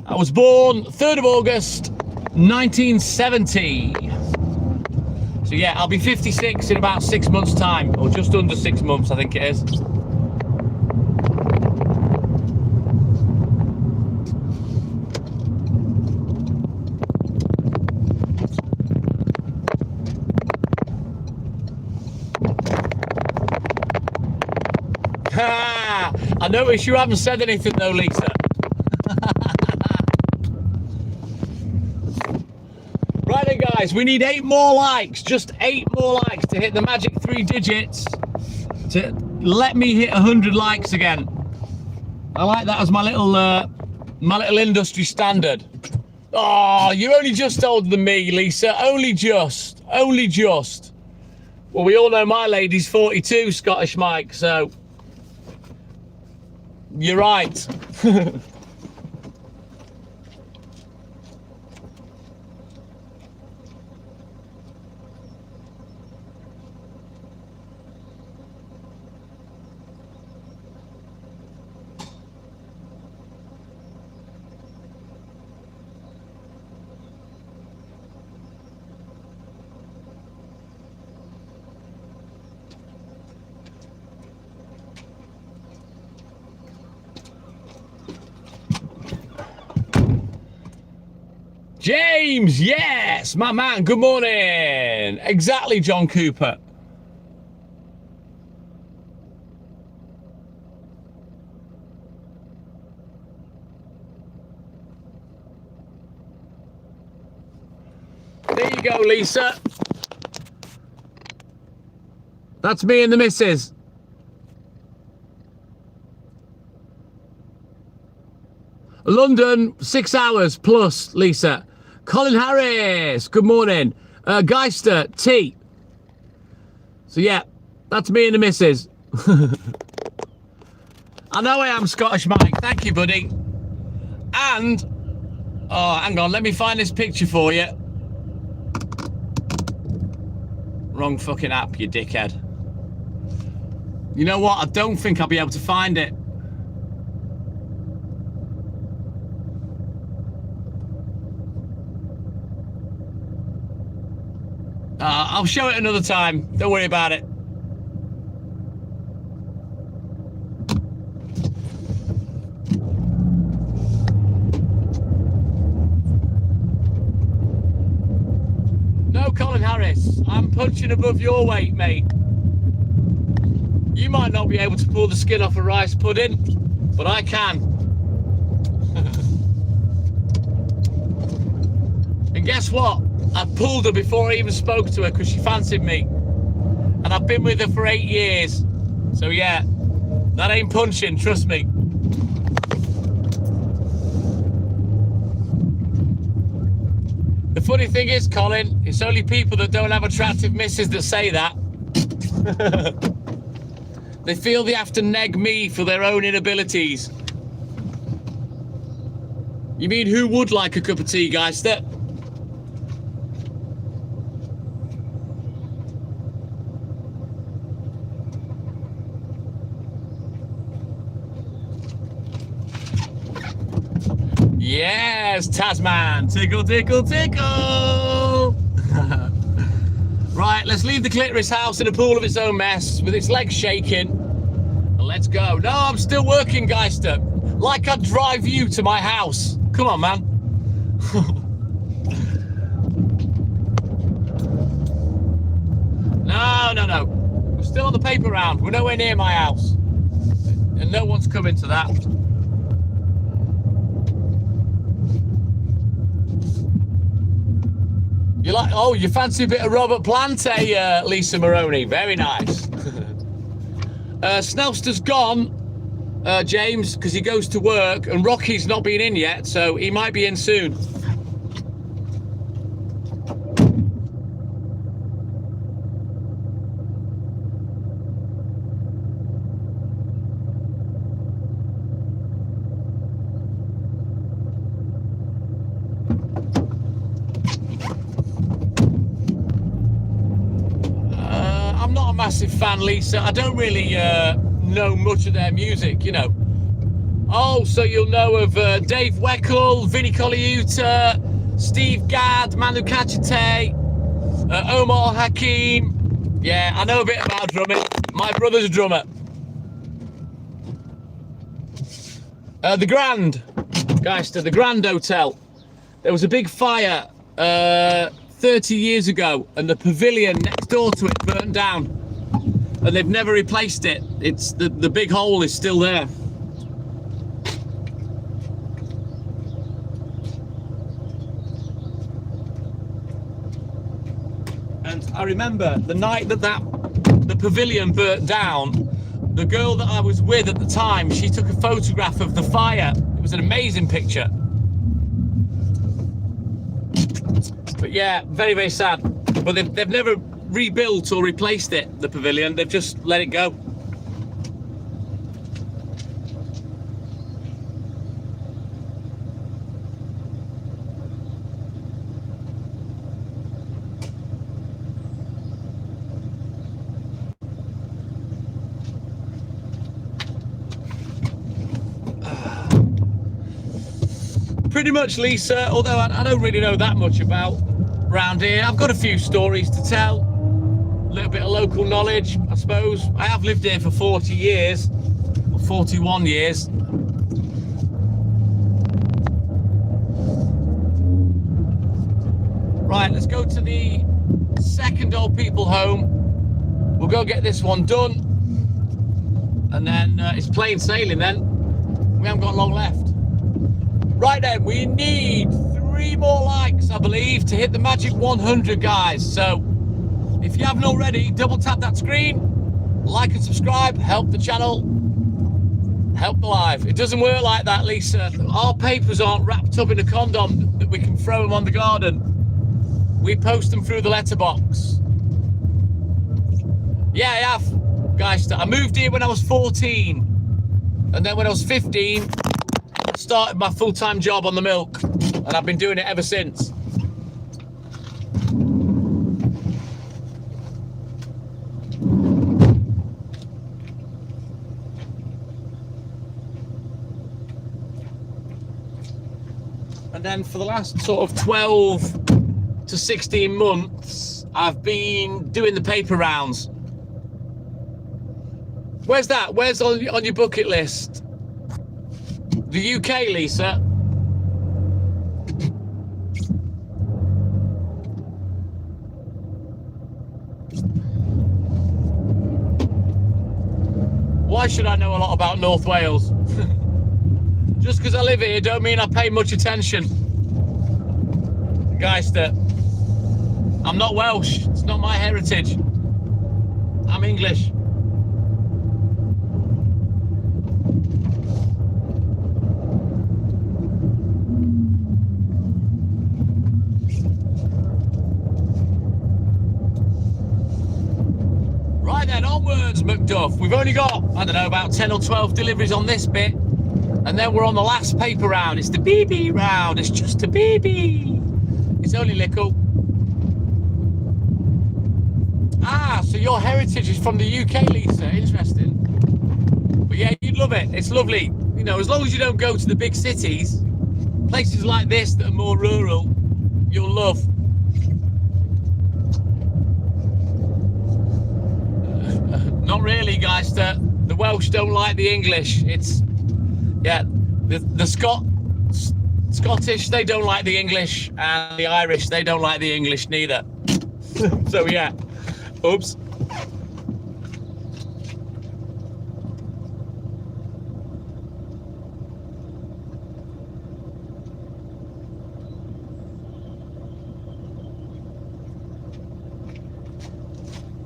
I was born 3rd of August, 1970. So yeah, I'll be 56 in about 6 months' time, or just under 6 months, I think it is. I notice you haven't said anything though, Lisa. Right then, guys, we need 8 more likes, just 8 more likes to hit the magic 3 digits to let me hit 100 likes again. I like that as my little industry standard. Oh, you're only just older than me, Lisa. Only just. Well, we all know my lady's 42, Scottish Mike, so you're right. James, yes, my man, good morning. Exactly, John Cooper. There you go, Lisa. That's me and the missus. London, 6 hours plus, Lisa. Colin Harris, good morning. Geister, T. So yeah, that's me and the missus. I know I am Scottish Mike, thank you, buddy. And, oh, hang on, let me find this picture for you. Wrong fucking app, you dickhead. You know what, I don't think I'll be able to find it. I'll show it another time. Don't worry about it. No, Colin Harris. I'm punching above your weight, mate. You might not be able to pull the skin off a rice pudding, but I can. And guess what? I pulled her before I even spoke to her because she fancied me. And I've been with her for 8 years. So yeah, that ain't punching, trust me. The funny thing is, Colin, it's only people that don't have attractive misses that say that. They feel they have to neg me for their own inabilities. You mean who would like a cup of tea, Geister? Yes, Tasman. Tickle, tickle, tickle. Right, let's leave the clitoris house in a pool of its own mess with its legs shaking. And let's go. No, I'm still working, Geister. Like I'd drive you to my house. Come on, man. No. We're still on the paper round. We're nowhere near my house. And no one's coming to that. You like, oh, you fancy a bit of Robert Plant, Lisa Maroney? Very nice. Snelster's gone, James, because he goes to work, and Rocky's not been in yet, so he might be in soon. Massive fan, Lisa. I don't really know much of their music, you know. Oh, so you'll know of Dave Weckl, Vinnie Colaiuta, Steve Gadd, Manu Katchite, Omar Hakim. Yeah, I know a bit about drumming. My brother's a drummer. The Grand, Geister, the Grand Hotel. There was a big fire 30 years ago, and the pavilion next door to it burned down. And they've never replaced it. It's the big hole is still there. And I remember the night that the pavilion burnt down, the girl that I was with at the time, she took a photograph of the fire. It was an amazing picture. But yeah, very, very sad. But they've never rebuilt or replaced it, the pavilion. They've just let it go. Pretty much, Lisa, although I don't really know that much about around here. I've got a few stories to tell. A little bit of local knowledge, I suppose. I have lived here for 40 years, or 41 years. Right, let's go to the second old people home. We'll go get this one done. And then it's plain sailing then. We haven't got long left. Right then, we need 3 more likes, I believe, to hit the magic 100, guys. So if you haven't already, double tap that screen, like and subscribe, help the channel, help the live. It doesn't work like that, Lisa. Our papers aren't wrapped up in a condom that we can throw them on the garden. We post them through the letterbox. Yeah, I have, guys. I moved here when I was 14. And then when I was 15, I started my full-time job on the milk. And I've been doing it ever since. And then for the last sort of 12 to 16 months, I've been doing the paper rounds. Where's that? Where's on your bucket list? The UK, Lisa. Why should I know a lot about North Wales? Just because I live here don't mean I pay much attention. Geister. I'm not Welsh. It's not my heritage. I'm English. Right then, onwards, Macduff. We've only got, I don't know, about 10 or 12 deliveries on this bit. And then we're on the last paper round. It's the BB round. It's just a BB. It's only little. Ah, so your heritage is from the UK, Lisa. Interesting. But yeah, you'd love it. It's lovely. You know, as long as you don't go to the big cities, places like this that are more rural, you'll love. Not really, guys. The Welsh don't like the English. It's, yeah, the Scottish, they don't like the English, and the Irish, they don't like the English neither. So yeah, oops.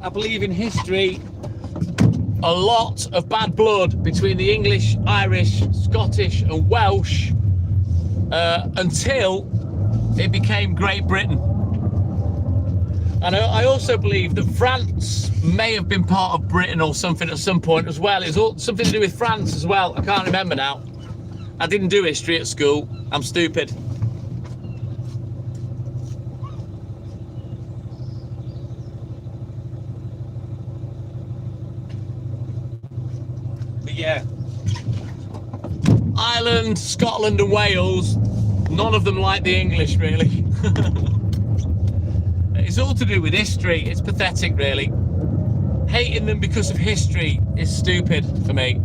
I believe in history, a lot of bad blood between the English, Irish, Scottish and Welsh until it became Great Britain. And I also believe that France may have been part of Britain or something at some point as well. It's all something to do with France as well. I can't remember now. I didn't do history at school. I'm stupid. But yeah, Ireland, Scotland and Wales, none of them like the English really. It's all to do with history. It's pathetic really. Hating them because of history is stupid for me.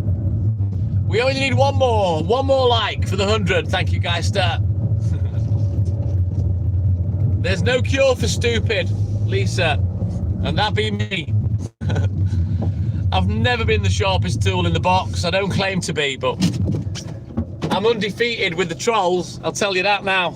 We only need one more like for the 100. Thank you, guys. There's no cure for stupid, Lisa, and that be me. I've never been the sharpest tool in the box. I don't claim to be, but I'm undefeated with the trolls. I'll tell you that now.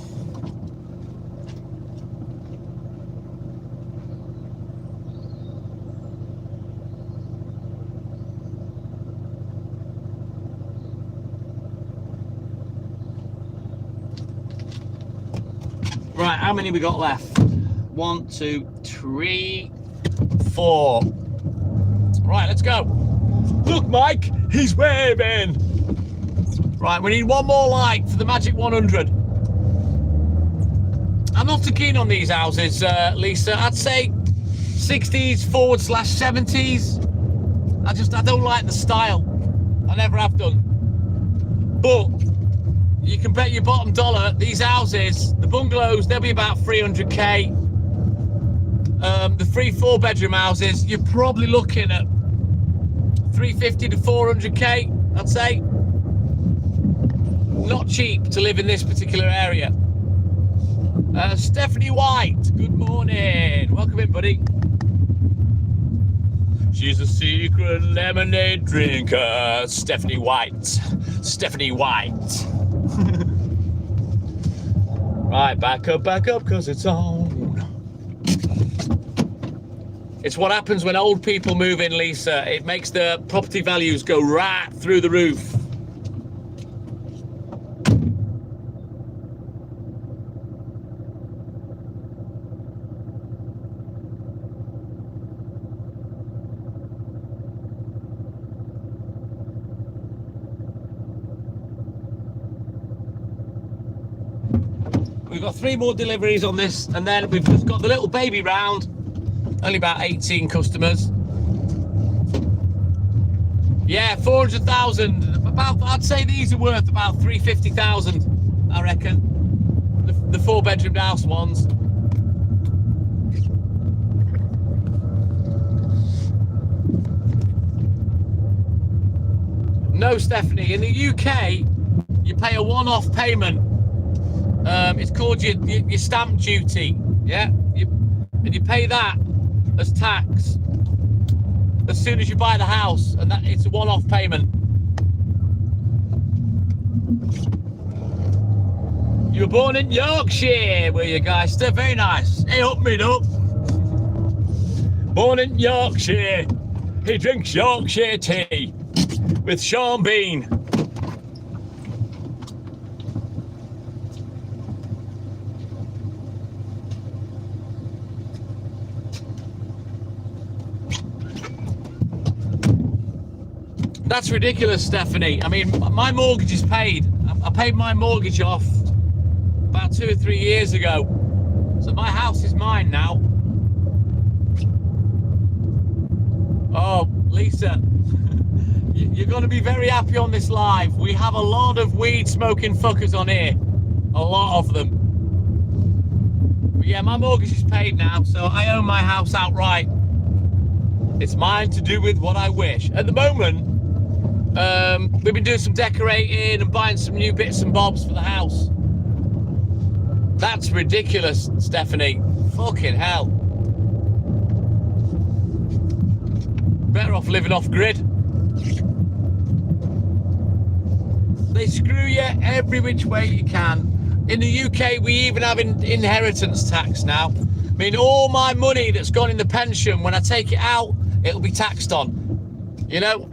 Right, how many we got left? 1, 2, 3, 4. Right, let's go. Look, Mike, he's waving. Right, we need one more like for the magic 100. I'm not too keen on these houses, Lisa. I'd say 60s /70s. I don't like the style. I never have done. But you can bet your bottom dollar these houses, the bungalows, they'll be about 300k. The 3 4-bedroom houses, you're probably looking at 350 to 400k, I'd say. Not cheap to live in this particular area. Stephanie White, good morning. Welcome in, buddy. She's a secret lemonade drinker. Stephanie White. Stephanie White. Right, back up, because it's on. It's what happens when old people move in, Lisa. It makes the property values go right through the roof. We've got 3 more deliveries on this, and then we've just got the little baby round. Only about 18 customers. Yeah, 400,000. About, I'd say these are worth about 350,000. I reckon. The 4-bedroom house ones. No, Stephanie. In the UK, you pay a one-off payment. It's called your stamp duty, yeah? And you pay that as tax as soon as you buy the house, and that it's a one-off payment. You were born in Yorkshire, were you guys? Still very nice. Hey, up me up. Born in Yorkshire, he drinks Yorkshire tea with Sean Bean. That's ridiculous, Stephanie. I mean, my mortgage is paid. I paid my mortgage off about 2 or 3 years ago. So my house is mine now. Oh, Lisa, you're going to be very happy on this live. We have a lot of weed smoking fuckers on here. A lot of them. But yeah, my mortgage is paid now, so I own my house outright. It's mine to do with what I wish. At the moment, we've been doing some decorating and buying some new bits and bobs for the house. That's ridiculous, Stephanie. Fucking hell. Better off living off grid. They screw you every which way you can. In the UK, we even have inheritance tax now. I mean, all my money that's gone in the pension, when I take it out, it'll be taxed on. You know?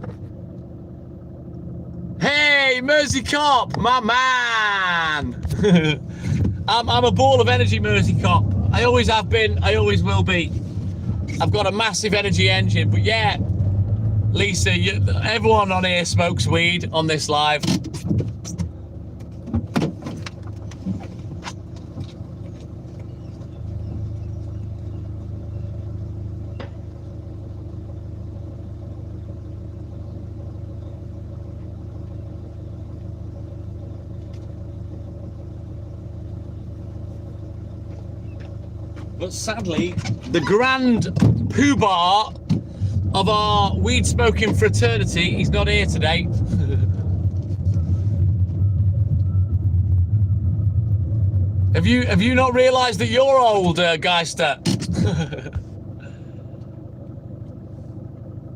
Hey, Mersey Cop, my man. I'm a ball of energy, Mersey Cop. I always have been, I always will be. I've got a massive energy engine, but yeah, Lisa, everyone on here smokes weed on this live. But sadly, the grand poobah of our weed smoking fraternity, he's not here today. Have you not realised that you're old, Geister?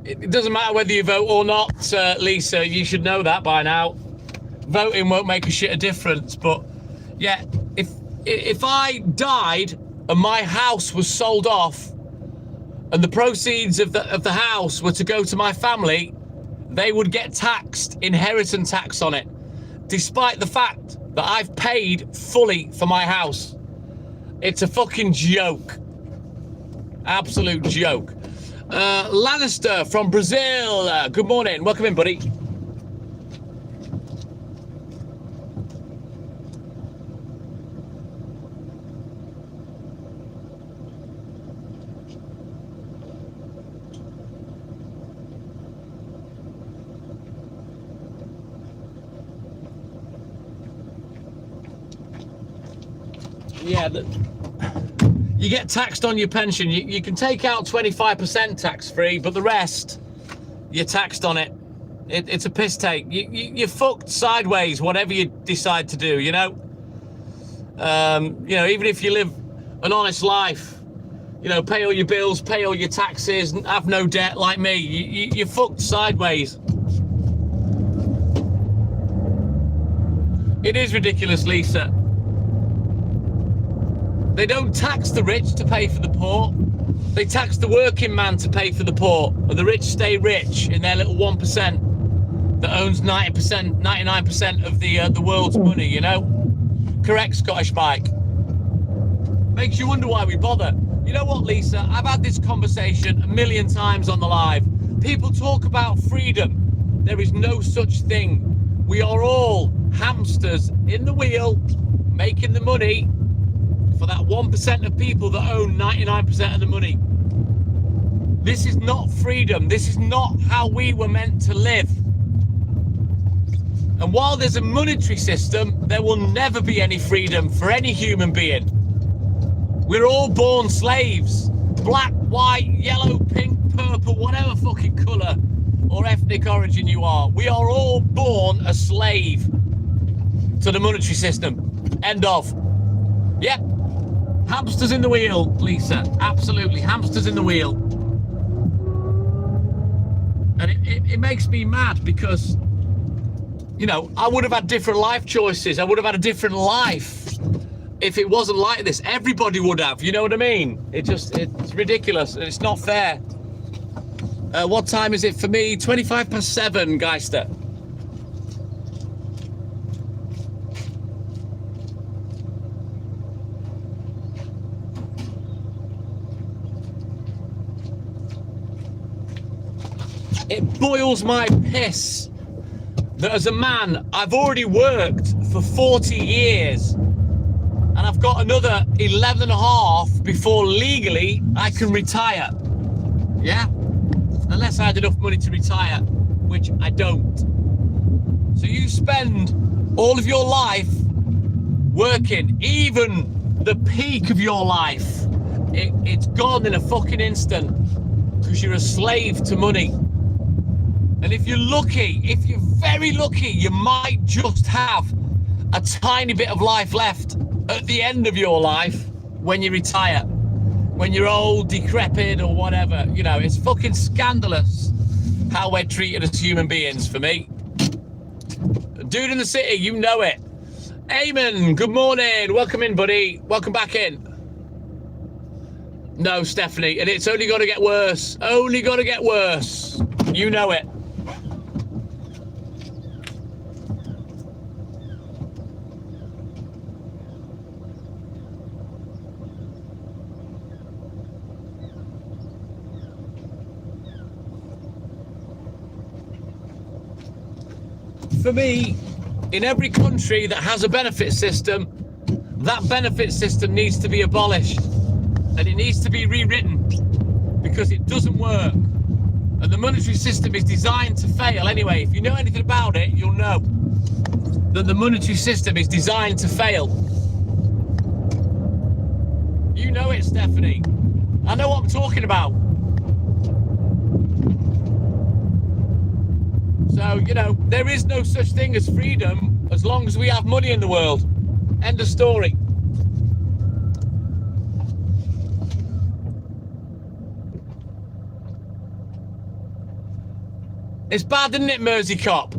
It doesn't matter whether you vote or not, Lisa. You should know that by now. Voting won't make a shit of difference. But yeah, if I died and my house was sold off, and the proceeds of the house were to go to my family, they would get taxed, inheritance tax on it, despite the fact that I've paid fully for my house. It's a fucking joke. Absolute joke. Lannister from Brazil. Good morning. Welcome in, buddy. Yeah, you get taxed on your pension. You can take out 25% tax-free, but the rest, you're taxed on it. It's a piss take. You're fucked sideways, whatever you decide to do, you know? You know, even if you live an honest life, you know, pay all your bills, pay all your taxes, and have no debt like me, you're fucked sideways. It is ridiculous, Lisa. They don't tax the rich to pay for the poor. They tax the working man to pay for the poor. And the rich stay rich in their little 1% that owns 90%, 99% of the world's money, you know? Correct, Scottish Mike. Makes you wonder why we bother. You know what, Lisa? I've had this conversation a million times on the live. People talk about freedom. There is no such thing. We are all hamsters in the wheel, making the money for that 1% of people that own 99% of the money. This is not freedom. This is not how we were meant to live. And while there's a monetary system, there will never be any freedom for any human being. We're all born slaves. Black, white, yellow, pink, purple, whatever fucking colour or ethnic origin you are. We are all born a slave to the monetary system. End of. Yep. Hamsters in the wheel, Lisa. Absolutely. Hamsters in the wheel. And it makes me mad because, you know, I would have had different life choices. I would have had a different life if it wasn't like this, everybody would have. You know what I mean? It's ridiculous and it's not fair. What time is it for me? 7:25, Geister. It boils my piss that as a man, I've already worked for 40 years and I've got another 11 and a half before legally I can retire. Yeah? Unless I had enough money to retire, which I don't. So you spend all of your life working, even the peak of your life, it's gone in a fucking instant because you're a slave to money. And if you're lucky, if you're very lucky, you might just have a tiny bit of life left at the end of your life when you retire, when you're old, decrepit or whatever. You know, it's fucking scandalous how we're treated as human beings for me. Dude in the city, you know it. Eamon, good morning. Welcome in, buddy. Welcome back in. No, Stephanie, and it's only going to get worse. Only going to get worse. You know it. For me, in every country that has a benefit system, that benefit system needs to be abolished and it needs to be rewritten because it doesn't work. And the monetary system is designed to fail anyway. If you know anything about it, you'll know that the monetary system is designed to fail. You know it, Stephanie. I know what I'm talking about. So, you know, there is no such thing as freedom as long as we have money in the world. End of story. It's bad, isn't it, Mersey Cop?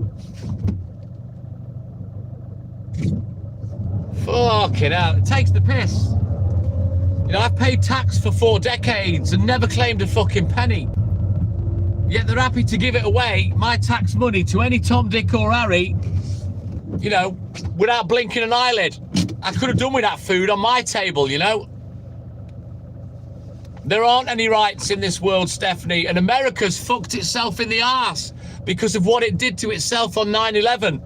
Fucking hell, it takes the piss. You know, I've paid tax for 4 decades and never claimed a fucking penny. Yet they're happy to give it away, my tax money, to any Tom, Dick or Harry, you know, without blinking an eyelid. I could have done with that food on my table, you know. There aren't any rights in this world, Stephanie, and America's fucked itself in the arse because of what it did to itself on 9/11.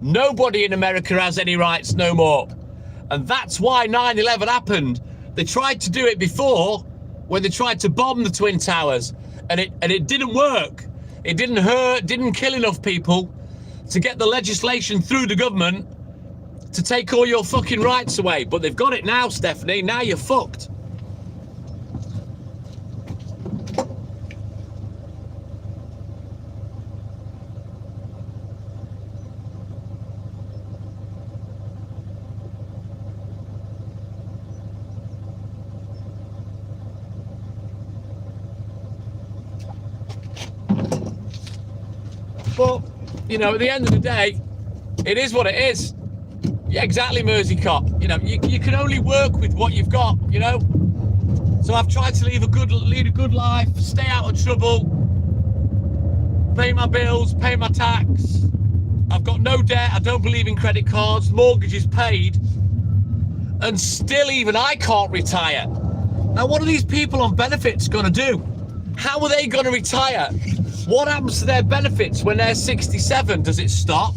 Nobody in America has any rights no more. And that's why 9/11 happened. They tried to do it before when they tried to bomb the Twin Towers. And it didn't work. It didn't hurt, didn't kill enough people to get the legislation through the government to take all your fucking rights away. But they've got it now, Stephanie. Now you're fucked. But, you know, at the end of the day, it is what it is. Yeah, exactly, Mersey Cop. You know, you can only work with what you've got, you know. So I've tried to lead a good life, stay out of trouble, pay my bills, pay my tax. I've got no debt. I don't believe in credit cards. Mortgage is paid. And still even I can't retire. Now, what are these people on benefits going to do? How are they going to retire? What happens to their benefits when they're 67? Does it stop?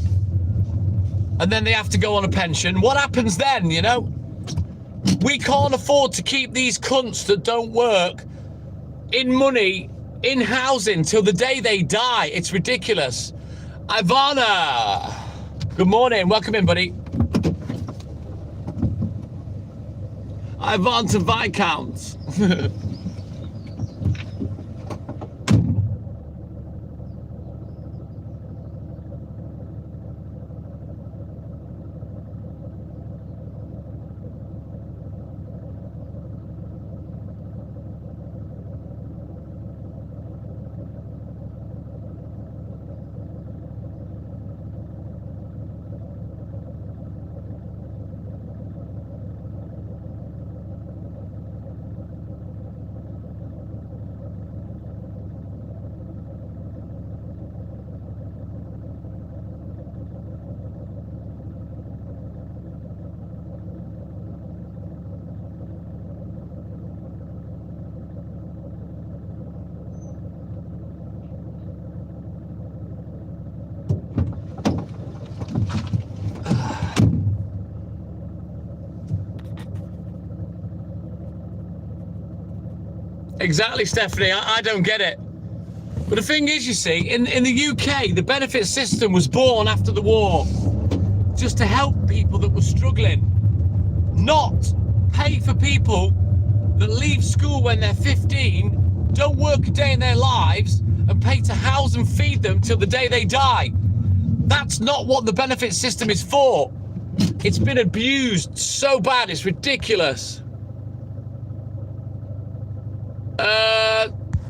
And then they have to go on a pension. What happens then, you know? We can't afford to keep these cunts that don't work in money, in housing, till the day they die. It's ridiculous. Ivana, good morning. Welcome in, buddy. Ivana Viscount. Exactly, Stephanie. I don't get it. But the thing is, you see, in the UK, the benefit system was born after the war just to help people that were struggling, not pay for people that leave school when they're 15, don't work a day in their lives, and pay to house and feed them till the day they die. That's not what the benefit system is for. It's been abused so bad, it's ridiculous.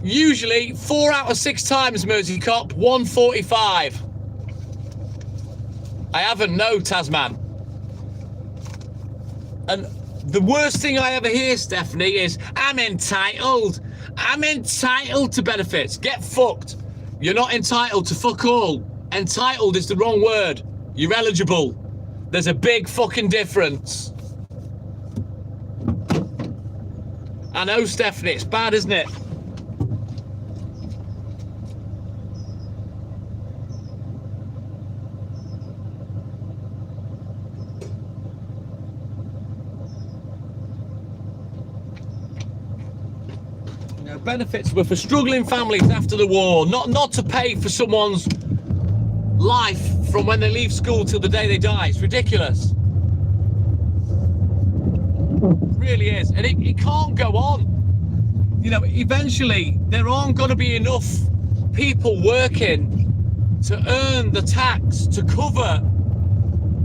Usually 4 out of 6 times, Mersey Cop, 145. I haven't, no, Tasman. And the worst thing I ever hear, Stephanie, is, I'm entitled. I'm entitled to benefits. Get fucked. You're not entitled to fuck all. Entitled is the wrong word. You're eligible. There's a big fucking difference. I know, Stephanie, it's bad, isn't it? Benefits were for struggling families after the war, not to pay for someone's life from when they leave school till the day they die. It's ridiculous. It really is. And it can't go on. You know, eventually there aren't going to be enough people working to earn the tax to cover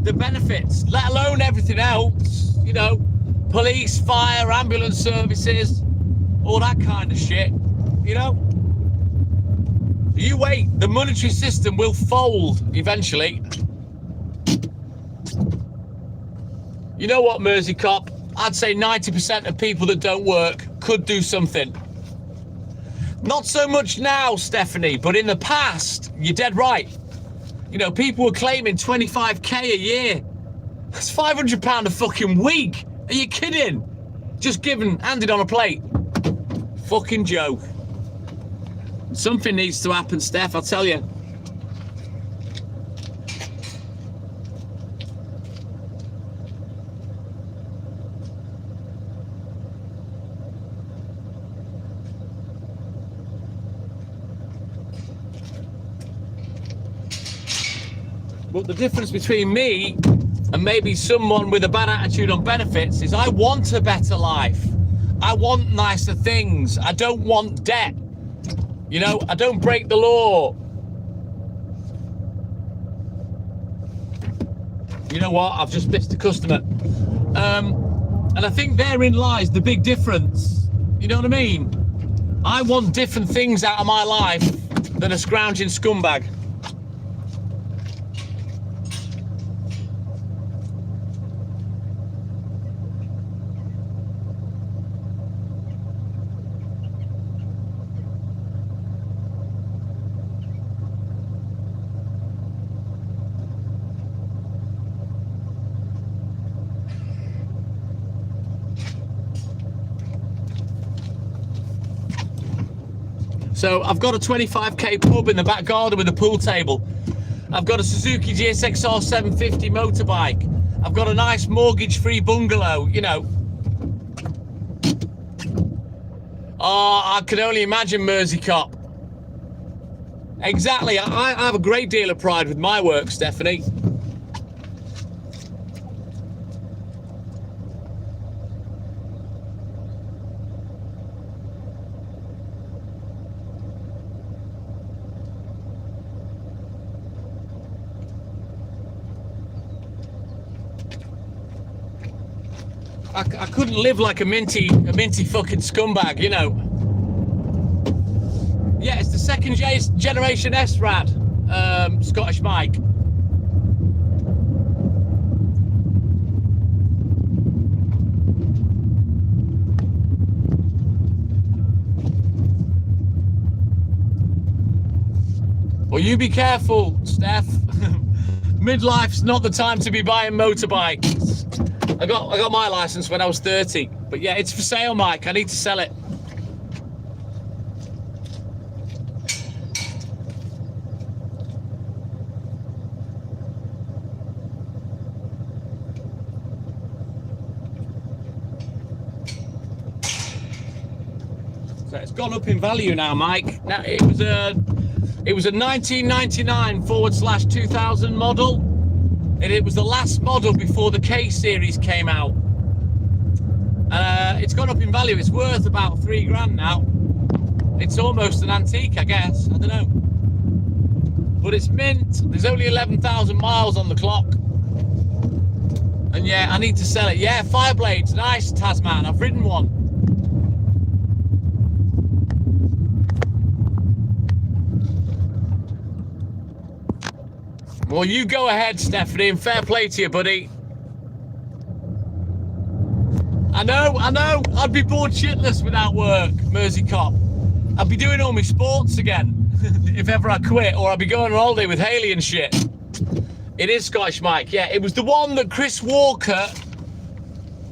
the benefits, let alone everything else. You know, police, fire, ambulance services, all that kind of shit, you know? You wait, the monetary system will fold eventually. You know what, Mersey Cop? I'd say 90% of people that don't work could do something. Not so much now, Stephanie, but in the past, you're dead right. You know, people were claiming 25k a year. That's £500 a fucking week. Are you kidding? Just given, handed on a plate. Fucking joke. Something needs to happen, Steph, I'll tell you. But the difference between me and maybe someone with a bad attitude on benefits is I want a better life. I want nicer things. I don't want debt. You know, I don't break the law. You know what? I've just missed a customer. And I think therein lies the big difference. You know what I mean? I want different things out of my life than a scrounging scumbag. So I've got a 25k pub in the back garden with a pool table. I've got a Suzuki GSXR 750 motorbike. I've got a nice mortgage-free bungalow, you know. Oh, I can only imagine, Mersey Cop. Exactly, I have a great deal of pride with my work, Stephanie. I couldn't live like a minty fucking scumbag, you know. Yeah, it's the second generation S-Rad, Scottish Mike. Well, you be careful, Steph. Midlife's not the time to be buying motorbikes. I got my license when I was 30, but yeah, it's for sale, Mike. I need to sell it. So it's gone up in value now, Mike. Now it was a 1999/2000 model, and it was the last model before the K series came out. It's gone up in value. It's worth about £3 now. It's almost an antique, I guess. I don't know. But it's mint. There's only 11,000 miles on the clock. And yeah, I need to sell it. Yeah, Fireblades, nice, Tasman. I've ridden one. Well, you go ahead, Stephanie, and fair play to you, buddy. I know. I'd be bored shitless without work, Mersey Cop. I'd be doing all my sports again if ever I quit, or I'd be going on holiday with Haley and shit. It is Scottish Mike, yeah. It was the one that Chris Walker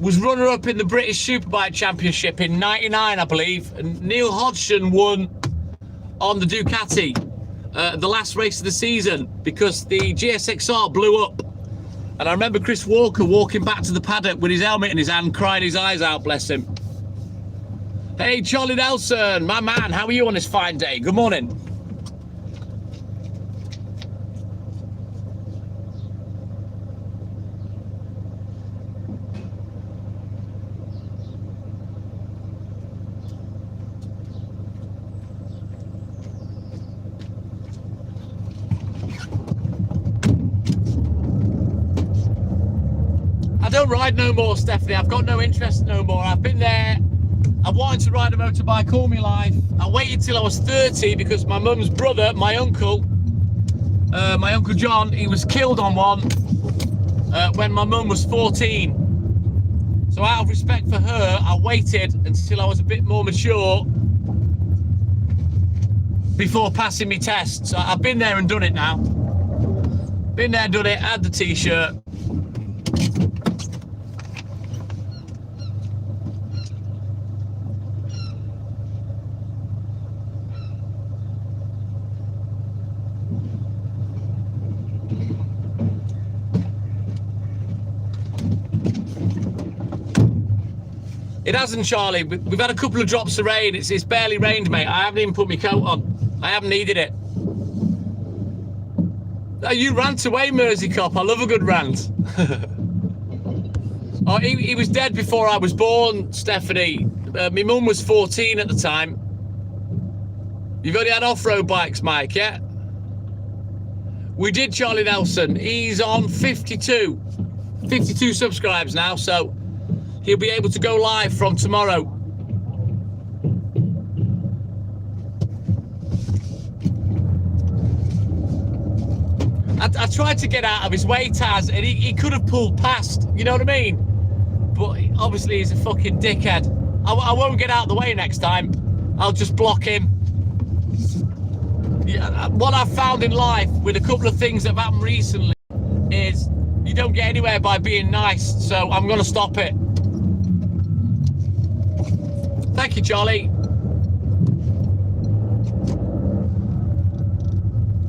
was runner-up in the British Superbike Championship in '99, I believe. And Neil Hodgson won on the Ducati, the last race of the season, because the GSXR blew up. And I remember Chris Walker walking back to the paddock with his helmet in his hand, crying his eyes out, bless him. Hey, Charlie Nelson, my man, how are you on this fine day? Good morning. I don't ride no more, Stephanie. I've got no interest no more. I've been there. I wanted to ride a motorbike all my life. I waited till I was 30 because my mum's brother, my uncle John, he was killed on one when my mum was 14. So out of respect for her, I waited until I was a bit more mature before passing my test. So I've been there and done it now. Been there, done it, had the t-shirt. It hasn't, Charlie. We've had a couple of drops of rain. It's barely rained, mate. I haven't even put my coat on. I haven't needed it. Oh, you rant away, Mersey Cop. I love a good rant. Oh, he was dead before I was born, Stephanie. My mum was 14 at the time. You've only had off-road bikes, Mike, yeah? We did, Charlie Nelson. He's on 52 subscribes now, so he'll be able to go live from tomorrow. I tried to get out of his way, Taz, and he could have pulled past, you know what I mean? But obviously he's a fucking dickhead. I won't get out of the way next time. I'll just block him. Yeah, what I've found in life with a couple of things that have happened recently is you don't get anywhere by being nice, so I'm going to stop it. Thank you, Charlie.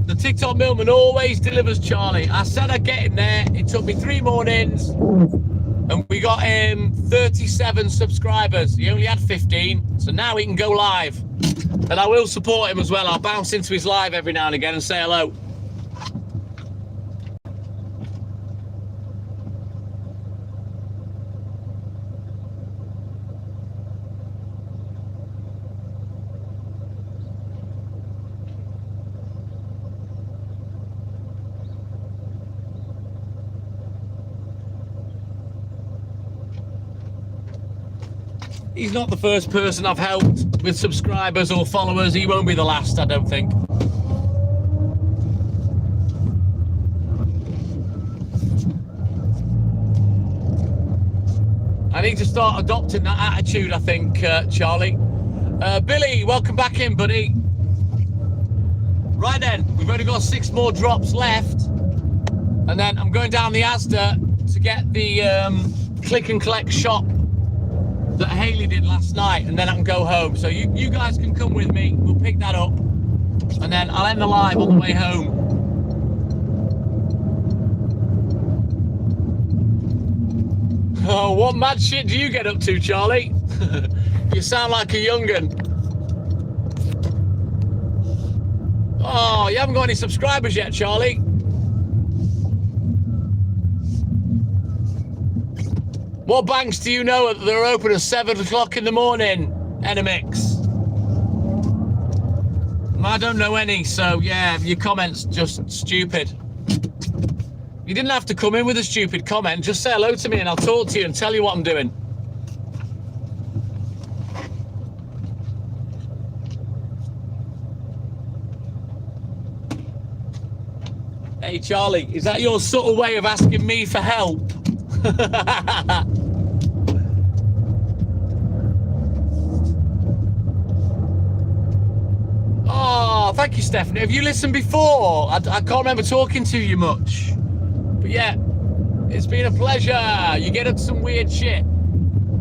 The TikTok Millman always delivers, Charlie. I said I'd get him there. It took me 3 mornings, and we got him 37 subscribers. He only had 15, so now he can go live. And I will support him as well. I'll bounce into his live every now and again and say hello. He's not the first person I've helped with subscribers or followers. He won't be the last, I don't think. I need to start adopting that attitude, I think, Charlie. Billy, welcome back in, buddy. Right then, we've only got 6 more drops left. And then I'm going down the Asda to get the click and collect shop that Haley did last night, and then I can go home. So you guys can come with me. We'll pick that up, and then I'll end the live on the way home. Oh, what mad shit do you get up to, Charlie? You sound like a young'un. Oh, you haven't got any subscribers yet, Charlie. What banks do you know that are open at 7 o'clock in the morning, Enemix? I don't know any, so yeah, your comment's just stupid. You didn't have to come in with a stupid comment. Just say hello to me and I'll talk to you and tell you what I'm doing. Hey, Charlie, is that your subtle way of asking me for help? Oh, thank you, Stephanie. Have you listened before? I can't remember talking to you much. But yeah, it's been a pleasure. You get up to some weird shit.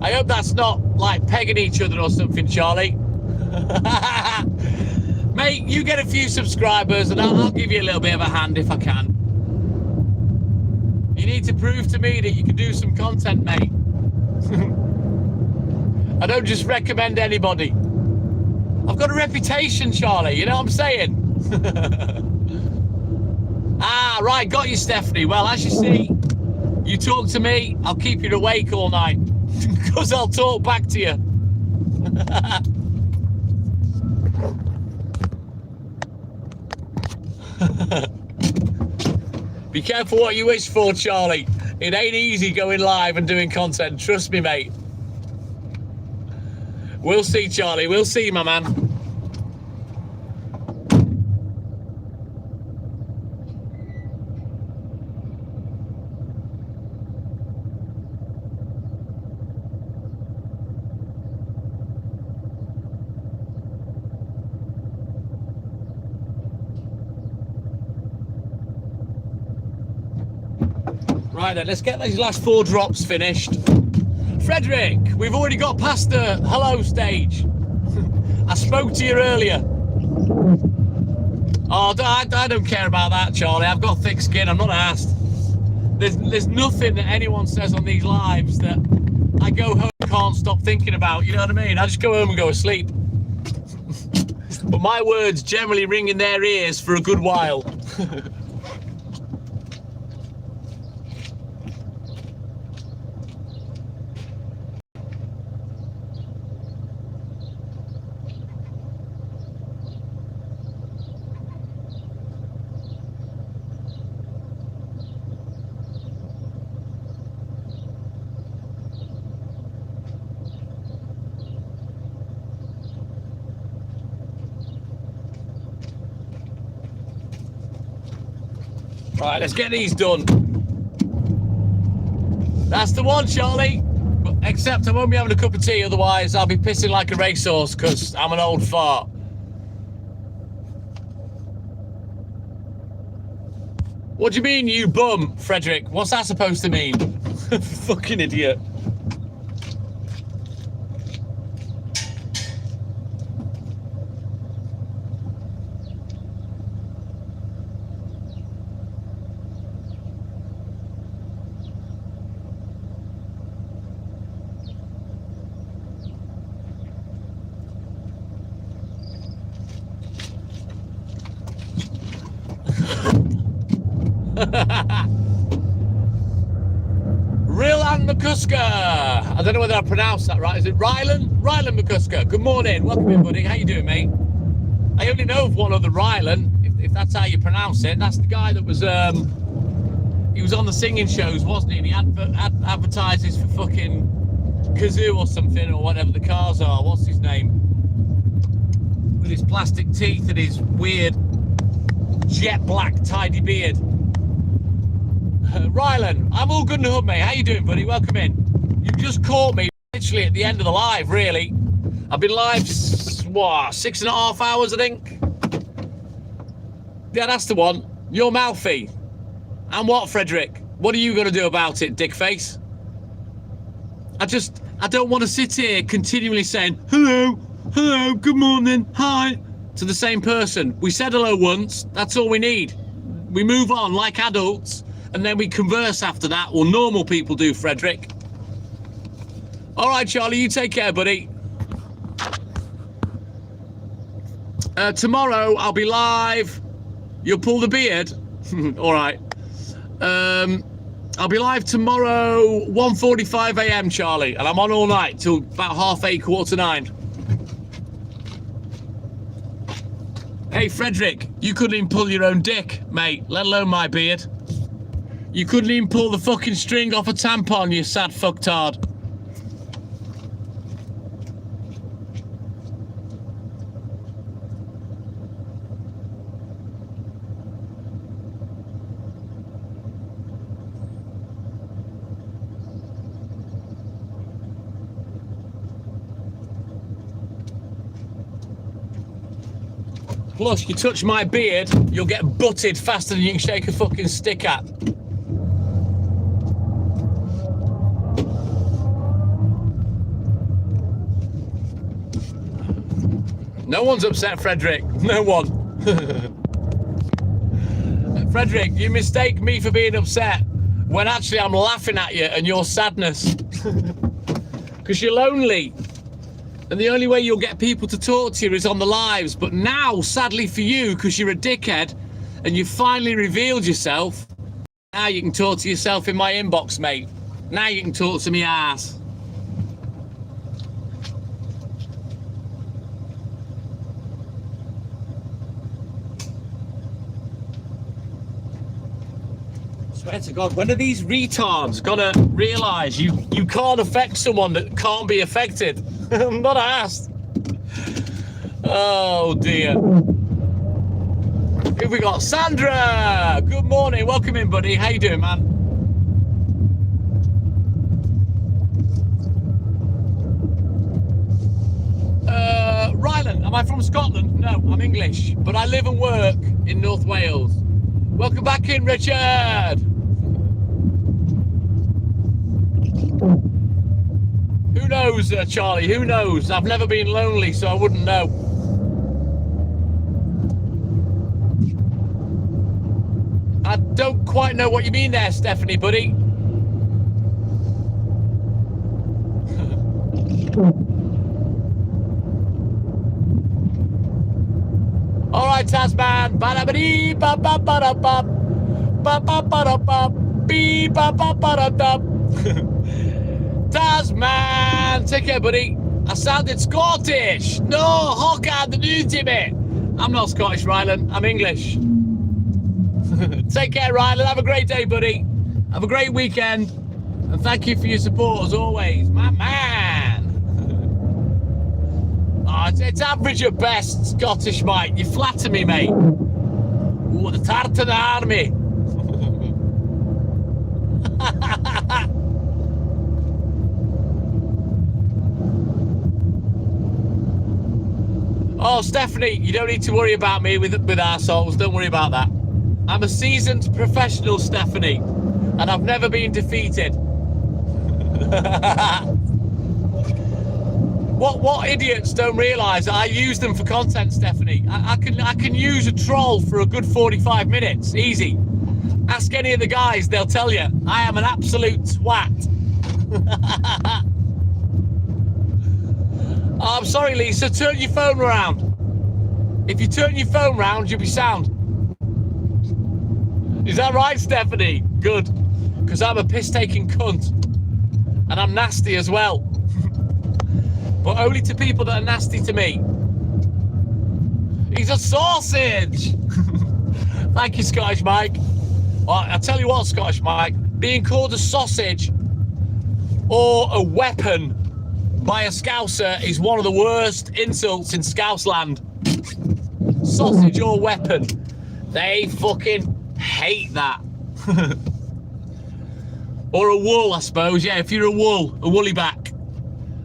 I hope that's not like pegging each other or something, Charlie. Mate, you get a few subscribers and I'll give you a little bit of a hand if I can. You need to prove to me that you can do some content, mate. I don't just recommend anybody. I've got a reputation, Charlie, you know what I'm saying? Ah, right, got you, Stephanie. Well, as you see, you talk to me, I'll keep you awake all night. Because I'll talk back to you. Be careful what you wish for, Charlie. It ain't easy going live and doing content, trust me, mate. We'll see, Charlie, we'll see, my man. Right then, let's get these last 4 drops finished. Frederick, we've already got past the hello stage. I spoke to you earlier. Oh, I don't care about that, Charlie. I've got thick skin, I'm not asked. There's nothing that anyone says on these lives that I go home and can't stop thinking about, you know what I mean? I just go home and go to sleep. But my words generally ring in their ears for a good while. Right, let's get these done. That's the one, Charlie. Except I won't be having a cup of tea, otherwise I'll be pissing like a racehorse because I'm an old fart. What do you mean, you bum, Frederick? What's that supposed to mean? Fucking idiot. Rylan McCusker. I don't know whether I pronounced that right. Is it Rylan? Rylan McCusker. Good morning. Welcome in, buddy. How you doing, mate? I only know of one other Rylan, if that's how you pronounce it. That's the guy that was he was on the singing shows, wasn't he? And he advertises for fucking Kazoo or something, or whatever the cars are. What's his name? With his plastic teeth and his weird jet black tidy beard. Rylan, I'm all good in the hood, mate. How you doing, buddy? Welcome in. You just caught me literally at the end of the live, really. I've been live, what, 6.5 hours, I think? Yeah, that's the one. You're mouthy. And what, Frederick? What are you going to do about it, dickface? I don't want to sit here continually saying, hello, hello, good morning, hi, to the same person. We said hello once, that's all we need. We move on like adults, and then we converse after that, or normal people do, Frederick. All right, Charlie, you take care, buddy. Tomorrow I'll be live. You'll pull the beard. All right. I'll be live tomorrow, 1:45 a.m. Charlie, and I'm on all night till about 8:30, 8:45. Hey Frederick, you couldn't even pull your own dick, mate, let alone my beard. You couldn't even pull the fucking string off a tampon, you sad fucktard. Plus, you touch my beard, you'll get butted faster than you can shake a fucking stick at. No one's upset, Frederick. No one. Frederick, you mistake me for being upset when actually I'm laughing at you and your sadness. Because you're lonely. And the only way you'll get people to talk to you is on the lives. But now, sadly for you, because you're a dickhead and you've finally revealed yourself, now you can talk to yourself in my inbox, mate. Now you can talk to me ass. Swear to God, when are these retards gonna realise you can't affect someone that can't be affected? I'm not asked. Oh dear. Here we got Sandra. Good morning, welcome in, buddy. How you doing, man? Ryland, am I from Scotland? No, I'm English, but I live and work in North Wales. Welcome back in, Richard. Who knows, Charlie? Who knows? I've never been lonely, so I wouldn't know. I don't quite know what you mean there, Stephanie, buddy. All right, Tasman. Ba-da-ba-dee, ba-ba-ba-da-ba. Ba-ba-ba-da-ba. Bee-ba-ba-ba-da-da. Tasman, take care, buddy. I sounded Scottish. No, Hawkeye, the new Jimmy. I'm not Scottish, Ryland. I'm English. Take care, Ryland. Have a great day, buddy. Have a great weekend. And thank you for your support as always. My man. Oh, it's average at best, Scottish, mate. You flatter me, mate. Ooh, the tartan army. Oh, Stephanie, you don't need to worry about me with arseholes. Don't worry about that. I'm a seasoned professional, Stephanie, and I've never been defeated. What idiots don't realise that I use them for content, Stephanie? I can use a troll for a good 45 minutes, easy. Ask any of the guys, they'll tell you. I am an absolute twat. Oh, I'm sorry, Lisa. Turn your phone around. If you turn your phone round, you'll be sound. Is that right, Stephanie? Good. Because I'm a piss-taking cunt. And I'm nasty as well. But only to people that are nasty to me. He's a sausage. Thank you, Scottish Mike. Well, I'll tell you what, Scottish Mike. Being called a sausage or a weapon by a Scouser is one of the worst insults in Scousland. Sausage or weapon. They fucking hate that. Or a wool, I suppose. Yeah, if you're a woolly back.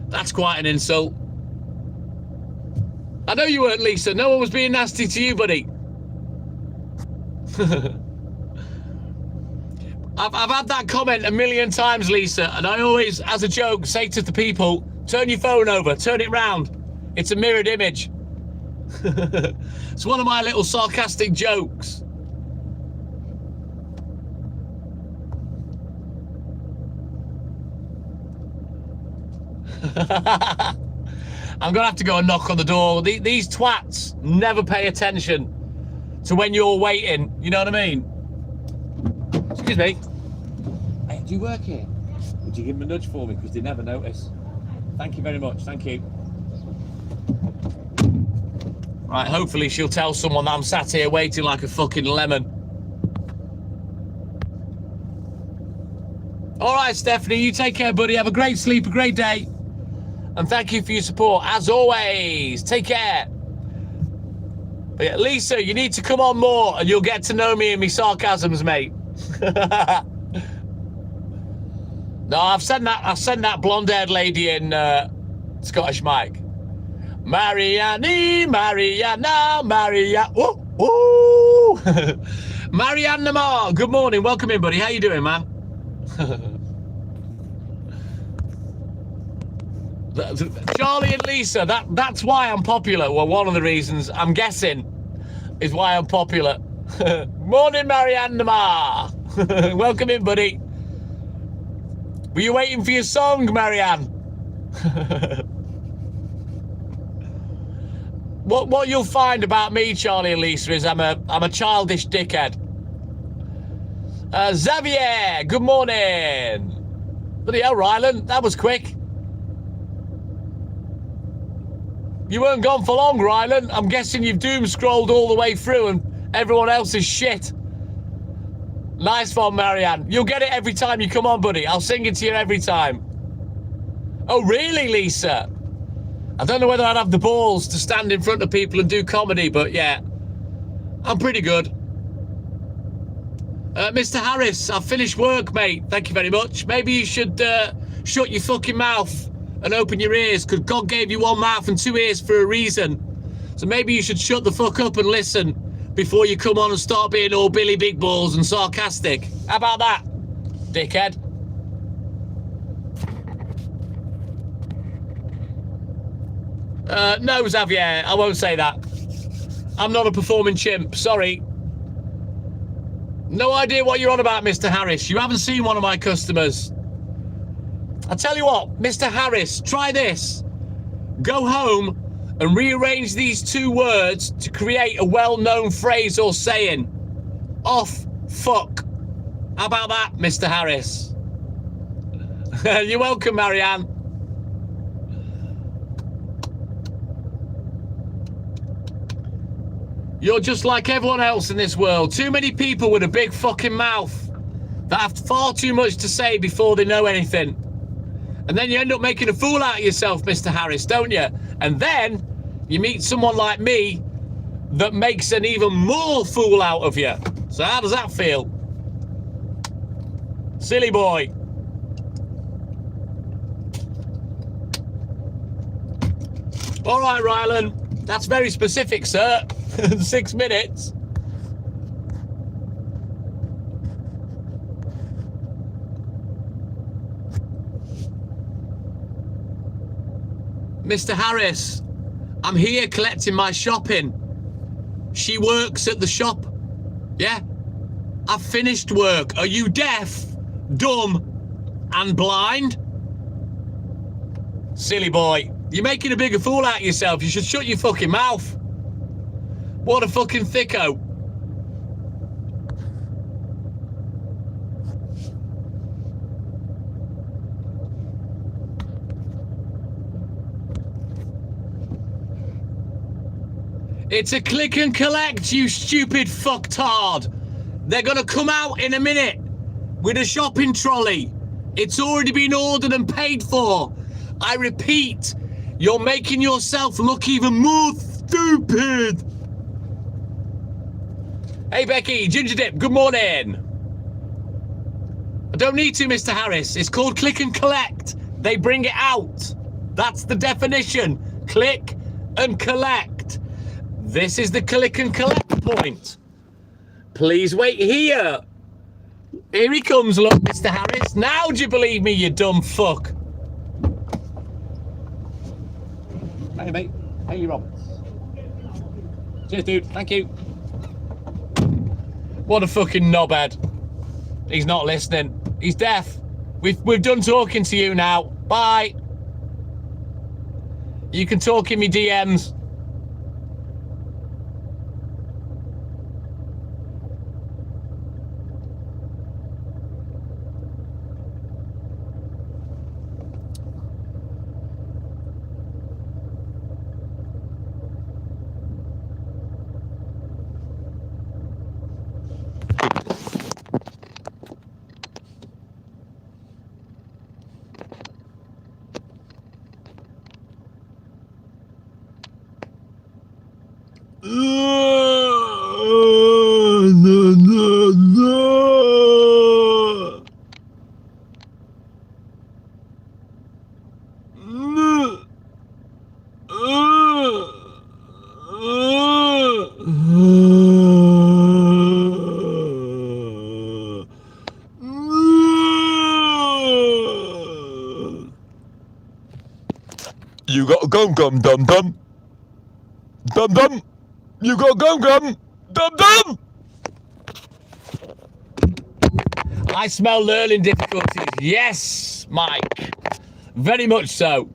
That's quite an insult. I know you weren't, Lisa. No one was being nasty to you, buddy. I've had that comment a million times, Lisa, and I always, as a joke, say to the people, turn your phone over, turn it round. It's a mirrored image. It's one of my little sarcastic jokes. I'm going to have to go and knock on the door. These twats never pay attention to when you're waiting. You know what I mean? Excuse me. Hey, do you work here? Would you give them a nudge for me? Because they never notice. Thank you very much. Thank you. Right, hopefully she'll tell someone that I'm sat here waiting like a fucking lemon. All right, Stephanie, you take care, buddy. Have a great sleep, a great day. And thank you for your support, as always. Take care. But yeah, Lisa, you need to come on more and you'll get to know me and me sarcasms, mate. No, I've sent that blonde-haired lady in Scottish Mike. Mariana, Maria. Ooh, ooh. Marianne Namar, good morning. Welcome in, buddy. How you doing, man? Charlie and Lisa, that's why I'm popular. Well, one of the reasons, I'm guessing, is why I'm popular. Morning, Marianne Namar. Welcome in, buddy. Were you waiting for your song, Marianne? What you'll find about me, Charlie and Lisa, is I'm a childish dickhead. Xavier, good morning. Bloody hell, Ryland, that was quick. You weren't gone for long, Ryland. I'm guessing you've doom scrolled all the way through and everyone else is shit. Nice one, Marianne. You'll get it every time you come on, buddy. I'll sing it to you every time. Oh, really, Lisa? I don't know whether I'd have the balls to stand in front of people and do comedy, but yeah, I'm pretty good. Mr. Harris, I've finished work, mate. Thank you very much. Maybe you should shut your fucking mouth and open your ears, because God gave you one mouth and two ears for a reason. So maybe you should shut the fuck up and listen before you come on and start being all Billy Big Balls and sarcastic. How about that, dickhead? No, Xavier, I won't say that. I'm not a performing chimp, sorry. No idea what you're on about, Mr. Harris. You haven't seen one of my customers. I tell you what, Mr. Harris, try this. Go home and rearrange these two words to create a well-known phrase or saying. Off, fuck. How about that, Mr. Harris? You're welcome, Marianne. You're just like everyone else in this world. Too many people with a big fucking mouth that have far too much to say before they know anything. And then you end up making a fool out of yourself, Mr. Harris, don't you? And then you meet someone like me that makes an even more fool out of you. So how does that feel? Silly boy. All right, Ryland. That's very specific, sir. 6 minutes. Mr. Harris, I'm here collecting my shopping. She works at the shop. Yeah? I've finished work. Are you deaf, dumb, and blind? Silly boy. You're making a bigger fool out of yourself. You should shut your fucking mouth. What a fucking thicko. It's a click and collect, you stupid fucktard. They're gonna come out in a minute with a shopping trolley. It's already been ordered and paid for. I repeat, you're making yourself look even more stupid. Hey, Becky, Ginger Dip, good morning. I don't need to, Mr. Harris. It's called click and collect. They bring it out. That's the definition. Click and collect. This is the click and collect point. Please wait here. Here he comes, look, Mr. Harris. Now do you believe me, you dumb fuck? Hey, mate. Haley Roberts. Cheers, dude. Thank you. What a fucking knobhead. He's not listening. He's deaf. We've done talking to you now. Bye. You can talk in me DMs. You got gum gum dum dum. Dum dum. You got gum gum dum dum. I smell learning difficulties. Yes, Mike. Very much so.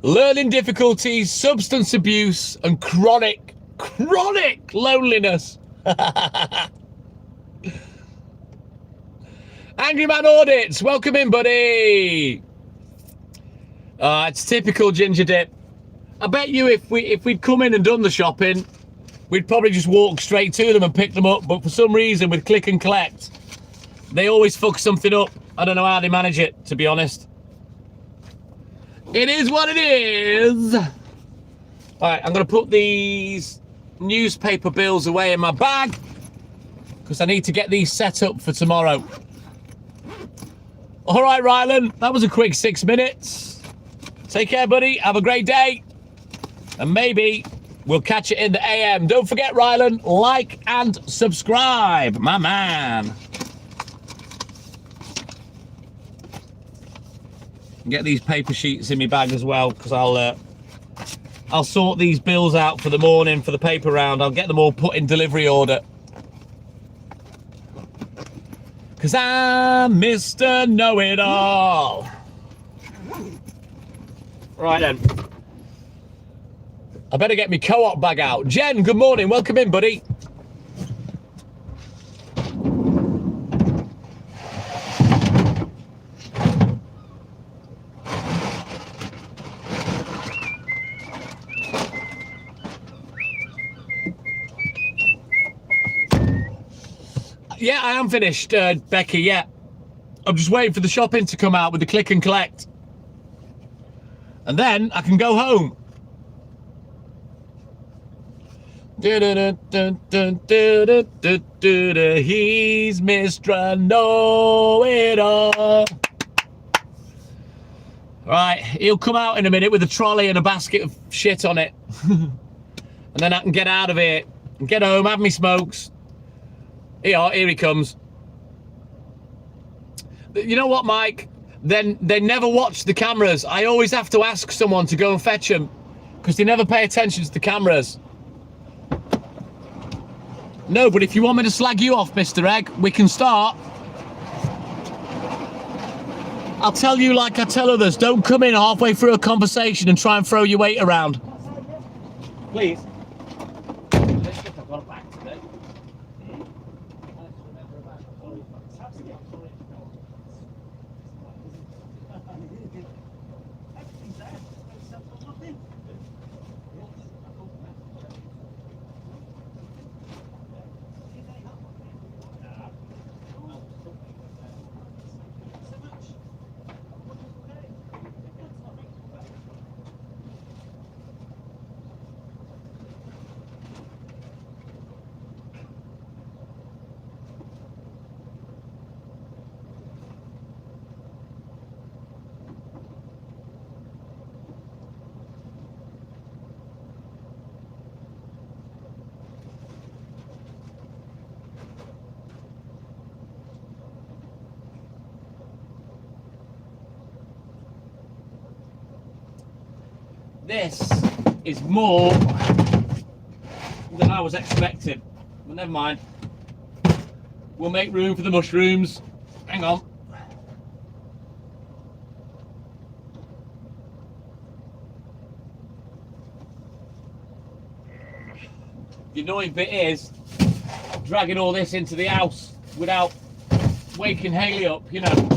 Learning difficulties, substance abuse, and chronic loneliness. Angry Man Audits, welcome in, buddy. It's typical Ginger Dip. I bet you if we'd come in and done the shopping, we'd probably just walk straight to them and pick them up. But for some reason, with click and collect, they always fuck something up. I don't know how they manage it, to be honest. It is what it is. All right, I'm going to put these newspaper bills away in my bag because I need to get these set up for tomorrow. All right, Rylan, that was a quick 6 minutes. Take care, buddy. Have a great day. And maybe we'll catch it in the AM. Don't forget, Rylan, like and subscribe, my man. Get these paper sheets in my bag as well, because I'll sort these bills out for the morning for the paper round. I'll get them all put in delivery order. Because I'm Mr. Know-It-All. Right then. I better get my co-op bag out. Jen, good morning. Welcome in, buddy. Yeah, I am finished, Becky, yeah. I'm just waiting for the shopping to come out with the click and collect. And then I can go home. He's Mr. Know-It-All. Right, he'll come out in a minute with a trolley and a basket of shit on it. And then I can get out of here and get home, have me smokes. Here he comes. You know what, Mike? Then they never watch the cameras. I always have to ask someone to go and fetch them because they never pay attention to the cameras. No, but if you want me to slag you off, Mr. Egg, we can start. I'll tell you like I tell others. Don't come in halfway through a conversation and try and throw your weight around. Please. This is more than I was expecting, but never mind. We'll make room for the mushrooms. Hang on. The annoying bit is dragging all this into the house without waking Haley up, you know.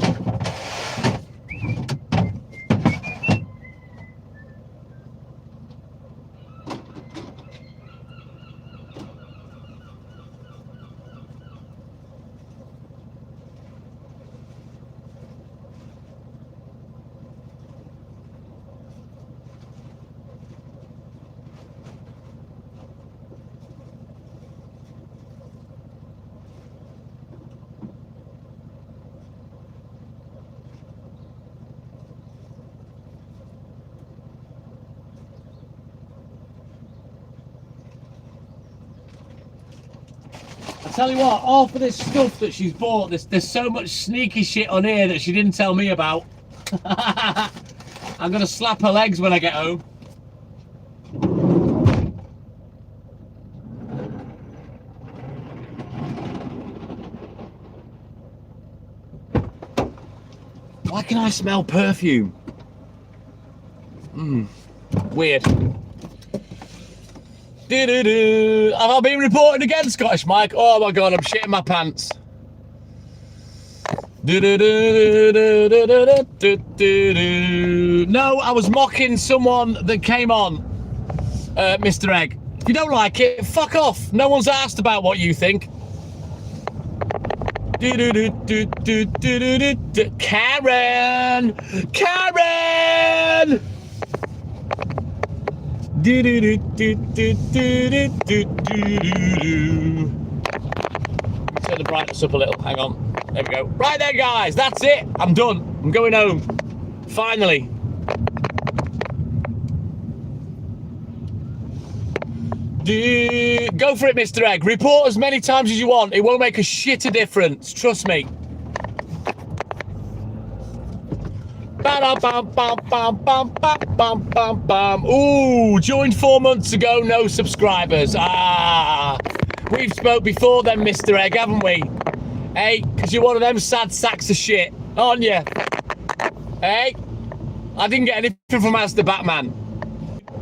I tell you what, half of this stuff that she's bought, there's so much sneaky shit on here that she didn't tell me about. I'm gonna slap her legs when I get home. Why can I smell perfume? Weird. Have I been reported again, Scottish Mike? Oh my god, I'm shitting my pants. No, I was mocking someone that came on, Mr. Egg. If you don't like it, fuck off. No one's asked about what you think. Karen! Karen! Turn the brightness up a little. Hang on. There we go. Right then, guys. That's it. I'm done. I'm going home. Finally. Go for it, Mr. Egg. Report as many times as you want. It won't make a shit of difference. Trust me. Ooh, joined 4 months ago, no subscribers. We've spoke before then, Mr. Egg, haven't we? Hey, because you're one of them sad sacks of shit, aren't you? Hey, I didn't get anything from Ask the Batman.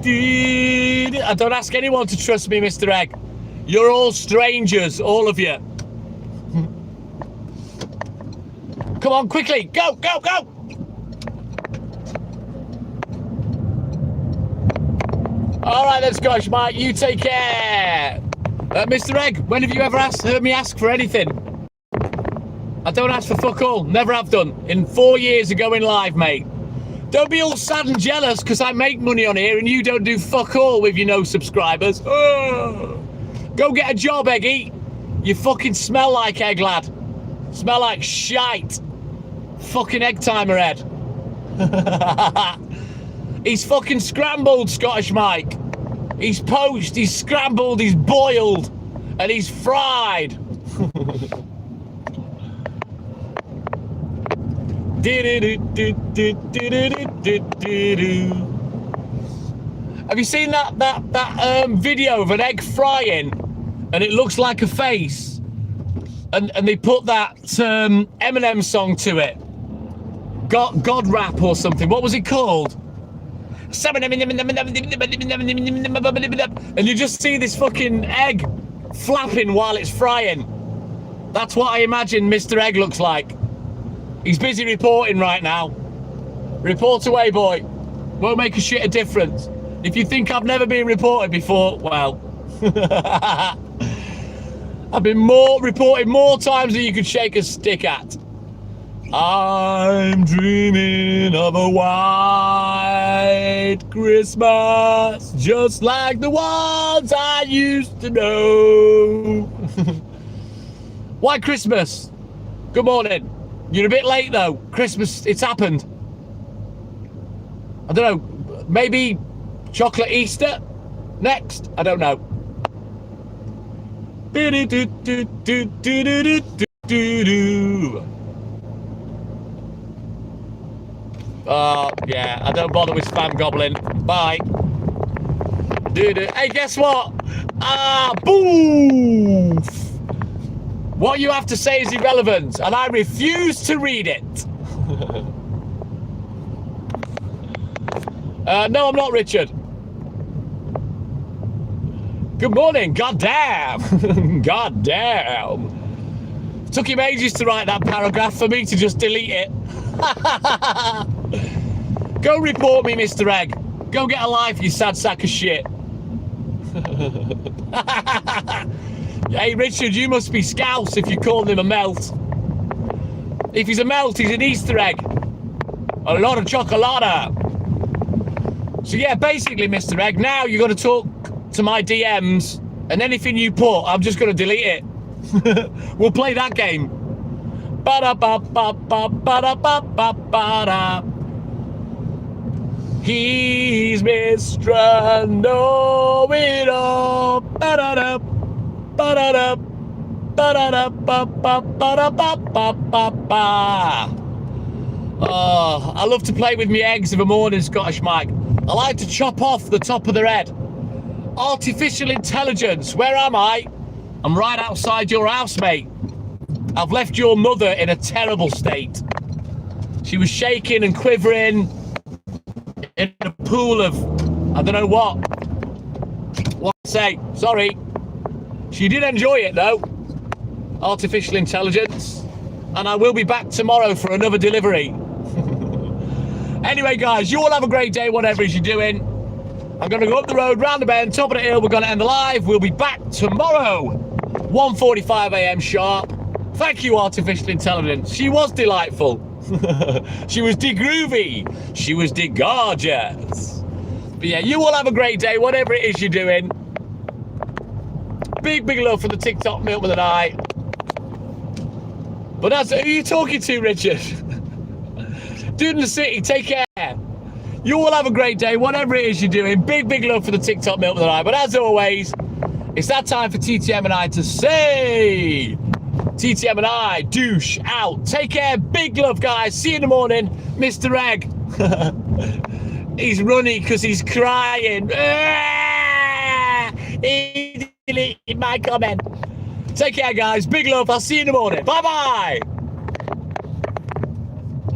I don't ask anyone to trust me, Mr. Egg. You're all strangers, all of you. Come on, quickly, go, go, go! All right, let's go, Mike. You take care. Mr. Egg, when have you ever heard me ask for anything? I don't ask for fuck all. Never have done. In 4 years of going live, mate. Don't be all sad and jealous because I make money on here and you don't do fuck all with your no subscribers. Oh. Go get a job, Eggy. You fucking smell like egg, lad. Smell like shite. Fucking egg timer head. He's fucking scrambled, Scottish Mike. He's poached, he's scrambled, he's boiled, and he's fried. Have you seen that video of an egg frying, and it looks like a face, and they put that Eminem song to it, God rap or something. What was it called? And you just see this fucking egg flapping while it's frying. That's what I imagine Mr. Egg looks like. He's busy reporting right now. Report away, boy. Won't make a shit of difference. If you think I've never been reported before, well. I've been reported more times than you could shake a stick at. I'm dreaming of a white Christmas, just like the ones I used to know. White Christmas. Good morning. You're a bit late though. Christmas, it's happened. I don't know. Maybe chocolate Easter next? I don't know. Yeah, I don't bother with spam goblin. Bye. Hey, guess what? Boof! What you have to say is irrelevant, and I refuse to read it. No, I'm not Richard. Good morning. God damn. God damn. Took him ages to write that paragraph for me to just delete it. Go report me, Mr. Egg. Go get a life, you sad sack of shit. Hey, Richard, you must be Scouse if you call him a melt. If he's a melt, he's an Easter egg. A lot of chocolate. So yeah, basically, Mr. Egg, now you're going to talk to my DMs, and anything you put, I'm just going to delete it. We'll play that game. Ba-da-ba-ba-ba-ba-da-ba-ba-da. He's Mr. Know-It-All. Ba-da-da, ba-da-da, ba-da-da, ba-ba-ba-da-ba-ba-ba-ba. Oh, I love to play with me eggs of a morning, Scottish Mike. I like to chop off the top of their head. Artificial intelligence, where am I? I'm right outside your house, mate. I've left your mother in a terrible state. She was shaking and quivering in a pool of, I don't know what to say, sorry. She did enjoy it though, artificial intelligence. And I will be back tomorrow for another delivery. Anyway, guys, you all have a great day, whatever it is you're doing. I'm going to go up the road, round the bend, top of the hill. We're going to end the live. We'll be back tomorrow, 1:45 a.m. sharp. Thank you, artificial intelligence. She was delightful. She was de-groovy. She was de-gorgeous. But yeah, you all have a great day, whatever it is you're doing. Big, big love for the TikTok milk of the night. But that's, who are you talking to, Richard? Dude in the city, take care. You all have a great day, whatever it is you're doing. Big, big love for the TikTok milk of the night. But as always, it's that time for TTM and I to say, TTM and I, douche out. Take care, big love, guys. See you in the morning, Mr. Egg. He's running because he's crying. He deleted my comment. Take care, guys. Big love. I'll see you in the morning. Bye-bye.